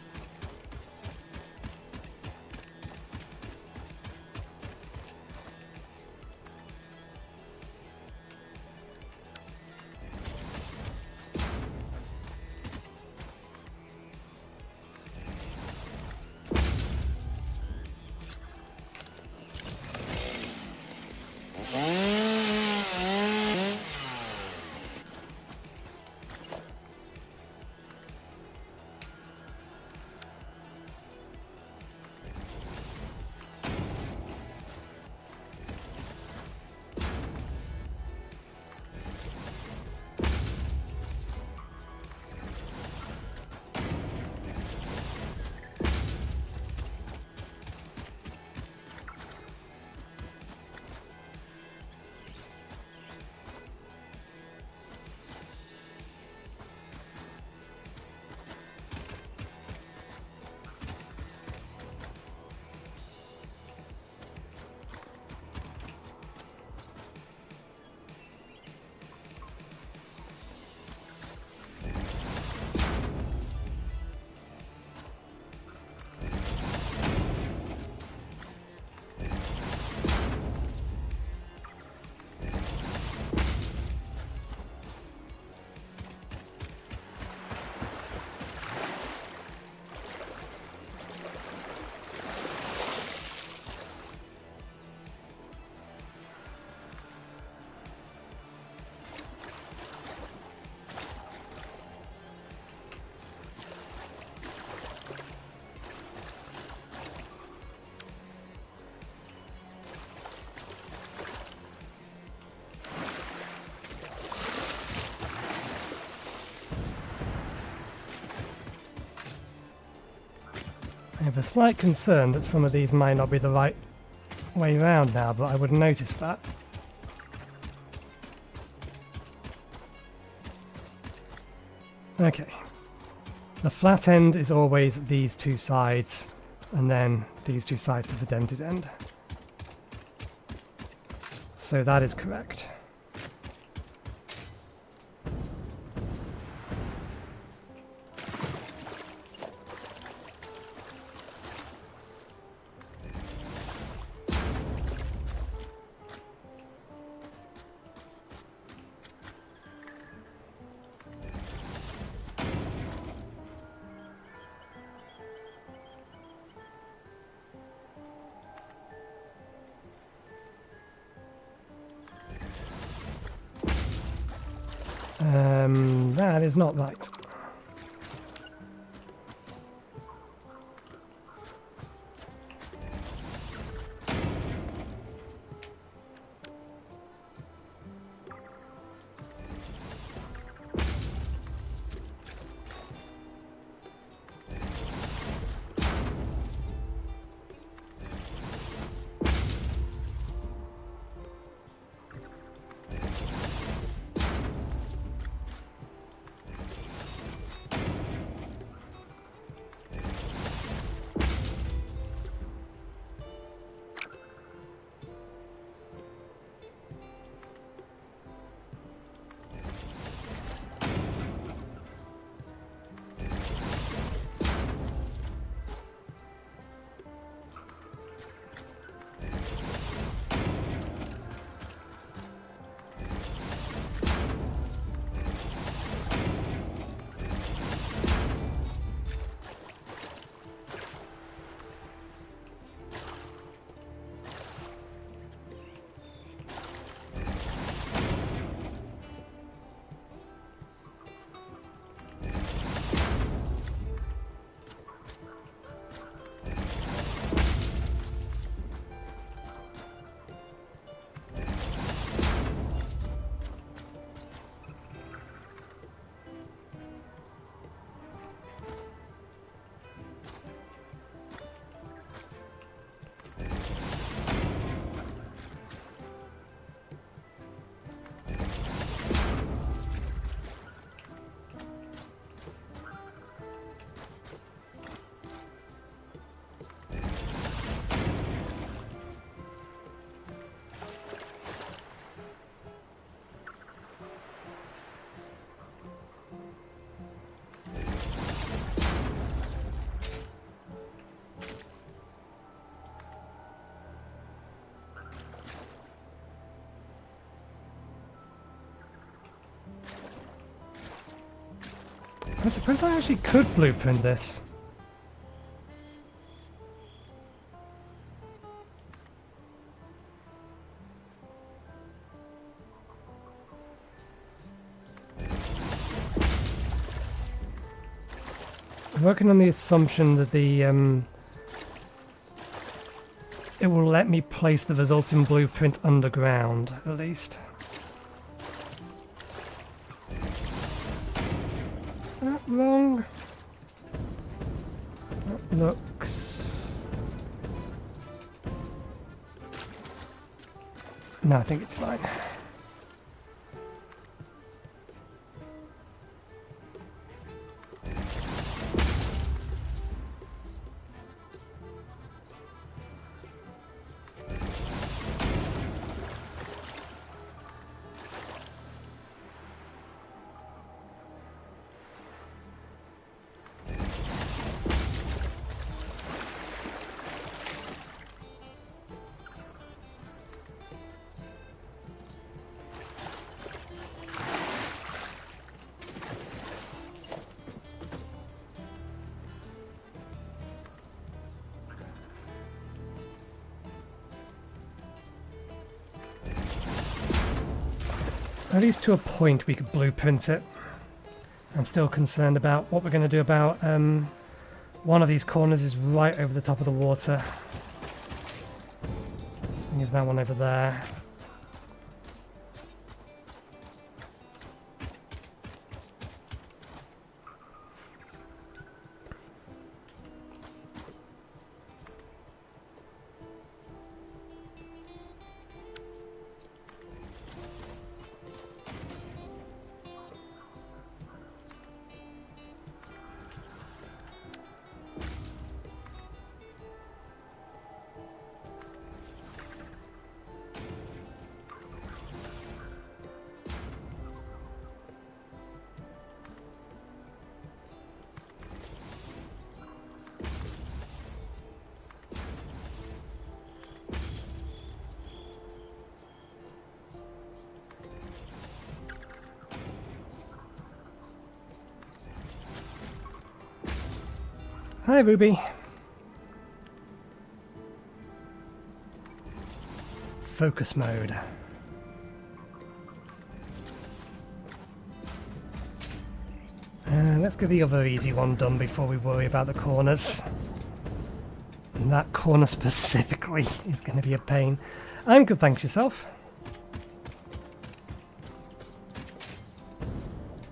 I have a slight concern that some of these might not be the right way around now, but I would notice that. Okay. The flat end is always these two sides, and then these two sides of the dented end. So that is correct. That is not right. I suppose I actually could blueprint this. I'm working on the assumption that it will let me place the resulting blueprint underground, at least. Is that wrong? That looks... No, I think it's fine. At least to a point we could blueprint it. I'm still concerned about what we're going to do about one of these corners is right over the top of the water. I think there's that one over there. Hi, Ruby. Focus mode. Let's get the other easy one done before we worry about the corners. And that corner specifically is going to be a pain. I'm good, thanks yourself.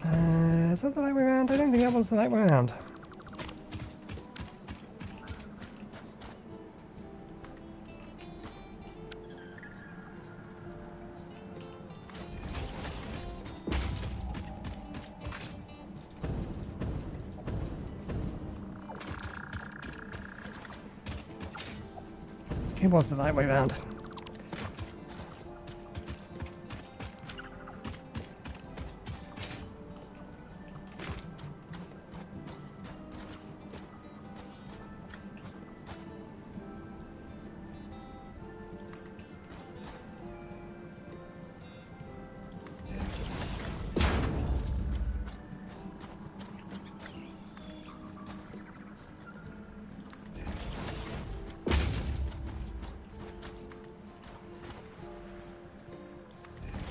Is that the right way around? I don't think that one's the right way around. It was the right way round.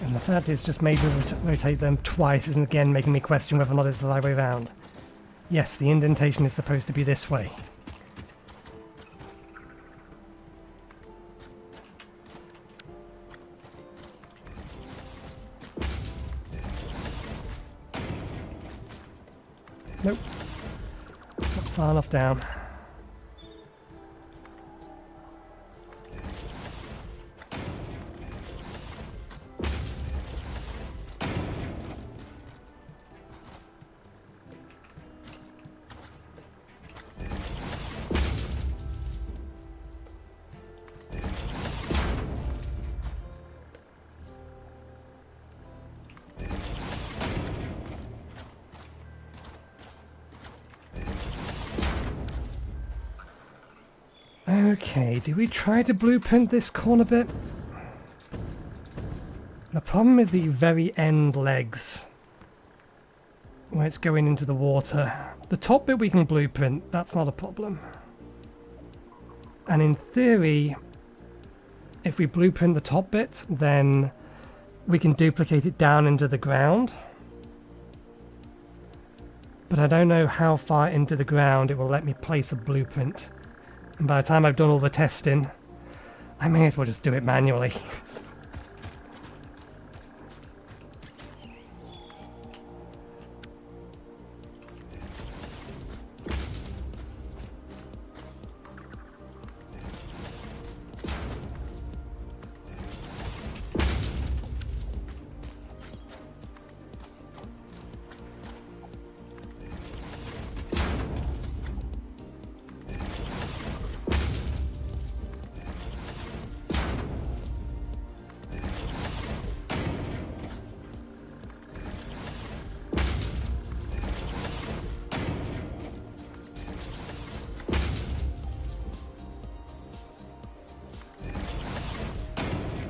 And the fact is just maybe rotate them twice isn't again making me question whether or not it's the right way round. Yes, the indentation is supposed to be this way. Nope. Not far enough down. Okay, do we try to blueprint this corner bit? The problem is the very end legs. where it's going into the water. The top bit we can blueprint, that's not a problem. And in theory, if we blueprint the top bit, then we can duplicate it down into the ground. But I don't know how far into the ground it will let me place a blueprint. And by the time I've done all the testing, I may as well just do it manually.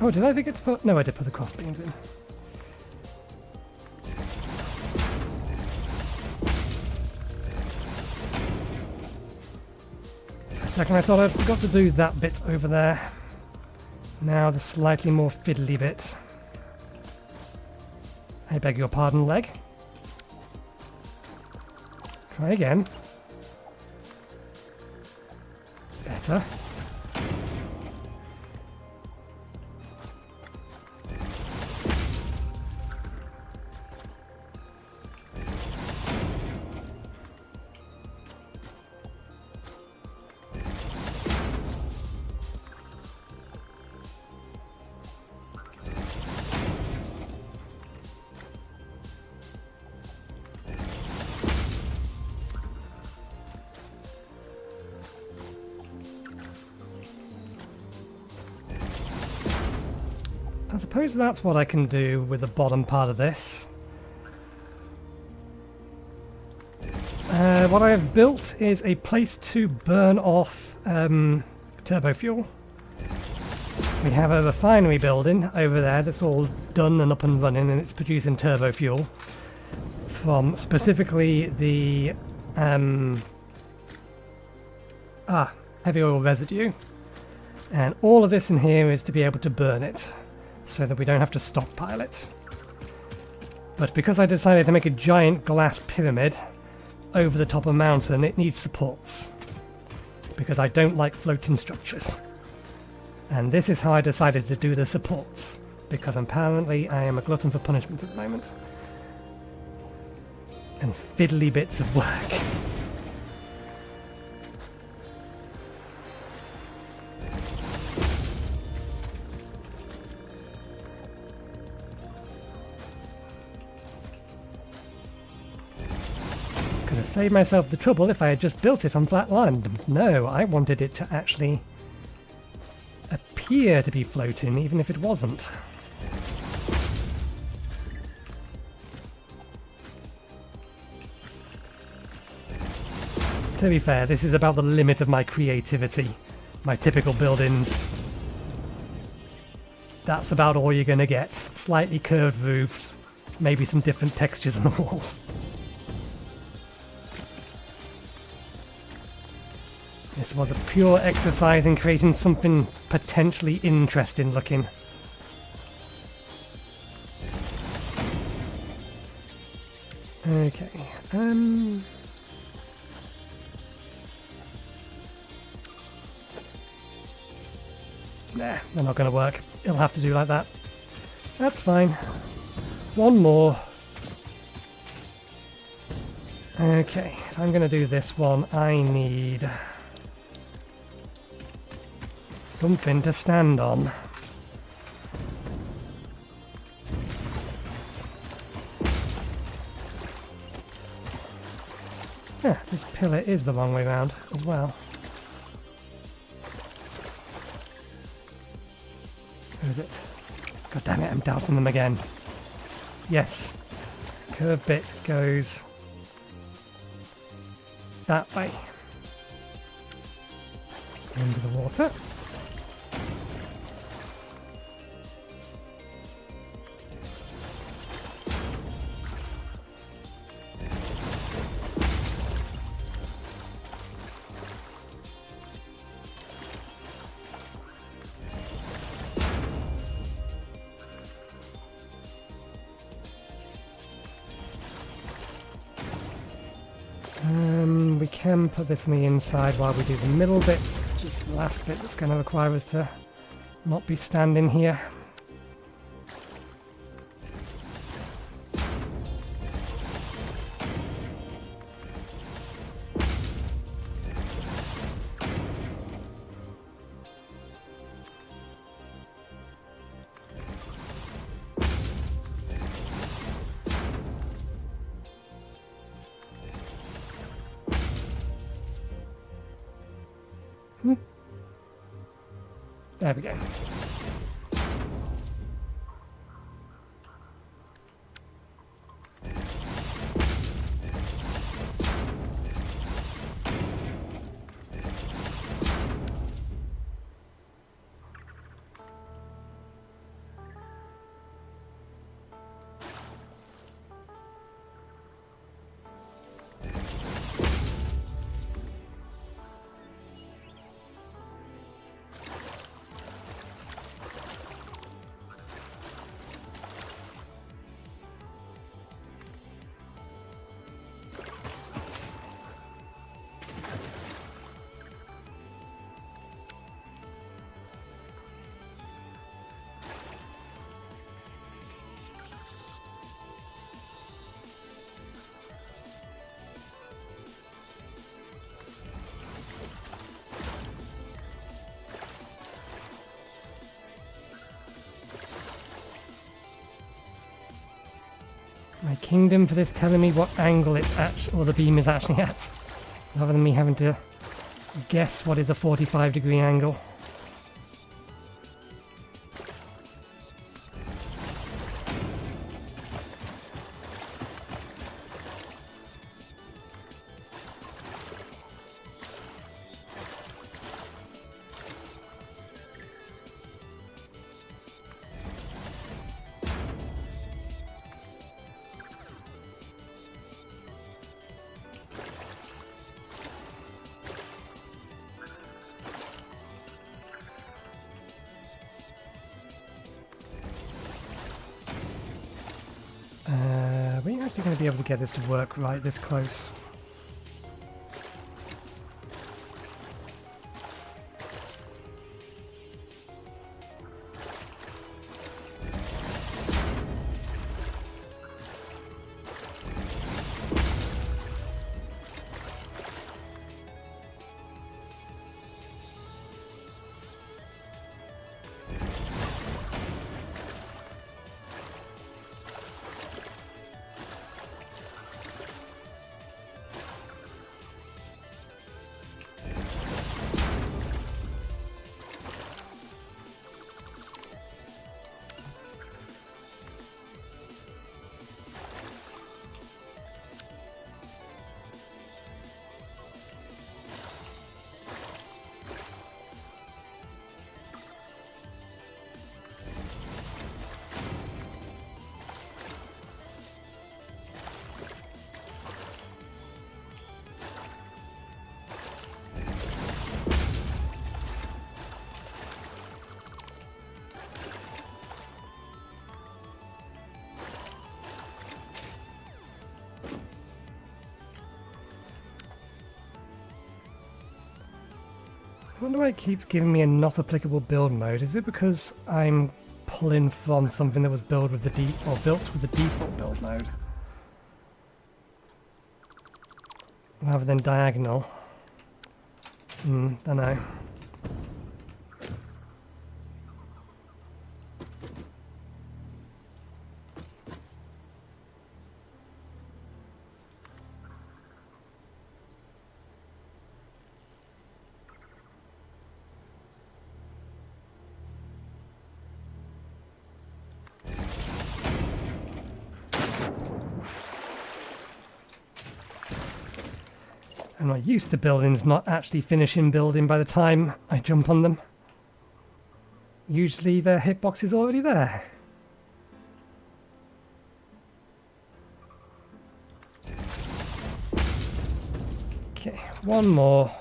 Oh, did I forget to put... No, I did put the crossbeams in. For a second I thought I'd forgot to do that bit over there. Now the slightly more fiddly bit. I beg your pardon, leg. Try again. Better. I suppose that's what I can do with the bottom part of this. What I have built is a place to burn off turbo fuel. We have a refinery building over there that's all done and up and running, and it's producing turbo fuel from specifically the heavy oil residue. And all of this in here is to be able to burn it, so that we don't have to stockpile it. But because I decided to make a giant glass pyramid over the top of a mountain, it needs supports. Because I don't like floating structures. And this is how I decided to do the supports. Because apparently I am a glutton for punishment at the moment. And fiddly bits of work. Could have saved myself the trouble if I had just built it on flat land. No, I wanted it to actually appear to be floating, even if it wasn't. To be fair, this is about the limit of my creativity. My typical buildings. That's about all you're gonna get. Slightly curved roofs, maybe some different textures on the walls. This was a pure exercise in creating something potentially interesting looking. Okay, Nah, they're not going to work. It'll have to do like that. That's fine. One more. Okay, if I'm going to do this one, I need something to stand on. Yeah, this pillar is the wrong way round as well. Where is it? God damn it, I'm doubting them again. Yes. Curved bit goes that way. Into the water. We can put this on the inside while we do the middle bit. It's just the last bit that's going to require us to not be standing here. There we go. My kingdom for this telling me what angle it's at, or the beam is actually at, rather than me having to guess what is a 45-degree angle. Are we actually going to be able to get this to work right this close? I wonder why it keeps giving me a not applicable build mode. Is it because I'm pulling from something that was built with the built with the default build mode rather than diagonal? Don't know. I'm not used to buildings not actually finishing building by the time I jump on them. Usually their hitbox is already there. Okay, one more.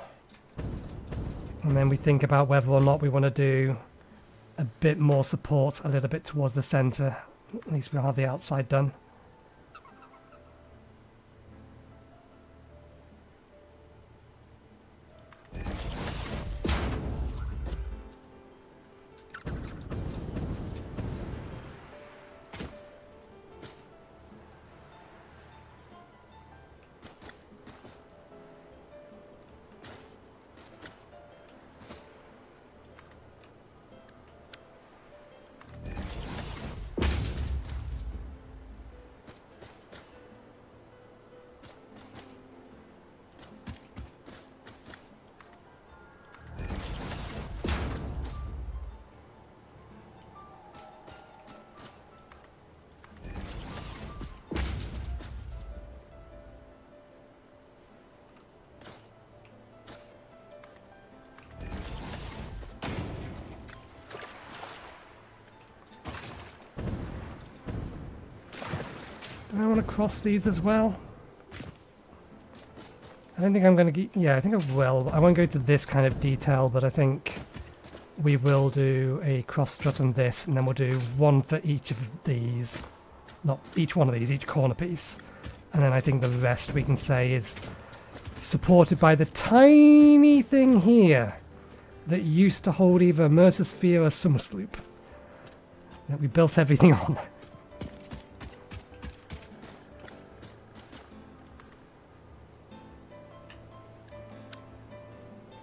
And then we think about whether or not we want to do a bit more support a little bit towards the centre. At least we'll have the outside done. I want to cross these as well? I don't think I'm going to... Yeah, I think I will. I won't go to this kind of detail, but I think we will do a cross strut on this, and then we'll do one for each of these. Not each one of these, each corner piece. And then I think the rest we can say is supported by the tiny thing here that used to hold either a Mercer Sphere or Summer Sloop that we built everything on.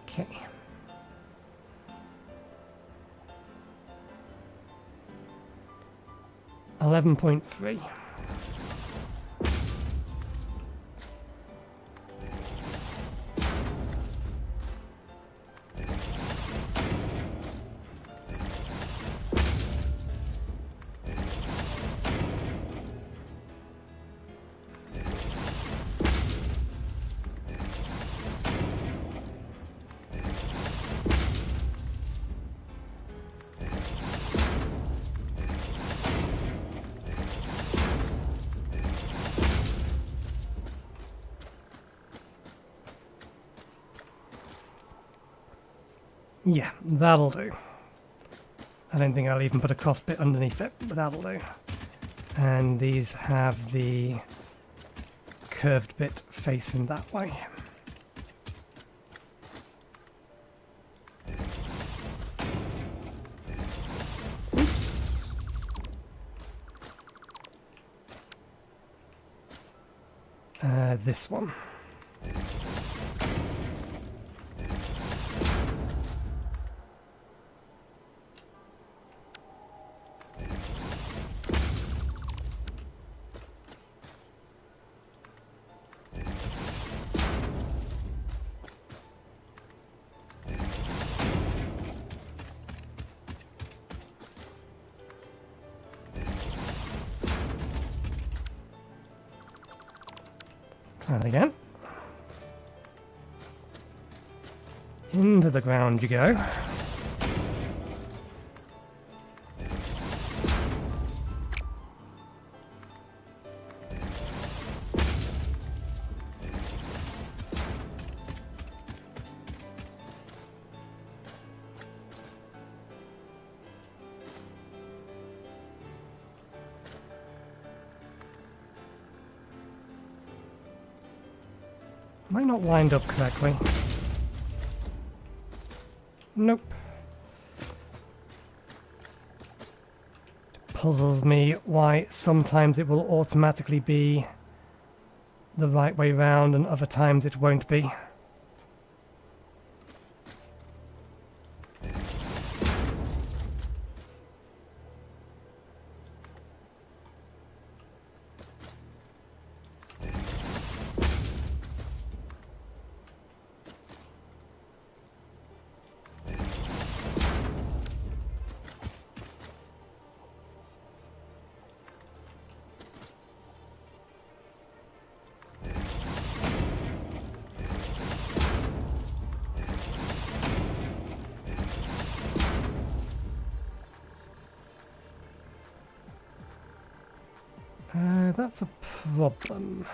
Okay. $11.3. Yeah, that'll do. I don't think I'll even put a cross bit underneath it, but that'll do. And these have the curved bit facing that way. Oops. This one. Try that again. Into the ground you go. Am I not lined up correctly? Nope. It puzzles me why sometimes it will automatically be the right way round and other times it won't be. That's a problem.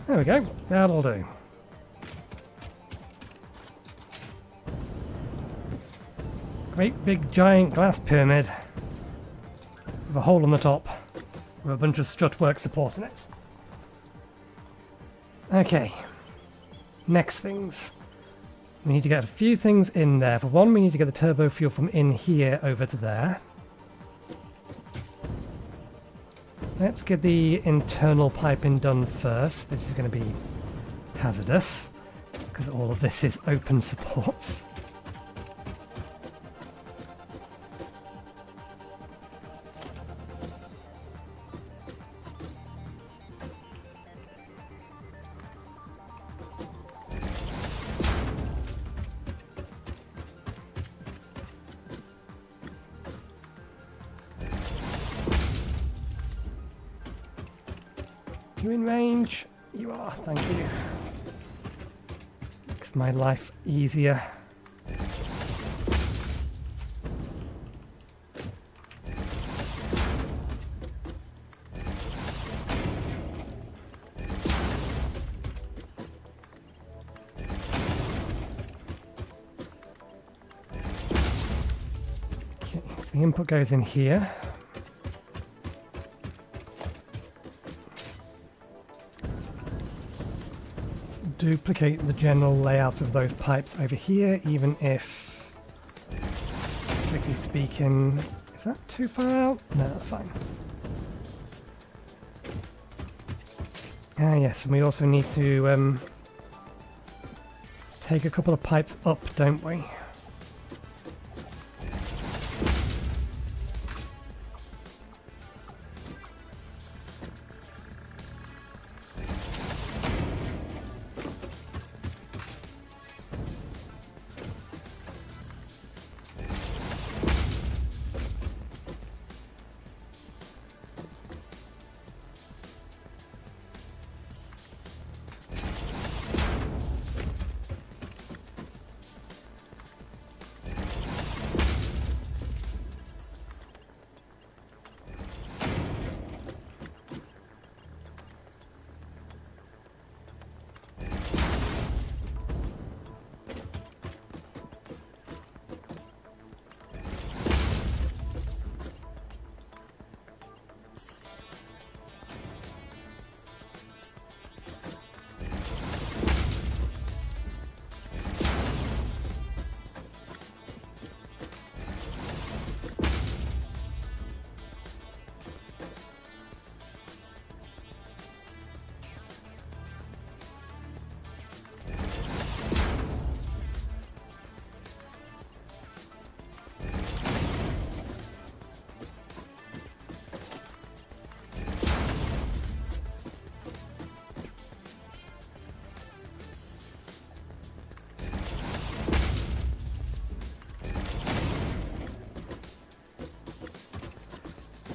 There we go. That'll do. Great big giant glass pyramid with a hole on the top with a bunch of strutwork supporting it. Okay. Next things. We need to get a few things in there. For one, we need to get the turbo fuel from in here over to there. Let's get the internal piping done first. This is going to be hazardous because all of this is open supports. You in range? You are, thank you. Makes my life easier. Okay, so the input goes in here. Duplicate the general layout of those pipes over here, even if, strictly speaking, is that too far out? No, that's fine. Ah yes, and we also need to take a couple of pipes up, don't we?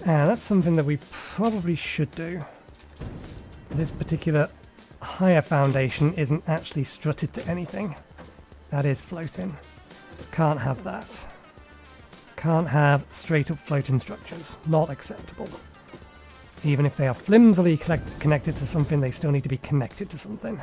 That's something that we probably should do. This particular higher foundation isn't actually strutted to anything. That is floating. Can't have that. Can't have straight up floating structures. Not acceptable. Even if they are flimsily connected to something, they still need to be connected to something.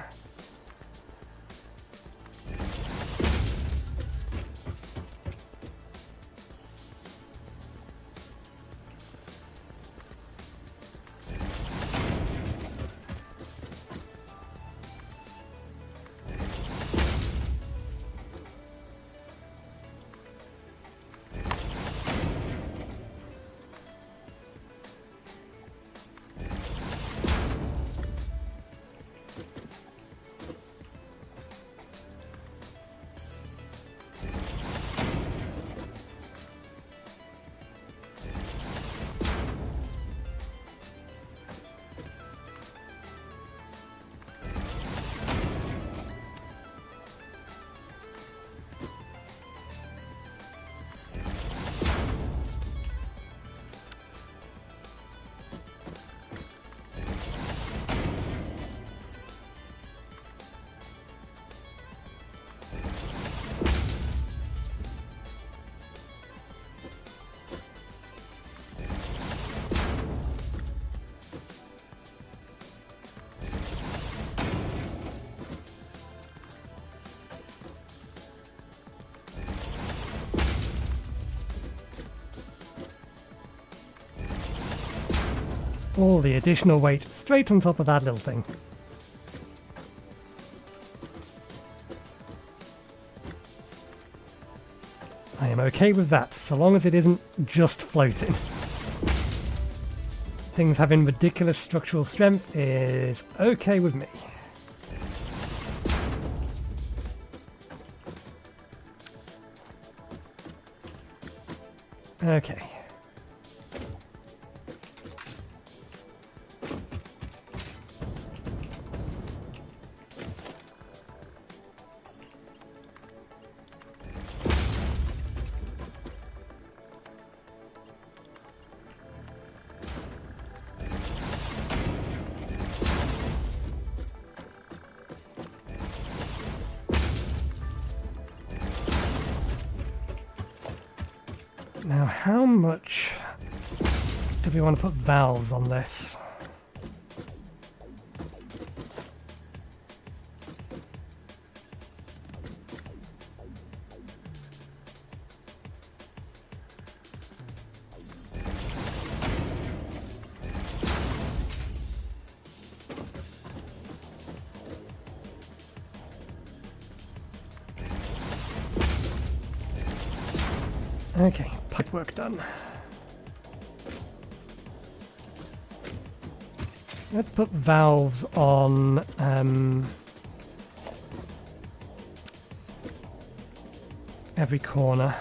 All the additional weight straight on top of that little thing. I am okay with that, so long as it isn't just floating. Things having ridiculous structural strength is okay with me. Okay. Now, how much do we want to put valves on this? Okay, pipe work done. Let's put valves on every corner.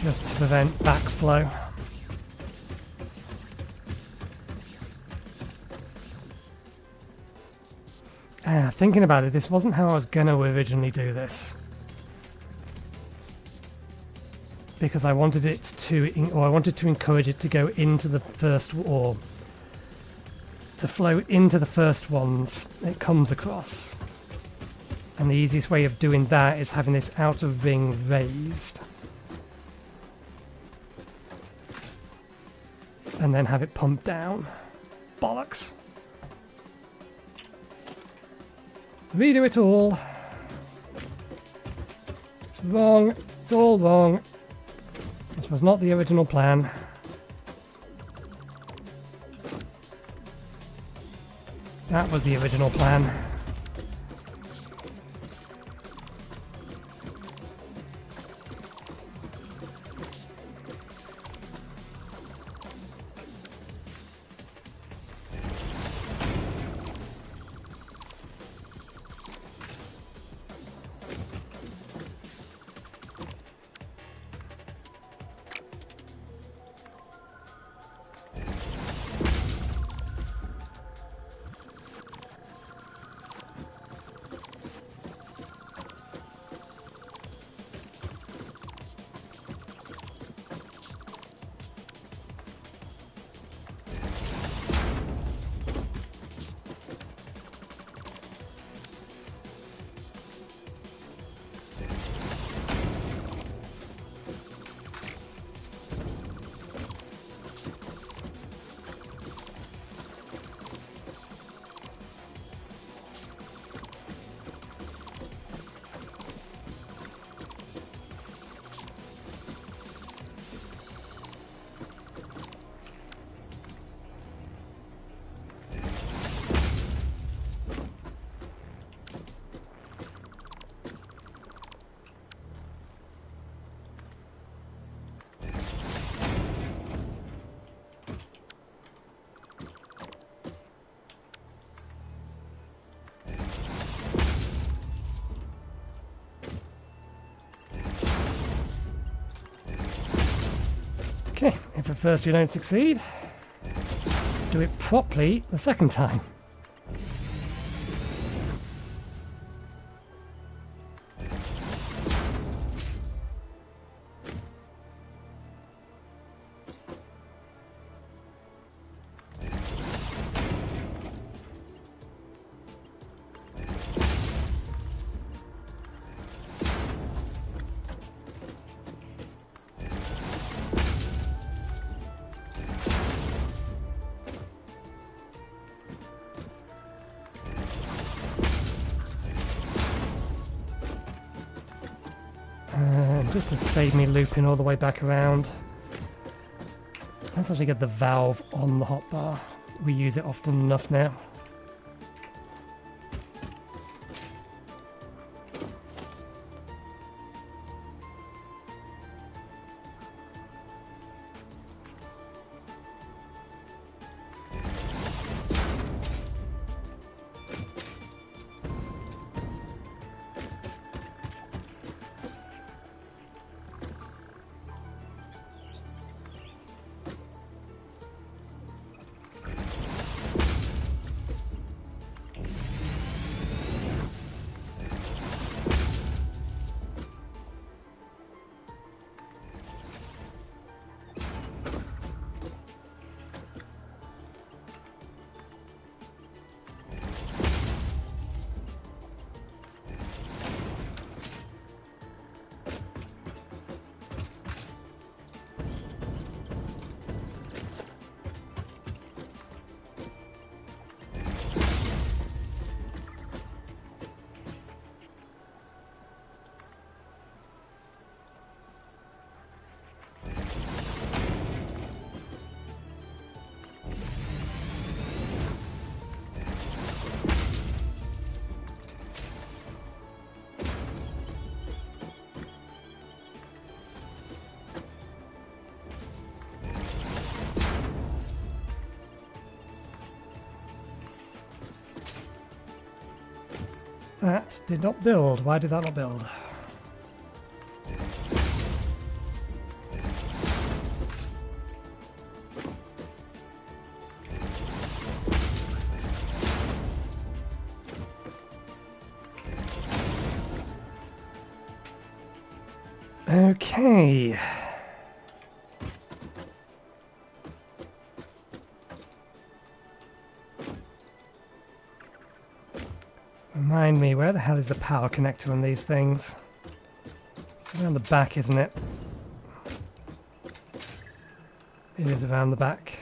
Just to prevent backflow. Thinking about it, this wasn't how I was going to originally do this. Because I wanted it to, or I wanted to encourage it to go into the first, or to flow into the first ones it comes across. And the easiest way of doing that is having this outer ring raised. And then have it pump down. Bollocks. Redo it all. It's wrong. It's all wrong. This was not the original plan. That was the original plan. Okay, if at first you don't succeed, do it properly the second time. just to save me looping all the way back around. Let's actually get the valve on the hotbar. We use it often enough now. That did not build. Why did that not build? Okay. Remind me, where the hell is the power connector on these things? It's around the back, isn't it? It is around the back.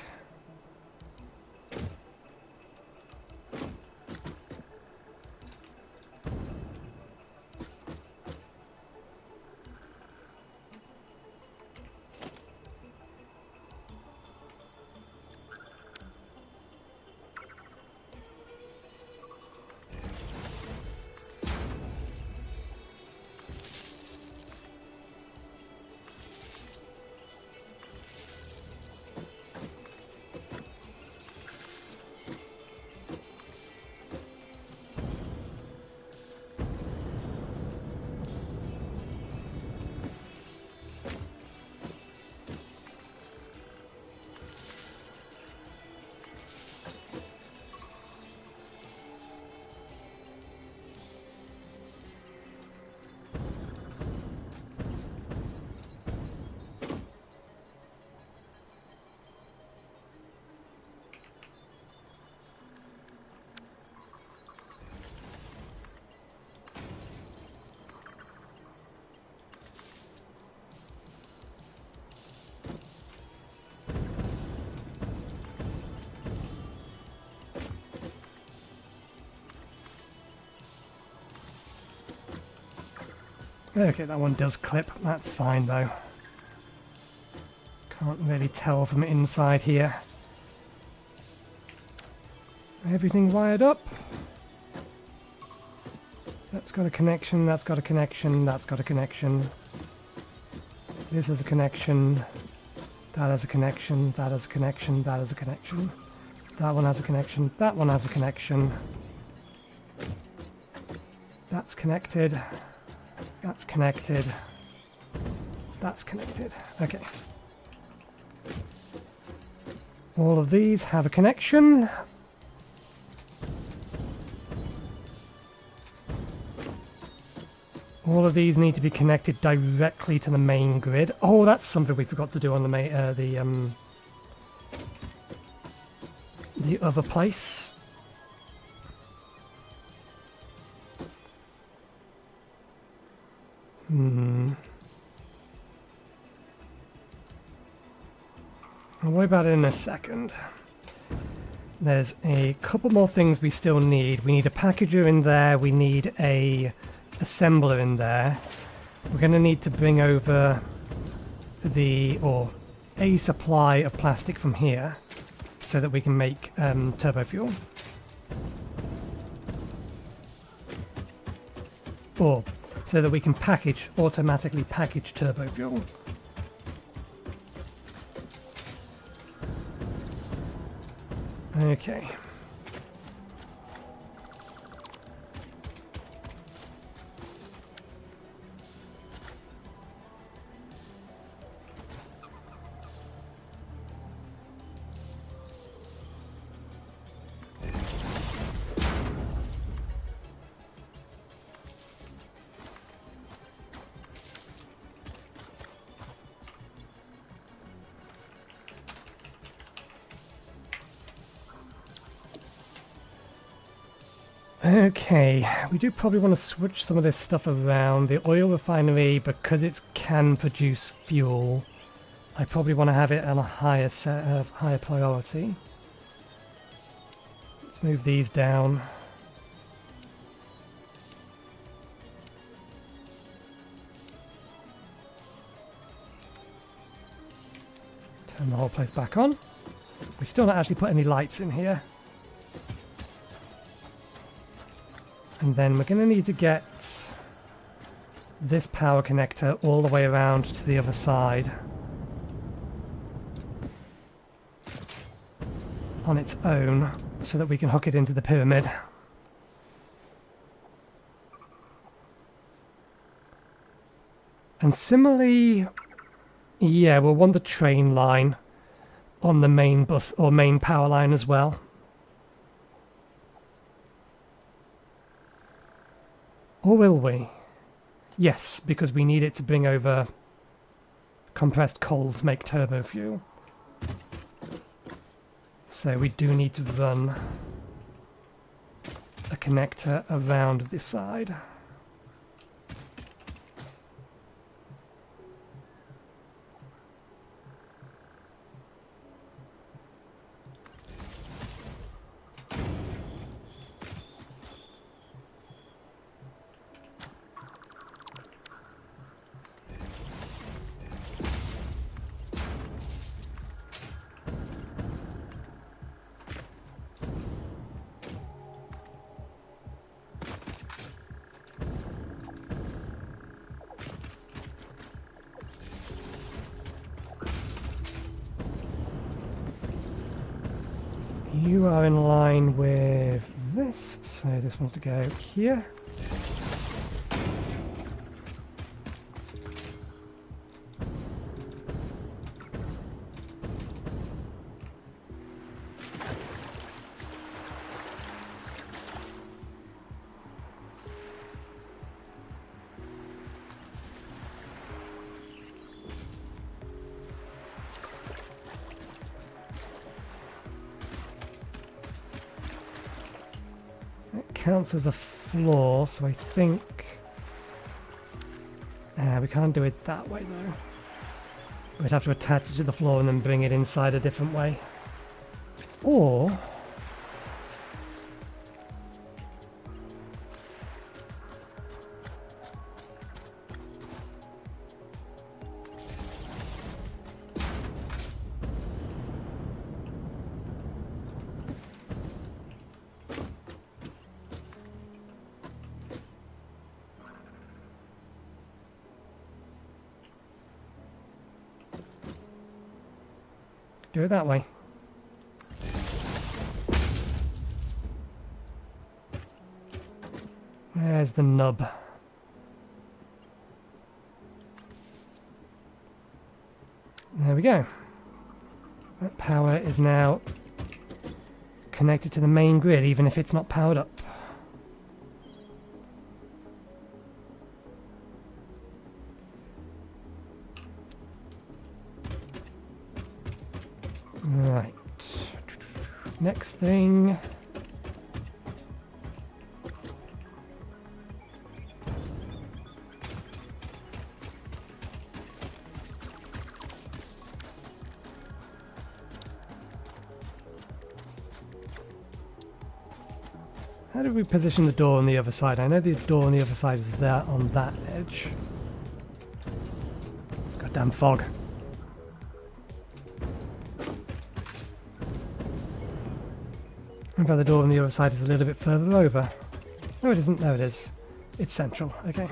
Okay, that one does clip. That's fine though. Can't really tell from inside here. Everything wired up. That's got a connection, that's got a connection, that's got a connection. This has a connection. That has a connection, that has a connection, that has a connection. That one has a connection, that one has a connection. That's connected. That's connected. That's connected. Okay. All of these have a connection. All of these need to be connected directly to the main grid. Oh, that's something we forgot to do on the other place. I'll worry about it in a second. There's a couple more things we still need. We need a packager in there. We need a assembler in there. We're going to need to bring over a supply of plastic from here so that we can make turbo fuel. Or so that we can automatically package turbo fuel. Okay. Okay, we do probably want to switch some of this stuff around. The oil refinery, because it can produce fuel, I probably want to have it on a higher priority. Let's move these down. Turn the whole place back on. We've still not actually put any lights in here. And then we're going to need to get this power connector all the way around to the other side on its own so that we can hook it into the pyramid. And similarly, yeah, we'll want the train line on the main bus or main power line as well. Or will we? Yes, because we need it to bring over compressed coal to make turbo fuel. So we do need to run a connector around this side. You are in line with this, so this wants to go here. Counts as a floor, so I think we can't do it that way though. We'd have to attach it to the floor and then bring it inside a different way. Or do it that way. There's the nub. There we go. That power is now connected to the main grid, even if it's not powered up. Right. Next thing. How do we position the door on the other side? I know the door on the other side is there on that edge. Damn fog. But the door on the other side is a little bit further over. No, it isn't. There it is. It's central. Okay.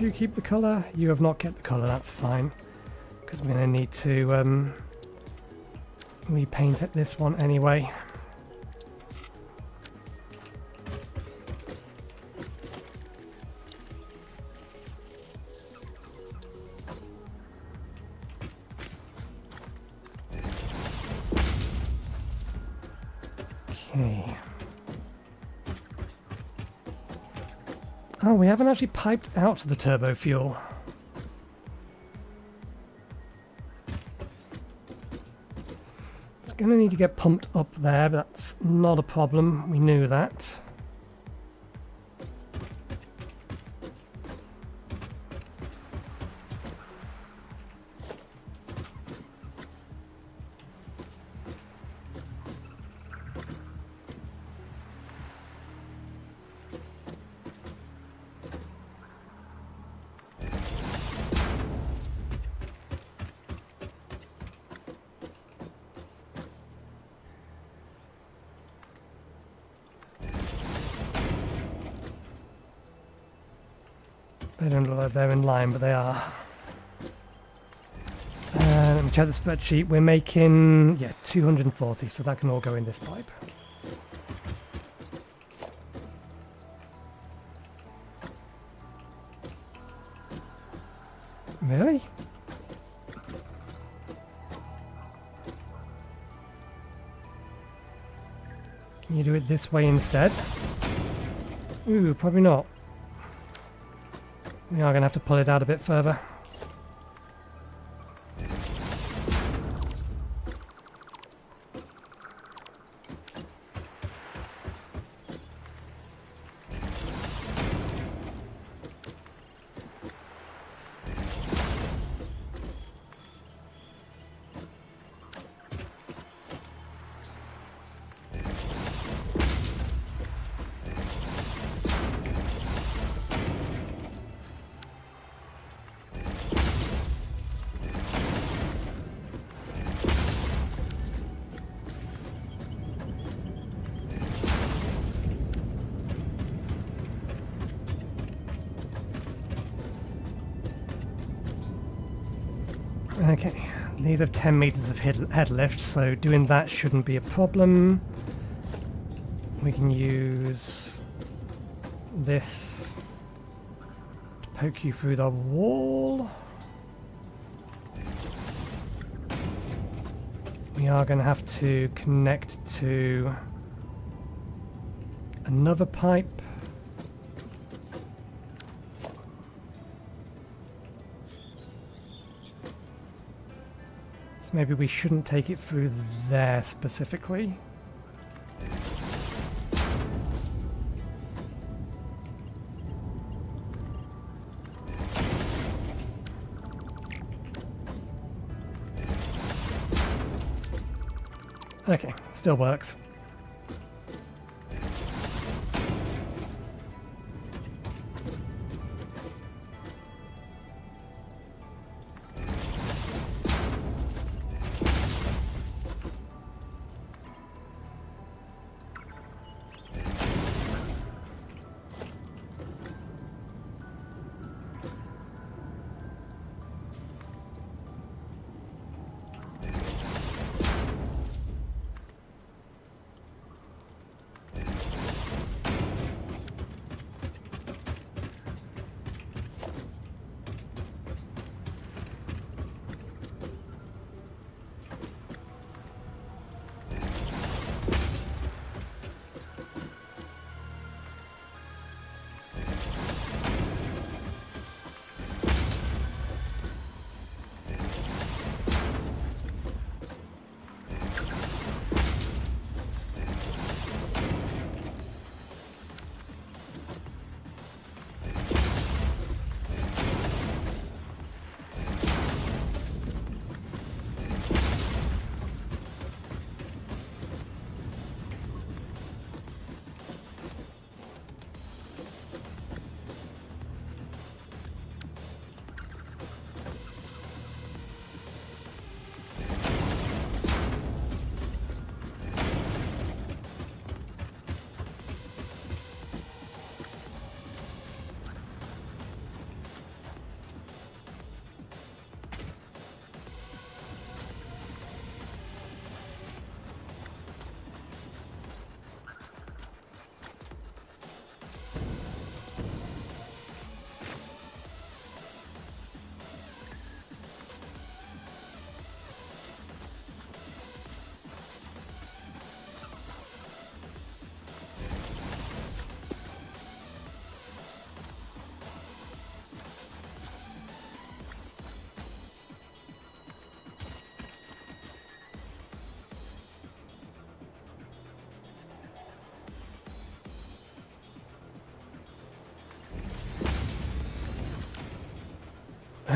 You keep the colour? You have not kept the colour, that's fine. Because we're going to need to repaint this one anyway. Okay. Oh, we haven't actually piped out the turbo fuel. It's going to need to get pumped up there, but that's not a problem. We knew that. They don't look like they're in line, but they are. Let me check the spreadsheet. We're making, yeah, 240, so that can all go in this pipe. Really? Can you do it this way instead? Ooh, probably not. We are going to have to pull it out a bit further. Okay, these have 10 meters of head lift, so doing that shouldn't be a problem. We can use this to poke you through the wall. We are going to have to connect to another pipe. Maybe we shouldn't take it through there specifically. Okay, still works.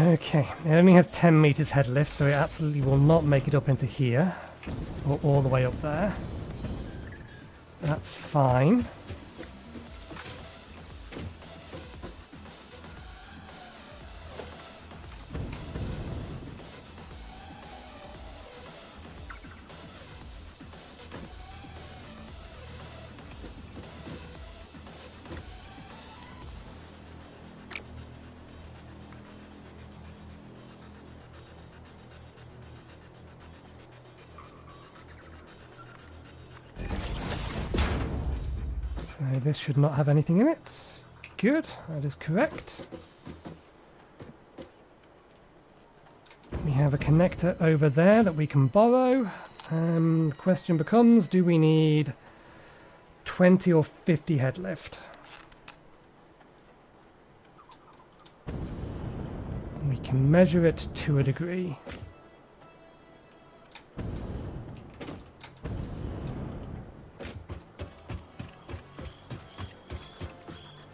Okay, it only has 10 meters head lift, so it absolutely will not make it up into here, or all the way up there. That's fine. So this should not have anything in it. Good, that is correct. We have a connector over there that we can borrow. The question becomes, do we need 20 or 50 head lift? We can measure it to a degree.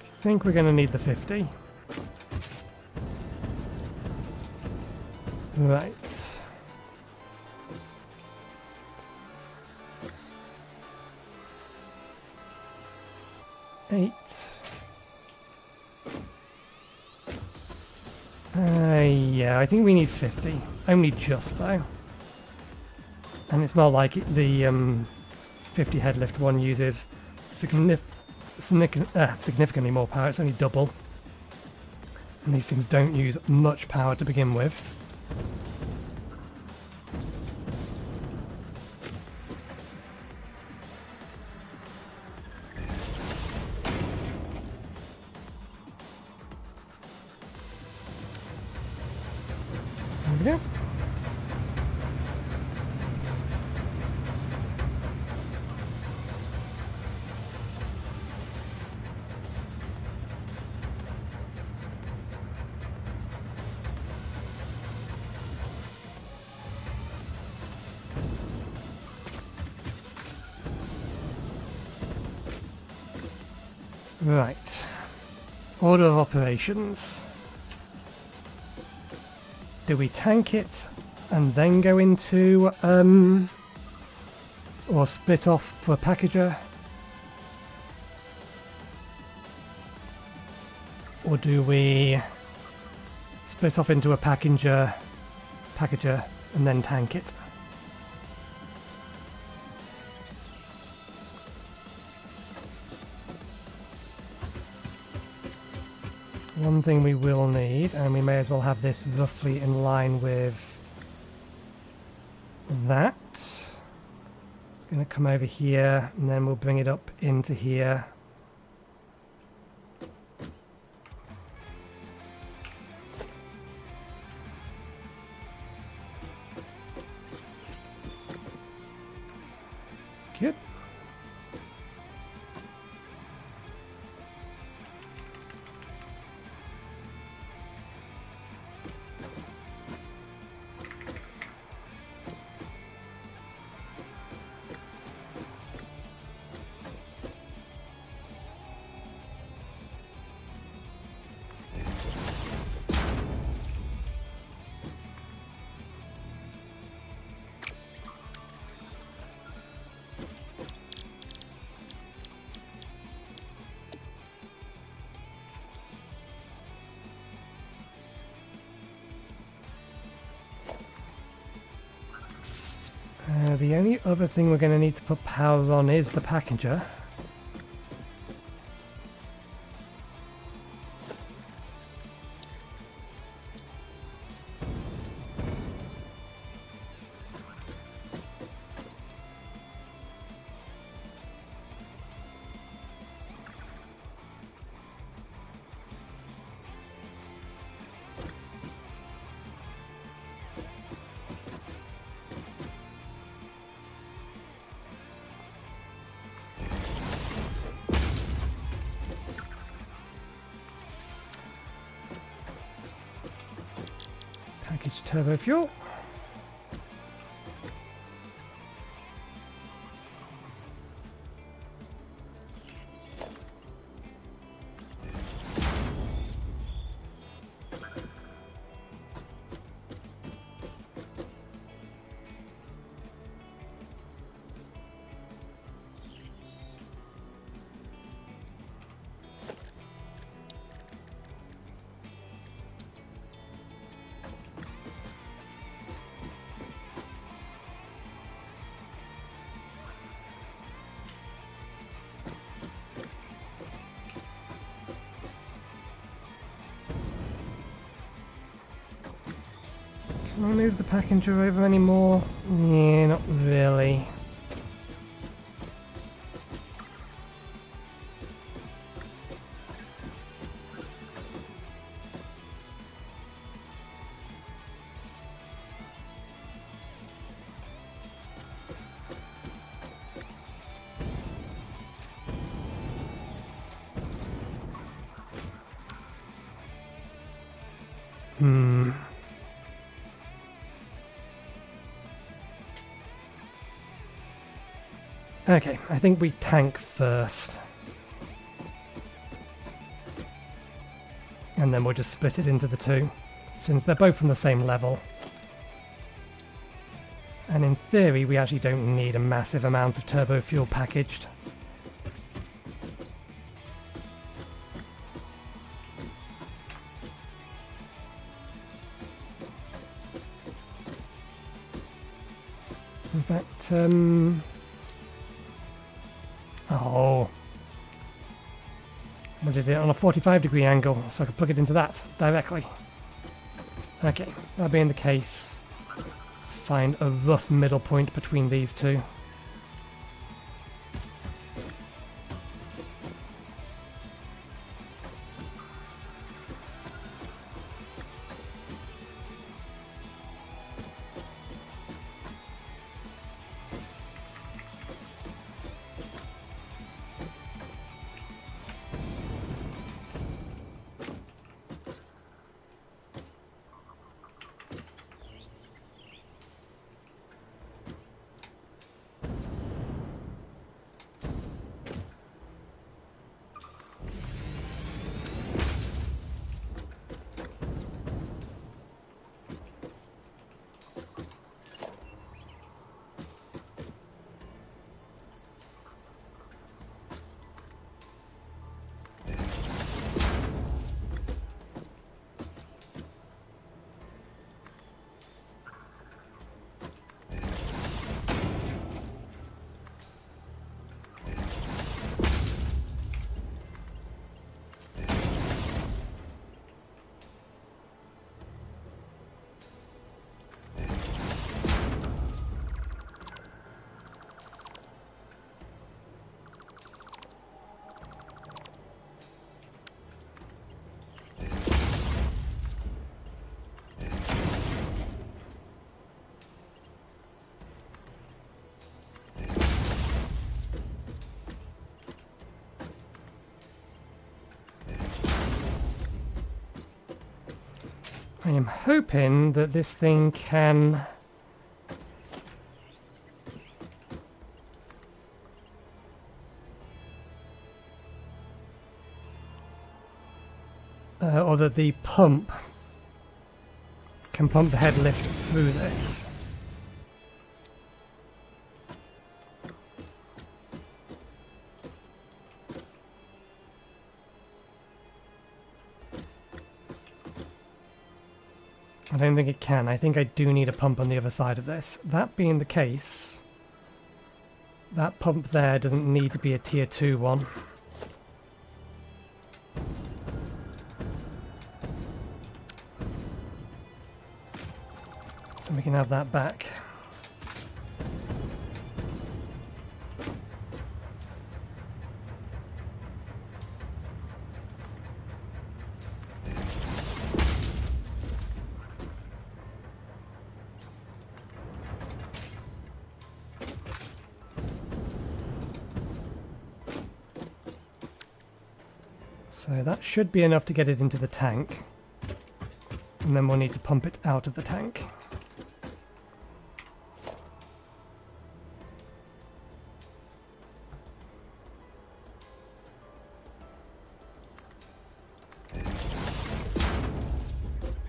I think we're going to need the 50. Right. Eight. Yeah, I think we need 50. Only just, though. And it's not like the 50 head lift one uses significantly more power. It's only double. And these things don't use much power to begin with. There we go. Right. Order of operations. Do we tank it and then go into, or split off for a packager? Or do we split off into a packager and then tank it? One thing we will need, and we may as well have this roughly in line with that. It's going to come over here, and then we'll bring it up into here. Good. The only other thing we're going to need to put power on is the packager. Package turbo fuel. Can I move the packager over anymore? Yeah, not really. Okay, I think we tank first. And then we'll just split it into the two, since they're both from the same level. And in theory, we actually don't need a massive amount of turbo fuel packaged. In fact, oh. I did it on a 45-degree angle, so I could plug it into that directly. Okay, that being the case, let's find a rough middle point between these two. I am hoping that this thing can... or that the pump can pump the head lift through this. I don't think it can. I think I do need a pump on the other side of this. That being the case, that pump there doesn't need to be a tier 2 one. So we can have that back. So that should be enough to get it into the tank. And then we'll need to pump it out of the tank.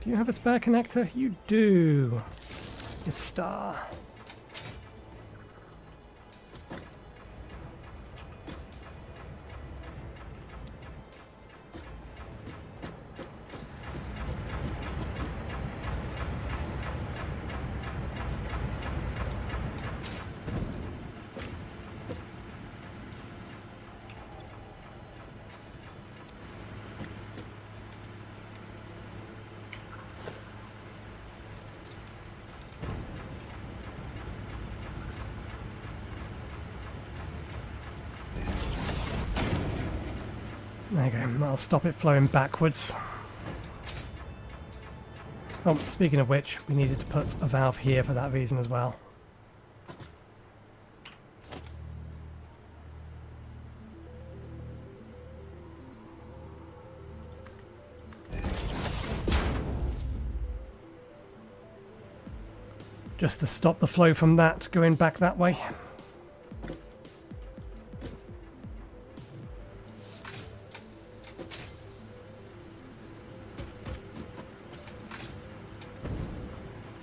Do you have a spare connector? You do. You star. There you go, I'll stop it flowing backwards. Oh, speaking of which, we needed to put a valve here for that reason as well. Just to stop the flow from that going back that way.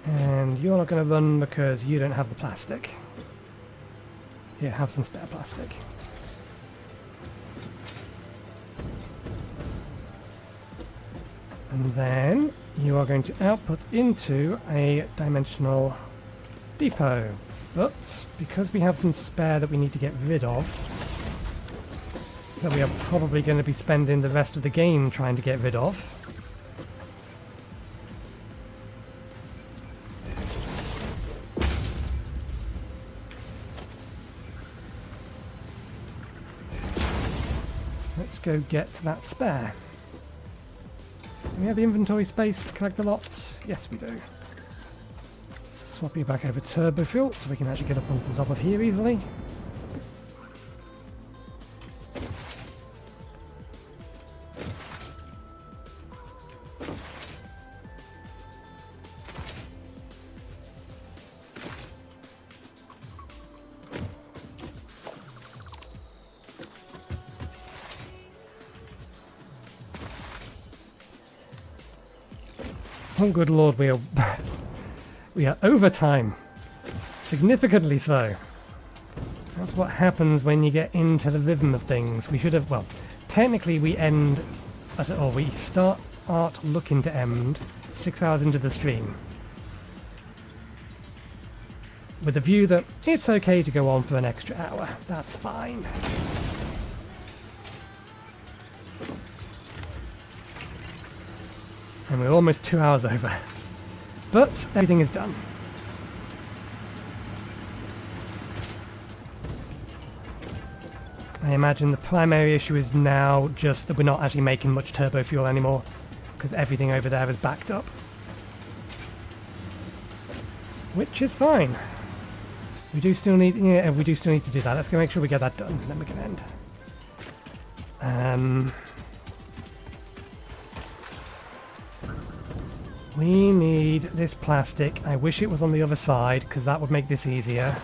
And you're not going to run because you don't have the plastic. Here, have some spare plastic. And then you are going to output into a dimensional depot. But because we have some spare that we need to get rid of, that we are probably going to be spending the rest of the game trying to get rid of, let's go get that spare. Do we have the inventory space to collect the lots? Yes, we do. Let's swap you back over turbo fuel so we can actually get up onto the top of here easily. Oh good lord, we are over time. Significantly so. That's what happens when you get into the rhythm of things. We should have, well, technically we end, or we start looking to end 6 hours into the stream. With the view that it's okay to go on for an extra hour. That's fine. And we're almost 2 hours over. But everything is done. I imagine the primary issue is now just that we're not actually making much turbo fuel anymore, because everything over there is backed up. Which is fine. We do still need, yeah, we do still need to do that. Let's go make sure we get that done, and then we can end. We need this plastic. I wish it was on the other side, because that would make this easier.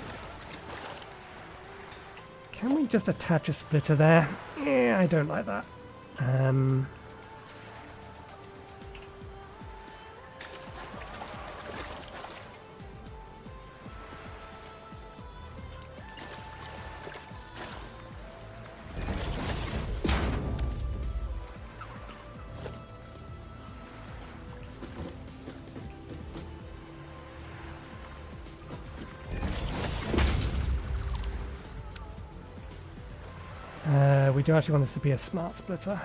Can we just attach a splitter there? Yeah, I don't like that. We do actually want this to be a smart splitter.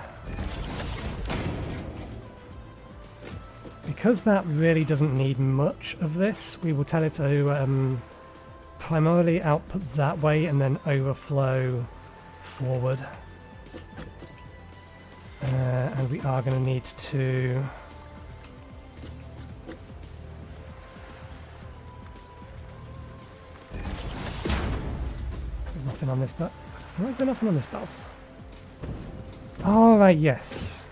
Because that really doesn't need much of this, we will tell it to primarily output that way and then overflow forward. And we are going to need to... There's nothing on this belt. Why is there nothing on this belt? Oh, right, yes.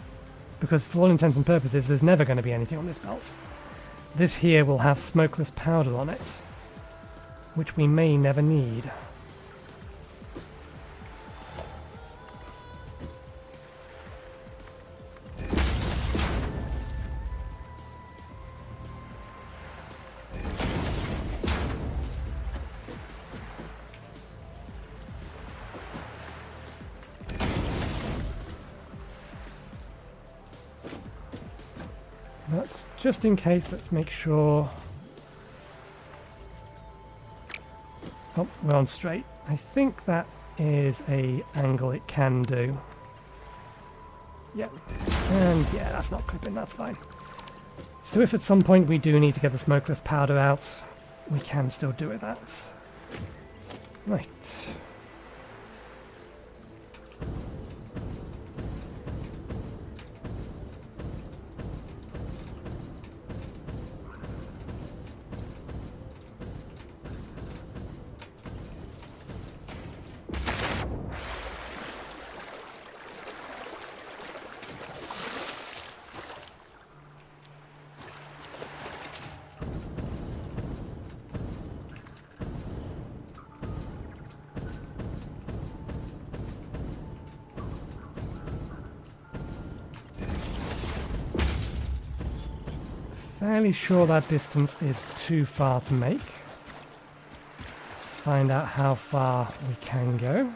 Because for all intents and purposes, there's never going to be anything on this belt. This here will have smokeless powder on it, which we may never need. But just in case, let's make sure... Oh, we're on straight. I think that is a angle it can do. Yeah. And yeah, that's not clipping, that's fine. So if at some point we do need to get the smokeless powder out, we can still do it that. Right. fairly sure that distance is too far to make. Let's find out how far we can go.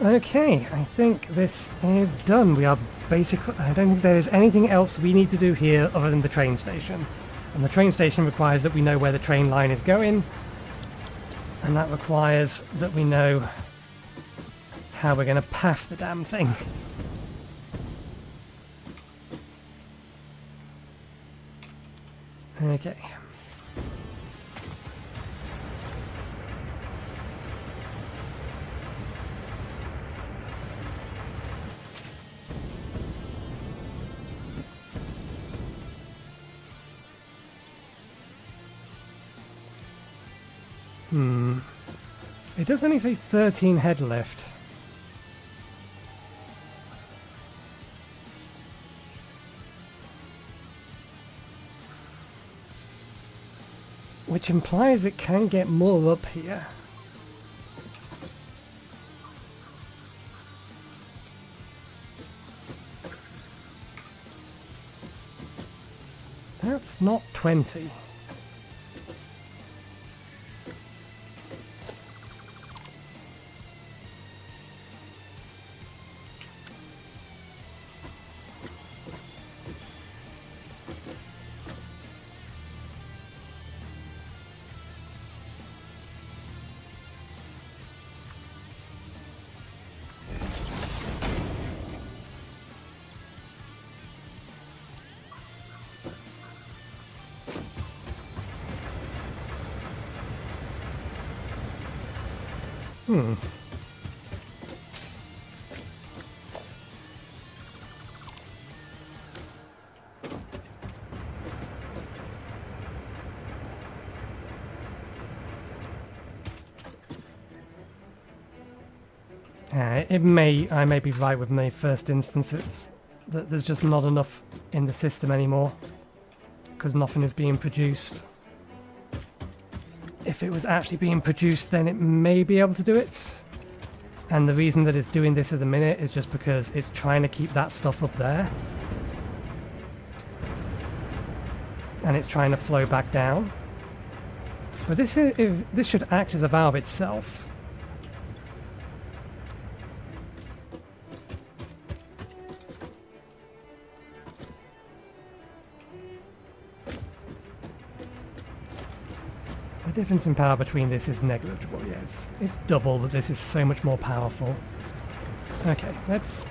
Okay, I think this is done. We are basically... I don't think there is anything else we need to do here other than the train station. And the train station requires that we know where the train line is going. And that requires that we know how we're going to path the damn thing. Okay. It does only say 13 head lift. Which implies it can get more up here. That's not 20. I may be right with my first instance. It's that there's just not enough in the system anymore because nothing is being produced. If it was actually being produced, then it may be able to do it. And the reason that it's doing this at the minute is just because it's trying to keep that stuff up there. And it's trying to flow back down. But this should act as a valve itself. The difference in power between this is negligible, yes. It's double, but this is so much more powerful. Okay, let's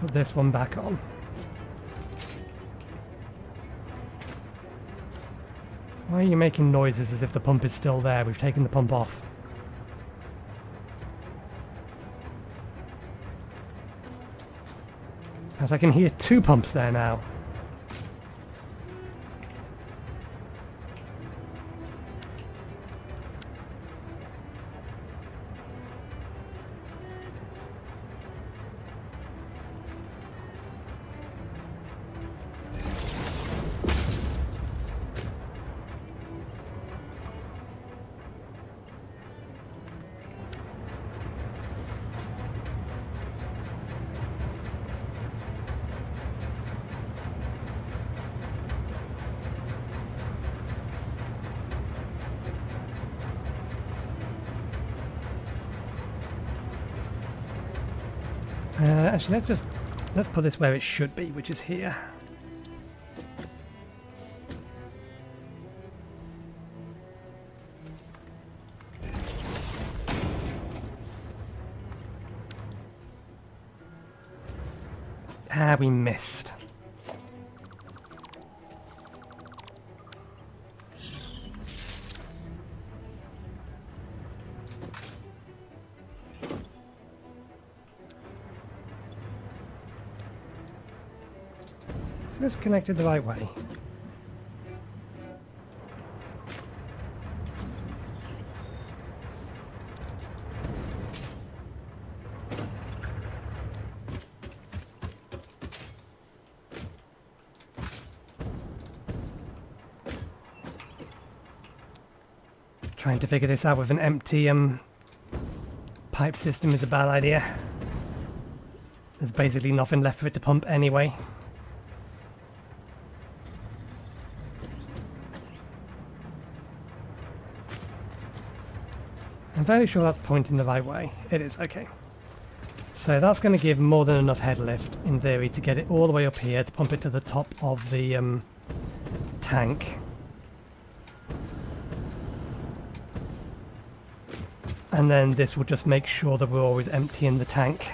put this one back on. Why are you making noises as if the pump is still there? We've taken the pump off. But I can hear two pumps there now. Actually, let's put this where it should be, which is here. Ah, we missed. Is this connected the right way? Trying to figure this out with an empty pipe system is a bad idea. There's basically nothing left for it to pump anyway. I'm fairly sure that's pointing the right way. It is, okay. So that's going to give more than enough head lift, in theory, to get it all the way up here to pump it to the top of the tank. And then this will just make sure that we're always emptying the tank.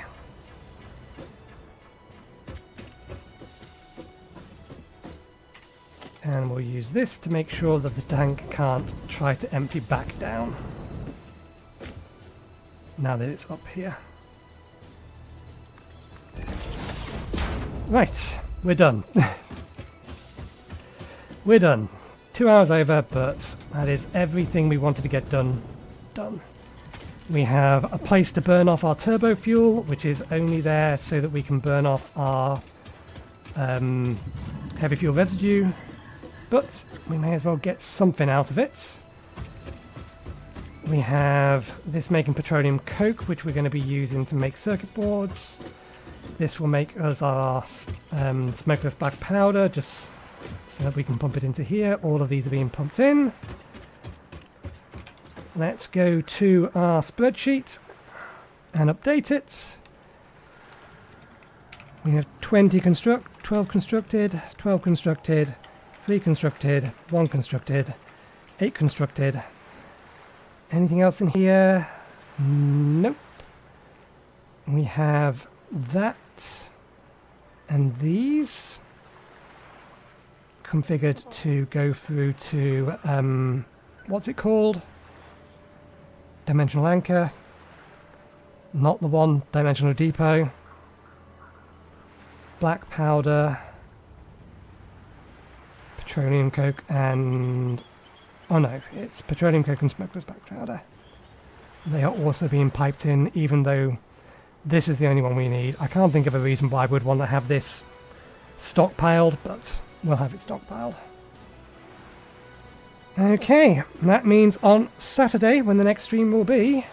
And we'll use this to make sure that the tank can't try to empty back down. Now that it's up here. Right, we're done. We're done. 2 hours over, but that is everything we wanted to get done. We have a place to burn off our turbo fuel, which is only there so that we can burn off our heavy fuel residue, but we may as well get something out of it. We have this making petroleum coke, which we're going to be using to make circuit boards. This will make us our smokeless black powder, just so that we can pump it into here. All of these are being pumped in. Let's go to our spreadsheet and update it. We have 12 constructed, 12 constructed, 3 constructed, 1 constructed, 8 constructed. Anything else in here? Nope. We have that and these configured to go through to, what's it called? Dimensional anchor. Not the one, dimensional depot. Black powder. Petroleum coke and... oh no, it's petroleum coke and smokeless black powder. They are also being piped in, even though this is the only one we need. I can't think of a reason why I would want to have this stockpiled, but we'll have it stockpiled. Okay, that means on Saturday, when the next stream will be,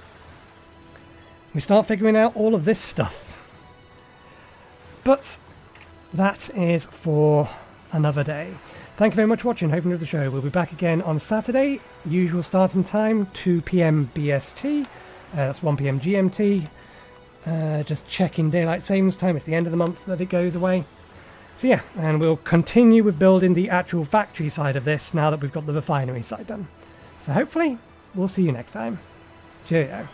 we start figuring out all of this stuff. But that is for another day. Thank you very much for watching. Hope you enjoyed the show. We'll be back again on Saturday. Usual starting time, 2 PM BST. That's 1 PM GMT. Just checking daylight savings time. It's the end of the month that it goes away. So yeah, and we'll continue with building the actual factory side of this now that we've got the refinery side done. So hopefully, we'll see you next time. Cheerio.